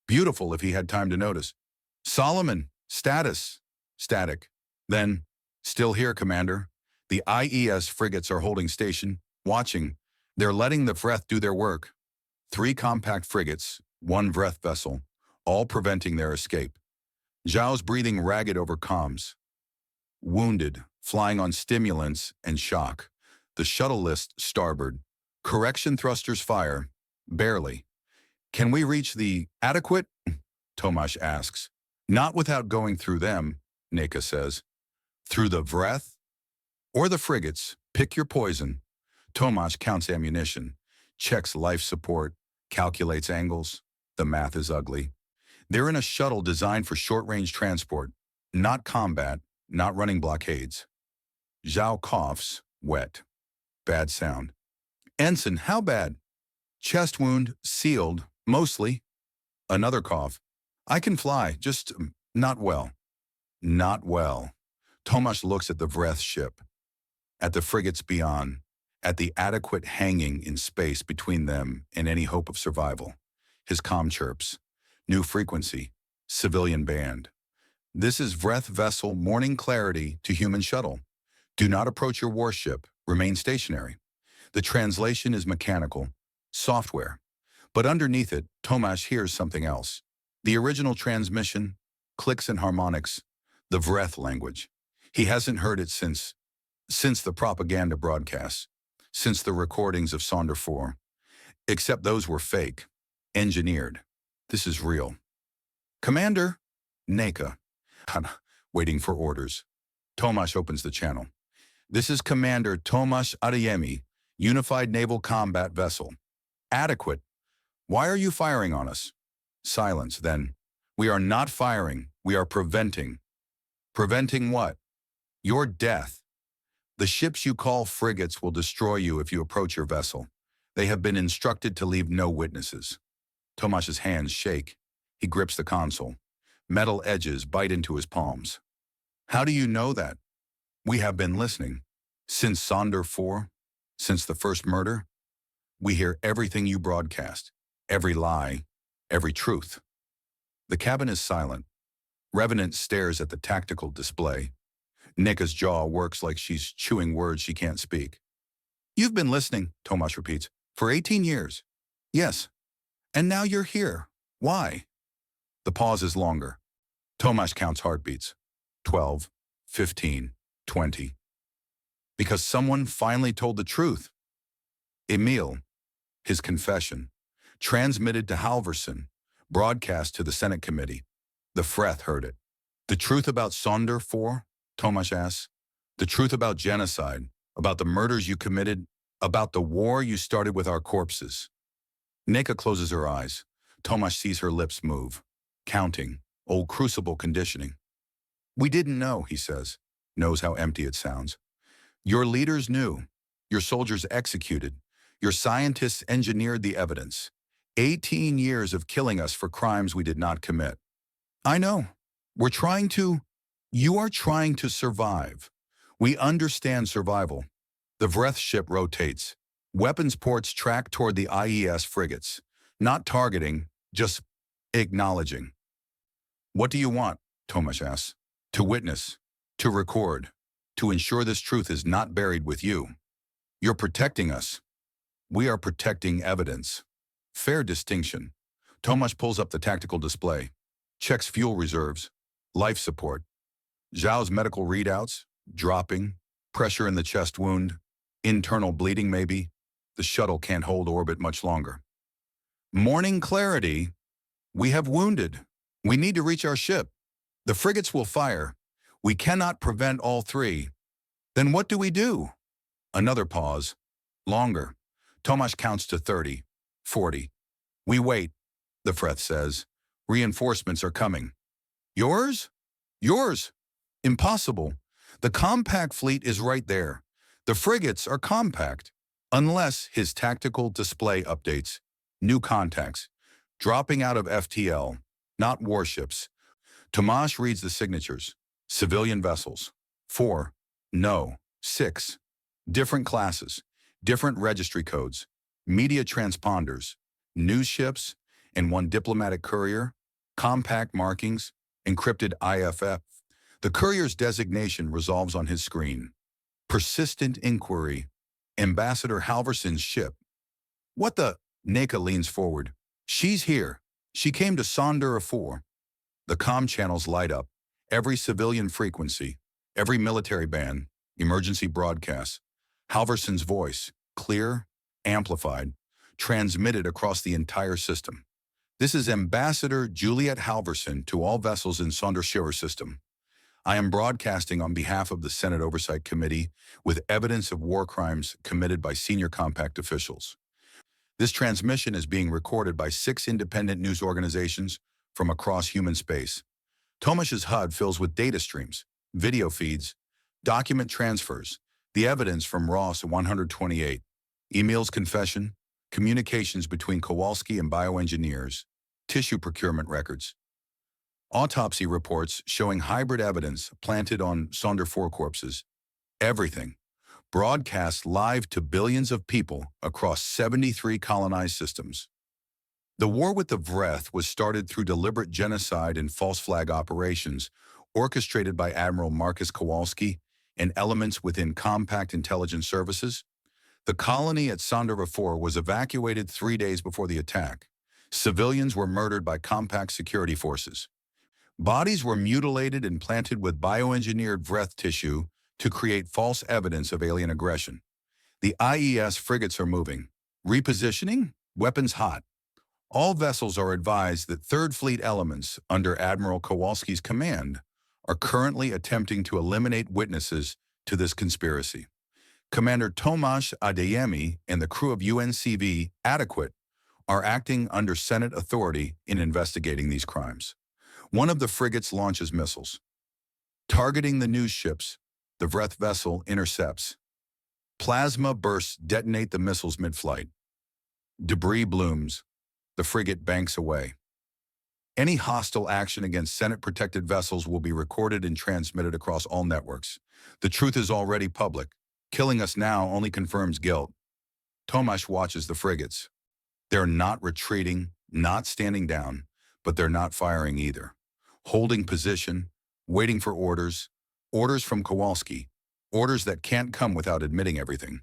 Beautiful if he had time to notice. Solomon, status. Static. Then, still here, Commander. The IES frigates are holding station, watching. They're letting the Vreth do their work. 3 compact frigates, 1 Vreth vessel, all preventing their escape. Zhao's breathing ragged over comms. Wounded, flying on stimulants and shock. The shuttle list starboard. Correction thrusters fire. Barely. Can we reach the Adequate? Tomasz asks. Not without going through them, Neka says. Through the Vreth? Or the frigates. Pick your poison. Tomasz counts ammunition. Checks life support. Calculates angles. The math is ugly. They're in a shuttle designed for short-range transport. Not combat. Not running blockades. Zhao coughs. Wet. Bad sound. Ensign, how bad? Chest wound. Sealed. Mostly. Another cough. I can fly. Just not well. Not well. Tomasz looks at the Vreth ship. At the frigates beyond. At the Adequate hanging in space between them and any hope of survival. His comm chirps. New frequency. Civilian band. This is Vreth vessel morning clarity to human shuttle. Do not approach your warship. Remain stationary. The translation is mechanical. Software. But underneath it, Tomasz hears something else. The original transmission, clicks and harmonics, the Vreth language. He hasn't heard it since the propaganda broadcasts, since the recordings of Sonder 4. Except those were fake, engineered. This is real. Commander, Neka. Waiting for orders. Tomasz opens the channel. This is Commander Tomasz Adeyemi, Unified Naval Combat Vessel. Adequate. Why are you firing on us? Silence, then. We are not firing. We are preventing. Preventing what? Your death. The ships you call frigates will destroy you if you approach your vessel. They have been instructed to leave no witnesses. Tomasz's hands shake. He grips the console. Metal edges bite into his palms. How do you know that? We have been listening. Since Sonder 4? Since the first murder? We hear everything you broadcast. Every lie. Every truth. The cabin is silent. Revenant stares at the tactical display. Neka's jaw works like she's chewing words she can't speak. You've been listening, Tomasz repeats, for 18 years. Yes. And now you're here. Why? The pause is longer. Tomasz counts heartbeats. 12, 15, 20. Because someone finally told the truth. Emil, his confession, transmitted to Halverson, broadcast to the Senate committee. The Vreth heard it. The truth about Sonder 4? Tomasz asks. The truth about genocide, about the murders you committed, about the war you started with our corpses. Neka closes her eyes. Tomasz sees her lips move, counting, old crucible conditioning. We didn't know, he says, knows how empty it sounds. Your leaders knew. Your soldiers executed. Your scientists engineered the evidence. 18 years of killing us for crimes we did not commit. I know. You are trying to survive. We understand survival. The Vreth ship rotates. Weapons ports track toward the IES frigates. Not targeting, just acknowledging. What do you want? Tomasz asks. To witness, to record, to ensure this truth is not buried with you. You're protecting us. We are protecting evidence. Fair distinction. Tomasz pulls up the tactical display, checks fuel reserves, life support. Zhao's medical readouts, dropping, pressure in the chest wound, internal bleeding maybe. The shuttle can't hold orbit much longer. Morning clarity. We have wounded. We need to reach our ship. The frigates will fire. We cannot prevent all three. Then what do we do? Another pause. Longer. Tomasz counts to 30, 40. We wait, the Vreth says. Reinforcements are coming. Yours? Yours. Impossible. The compact fleet is right there. The frigates are compact. Unless his tactical display updates. New contacts. Dropping out of FTL. Not warships. Tomasz reads the signatures. Civilian vessels. 4. No. 6. Different classes. Different registry codes. Media transponders. News ships. And one diplomatic courier. Compact markings. Encrypted IFF. The courier's designation resolves on his screen. Persistent inquiry. Ambassador Halverson's ship. What the? Neka leans forward. She's here. She came to Sonder 4. The comm channels light up. Every civilian frequency. Every military band. Emergency broadcasts. Halverson's voice. Clear. Amplified. Transmitted across the entire system. This is Ambassador Juliet Halverson to all vessels in Sonder Shiver system. I am broadcasting on behalf of the Senate Oversight Committee with evidence of war crimes committed by senior compact officials. This transmission is being recorded by 6 independent news organizations from across human space. Tomasz's HUD fills with data streams, video feeds, document transfers, the evidence from Ross 128, Emil's confession, communications between Kowalski and bioengineers, tissue procurement records, autopsy reports showing hybrid evidence planted on Sonder 4 corpses. Everything. Broadcast live to billions of people across 73 colonized systems. The war with the Vreth was started through deliberate genocide and false flag operations orchestrated by Admiral Marcus Kowalski and elements within Compact Intelligence Services. The colony at Sonder 4 was evacuated 3 days before the attack. Civilians were murdered by Compact security forces. Bodies were mutilated and planted with bioengineered Vreth tissue to create false evidence of alien aggression. The IES frigates are moving. Repositioning? Weapons hot. All vessels are advised that Third Fleet elements under Admiral Kowalski's command are currently attempting to eliminate witnesses to this conspiracy. Commander Commander Adeyemi and the crew of UNCV Adequate are acting under Senate authority in investigating these crimes. One of the frigates launches missiles. Targeting the news ships, the Vreth vessel intercepts. Plasma bursts detonate the missiles mid-flight. Debris blooms. The frigate banks away. Any hostile action against Senate-protected vessels will be recorded and transmitted across all networks. The truth is already public. Killing us now only confirms guilt. Tomasz watches the frigates. They're not retreating, not standing down, but they're not firing either. Holding position, waiting for orders from Kowalski, orders that can't come without admitting everything.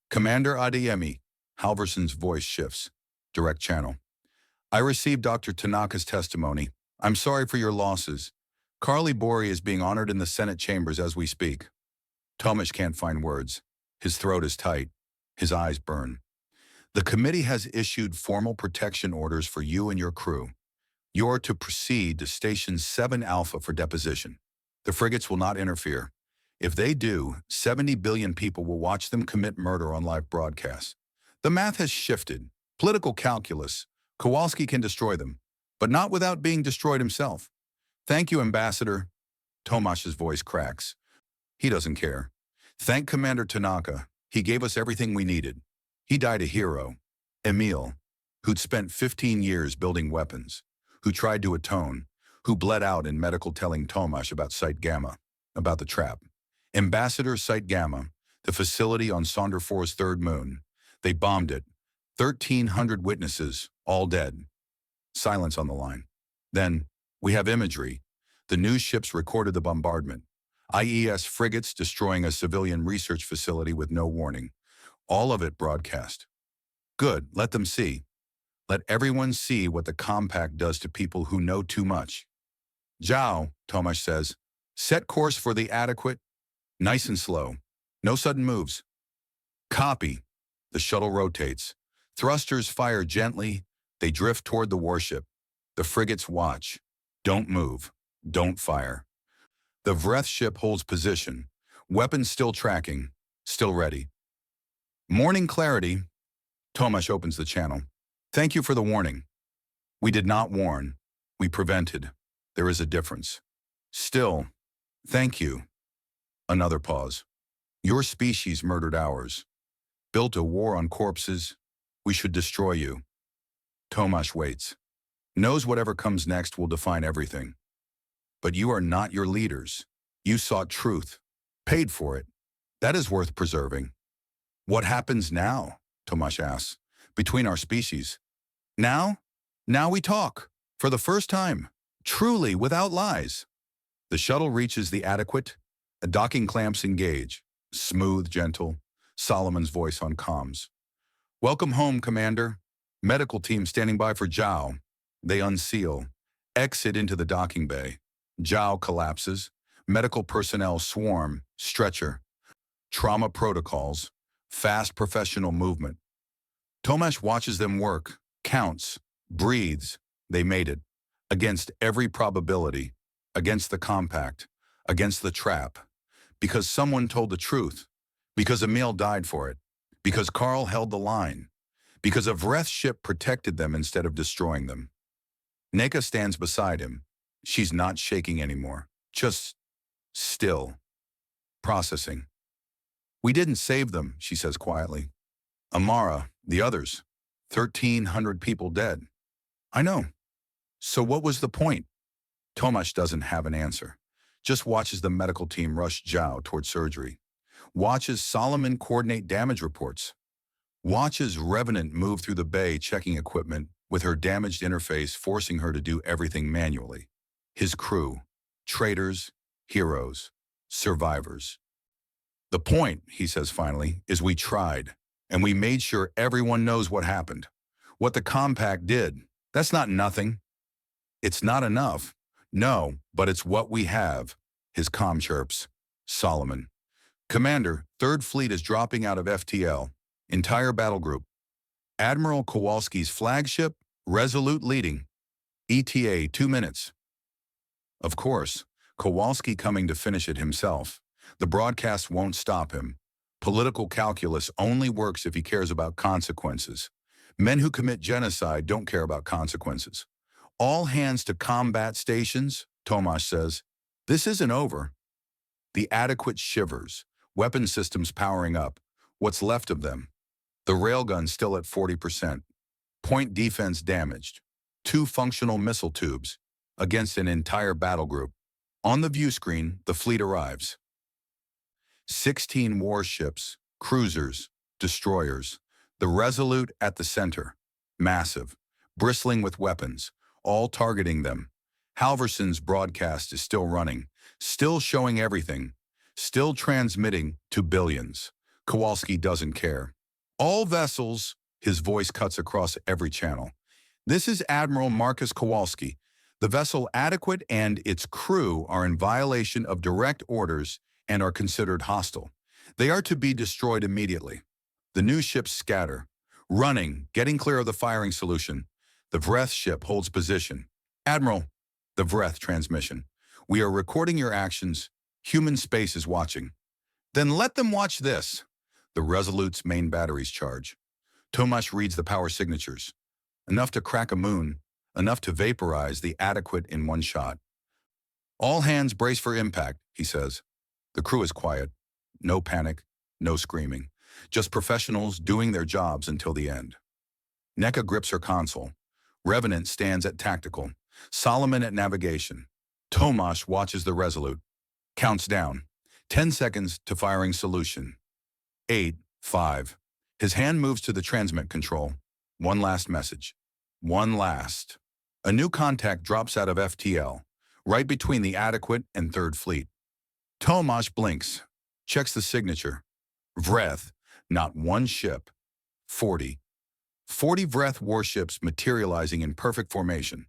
Commander Adeyemi, Halverson's voice shifts. Direct channel. I received Dr. Tanaka's testimony. I'm sorry for your losses. Carly Bori is being honored in the Senate chambers as we speak. Tomasz can't find words. His throat is tight. His eyes burn. The committee has issued formal protection orders for you and your crew. You're to proceed to Station 7 Alpha for deposition. The frigates will not interfere. If they do, 70 billion people will watch them commit murder on live broadcasts. The math has shifted. Political calculus. Kowalski can destroy them, but not without being destroyed himself. Thank you, Ambassador. Tomash's voice cracks. He doesn't care. Thank Commander Tanaka. He gave us everything we needed. He died a hero. Emil, who'd spent 15 years building weapons, who tried to atone, who bled out in medical telling Tomash about Site Gamma, about the trap. Ambassador Site Gamma, the facility on Sonder 4's third moon. They bombed it. 1,300 witnesses, all dead. Silence on the line. Then, we have imagery. The news ships recorded the bombardment. IES frigates destroying a civilian research facility with no warning. All of it broadcast. Good, let them see. Let everyone see what the compact does to people who know too much. Zhao, Tomash says, set course for the adequate. Nice and slow. No sudden moves. Copy. The shuttle rotates. Thrusters fire gently. They drift toward the warship. The frigates watch. Don't move. Don't fire. The Vreth ship holds position. Weapons still tracking. Still ready. Morning clarity. Tomash opens the channel. Thank you for the warning. We did not warn. We prevented. There is a difference. Still, thank you. Another pause. Your species murdered ours. Built a war on corpses. We should destroy you. Tomash waits. Knows whatever comes next will define everything. But you are not your leaders. You sought truth. Paid for it. That is worth preserving. What happens now? Tomash asks. Between our species. Now? Now we talk. For the first time. Truly, without lies. The shuttle reaches the adequate. The docking clamps engage. Smooth, gentle. Solomon's voice on comms. Welcome home, Commander. Medical team standing by for Zhao. They unseal. Exit into the docking bay. Zhao collapses. Medical personnel swarm. Stretcher. Trauma protocols. Fast professional movement. Tomash watches them work. Counts. Breathes. They made it. Against every probability. Against the compact. Against the trap. Because someone told the truth. Because Emil died for it. Because Carl held the line. Because a Vreth ship protected them instead of destroying them. Neka stands beside him. She's not shaking anymore. Just still. Processing. We didn't save them, she says quietly. Amara, the others. 1,300 people dead. I know. So what was the point? Tomash doesn't have an answer. Just watches the medical team rush Zhao toward surgery. Watches Solomon coordinate damage reports. Watches Revenant move through the bay checking equipment with her damaged interface forcing her to do everything manually. His crew. Traitors. Heroes. Survivors. The point, he says finally, is we tried. And we made sure everyone knows what happened. What the compact did. That's not nothing. It's not enough. No, but it's what we have. His comm chirps. Solomon. Commander, 3rd Fleet is dropping out of FTL. Entire battle group. Admiral Kowalski's flagship, Resolute leading. ETA 2 minutes. Of course, Kowalski coming to finish it himself. The broadcast won't stop him. Political calculus only works if he cares about consequences. Men who commit genocide don't care about consequences. All hands to combat stations, Tomash says. This isn't over. The adequate shivers. Weapon systems powering up. What's left of them? The railgun still at 40%. Point defense damaged. 2 functional missile tubes against an entire battle group. On the view screen, the fleet arrives. 16 warships, cruisers, destroyers. The Resolute at the center. Massive. Bristling with weapons. All targeting them. Halverson's broadcast is still running. Still showing everything. Still transmitting to billions. Kowalski doesn't care. All vessels, his voice cuts across every channel. This is Admiral Marcus Kowalski. The vessel Adequate and its crew are in violation of direct orders and are considered hostile. They are to be destroyed immediately. The new ships scatter. Running, getting clear of the firing solution. The Vreth ship holds position. Admiral, the Vreth transmission. We are recording your actions. Human space is watching. Then let them watch this. The Resolute's main batteries charge. Tomasz reads the power signatures. Enough to crack a moon, enough to vaporize the Adequate in one shot. All hands brace for impact, he says. The crew is quiet. No panic, no screaming. Just professionals doing their jobs until the end. NECA grips her console. Revenant stands at tactical. Solomon at navigation. Tomasz watches the Resolute. Counts down. 10 seconds to firing solution. 8, 5. His hand moves to the transmit control. One last message. One last. A new contact drops out of FTL, right between the Adequate and Third Fleet. Tomasz blinks, checks the signature. Vreth, not one ship. 40. 40 Vreth warships materializing in perfect formation.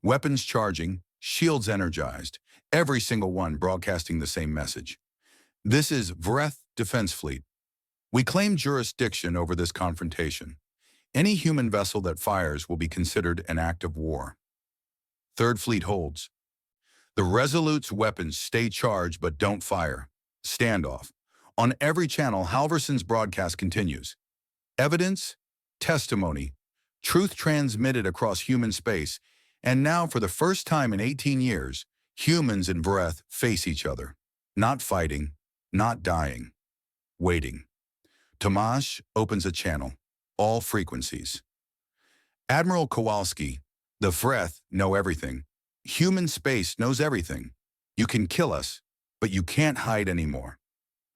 Weapons charging, shields energized, every single one broadcasting the same message. This is Vreth Defense Fleet. We claim jurisdiction over this confrontation. Any human vessel that fires will be considered an act of war. Third Fleet holds. The Resolute's weapons stay charged but don't fire. Standoff. On every channel, Halverson's broadcast continues. Evidence, testimony, truth transmitted across human space, and now for the first time in 18 years, humans and Vreth face each other. Not fighting, not dying. Waiting. Tomasz opens a channel. All frequencies. Admiral Kowalski, the Vreth know everything. Human space knows everything. You can kill us, but you can't hide anymore.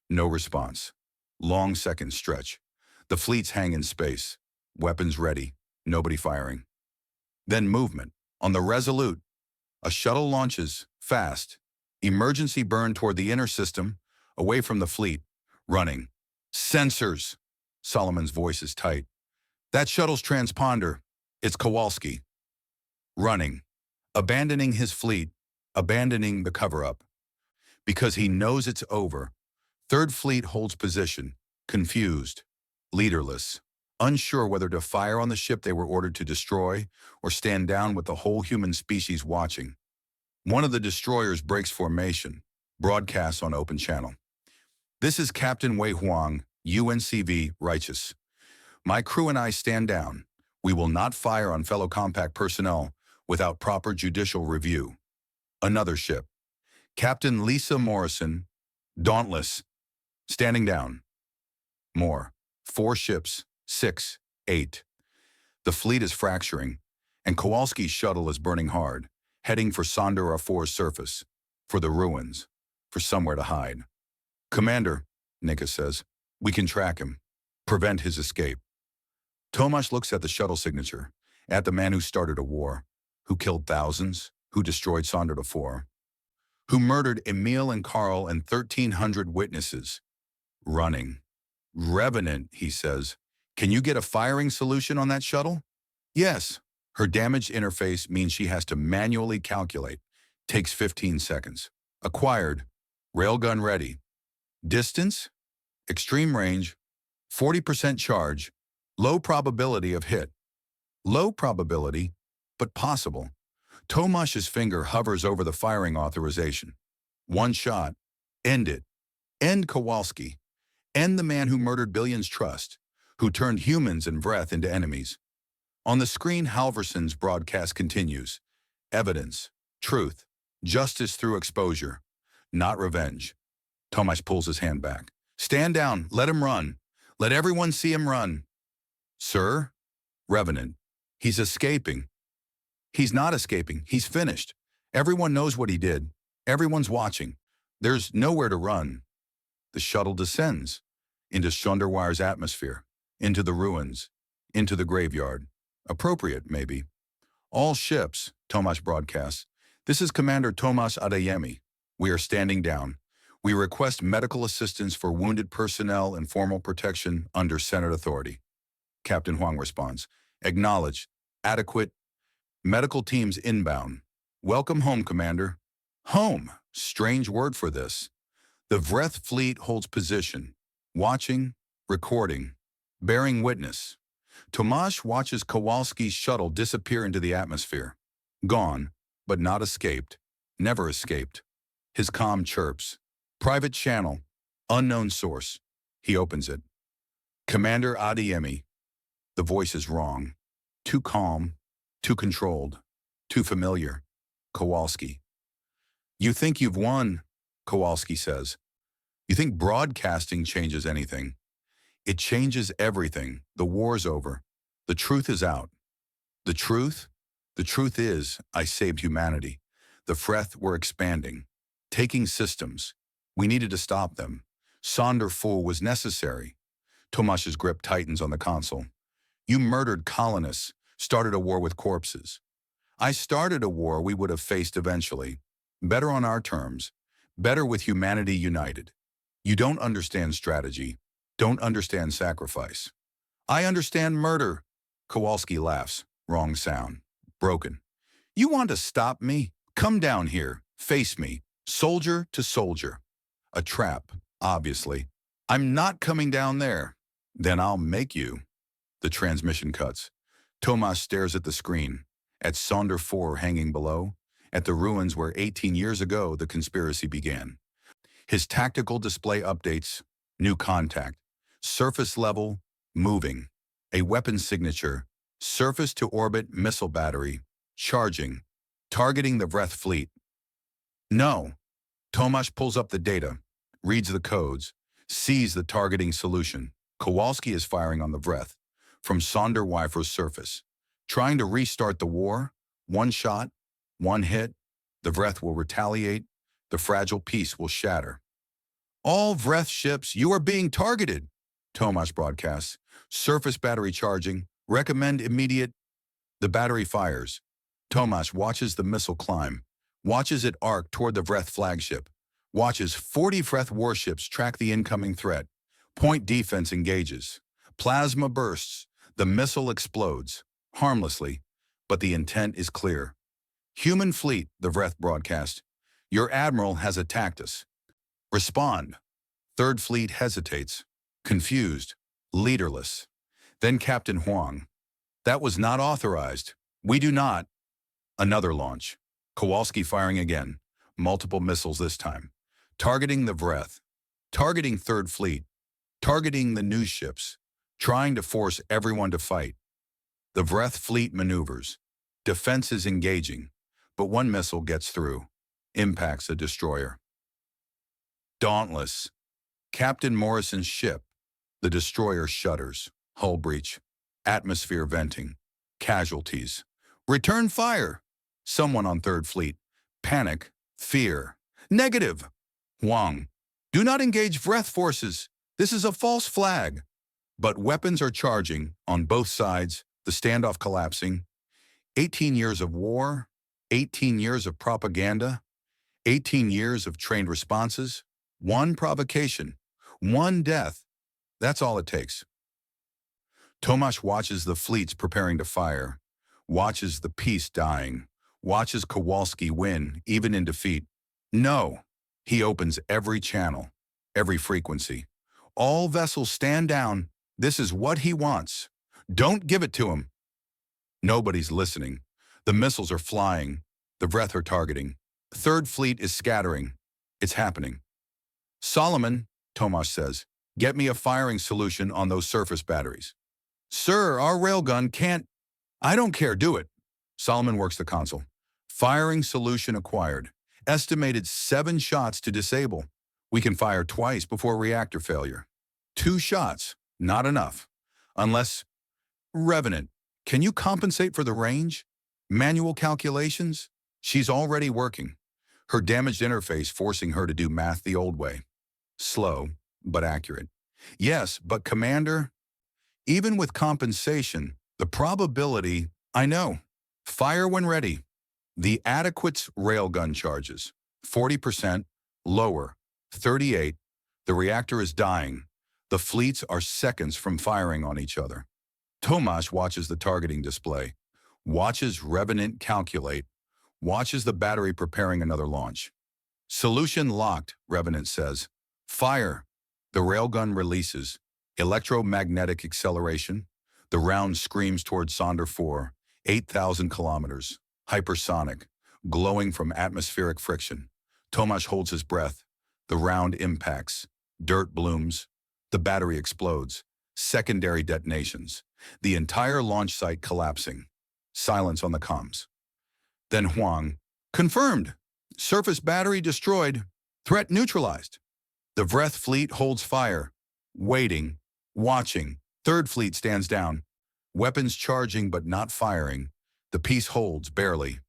No response. Long seconds stretch. The fleets hang in space. Weapons ready. Nobody firing. Then movement. On the Resolute, a shuttle launches, fast. Emergency burn toward the inner system, away from the fleet. Running. Sensors. Solomon's voice is tight. That shuttle's transponder. It's Kowalski. Running. Abandoning his fleet. Abandoning the cover-up. Because he knows it's over. Third Fleet holds position. Confused. Leaderless. Unsure whether to fire on the ship they were ordered to destroy or stand down with the whole human species watching. One of the destroyers breaks formation. Broadcasts on open channel. This is Captain Wei Huang, UNCV Righteous. My crew and I stand down. We will not fire on fellow compact personnel without proper judicial review. Another ship. Captain Lisa Morrison, Dauntless, standing down. More. 4 ships, 6, 8. The fleet is fracturing, and Kowalski's shuttle is burning hard, heading for Sondera 4's surface, for the ruins, for somewhere to hide. Commander, Nika says, we can track him, prevent his escape. Tomasz looks at the shuttle signature, at the man who started a war, who killed thousands, who destroyed Sondera 4, who murdered Emil and Carl and 1,300 witnesses. Running. Revenant, he says. Can you get a firing solution on that shuttle? Yes. Her damaged interface means she has to manually calculate. Takes 15 seconds. Acquired. Railgun ready. Distance? Extreme range. 40% charge. Low probability of hit. Low probability, but possible. Tomasz's finger hovers over the firing authorization. One shot. End it. End Kowalski. End the man who murdered billions' trust, who turned humans and Vreth into enemies. On the screen, Halverson's broadcast continues. Evidence. Truth. Justice through exposure. Not revenge. Tomasz pulls his hand back. Stand down. Let him run. Let everyone see him run. Sir? Revenant. He's escaping. He's not escaping. He's finished. Everyone knows what he did. Everyone's watching. There's nowhere to run. The shuttle descends into Sonderwire's atmosphere, into the ruins, into the graveyard. Appropriate, maybe. All ships, Tomasz broadcasts. This is Commander Commander Adeyemi. We are standing down. We request medical assistance for wounded personnel and formal protection under Senate authority. Captain Huang responds. Acknowledged. Adequate. Medical teams inbound. Welcome home, Commander. Home. Strange word for this. The Vreth fleet holds position. Watching, recording, bearing witness. Tomasz watches Kowalski's shuttle disappear into the atmosphere. Gone, but not escaped. Never escaped. His comm chirps. Private channel. Unknown source. He opens it. Commander Adeyemi. The voice is wrong. Too calm. Too controlled. Too familiar. Kowalski. You think you've won, Kowalski says. You think broadcasting changes anything? It changes everything. The war's over. The truth is out. The truth? The truth is, I saved humanity. The Freth were expanding, taking systems. We needed to stop them. Sonder 4 was necessary. Tomash's grip tightens on the console. You murdered colonists, started a war with corpses. I started a war we would have faced eventually. Better on our terms. Better with humanity united. You don't understand strategy. Don't understand sacrifice. I understand murder. Kowalski laughs. Wrong sound. Broken. You want to stop me? Come down here. Face me. Soldier to soldier. A trap, obviously. I'm not coming down there. Then I'll make you. The transmission cuts. Tomas stares at the screen, at Sonder 4 hanging below, at the ruins where 18 years ago the conspiracy began. His tactical display updates, new contact, surface level, moving, a weapon signature, surface to orbit missile battery, charging, targeting the Vreth fleet. No. Tomas pulls up the data, reads the codes, sees the targeting solution. Kowalski is firing on the Vreth from Sonder Wyfer's surface, trying to restart the war. One shot, one hit, the Vreth will retaliate, the fragile peace will shatter. All Vreth ships, you are being targeted, Tomas broadcasts. Surface battery charging, recommend immediate. The battery fires. Tomas watches the missile climb, watches it arc toward the Vreth flagship, watches 40 Vreth warships track the incoming threat. Point defense engages. Plasma bursts. The missile explodes, harmlessly, but the intent is clear. Human fleet, the Vreth broadcast. Your admiral has attacked us. Respond. Third Fleet hesitates, confused, leaderless. Then Captain Huang. That was not authorized. We do not. Another launch. Kowalski firing again. Multiple missiles this time. Targeting the Vreth. Targeting Third Fleet. Targeting the news ships. Trying to force everyone to fight. The Vreth fleet maneuvers. Defense is engaging, but one missile gets through. Impacts a destroyer. Dauntless. Captain Morrison's ship. The destroyer shudders. Hull breach. Atmosphere venting. Casualties. Return fire. Someone on Third Fleet. Panic. Fear. Negative. Huang. Do not engage Vreth forces. This is a false flag. But weapons are charging on both sides, the standoff collapsing. 18 years of war, 18 years of propaganda, 18 years of trained responses, one provocation, one death. That's all it takes. Tomas watches the fleets preparing to fire, watches the peace dying, watches Kowalski win, even in defeat. No, he opens every channel, every frequency. All vessels stand down. This is what he wants. Don't give it to him. Nobody's listening. The missiles are flying. The Vreth are targeting. Third Fleet is scattering. It's happening. Solomon, Tomas says, get me a firing solution on those surface batteries. Sir, our railgun can't. I don't care, do it. Solomon works the console. Firing solution acquired. Estimated 7 shots to disable. We can fire twice before reactor failure. 2 shots. Not enough. Unless, Revenant, can you compensate for the range? Manual calculations? She's already working. Her damaged interface forcing her to do math the old way. Slow, but accurate. Yes, but Commander, even with compensation, the probability, I know. Fire when ready. The adequate railgun charges. 40%, lower, 38. The reactor is dying. The fleets are seconds from firing on each other. Tomas watches the targeting display, watches Revenant calculate, watches the battery preparing another launch. Solution locked, Revenant says. Fire. The railgun releases. Electromagnetic acceleration. The round screams toward Sonder 4, 8,000 kilometers. Hypersonic, glowing from atmospheric friction. Tomas holds his breath. The round impacts. Dirt blooms. The battery explodes. Secondary detonations. The entire launch site collapsing. Silence on the comms. Then Huang. Confirmed. Surface battery destroyed. Threat neutralized. The Vreth fleet holds fire. Waiting. Watching. Third fleet stands down. Weapons charging but not firing. The peace holds, barely.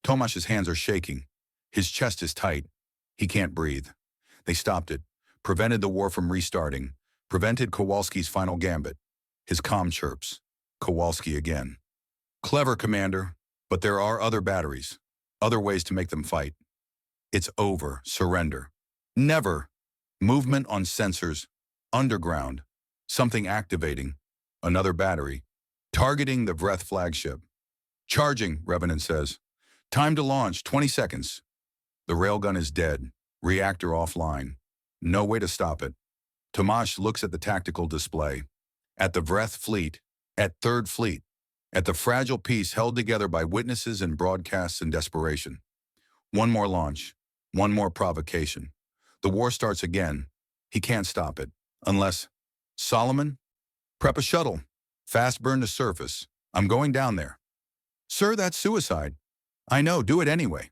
Tomash's hands are shaking. His chest is tight. He can't breathe. They stopped it. Prevented the war from restarting. Prevented Kowalski's final gambit. His comm chirps. Kowalski again. Clever, Commander, but there are other batteries. Other ways to make them fight. It's over. Surrender. Never. Movement on sensors. Underground. Something activating. Another battery. Targeting the Vreth flagship. Charging, Revenant says. Time to launch, 20 seconds. The railgun is dead. Reactor offline. No way to stop it. Tomash looks at the tactical display. At the Vreth fleet. At Third Fleet. At the fragile piece held together by witnesses and broadcasts and desperation. One more launch. One more provocation. The war starts again. He can't stop it. Unless... Solomon? Prep a shuttle. Fast burn to surface. I'm going down there. Sir, that's suicide. I know, do it anyway.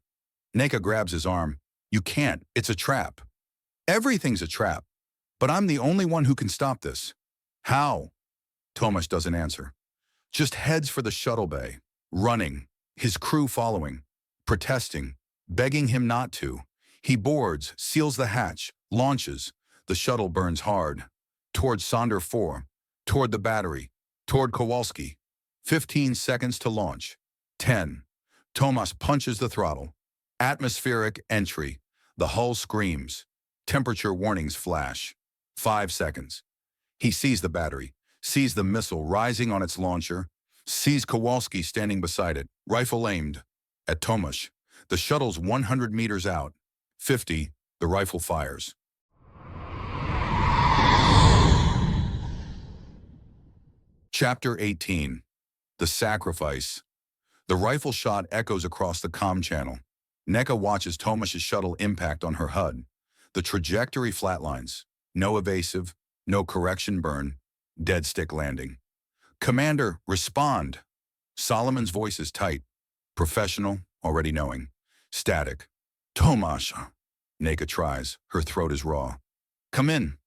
Neka grabs his arm. You can't. It's a trap. Everything's a trap. But I'm the only one who can stop this. How? Tomash doesn't answer. Just heads for the shuttle bay. Running. His crew following. Protesting. Begging him not to. He boards, seals the hatch, launches. The shuttle burns hard. Toward Sonder 4. Toward the battery. Toward Kowalski. 15 seconds to launch. 10. Tomas punches the throttle. Atmospheric entry. The hull screams. Temperature warnings flash. 5 seconds. He sees the battery, sees the missile rising on its launcher, sees Kowalski standing beside it, rifle aimed. At Tomash, the shuttle's 100 meters out. 50, the rifle fires. Chapter 18. The Sacrifice. The rifle shot echoes across the comm channel. Neka watches Tomash's shuttle impact on her HUD. The trajectory flatlines. No evasive, no correction burn. Dead stick landing. Commander, respond. Solomon's voice is tight. Professional, already knowing. Static. Tomash. Neka tries. Her throat is raw. Come in.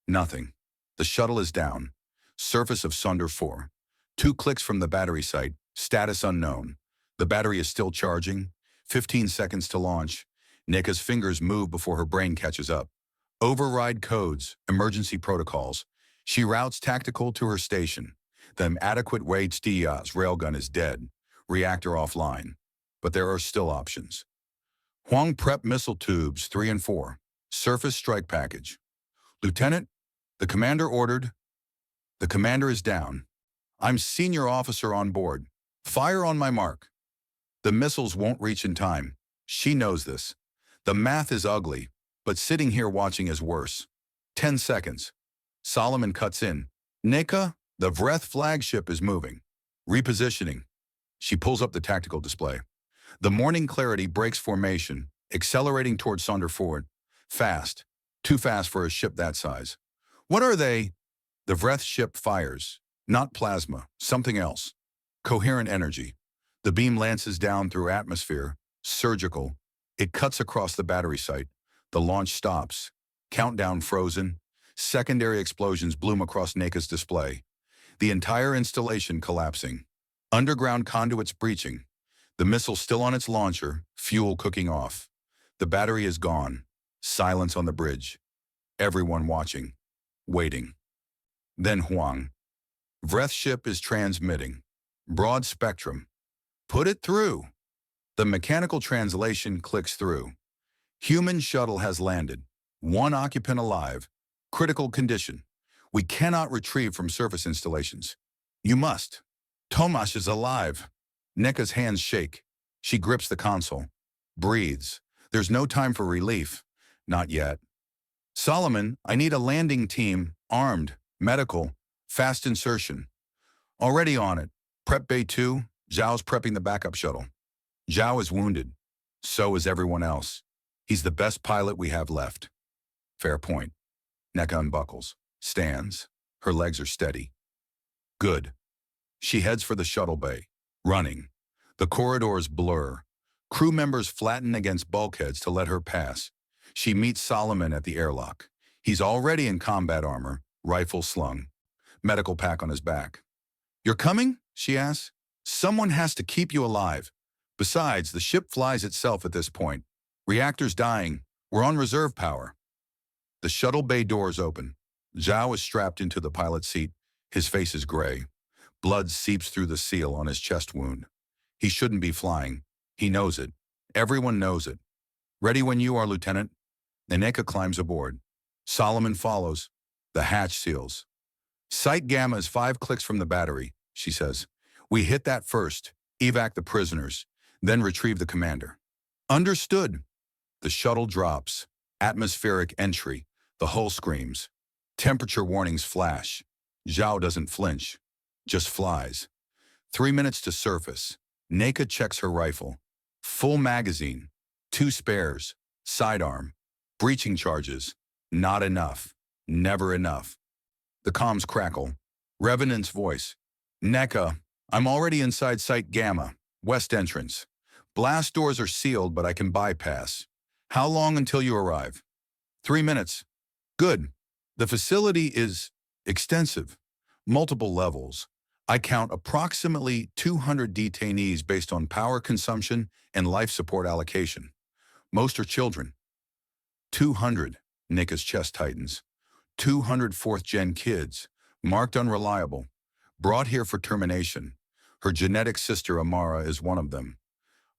Nothing. The shuttle is down. Surface of Sonder 4. 2 clicks from the battery site. Status unknown. The battery is still charging. 15 seconds to launch. Neka's fingers move before her brain catches up. Override codes, emergency protocols. She routes tactical to her station. The adequate weight Stia's railgun is dead. Reactor offline. But there are still options. Huang prep missile tubes 3 and 4. Surface strike package. Lieutenant, the commander ordered. The commander is down. I'm senior officer on board. Fire on my mark. The missiles won't reach in time. She knows this. The math is ugly, but sitting here watching is worse. 10 seconds. Solomon cuts in. Neka, the Vreth flagship is moving. Repositioning. She pulls up the tactical display. The morning clarity breaks formation, accelerating toward Sonder 4. Fast. Too fast for a ship that size. What are they? The Vreth ship fires. Not plasma, something else. Coherent energy. The beam lances down through atmosphere. Surgical. It cuts across the battery site. The launch stops. Countdown frozen. Secondary explosions bloom across Neka's display. The entire installation collapsing. Underground conduits breaching. The missile still on its launcher, fuel cooking off. The battery is gone. Silence on the bridge. Everyone watching. Waiting. Then Huang. Vreth ship is transmitting. Broad spectrum. Put it through. The mechanical translation clicks through. Human shuttle has landed. 1 occupant alive. Critical condition. We cannot retrieve from surface installations. You must. Tomash is alive. Neka's hands shake. She grips the console. Breathes. There's no time for relief. Not yet. Solomon, I need a landing team, armed, medical, fast insertion. Already on it. Prep Bay 2, Zhao's prepping the backup shuttle. Zhao is wounded. So is everyone else. He's the best pilot we have left. Fair point. Neka unbuckles, stands. Her legs are steady. Good. She heads for the shuttle bay, running. The corridors blur. Crew members flatten against bulkheads to let her pass. She meets Solomon at the airlock. He's already in combat armor, rifle slung, medical pack on his back. "You're coming?" she asks. "Someone has to keep you alive. Besides, the ship flies itself at this point. Reactors dying. We're on reserve power." The shuttle bay doors open. Zhao is strapped into the pilot's seat. His face is gray. Blood seeps through the seal on his chest wound. He shouldn't be flying. He knows it. Everyone knows it. "Ready when you are, Lieutenant." Neka climbs aboard. Solomon follows. The hatch seals. "Site Gamma is 5 clicks from the battery," she says. "We hit that first, evac the prisoners, then retrieve the commander." "Understood." The shuttle drops. Atmospheric entry. The hull screams. Temperature warnings flash. Zhao doesn't flinch. Just flies. 3 minutes to surface. Neka checks her rifle. Full magazine. 2 spares. Sidearm. Breaching charges. Not enough. Never enough. The comms crackle. Revenant's voice. "Neka, I'm already inside Site Gamma, west entrance. Blast doors are sealed, but I can bypass. How long until you arrive?" 3 minutes. "Good. The facility is extensive. Multiple levels. I count approximately 200 detainees based on power consumption and life support allocation. Most are children." 200. Nika's chest tightens. 200 fourth-gen kids, marked unreliable, brought here for termination. Her genetic sister Amara is one of them.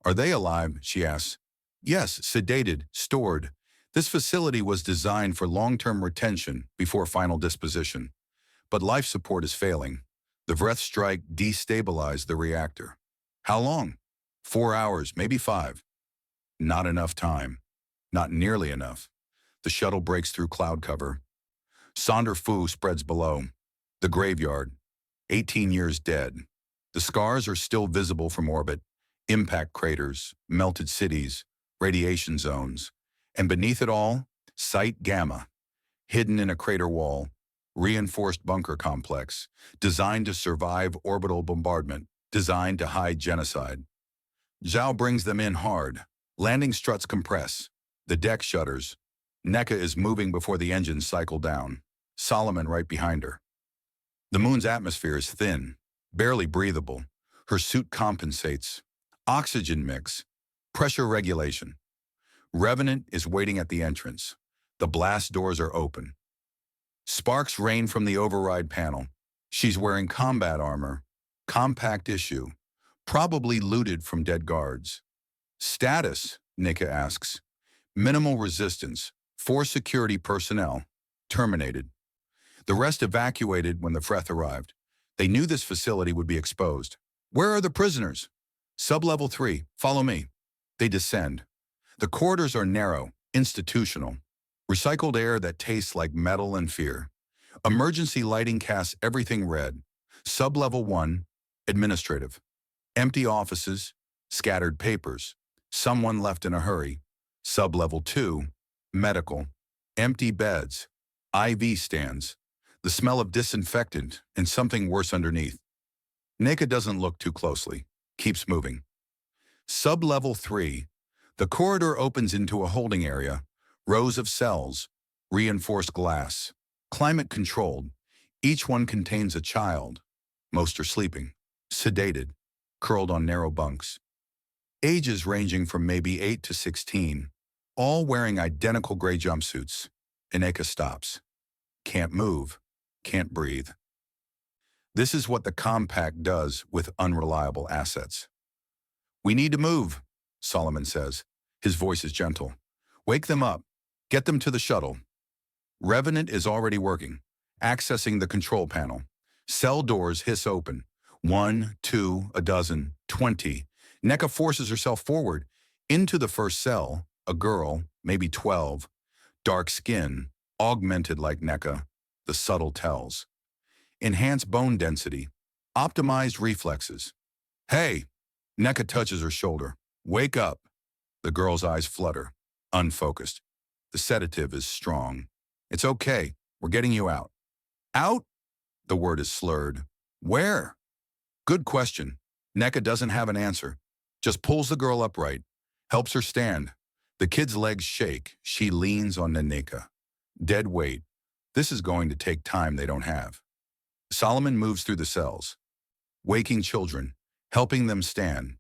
"Are they alive?" she asks. "Yes, sedated, stored. This facility was designed for long-term retention before final disposition. But life support is failing. The Vreth strike destabilized the reactor." "How long?" 4 hours, maybe 5. Not enough time. Not nearly enough. The shuttle breaks through cloud cover. Sonder Fu spreads below. The graveyard. 18 years dead. The scars are still visible from orbit. Impact craters, melted cities, radiation zones. And beneath it all, Site Gamma. Hidden in a crater wall. Reinforced bunker complex. Designed to survive orbital bombardment. Designed to hide genocide. Zhao brings them in hard. Landing struts compress. The deck shutters. Neka is moving before the engines cycle down. Solomon right behind her. The moon's atmosphere is thin, barely breathable. Her suit compensates. Oxygen mix. Pressure regulation. Revenant is waiting at the entrance. The blast doors are open. Sparks rain from the override panel. She's wearing combat armor. Compact issue. Probably looted from dead guards. "Status?" Neka asks. "Minimal resistance. 4 security personnel. Terminated." The rest evacuated when the Vreth arrived. They knew this facility would be exposed. "Where are the prisoners?" "Sublevel 3. Follow me." They descend. The corridors are narrow, institutional. Recycled air that tastes like metal and fear. Emergency lighting casts everything red. Sublevel 1. Administrative. Empty offices. Scattered papers. Someone left in a hurry. Sublevel 2. Medical. Empty beds. IV stands. The smell of disinfectant and something worse underneath. Neka doesn't look too closely. Keeps moving. Sublevel 3. The corridor opens into a holding area. Rows of cells. Reinforced glass. Climate controlled. Each one contains a child. Most are sleeping. Sedated. Curled on narrow bunks. Ages ranging from maybe 8 to 16. All wearing identical gray jumpsuits. Neka stops. Can't move. Can't breathe. This is what the compact does with unreliable assets. "We need to move," Solomon says. His voice is gentle. "Wake them up. Get them to the shuttle." Revenant is already working, accessing the control panel. Cell doors hiss open. 1, 2, a dozen, 20. Neka forces herself forward. Into the first cell, a girl, maybe 12. Dark skin, augmented like Neka. The subtle tells. Enhanced bone density. Optimized reflexes. "Hey!" Neka touches her shoulder. "Wake up." The girl's eyes flutter, unfocused. The sedative is strong. It's okay. We're getting you out. Out? The word is slurred. Where? Good question. NECA doesn't have an answer. Just pulls the girl upright, helps her stand. The kid's legs shake. She leans on NECA. Dead weight. This is going to take time they don't have. Solomon moves through the cells, waking children, helping them stand.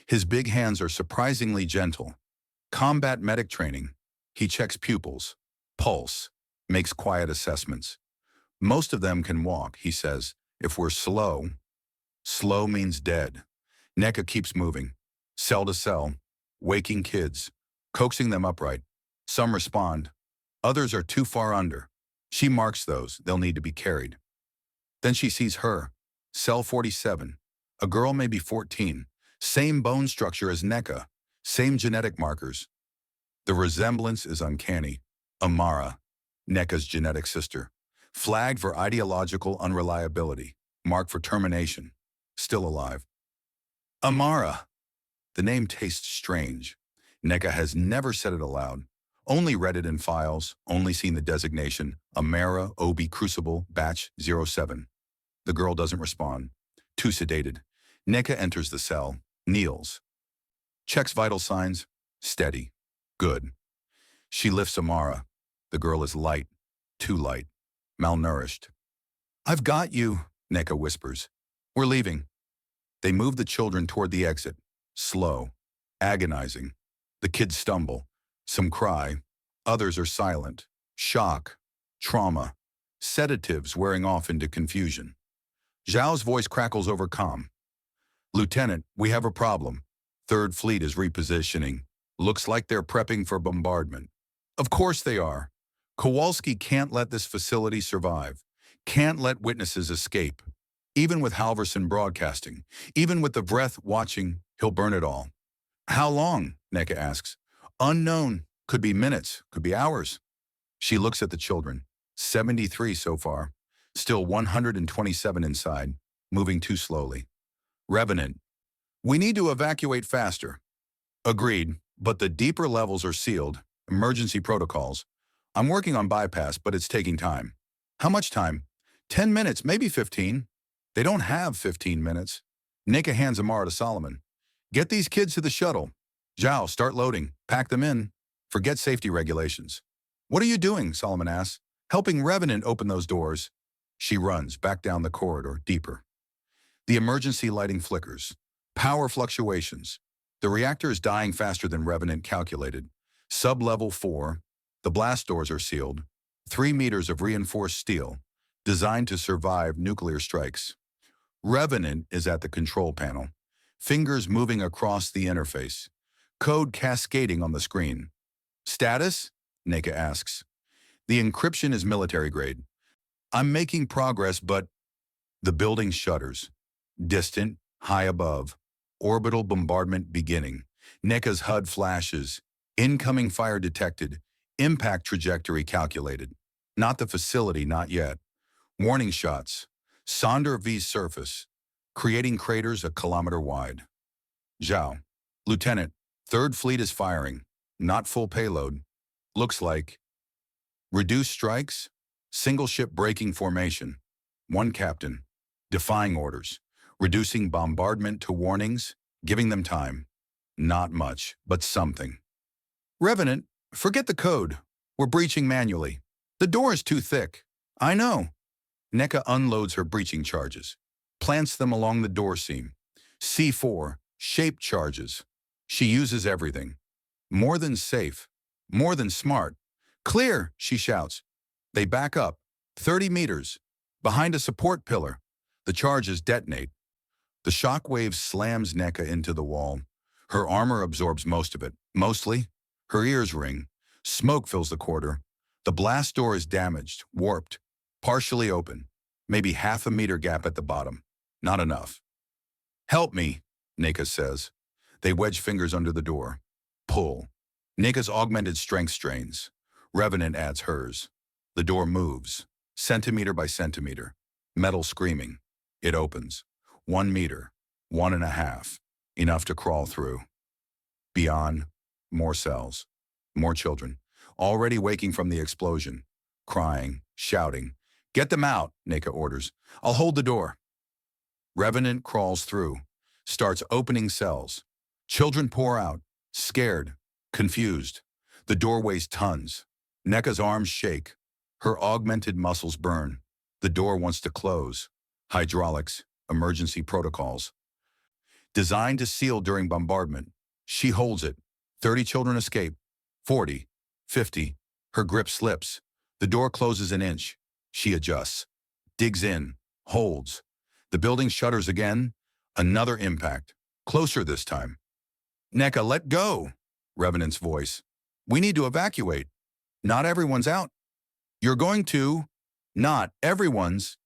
His big hands are surprisingly gentle. Combat medic training. He checks pupils, pulse, makes quiet assessments. Most of them can walk, he says. If we're slow, slow means dead. NECA keeps moving, cell to cell, waking kids, coaxing them upright. Some respond. Others are too far under. She marks those. They'll need to be carried. Then she sees her, cell 47. A girl maybe 14. Same bone structure as NECA, same genetic markers. The resemblance is uncanny. Amara, NECA's genetic sister. Flagged for ideological unreliability. Marked for termination. Still alive. Amara. The name tastes strange. NECA has never said it aloud. Only read it in files, only seen the designation, Amara OB Crucible Batch 07. The girl doesn't respond. Too sedated. NECA enters the cell, kneels. Checks vital signs. Steady. Good. She lifts Amara. The girl is light. Too light. Malnourished. I've got you, NECA whispers. We're leaving. They move the children toward the exit. Slow. Agonizing. The kids stumble. Some cry. Others are silent. Shock. Trauma. Sedatives wearing off into confusion. Zhao's voice crackles over comm. Lieutenant, we have a problem. Third Fleet is repositioning. Looks like they're prepping for bombardment. Of course they are. Kowalski can't let this facility survive. Can't let witnesses escape. Even with Halverson broadcasting. Even with the Breath watching, he'll burn it all. How long? NECA asks. Unknown. Could be minutes. Could be hours. She looks at the children. 73 so far. Still 127 inside. Moving too slowly. Revenant. We need to evacuate faster. Agreed, but the deeper levels are sealed. Emergency protocols. I'm working on bypass, but it's taking time. How much time? 10 minutes, maybe 15. They don't have 15 minutes. NECA hands Amara to Solomon. Get these kids to the shuttle. Zhao, start loading. Pack them in. Forget safety regulations. What are you doing? Solomon asks. Helping Revenant open those doors. She runs back down the corridor, deeper. The emergency lighting flickers. Power fluctuations. The reactor is dying faster than Revenant calculated. Sub-level 4. The blast doors are sealed. 3 meters of reinforced steel, designed to survive nuclear strikes. Revenant is at the control panel. Fingers moving across the interface. Code cascading on the screen. Status? NECA asks. The encryption is military grade. I'm making progress, but the building shudders. Distant, high above. Orbital bombardment beginning. NECA's HUD flashes. Incoming fire detected. Impact trajectory calculated. Not the facility, not yet. Warning shots. Sonder V's surface. Creating craters a kilometer wide. Zhao. Lieutenant, Third Fleet is firing. Not full payload. Looks like. Reduced strikes. Single ship breaking formation. One captain. Defying orders. Reducing bombardment to warnings. Giving them time. Not much, but something. Revenant, forget the code. We're breaching manually. The door is too thick. I know. NECA unloads her breaching charges. Plants them along the door seam. C4, shape charges. She uses everything. More than safe. More than smart. Clear, she shouts. They back up. 30 meters. Behind a support pillar. The charges detonate. The shockwave slams NECA into the wall. Her armor absorbs most of it. Mostly. Her ears ring. Smoke fills the corridor. The blast door is damaged, warped, partially open. Maybe half a meter gap at the bottom. Not enough. Help me, NECA says. They wedge fingers under the door. Pull. NECA's augmented strength strains. Revenant adds hers. The door moves, centimeter by centimeter. Metal screaming. It opens. 1 meter. 1.5. Enough to crawl through. Beyond, more cells. More children. Already waking from the explosion. crying, shouting. Get them out, Neka orders. I'll hold the door. Revenant crawls through, starts opening cells. Children pour out, scared, confused. The door weighs tons. Neka's arms shake. Her augmented muscles burn. The door wants to close. Hydraulics, emergency protocols. Designed to seal during bombardment. She holds it. 30 children escape. 40, 50. Her grip slips. The door closes an inch. She adjusts. Digs in. Holds. The building shudders again. Another impact. Closer this time. Neka, let go, Revenant's voice. We need to evacuate. Not everyone's out. You're going to. Not everyone's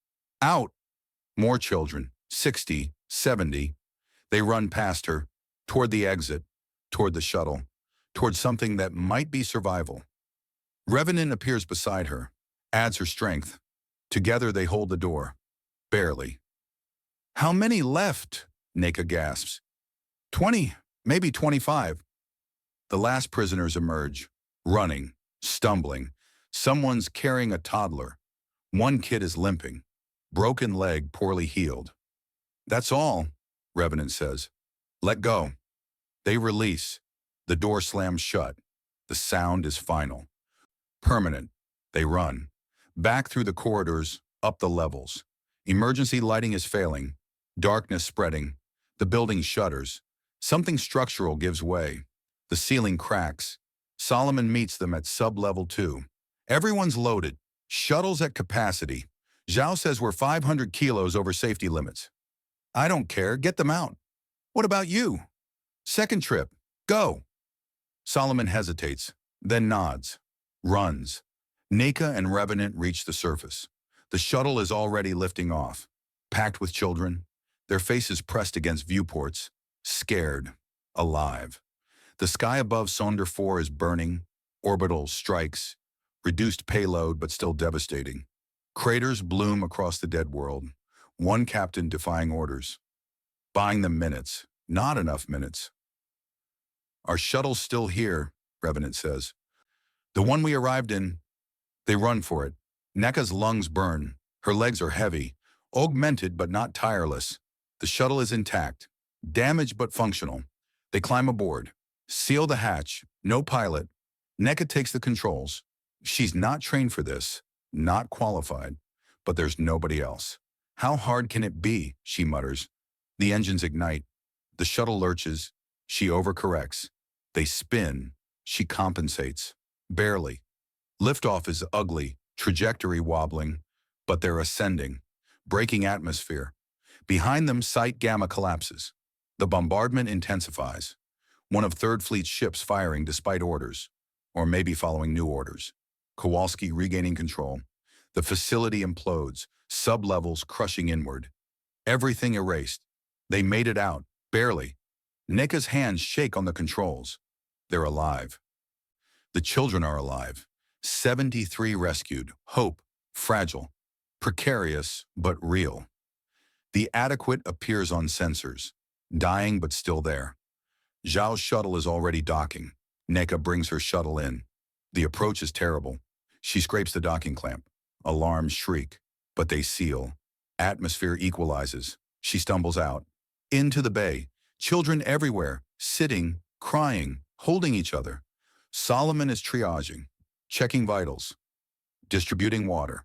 out. More children. 60, 70. They run past her, toward the exit, toward the shuttle, toward something that might be survival. Revenant appears beside her, adds her strength. Together they hold the door. Barely. How many left? Neka gasps. 20, maybe 25. The last prisoners emerge, running, stumbling. Someone's carrying a toddler. One kid is limping, broken leg poorly healed. That's all, Revenant says. Let go. They release. The door slams shut. The sound is final. Permanent. They run. Back through the corridors, up the levels. Emergency lighting is failing. Darkness spreading. The building shudders. Something structural gives way. The ceiling cracks. Solomon meets them at sub-level 2. Everyone's loaded. Shuttles at capacity. Zhao says we're 500 kilos over safety limits. I don't care. Get them out. What about you? Second trip. Go. Solomon hesitates, then nods. Runs. Neka and Revenant reach the surface. The shuttle is already lifting off. Packed with children. Their faces pressed against viewports. Scared. Alive. The sky above Sonder 4 is burning. Orbital strikes. Reduced payload, but still devastating. Craters bloom across the dead world. One captain defying orders. Buying them minutes. Not enough minutes. Our shuttle's still here, Revenant says. The one we arrived in. They run for it. Neka's lungs burn. Her legs are heavy. Augmented but not tireless. The shuttle is intact. Damaged but functional. They climb aboard. Seal the hatch. No pilot. Neka takes the controls. She's not trained for this. Not qualified. But there's nobody else. How hard can it be? She mutters. The engines ignite. The shuttle lurches. She overcorrects. They spin. She compensates. Barely. Liftoff is ugly, trajectory wobbling, but they're ascending, breaking atmosphere. Behind them, Site Gamma collapses. The bombardment intensifies. One of Third Fleet's ships firing despite orders, or maybe following new orders. Kowalski regaining control. The facility implodes, sub-levels crushing inward. Everything erased. They made it out, barely. Neka's hands shake on the controls. They're alive. The children are alive. 73 rescued. Hope. Fragile. Precarious, but real. The adequate appears on sensors. Dying, but still there. Zhao's shuttle is already docking. Neka brings her shuttle in. The approach is terrible. She scrapes the docking clamp. Alarms shriek, but they seal. Atmosphere equalizes. She stumbles out. Into the bay. Children everywhere, sitting, crying, holding each other. Solomon is triaging, checking vitals, distributing water.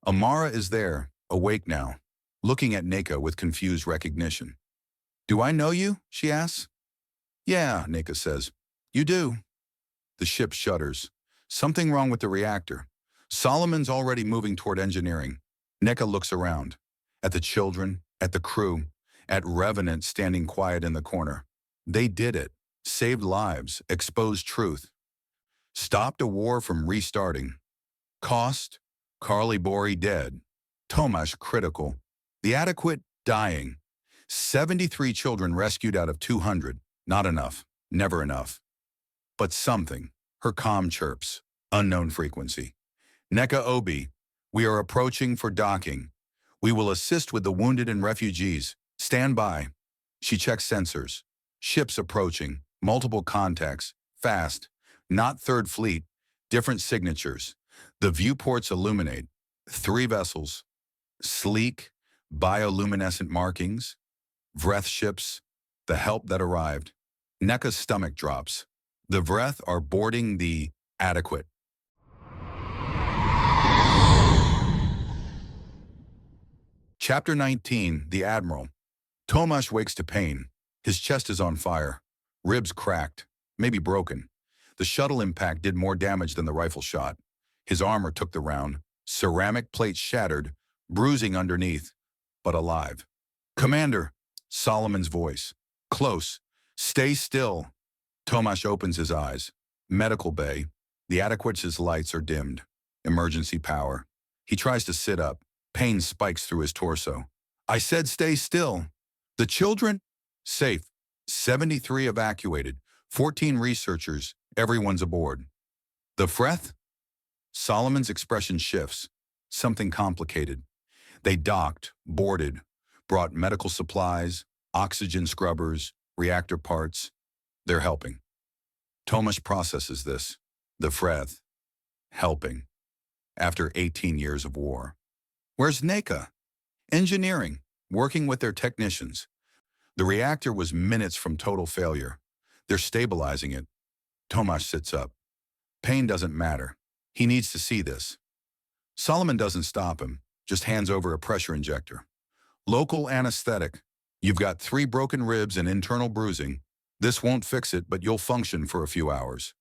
Amara is there, awake now, looking at Neka with confused recognition. Do I know you? She asks. Yeah, Neka says. You do. The ship shudders. Something wrong with the reactor. Solomon's already moving toward engineering. Neka looks around. At the children, at the crew, at Revenant standing quiet in the corner. They did it. Saved lives. Exposed truth. Stopped a war from restarting. Cost? Carly Bori dead. Tomasz critical. The adequate dying. 73 children rescued out of 200. Not enough. Never enough. But something. Her comm chirps. Unknown frequency. Neka Obi, we are approaching for docking. We will assist with the wounded and refugees. Stand by. She checks sensors. Ships approaching. Multiple contacts. Fast. Not Third Fleet. Different signatures. The viewports illuminate. 3 vessels, sleek, bioluminescent markings, Vreth ships, the help that arrived. NECA's stomach drops. The Vreth are boarding the Adequate. Chapter 19, The Admiral. Tomasz wakes to pain. His chest is on fire. Ribs cracked, maybe broken. The shuttle impact did more damage than the rifle shot. His armor took the round. Ceramic plates shattered, bruising underneath, but alive. Commander, Solomon's voice. Close. Stay still. Tomasz opens his eyes. Medical bay. The Adequate's lights are dimmed. Emergency power. He tries to sit up. Pain spikes through his torso. I said stay still. The children? Safe. 73 evacuated. 14 researchers. Everyone's aboard. The Vreth? Solomon's expression shifts. Something complicated. They docked, boarded, brought medical supplies, oxygen scrubbers, reactor parts. They're helping. Tomasz processes this. The Vreth. Helping. After 18 years of war. Where's NECA? Engineering, working with their technicians. The reactor was minutes from total failure. They're stabilizing it. Tomasz sits up. Pain doesn't matter. He needs to see this. Solomon doesn't stop him, just hands over a pressure injector. Local anesthetic. You've got 3 broken ribs and internal bruising. This won't fix it, but you'll function for a few hours.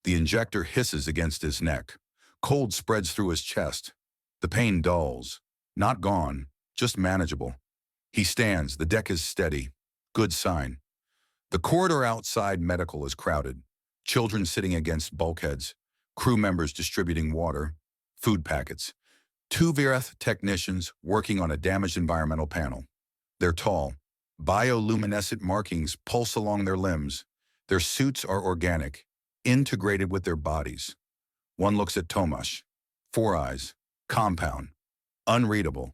The injector hisses against his neck. Cold spreads through his chest. The pain dulls. Not gone, just manageable. He stands, the deck is steady. Good sign. The corridor outside medical is crowded. Children sitting against bulkheads. Crew members distributing water, food packets. 2 Vreth technicians working on a damaged environmental panel. They're tall. Bioluminescent markings pulse along their limbs. Their suits are organic, integrated with their bodies. One looks at Tomasz. 4 eyes. Compound. Unreadable.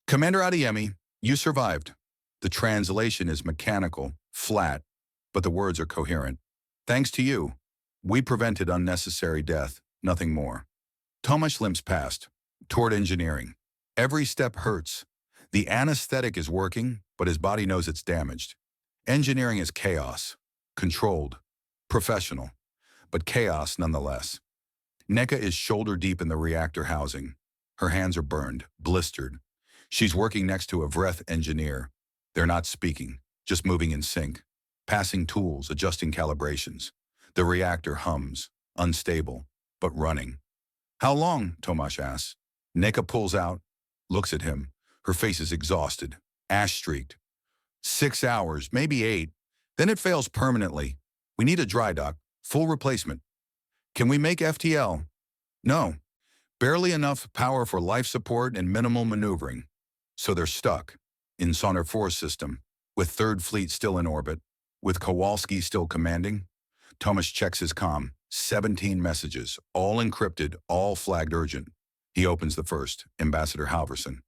Commander Adeyemi, you survived. The translation is mechanical, flat, but the words are coherent. Thanks to you, we prevented unnecessary death, nothing more. Tomasz limps past, toward engineering. Every step hurts. The anesthetic is working, but his body knows it's damaged. Engineering is chaos, controlled, professional, but chaos nonetheless. NECA is shoulder deep in the reactor housing. Her hands are burned, blistered. She's working next to a Vreth engineer. They're not speaking, just moving in sync, passing tools, adjusting calibrations. The reactor hums, unstable, but running. How long? Tomasz asks. NECA pulls out, looks at him. Her face is exhausted, ash-streaked. 6 hours, maybe 8. Then it fails permanently. We need a dry dock, full replacement. Can we make FTL? No. Barely enough power for life support and minimal maneuvering. So they're stuck in Sonner 4 system, with 3rd Fleet still in orbit, with Kowalski still commanding. Tomasz checks his comm. 17 messages, all encrypted, all flagged urgent. He opens the first, Ambassador Halverson.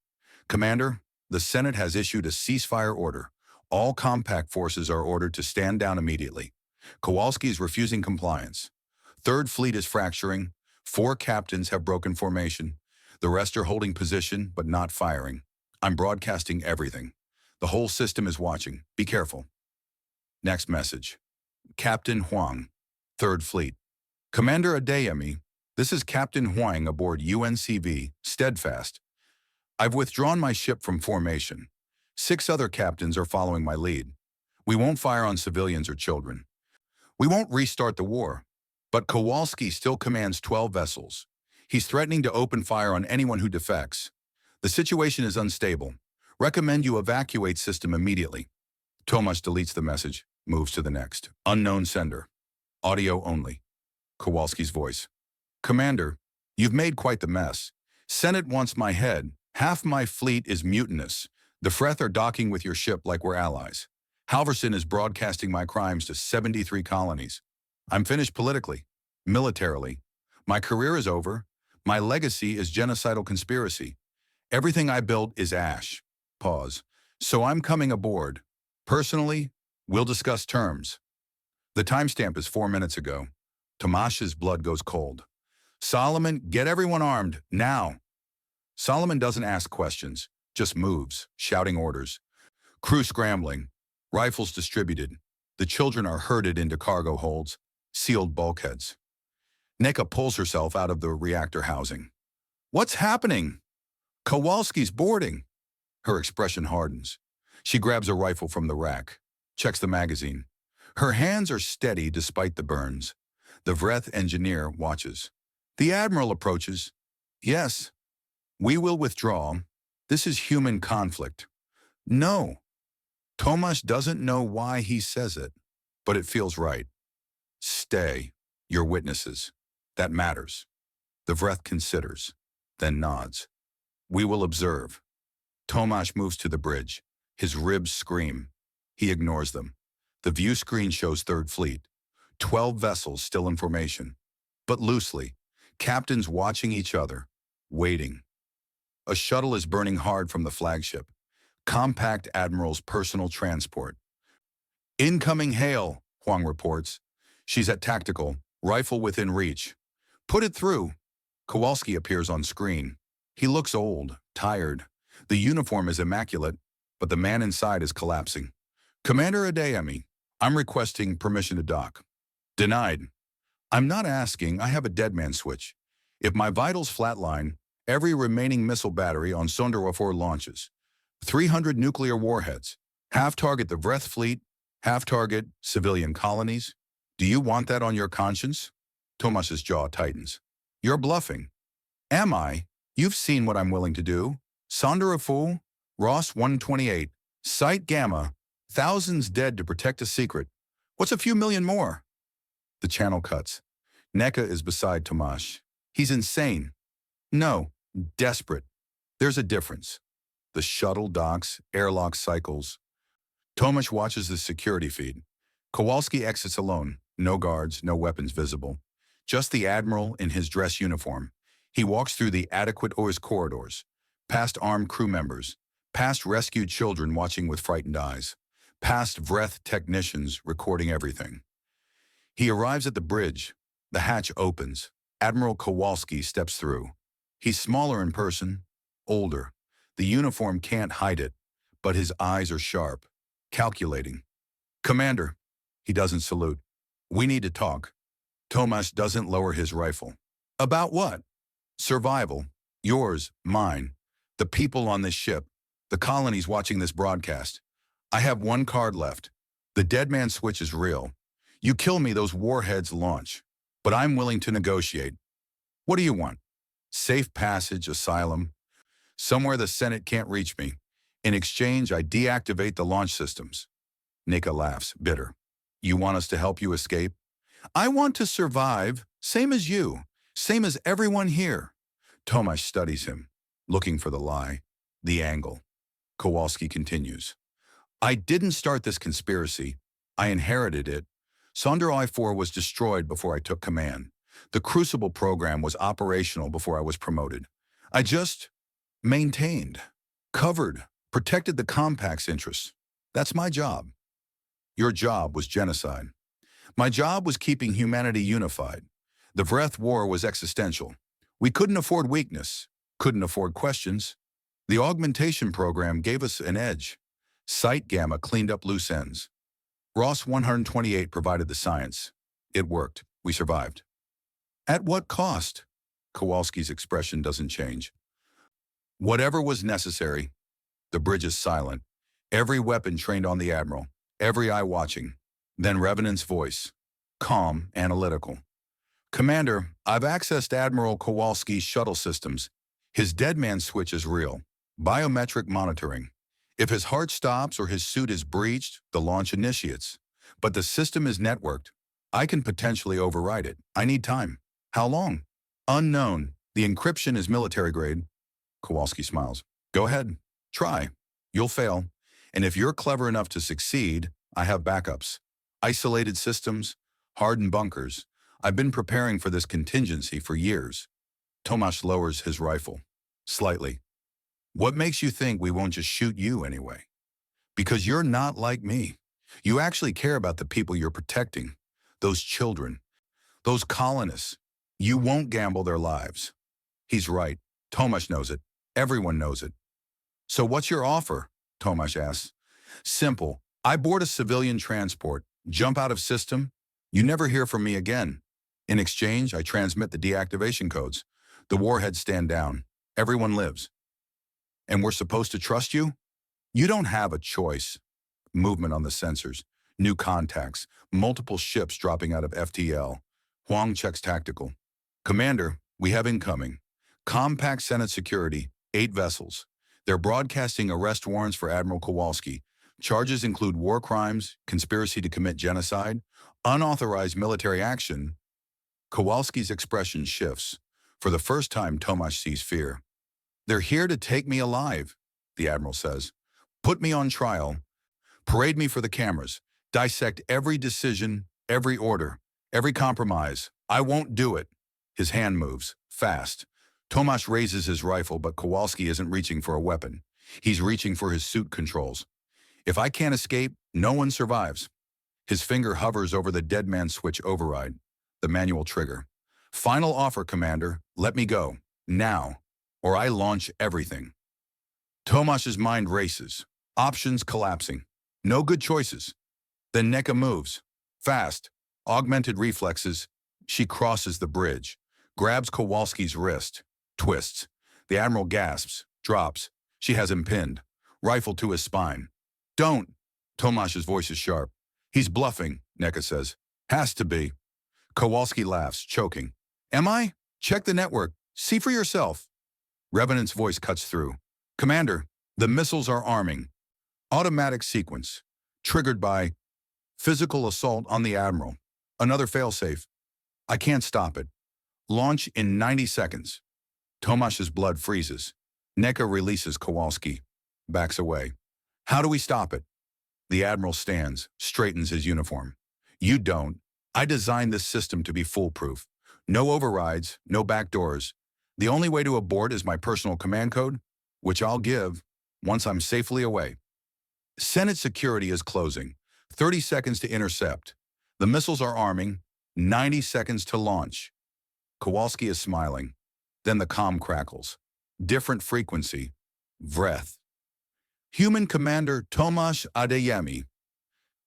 Commander, the Senate has issued a ceasefire order. All compact forces are ordered to stand down immediately. Kowalski is refusing compliance. 3rd Fleet is fracturing. 4 captains have broken formation. The rest are holding position, but not firing. I'm broadcasting everything. The whole system is watching. Be careful. Next message. Captain Huang, 3rd Fleet. Commander Adeyemi, this is Captain Huang aboard UNCV, Steadfast. I've withdrawn my ship from formation. 6 other captains are following my lead. We won't fire on civilians or children. We won't restart the war. But Kowalski still commands 12 vessels. He's threatening to open fire on anyone who defects. The situation is unstable. Recommend you evacuate system immediately. Tomasz deletes the message, moves to the next. Unknown sender. Audio only. Kowalski's voice. Commander, you've made quite the mess. Senate wants my head. Half my fleet is mutinous. The Vreth are docking with your ship like we're allies. Halverson is broadcasting my crimes to 73 colonies. I'm finished politically, militarily. My career is over. My legacy is genocidal conspiracy. Everything I built is ash. Pause. So I'm coming aboard. Personally, we'll discuss terms. The timestamp is 4 minutes ago. Tomasz's blood goes cold. Solomon, get everyone armed, now. Solomon doesn't ask questions, just moves, shouting orders. Crew scrambling, rifles distributed. The children are herded into cargo holds, sealed bulkheads. Neka pulls herself out of the reactor housing. What's happening? Kowalski's boarding. Her expression hardens. She grabs a rifle from the rack, checks the magazine. Her hands are steady despite the burns. The Vreth engineer watches. The admiral approaches. Yes, we will withdraw. This is human conflict. No. Tomasz doesn't know why he says it, but it feels right. Stay. You're witnesses. That matters. The Vreth considers, then nods. We will observe. Tomasz moves to the bridge. His ribs scream. He ignores them. The view screen shows Third Fleet. 12 vessels still in formation, but loosely. Captains watching each other, waiting. A shuttle is burning hard from the flagship. Compact Admiral's personal transport. Incoming hail, Huang reports. She's at tactical, rifle within reach. Put it through. Kowalski appears on screen. He looks old, tired. The uniform is immaculate, but the man inside is collapsing. Commander Adeyemi, I'm requesting permission to dock. Denied. I'm not asking, I have a dead man switch. If my vitals flatline, every remaining missile battery on Sondra 4 launches. 300 nuclear warheads. Half target the Vreth fleet, half target civilian colonies. Do you want that on your conscience? Tomas's jaw tightens. You're bluffing. Am I? You've seen what I'm willing to do. Sondra 4, Ross 128, Site Gamma, thousands dead to protect a secret. What's a few million more? The channel cuts. Neka is beside Tomasz. He's insane. No, desperate. There's a difference. The shuttle docks, airlock cycles. Tomasz watches the security feed. Kowalski exits alone. No guards, no weapons visible. Just the admiral in his dress uniform. He walks through the adequate OIS corridors, past armed crew members, past rescued children watching with frightened eyes, past Vreth technicians recording everything. He arrives at the bridge. The hatch opens. Admiral Kowalski steps through. He's smaller in person, older. The uniform can't hide it, but his eyes are sharp, calculating. Commander, he doesn't salute. We need to talk. Tomasz doesn't lower his rifle. About what? Survival. Yours, mine. The people on this ship. The colonies watching this broadcast. I have one card left. The dead man switch is real. You kill me, those warheads launch. But I'm willing to negotiate. What do you want? Safe passage, asylum. Somewhere the Senate can't reach me. In exchange, I deactivate the launch systems. Neka laughs, bitter. You want us to help you escape? I want to survive, same as you, same as everyone here. Tomasz studies him, looking for the lie, the angle. Kowalski continues. I didn't start this conspiracy. I inherited it. Sondra I-4 was destroyed before I took command. The Crucible program was operational before I was promoted. I just maintained, covered, protected the Compact's interests. That's my job. Your job was genocide. My job was keeping humanity unified. The Vreth War was existential. We couldn't afford weakness, couldn't afford questions. The augmentation program gave us an edge. Site Gamma cleaned up loose ends. Ross 128 provided the science. It worked. We survived. At what cost? Kowalski's expression doesn't change. Whatever was necessary. The bridge is silent. Every weapon trained on the Admiral. Every eye watching. Then Revenant's voice. Calm, analytical. Commander, I've accessed Admiral Kowalski's shuttle systems. His dead man switch is real. Biometric monitoring. If his heart stops or his suit is breached, the launch initiates. But the system is networked. I can potentially override it. I need time. How long? Unknown. The encryption is military grade. Kowalski smiles. Go ahead. Try. You'll fail. And if you're clever enough to succeed, I have backups. Isolated systems, hardened bunkers. I've been preparing for this contingency for years. Tomasz lowers his rifle. Slightly. What makes you think we won't just shoot you anyway? Because you're not like me. You actually care about the people you're protecting. Those children. Those colonists. You won't gamble their lives. He's right. Tomasz knows it. Everyone knows it. So what's your offer? Tomasz asks. Simple. I board a civilian transport, jump out of system. You never hear from me again. In exchange, I transmit the deactivation codes. The warheads stand down. Everyone lives. And we're supposed to trust you? You don't have a choice. Movement on the sensors. New contacts. Multiple ships dropping out of FTL. Huang checks tactical. Commander, we have incoming. Compact Senate security. 8 vessels. They're broadcasting arrest warrants for Admiral Kowalski. Charges include war crimes, conspiracy to commit genocide, unauthorized military action. Kowalski's expression shifts. For the first time, Tomasz sees fear. They're here to take me alive, the Admiral says. Put me on trial. Parade me for the cameras. Dissect every decision, every order, every compromise. I won't do it. His hand moves, fast. Tomasz raises his rifle, but Kowalski isn't reaching for a weapon. He's reaching for his suit controls. If I can't escape, no one survives. His finger hovers over the dead man switch override, the manual trigger. Final offer, Commander. Let me go. Now. Or I launch everything. Tomasz's mind races. Options collapsing. No good choices. Then Neka moves. Fast. Augmented reflexes. She crosses the bridge. Grabs Kowalski's wrist. Twists. The Admiral gasps. Drops. She has him pinned. Rifle to his spine. Don't. Tomasz's voice is sharp. He's bluffing, Neka says. Has to be. Kowalski laughs, choking. Am I? Check the network. See for yourself. Revenant's voice cuts through. Commander, the missiles are arming. Automatic sequence. Triggered by physical assault on the Admiral. Another failsafe. I can't stop it. Launch in 90 seconds. Tomasz's blood freezes. Neka releases Kowalski. Backs away. How do we stop it? The Admiral stands, straightens his uniform. You don't. I designed this system to be foolproof. No overrides, no backdoors. The only way to abort is my personal command code, which I'll give once I'm safely away. Senate security is closing. 30 seconds to intercept. The missiles are arming. 90 seconds to launch. Kowalski is smiling. Then the comm crackles. Different frequency. Vreth. Human Commander Commander Adeyemi.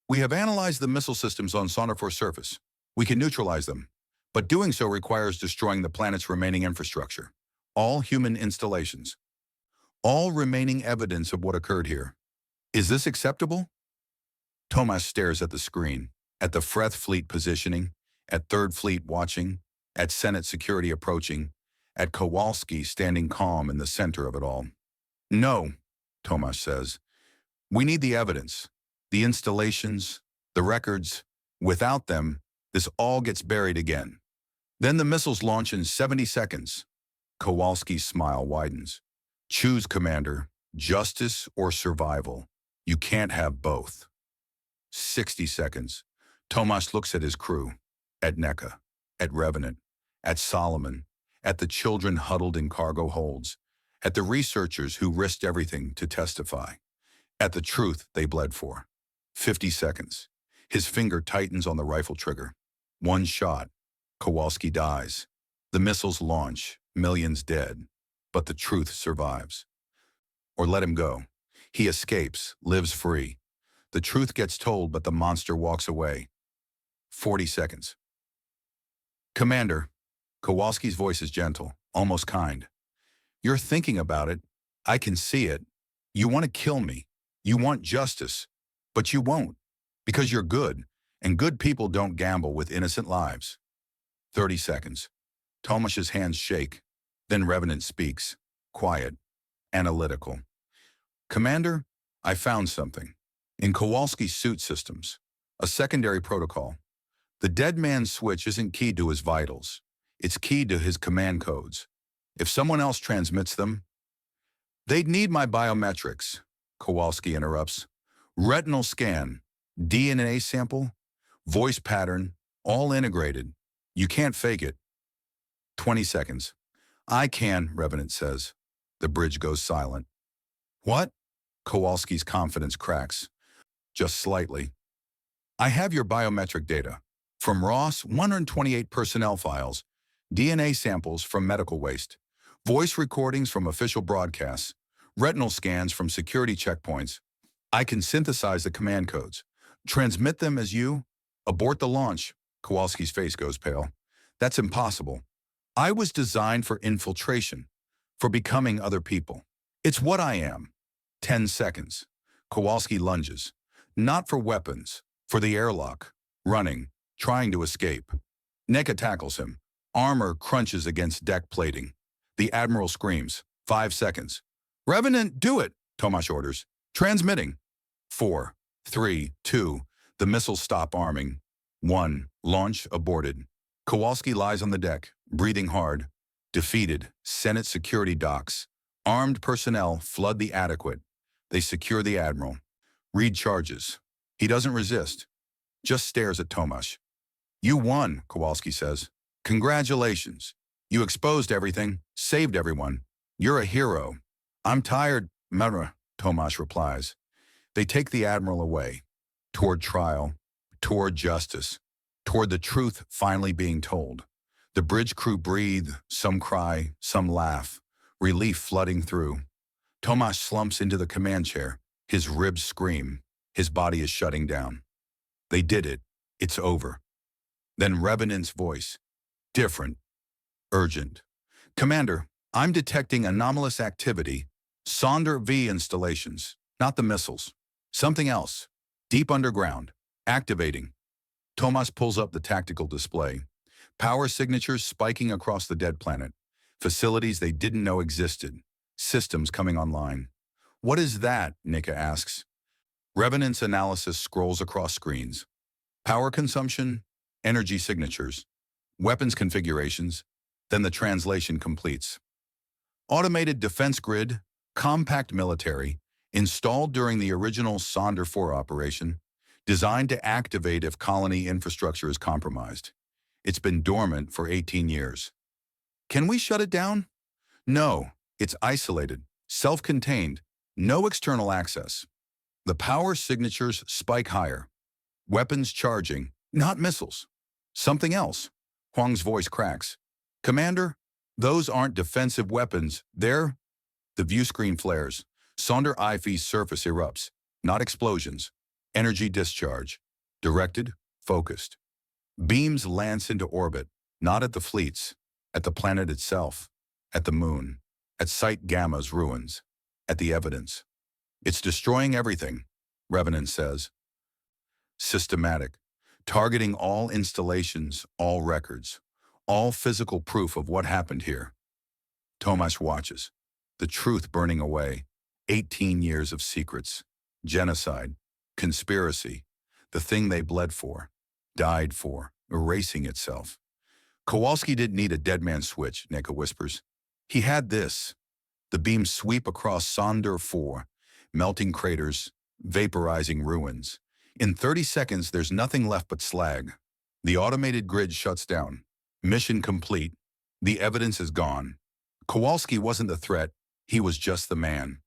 We have analyzed the missile systems on Sonarfor surface. We can neutralize them, but doing so requires destroying the planet's remaining infrastructure. All human installations. All remaining evidence of what occurred here. Is this acceptable? Tomasz stares at the screen, at the Freth fleet positioning, at Third Fleet watching, at Senate security approaching, at Kowalski standing calm in the center of it all. No, Tomasz says. We need the evidence, the installations, the records. Without them, this all gets buried again. Then the missiles launch in 70 seconds. Kowalski's smile widens. Choose, Commander, justice or survival. You can't have both. 60 seconds. Tomasz looks at his crew, at Neka, at Revenant, at Solomon, at the children huddled in cargo holds, at the researchers who risked everything to testify, at the truth they bled for. 50 seconds. His finger tightens on the rifle trigger. One shot. Kowalski dies. The missiles launch, millions dead, but the truth survives. Or let him go. He escapes, lives free. The truth gets told, but the monster walks away. 40 seconds. Commander, Kowalski's voice is gentle, almost kind. You're thinking about it. I can see it. You want to kill me. You want justice. But you won't, because you're good, and good people don't gamble with innocent lives. 30 seconds. Tomasz's hands shake. Then Revenant speaks, quiet, analytical. Commander, I found something. In Kowalski's suit systems, a secondary protocol. The dead man's switch isn't keyed to his vitals. It's keyed to his command codes. If someone else transmits them, they'd need my biometrics, Kowalski interrupts. Retinal scan, DNA sample, voice pattern, all integrated. You can't fake it. 20 seconds. I can, Revenant says. The bridge goes silent. What? Kowalski's confidence cracks. Just slightly. I have your biometric data. From Ross, 128 personnel files, DNA samples from medical waste, voice recordings from official broadcasts, retinal scans from security checkpoints. I can synthesize the command codes, transmit them as you abort the launch. Kowalski's face goes pale. That's impossible. I was designed for infiltration, for becoming other people. It's what I am. 10 seconds. Kowalski lunges. Not for weapons, for the airlock. Running, trying to escape. Neka tackles him. Armor crunches against deck plating. The Admiral screams. 5 seconds. Revenant, do it, Tomasz orders. Transmitting. 4, 3, 2. The missiles stop arming. 1. Launch aborted. Kowalski lies on the deck, breathing hard. Defeated. Senate security docks. Armed personnel flood the adequate. They secure the Admiral. Reed charges. He doesn't resist. Just stares at Tomasz. You won, Kowalski says. Congratulations. You exposed everything, saved everyone. You're a hero. I'm tired, Mera, Tomasz replies. They take the Admiral away. Toward trial, toward justice, toward the truth finally being told. The bridge crew breathe, some cry, some laugh, relief flooding through. Tomasz slumps into the command chair. His ribs scream. His body is shutting down. They did it. It's over. Then Revenant's voice. Different. Urgent. Commander, I'm detecting anomalous activity. Sonder V installations. Not the missiles. Something else. Deep underground. Activating. Tomasz pulls up the tactical display. Power signatures spiking across the dead planet. Facilities they didn't know existed. Systems coming online. What is that? Neka asks. Revenant's analysis scrolls across screens. Power consumption, energy signatures, weapons configurations, then the translation completes. Automated defense grid, compact military, installed during the original Sonder 4 operation, designed to activate if colony infrastructure is compromised. It's been dormant for 18 years. Can we shut it down? No, it's isolated, self-contained, no external access. The power signatures spike higher. Weapons charging, not missiles. Something else. Huang's voice cracks. Commander, those aren't defensive weapons. They're... The view screen flares. Sonder IFE's surface erupts. Not explosions. Energy discharge. Directed, focused. Beams lance into orbit. Not at the fleets. At the planet itself. At the moon. At Site Gamma's ruins. At the evidence. It's destroying everything, Revenant says. Systematic. Targeting all installations, all records. All physical proof of what happened here. Tomasz watches. The truth burning away. 18 years of secrets. Genocide. Conspiracy. The thing they bled for. Died for. Erasing itself. Kowalski didn't need a dead man switch, Neka whispers. He had this. The beams sweep across Sonder 4, melting craters, vaporizing ruins. In 30 seconds, there's nothing left but slag. The automated grid shuts down. Mission complete. The evidence is gone. Kowalski wasn't the threat. He was just the man.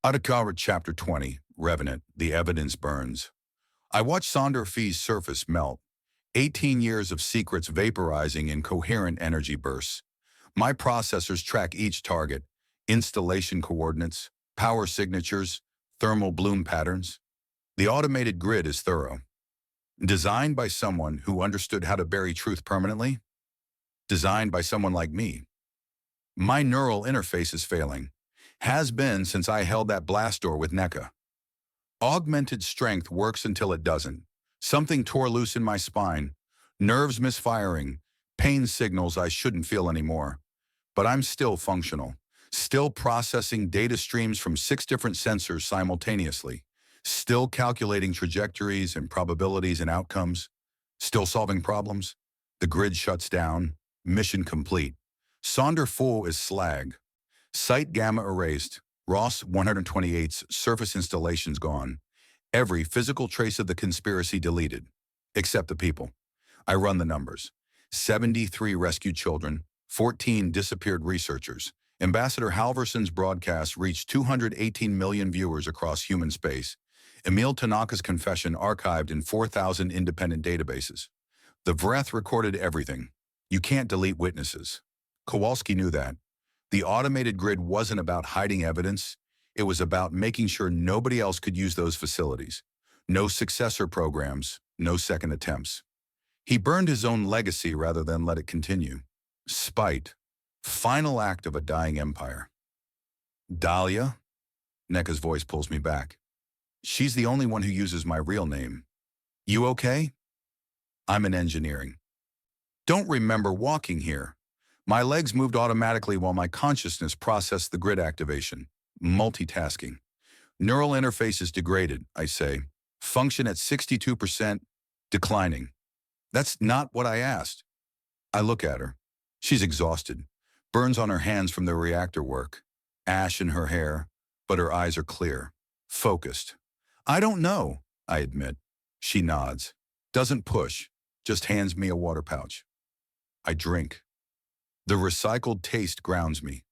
Adekara Chapter 20, Revenant, The Evidence Burns. I watched Sonder V's surface melt. 18 years of secrets vaporizing in coherent energy bursts. My processors track each target, installation coordinates, power signatures, thermal bloom patterns. The automated grid is thorough. Designed by someone who understood how to bury truth permanently. Designed by someone like me. My neural interface is failing. Has been since I held that blast door with Neka. Augmented strength works until it doesn't. Something tore loose in my spine. Nerves misfiring. Pain signals I shouldn't feel anymore. But I'm still functional. Still processing data streams from 6 different sensors simultaneously. Still calculating trajectories and probabilities and outcomes. Still solving problems. The grid shuts down. Mission complete. Sonder 4 is slag. Site Gamma erased. Ross 128's surface installations gone. Every physical trace of the conspiracy deleted. Except the people. I run the numbers. 73 rescued children. 14 disappeared researchers. Ambassador Halverson's broadcast reached 218 million viewers across human space. Emil Tanaka's confession archived in 4,000 independent databases. The Vreth recorded everything. You can't delete witnesses. Kowalski knew that. The automated grid wasn't about hiding evidence. It was about making sure nobody else could use those facilities. No successor programs, no second attempts. He burned his own legacy rather than let it continue. Spite. Final act of a dying empire. Dahlia? Neka's voice pulls me back. She's the only one who uses my real name. You okay? I'm in engineering. Don't remember walking here. My legs moved automatically while my consciousness processed the grid activation. Multitasking. Neural interfaces degraded, I say. Function at 62%, declining. That's not what I asked. I look at her. She's exhausted. Burns on her hands from the reactor work. Ash in her hair, but her eyes are clear. Focused. I don't know, I admit. She nods. Doesn't push. Just hands me a water pouch. I drink. The recycled taste grounds me.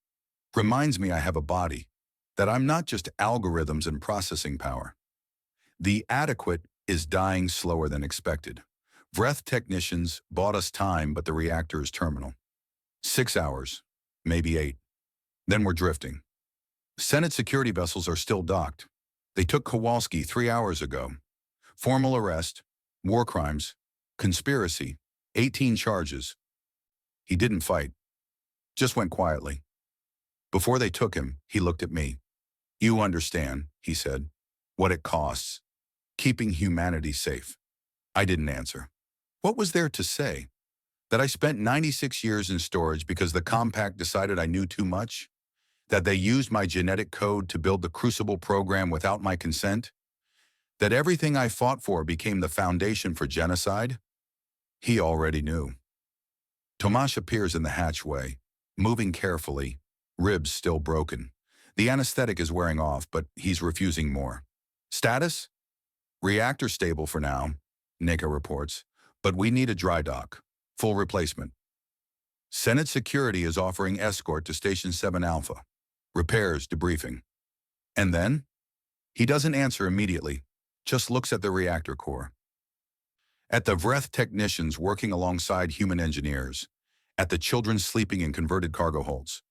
Reminds me I have a body. That I'm not just algorithms and processing power. The adequate is dying slower than expected. Vreth technicians bought us time, but the reactor is terminal. 6 hours, maybe 8. Then we're drifting. Senate security vessels are still docked. They took Kowalski 3 hours ago. Formal arrest, war crimes, conspiracy, 18 charges. He didn't fight. Just went quietly. Before they took him, he looked at me. You understand, he said, what it costs. Keeping humanity safe. I didn't answer. What was there to say? That I spent 96 years in storage because the Compact decided I knew too much? That they used my genetic code to build the Crucible program without my consent? That everything I fought for became the foundation for genocide? He already knew. Tomasz appears in the hatchway, moving carefully, ribs still broken. The anesthetic is wearing off, but he's refusing more. Status? Reactor stable for now, Neka reports, but we need a dry dock. Full replacement. Senate security is offering escort to Station 7 Alpha. Repairs, debriefing. And then? He doesn't answer immediately, just looks at the reactor core. At the Vreth technicians working alongside human engineers. At the children sleeping in converted cargo holds.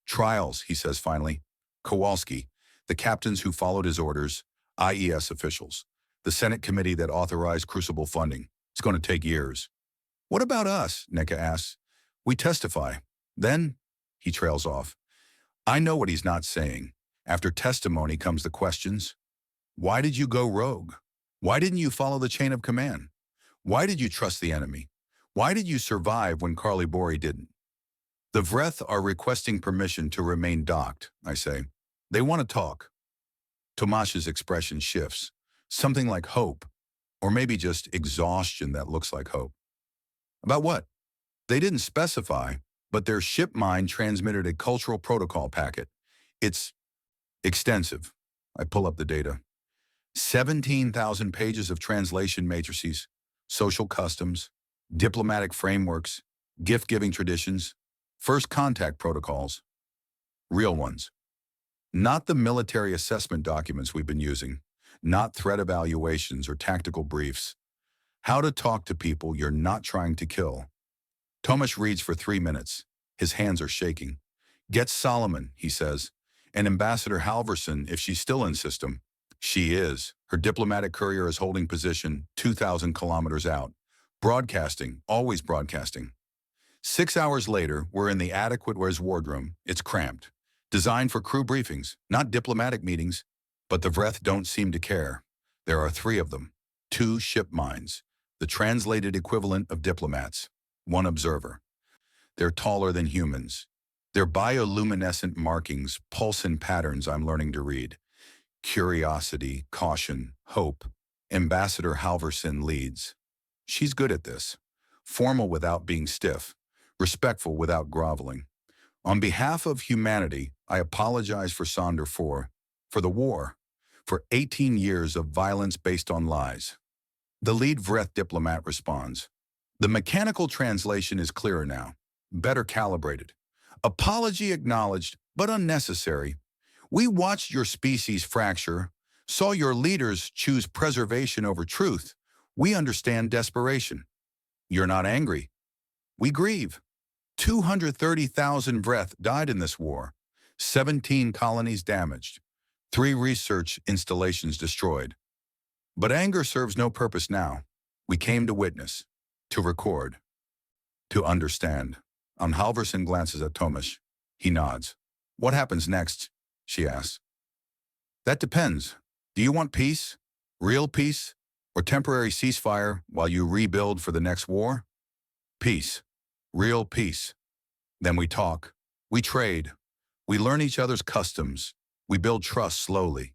Trials, he says finally. Kowalski, the captains who followed his orders, IES officials. The Senate committee that authorized Crucible funding. It's going to take years. What about us? Neka asks. We testify. Then, he trails off. I know what he's not saying. After testimony comes the questions. Why did you go rogue? Why didn't you follow the chain of command? Why did you trust the enemy? Why did you survive when Carly Bori didn't? The Vreth are requesting permission to remain docked, I say. They want to talk. Tomasz's expression shifts. Something like hope, or maybe just exhaustion that looks like hope. About what? They didn't specify, but their ship mind transmitted a cultural protocol packet. It's extensive. I pull up the data. 17,000 pages of translation matrices, social customs, diplomatic frameworks, gift-giving traditions, first contact protocols. Real ones. Not the military assessment documents we've been using. Not threat evaluations or tactical briefs. How to talk to people you're not trying to kill. Tomasz reads for 3 minutes. His hands are shaking. Get Solomon, he says, and Ambassador Halverson if she's still in system. She is. Her diplomatic courier is holding position 2,000 kilometers out. Broadcasting, always broadcasting. 6 hours later, we're in the adequate wardroom. It's cramped. Designed for crew briefings, not diplomatic meetings. But the Vreth don't seem to care. There are 3 of them. 2 ship minds. The translated equivalent of diplomats. 1 observer. They're taller than humans. Their bioluminescent markings pulse in patterns I'm learning to read. Curiosity, caution, hope. Ambassador Halverson leads. She's good at this. Formal without being stiff. Respectful without groveling. On behalf of humanity, I apologize for Sonder 4, for the war, for 18 years of violence based on lies. The lead Vreth diplomat responds. The mechanical translation is clearer now, better calibrated. Apology acknowledged, but unnecessary. We watched your species fracture, Saw your leaders choose preservation over truth. We understand desperation. You're not angry. We grieve. 230,000 Vreth died in this war. 17 colonies damaged. 3 research installations destroyed. But anger serves no purpose now. We came to witness, to record, to understand. Halvorsen glances at Tomasz. He nods. What happens next? She asks. That depends. Do you want peace? Real peace? Or temporary ceasefire while you rebuild for the next war? Peace. Real peace. Then we talk. We trade. We learn each other's customs. We build trust slowly.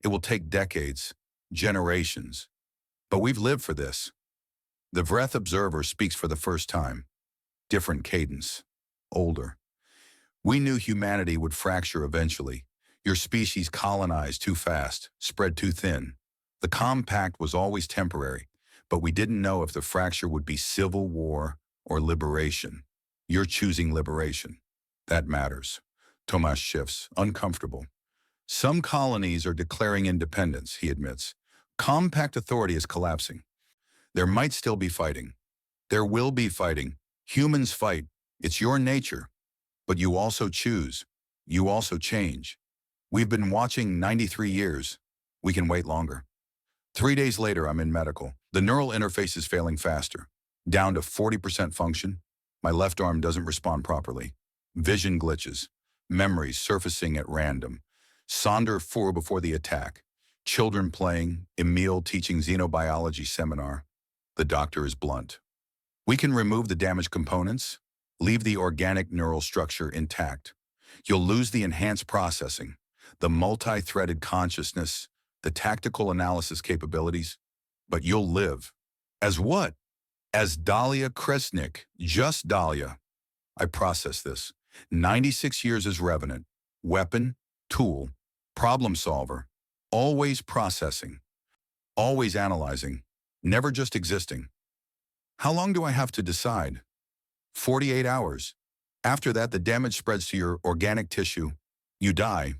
It will take decades, generations. But we've lived for this. The Vreth observer speaks for the first time. Different cadence. Older. We knew humanity would fracture eventually. Your species colonized too fast, spread too thin. The compact was always temporary, but we didn't know if the fracture would be civil war or liberation. You're choosing liberation. That matters. Tomasz shifts, uncomfortable. Some colonies are declaring independence, he admits. Compact authority is collapsing. There might still be fighting. There will be fighting. Humans fight. It's your nature. But you also choose. You also change. We've been watching 93 years. We can wait longer. 3 days later, I'm in medical. The neural interface is failing faster. Down to 40% function. My left arm doesn't respond properly. Vision glitches. Memories surfacing at random. Sonder 4 before the attack. Children playing. Emil teaching xenobiology seminar. The doctor is blunt. We can remove the damaged components. Leave the organic neural structure intact. You'll lose the enhanced processing, the multi-threaded consciousness, the tactical analysis capabilities, but you'll live. As what? As Dalia Kresnik, just Dalia. I process this. 96 years as Revenant. Weapon, tool, problem solver. Always processing. Always analyzing. Never just existing. How long do I have to decide? 48 hours. After that, the damage spreads to your organic tissue. You die.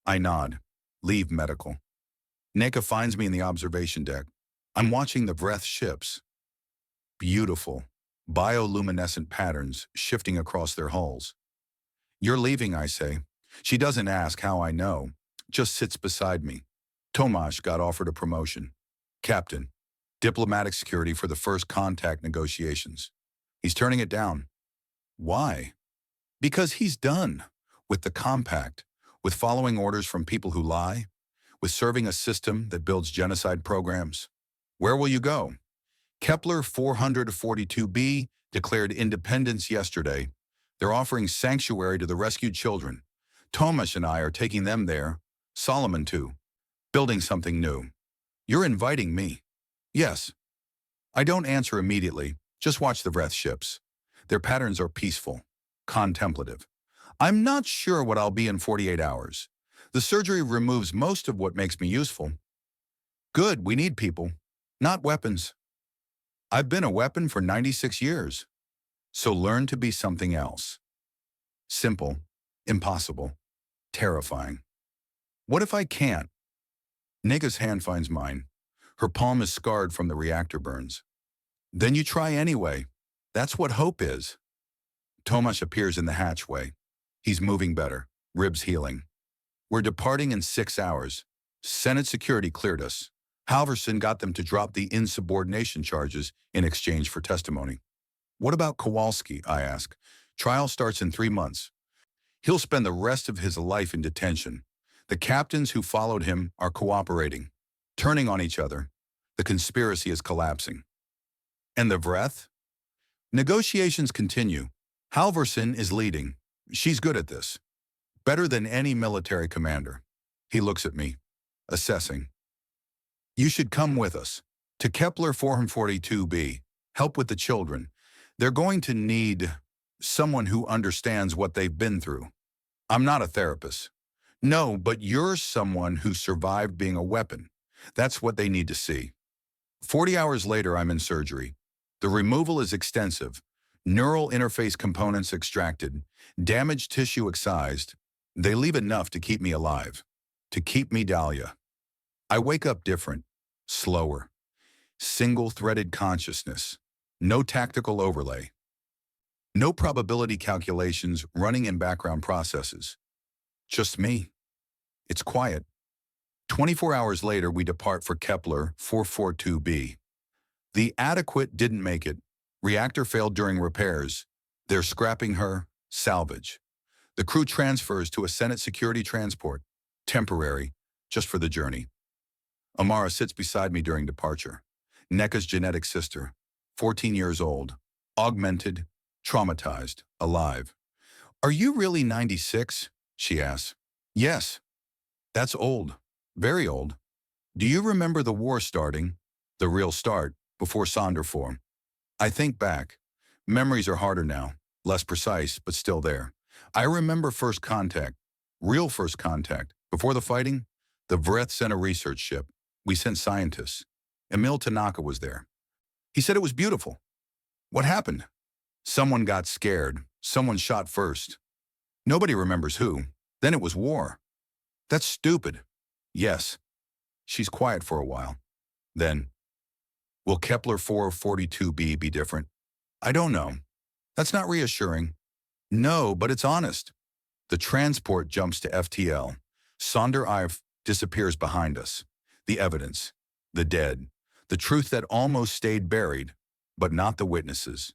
I nod. Leave medical. Neka finds me in the observation deck. I'm watching the Vreth ships. Beautiful. Bioluminescent patterns shifting across their hulls. You're leaving, I say. She doesn't ask how I know, just sits beside me. Tomasz got offered a promotion. Captain. Diplomatic security for the first contact negotiations. He's turning it down. Why? Because he's done with the compact, with following orders from people who lie, with serving a system that builds genocide programs. Where will you go? Kepler 442b declared independence yesterday. They're offering sanctuary to the rescued children. Tomasz and I are taking them there. Solomon too. Building something new. You're inviting me. Yes. I don't answer immediately. Just watch the Vreth ships. Their patterns are peaceful, contemplative. I'm not sure what I'll be in 48 hours. The surgery removes most of what makes me useful. Good, we need people, not weapons. I've been a weapon for 96 years. So learn to be something else. Simple, impossible, terrifying. What if I can't? Nega's hand finds mine. Her palm is scarred from the reactor burns. Then you try anyway. That's what hope is. Tomasz appears in the hatchway. He's moving better, ribs healing. We're departing in 6 hours. Senate security cleared us. Halvorsen got them to drop the insubordination charges in exchange for testimony. What about Kowalski, I ask. Trial starts in 3 months. He'll spend the rest of his life in detention. The captains who followed him are cooperating, turning on each other. The conspiracy is collapsing. And the Vreth? Negotiations continue. Halvorsen is leading. She's good at this. Better than any military commander. He looks at me, assessing. You should come with us. To Kepler 442b. Help with the children. They're going to need someone who understands what they've been through. I'm not a therapist. No, but you're someone who survived being a weapon. That's what they need to see. 40 hours later, I'm in surgery. The removal is extensive. Neural interface components extracted, damaged tissue excised. They leave enough to keep me alive, to keep me Dahlia. I wake up different, slower, single-threaded consciousness, no tactical overlay, no probability calculations running in background processes. Just me. It's quiet. 24 hours later, we depart for Kepler 442b. The Adequate didn't make it. Reactor failed during repairs. They're scrapping her, salvage. The crew transfers to a Senate security transport, temporary, just for the journey. Amara sits beside me during departure. NECA's genetic sister, 14 years old, augmented, traumatized, alive. Are you really 96? She asks. Yes. That's old. Very old. Do you remember the war starting? The real start, before Sonderform. I think back. Memories are harder now, less precise, but still there. I remember first contact, real first contact. Before the fighting, the Vreth sent a research ship. We sent scientists. Emil Tanaka was there. He said it was beautiful. What happened? Someone got scared. Someone shot first. Nobody remembers who. Then it was war. That's stupid. Yes. She's quiet for a while. Then, will Kepler 442b be different? I don't know. That's not reassuring. No, but it's honest. The transport jumps to FTL. Sonder Ive disappears behind us. The evidence, the dead, the truth that almost stayed buried, but not the witnesses.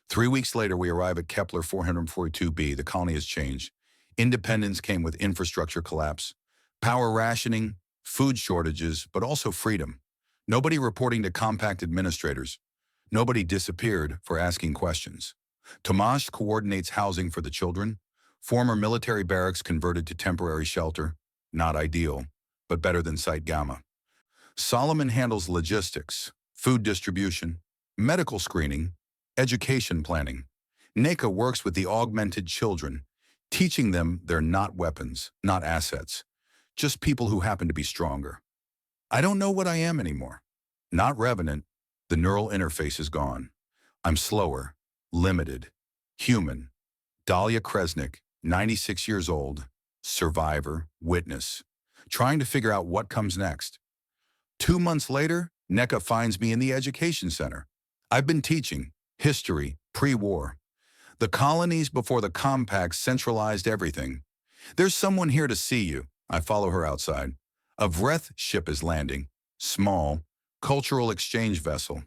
3 weeks later, we arrive at Kepler 442b. The colony has changed. Independence came with infrastructure collapse, power rationing, food shortages, but also freedom. Nobody reporting to compact administrators. Nobody disappeared for asking questions. Tomasz coordinates housing for the children. Former military barracks converted to temporary shelter. Not ideal, but better than Site Gamma. Solomon handles logistics, food distribution, medical screening, education planning. NECA works with the augmented children, teaching them they're not weapons, not assets, just people who happen to be stronger. I don't know what I am anymore. Not Revenant. The neural interface is gone. I'm slower, limited, human. Dalia Kresnik, 96 years old, survivor, witness, trying to figure out what comes next. 2 months later, NECA finds me in the education center. I've been teaching history, pre-war. The colonies before the compact centralized everything. There's someone here to see you. I follow her outside. A Vreth ship is landing. Small, cultural exchange vessel.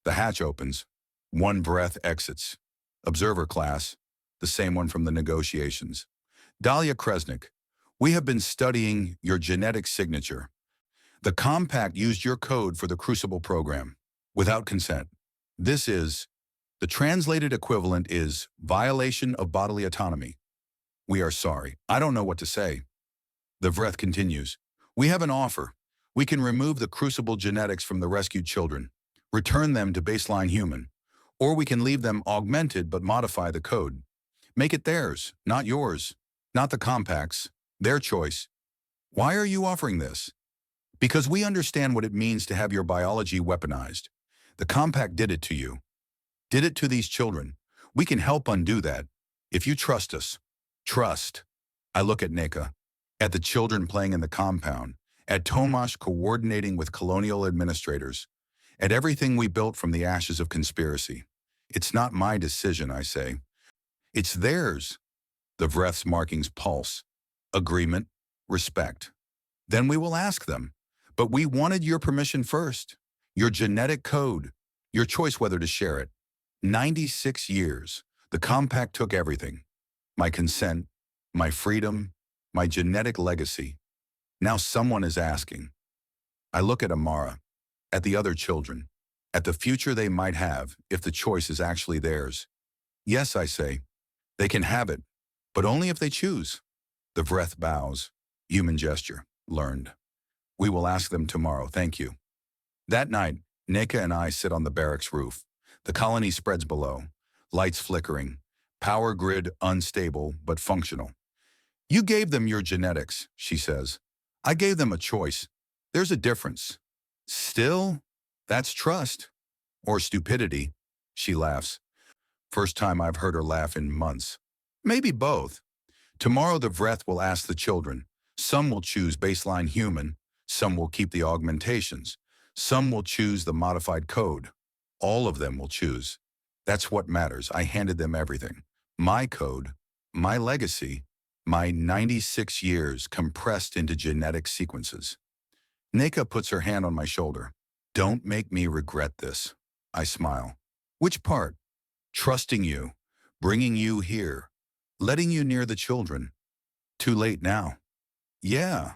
The hatch opens. 1 Vreth exits. Observer class, the same one from the negotiations. Dalia Kresnik, we have been studying your genetic signature. The compact used your code for the Crucible program, without consent. The translated equivalent is violation of bodily autonomy. We are sorry. I don't know what to say. The Vreth continues. We have an offer. We can remove the Crucible genetics from the rescued children, return them to baseline human, or we can leave them augmented but modify the code. Make it theirs, not yours, not the compact's, their choice. Why are you offering this? Because we understand what it means to have your biology weaponized. The compact did it to you. Did it to these children. We can help undo that. If you trust us. Trust. I look at NECA, at the children playing in the compound, at Tomasz coordinating with colonial administrators, at everything we built from the ashes of conspiracy. It's not my decision, I say. It's theirs. The Vreth's markings pulse. Agreement. Respect. Then we will ask them. But we wanted your permission first. Your genetic code. Your choice whether to share it. 96 years. The compact took everything. My consent, my freedom, my genetic legacy. Now someone is asking. I look at Amara, at the other children, at the future they might have if the choice is actually theirs. Yes, I say, they can have it, but only if they choose. The Vreth bows. Human gesture. Learned. We will ask them tomorrow, thank you. That night, NECA and I sit on the barracks roof. The colony spreads below, lights flickering, power grid unstable but functional. You gave them your genetics, she says. I gave them a choice. There's a difference. Still, that's trust. Or stupidity, she laughs. First time I've heard her laugh in months. Maybe both. Tomorrow the Vreth will ask the children. Some will choose baseline human, Some will keep the augmentations. Some will choose the modified code. All of them will choose. That's what matters. I handed them everything. My code, my legacy, my 96 years compressed into genetic sequences. Neka puts her hand on my shoulder. Don't make me regret this. I smile. Which part? Trusting you, bringing you here, letting you near the children. Too late now. Yeah.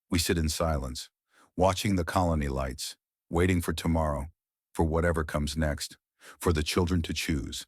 We sit in silence, watching the colony lights, waiting for tomorrow, for whatever comes next, for the children to choose.